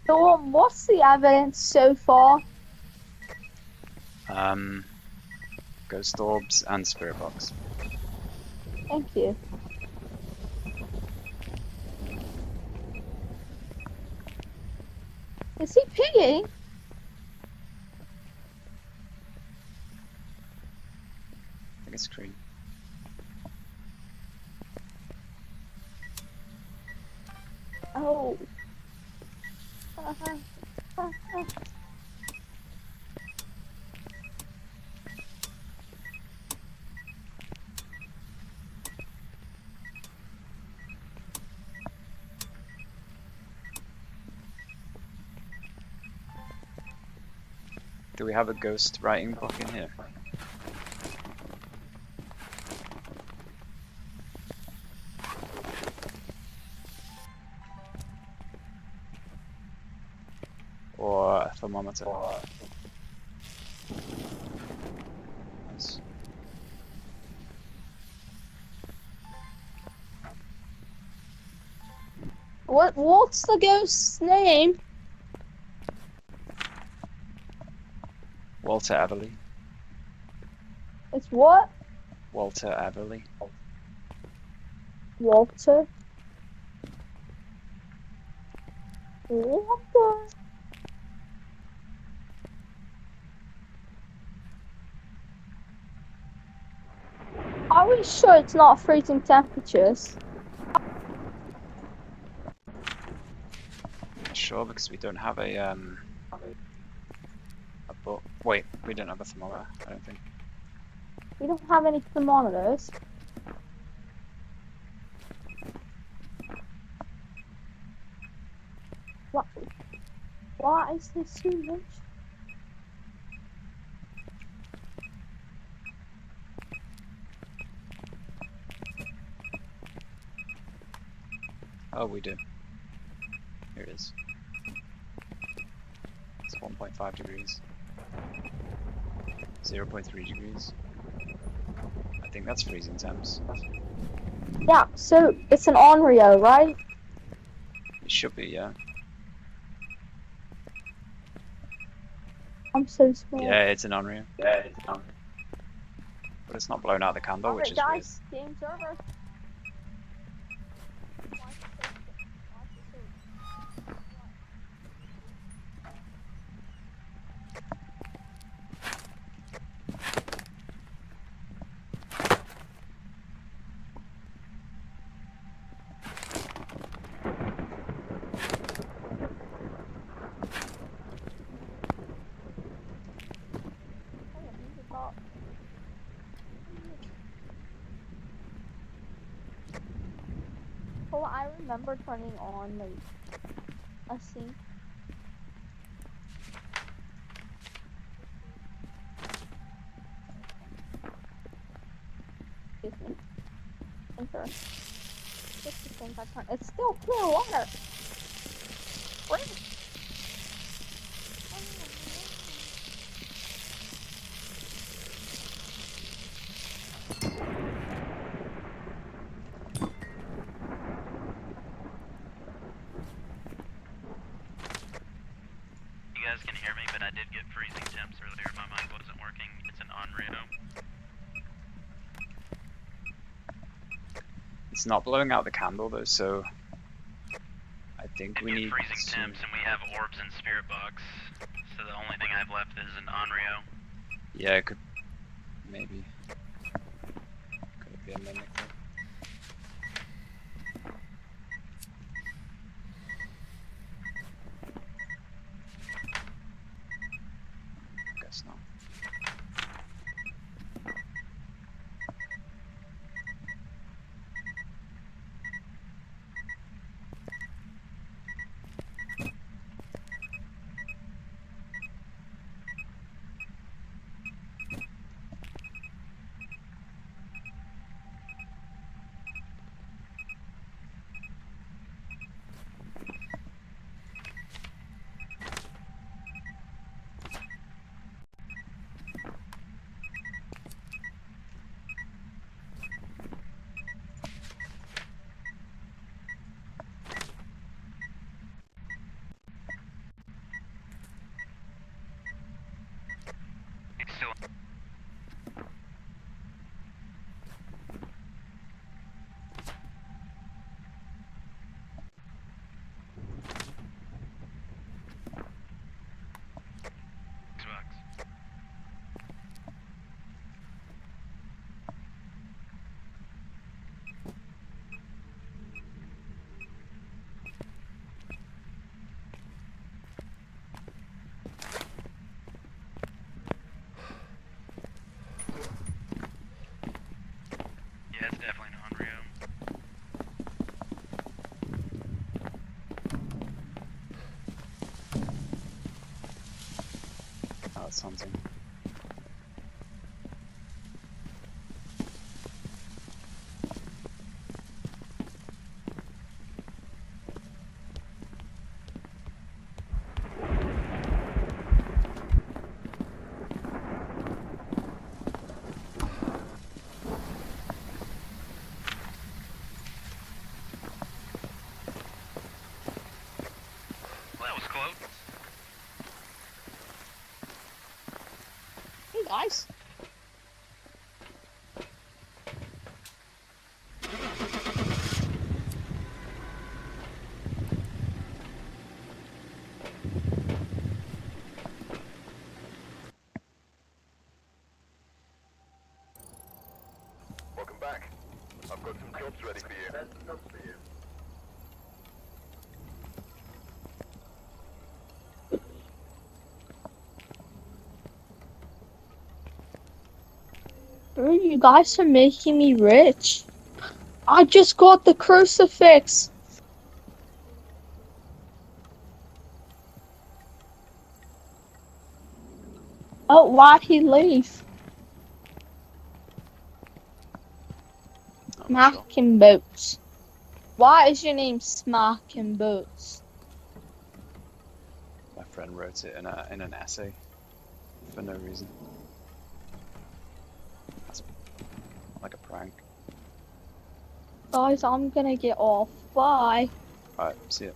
So what's the evidence so far? Ghost orbs and spirit box. Thank you. Is he peeing? I think it's green. Oh. Do we have a ghost writing book in here? Or a thermometer? Nice. What's the ghost's name? Walter Everly. It's what? Walter Everly. Walter? What the? Are we sure it's not freezing temperatures? Sure, because we don't have a book. Wait, we don't have a thermometer, I don't think. We don't have any thermometers. What? Why is this so much? Oh, we do. Here it is. It's 1.5 degrees. 0.3 degrees. I think that's freezing temps. Yeah, so it's an Onryo, right? It should be, yeah. I'm so small. Yeah, it's an Onryo. Yeah, it's an Onryo. But it's not blown out the candle, which Alright, is guys, game server. Oh, I remember turning on like a sync. Excuse me. Enter. Just the sync I turn. It's still clear water. What? You guys can hear me, but I did get freezing temps earlier. My mic wasn't working. It's an Onryo. It's not blowing out the candle though, so I think we need freezing to... temps, and we have orbs and spirit box. So the only thing I have left is an Onryo. Yeah, it could... maybe... Could it be a mimic though? Guess not. It's still. Xbox. Yeah, it's definitely an Onryo. Oh, that's something. Well, that was close. Hey guys. Welcome back. I've got some jobs ready for you. Screw you guys for making me rich. I just got the crucifix. Oh, why'd he leave? Smacking Boots. Why is your name Smacking Boots? My friend wrote it in an essay for no reason. That's like a prank. Guys, I'm gonna get off. Bye. Alright, see ya.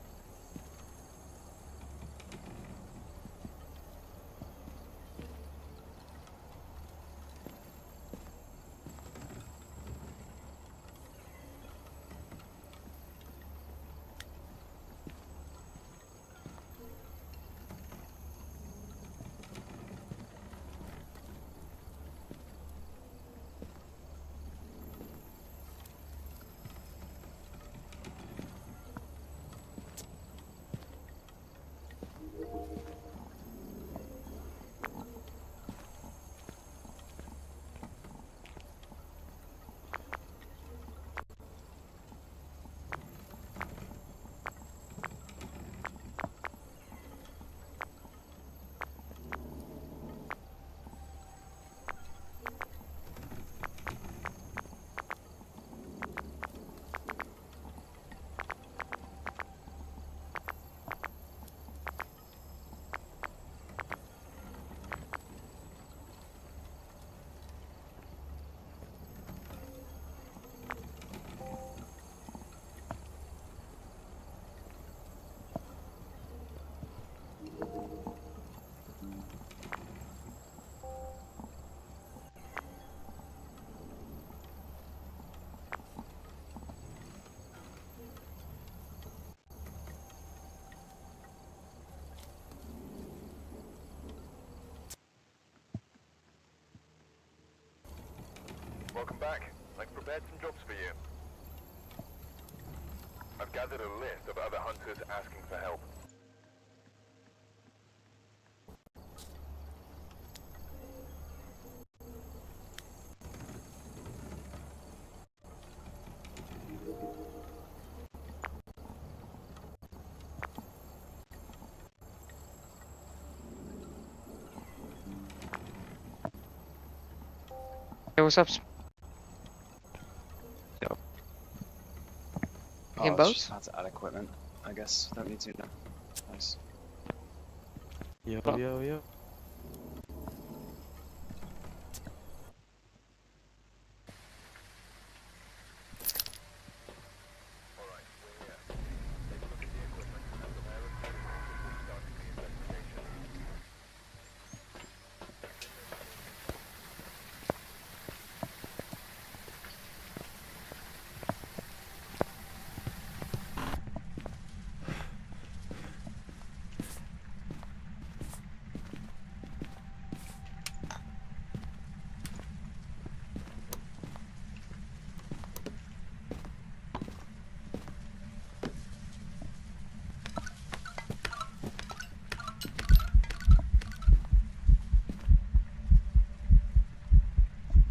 Welcome back. I've prepared some jobs for you. I've gathered a list of other hunters asking for help. Hey, what's up? Yo. Making boats? Just had to add equipment, I guess. Don't need to now. Nice. Yo, yo.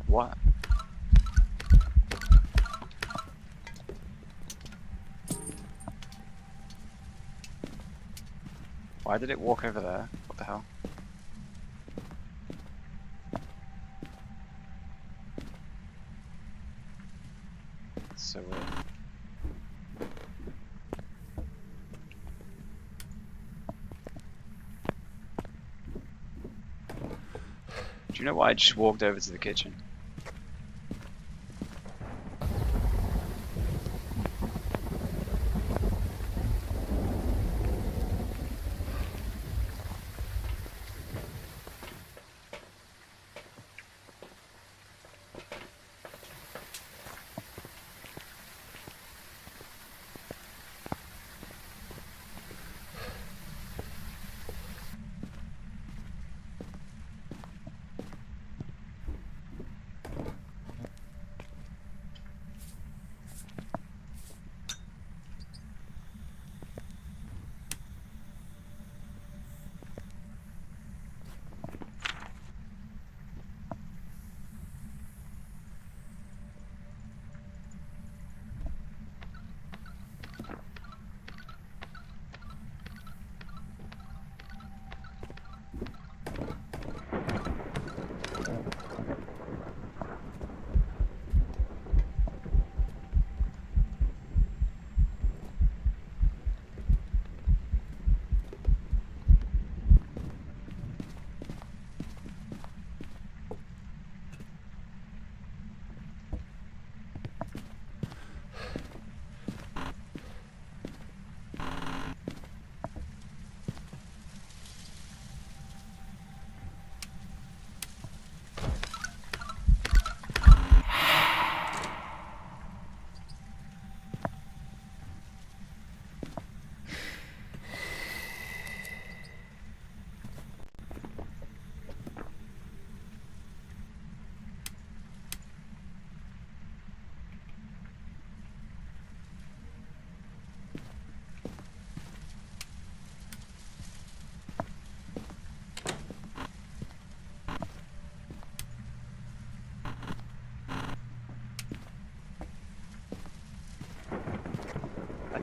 What? Why did it walk over there? What the hell? So weird. Do you know why I just walked over to the kitchen?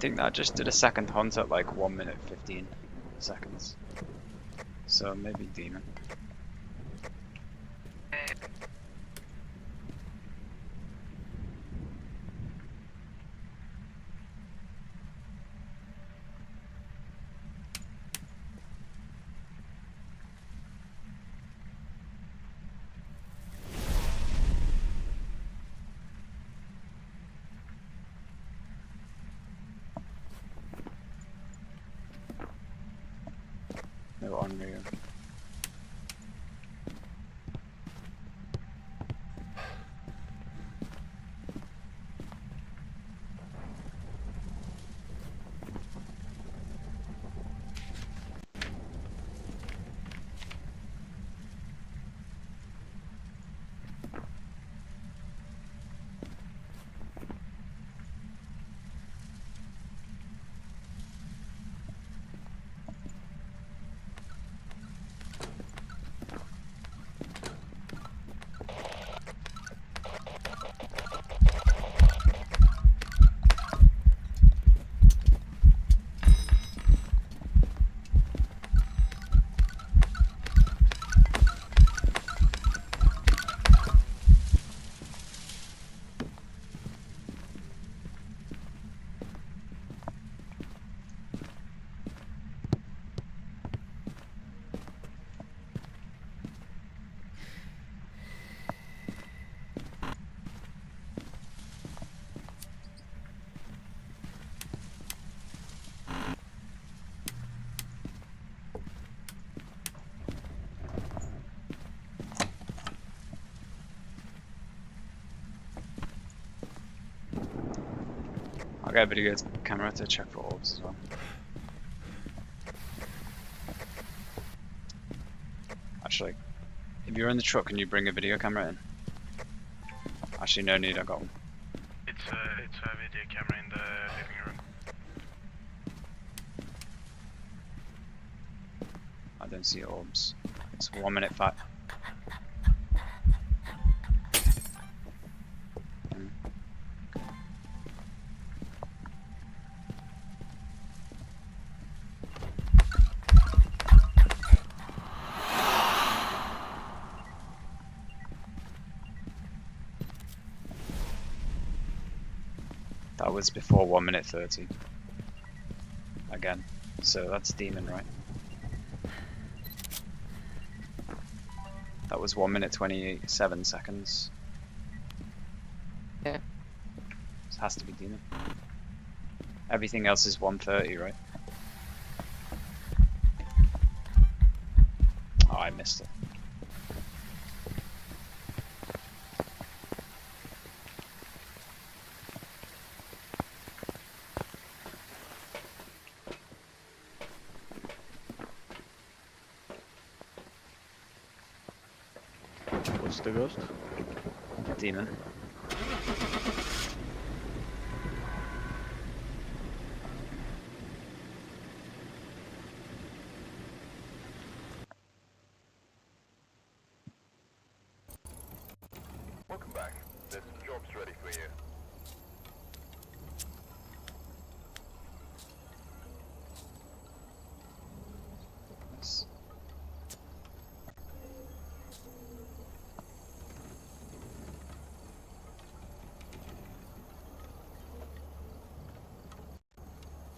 think that just did a second hunt at like 1 minute 15 seconds. So maybe demon. No unreal. I'll get a video camera to check for orbs as well. Actually, if you're in the truck, can you bring a video camera in? Actually, no need, I got one. It's a video camera in the living room. I don't see orbs. It's 1 minute 5. That was before 1 minute 30. Again. So that's demon, right? That was 1 minute 27 seconds. Yeah. This has to be demon. Everything else is 1:30, right? Oh, I missed it. What's the ghost? Demon. Welcome back. There's some jobs ready for you. Nice.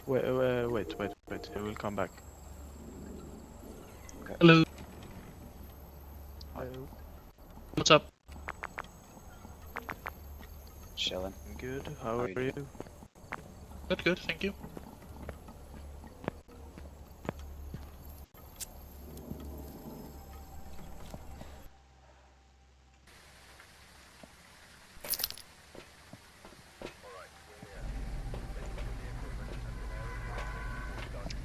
Wait, he will come back. Okay. Hello. Hi. What's up? Chilling. Good, how are you? Good, thank you.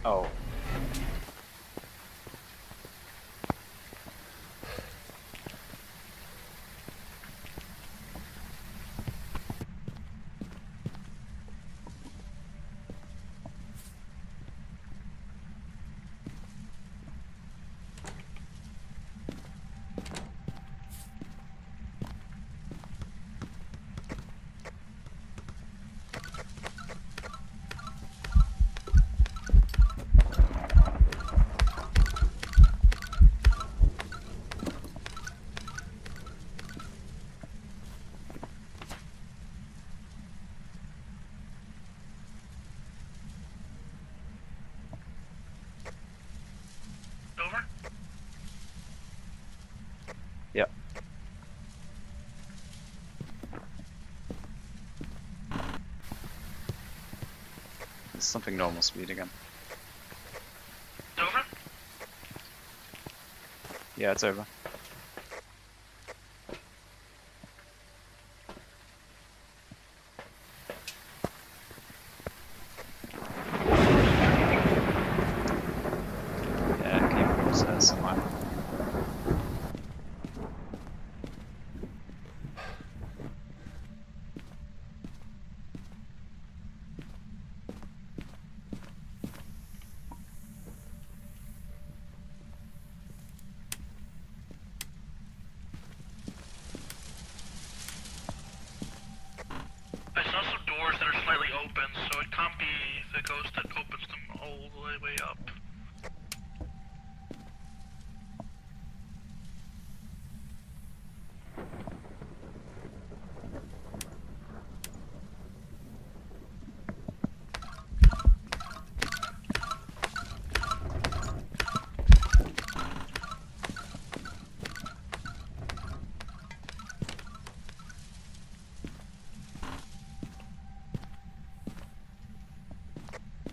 Oh. something normal speed again. Over? Yeah, it's over. Yeah, it came from upstairs somewhere. I saw some doors that are slightly open, so it can't be the ghost that opens them all the way up.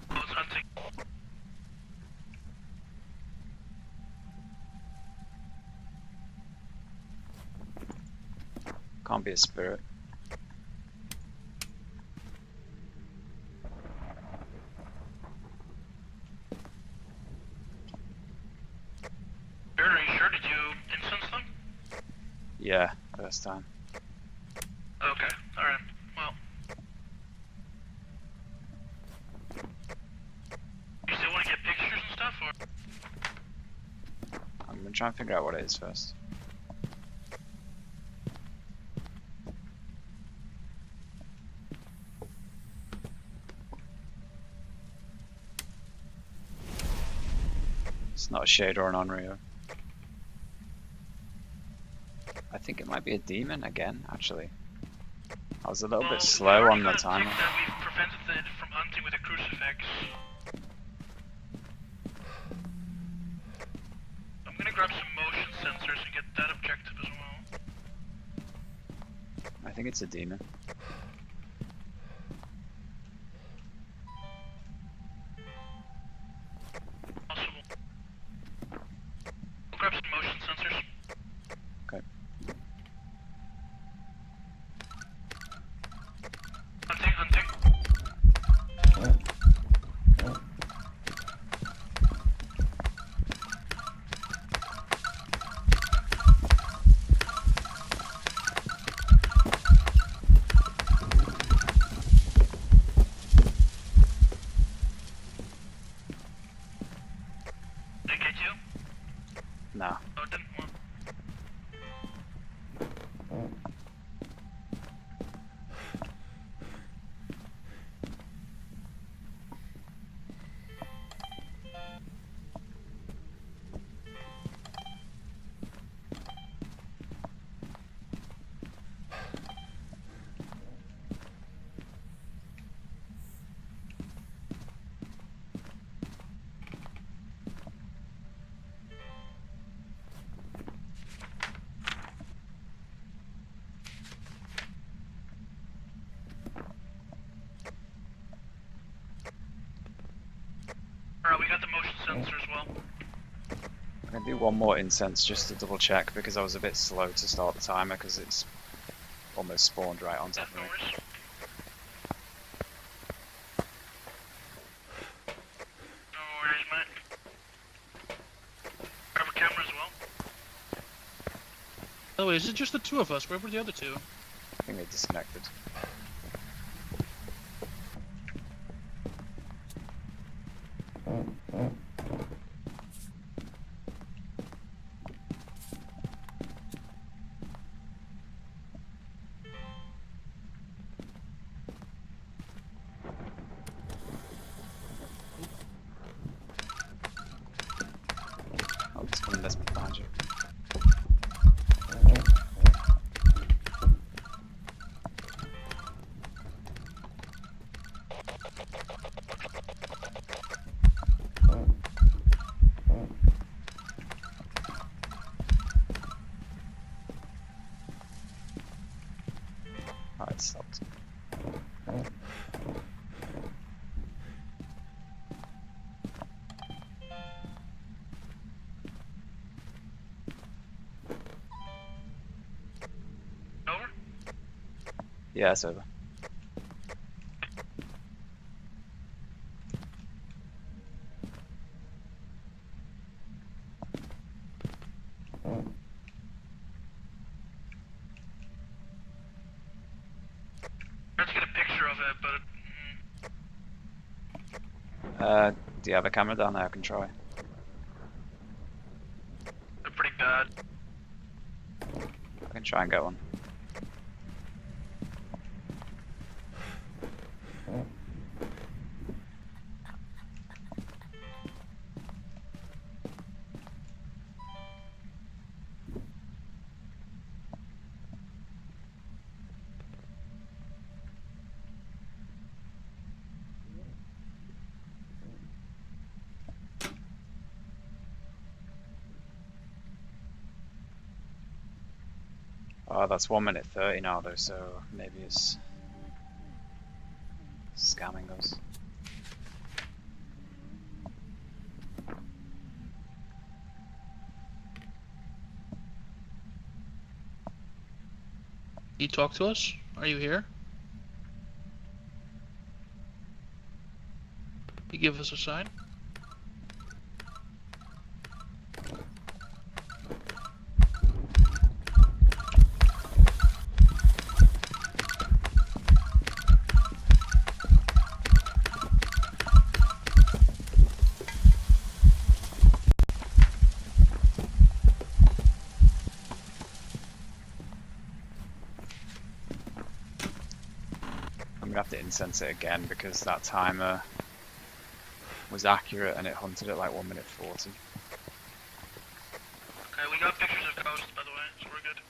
Oh, it's hunting. Can't be a spirit. Spirit, are you sure? Did you incense them? Yeah, first time. Okay, alright. Well. You still want to get pictures and stuff, or? I'm gonna try and figure out what it is first. It's not a shade or an Onryo. I think it might be a demon again, actually. I was a little bit slow on the timer. That we've prevented it from hunting with a crucifix. I'm gonna grab some motion sensors and get that objective as well. I think it's a demon. Possible. I'll grab some motion sensors. Okay. Hunting. Did I get you? No. Oh, it didn't. Well. Alright, we got the motion sensor as well. I'm gonna do one more incense just to double check because I was a bit slow to start the timer because it's almost spawned right on top of me. No worries, mate. Grab a camera as well. Oh, wait, is it just the two of us? Where were the other two? I think they disconnected. Oh, it's coming this behind you. Oh, it stopped. Yeah, it's over. Let's get a picture of it, but Do you have a camera down there? I can try. they're pretty bad. I can try and get one. Oh, that's 1 minute 30 now though, so maybe it's scamming us. You talk to us? Are you here? You give us a sign? I'm gonna have to incense it again because that timer was accurate and it hunted at like 1 minute 40. Okay, we got pictures of ghosts, by the way, so we're good.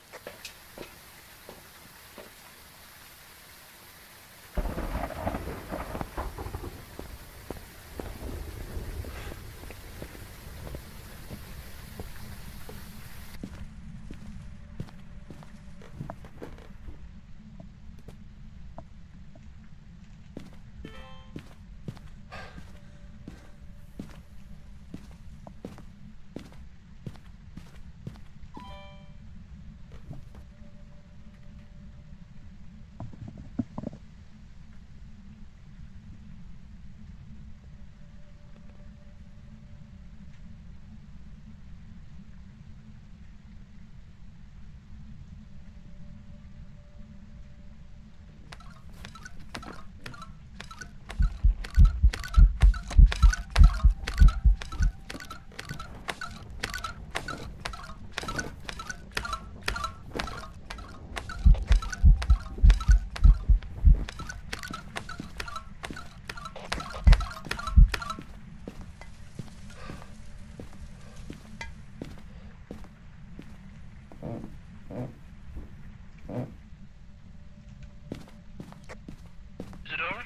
Is it over?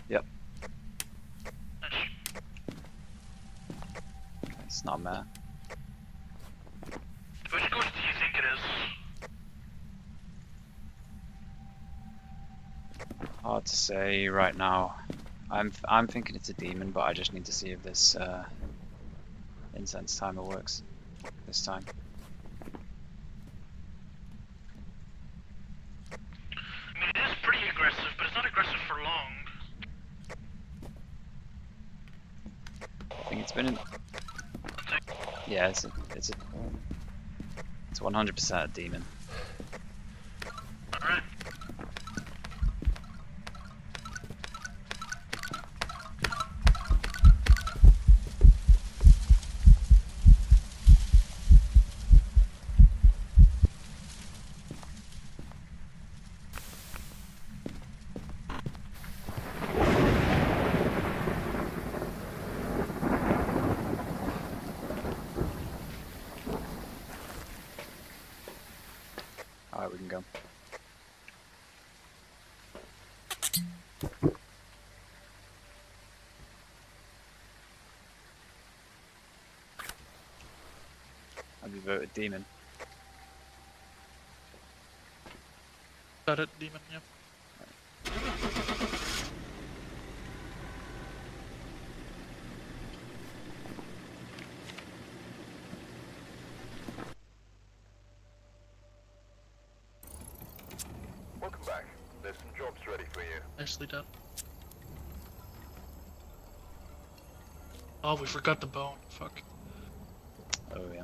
Yep. Nice. It's not there. Which ghost do you think it is? Hard to say right now. I'm thinking it's a demon, but I just need to see if this incense timer works this time. I mean, it is pretty aggressive, but it's not aggressive for long. I think it's been in. Yeah, it's 100% a demon. Alright. Alright, we can go. Have you voted demon? Got it, demon, yeah. Welcome back. job's ready for you. Nicely done. Oh, we forgot the bone. Fuck. Oh yeah.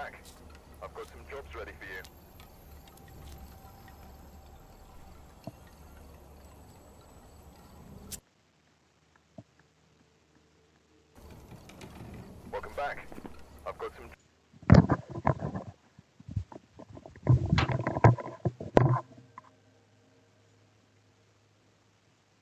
back. I've got some jobs ready for you.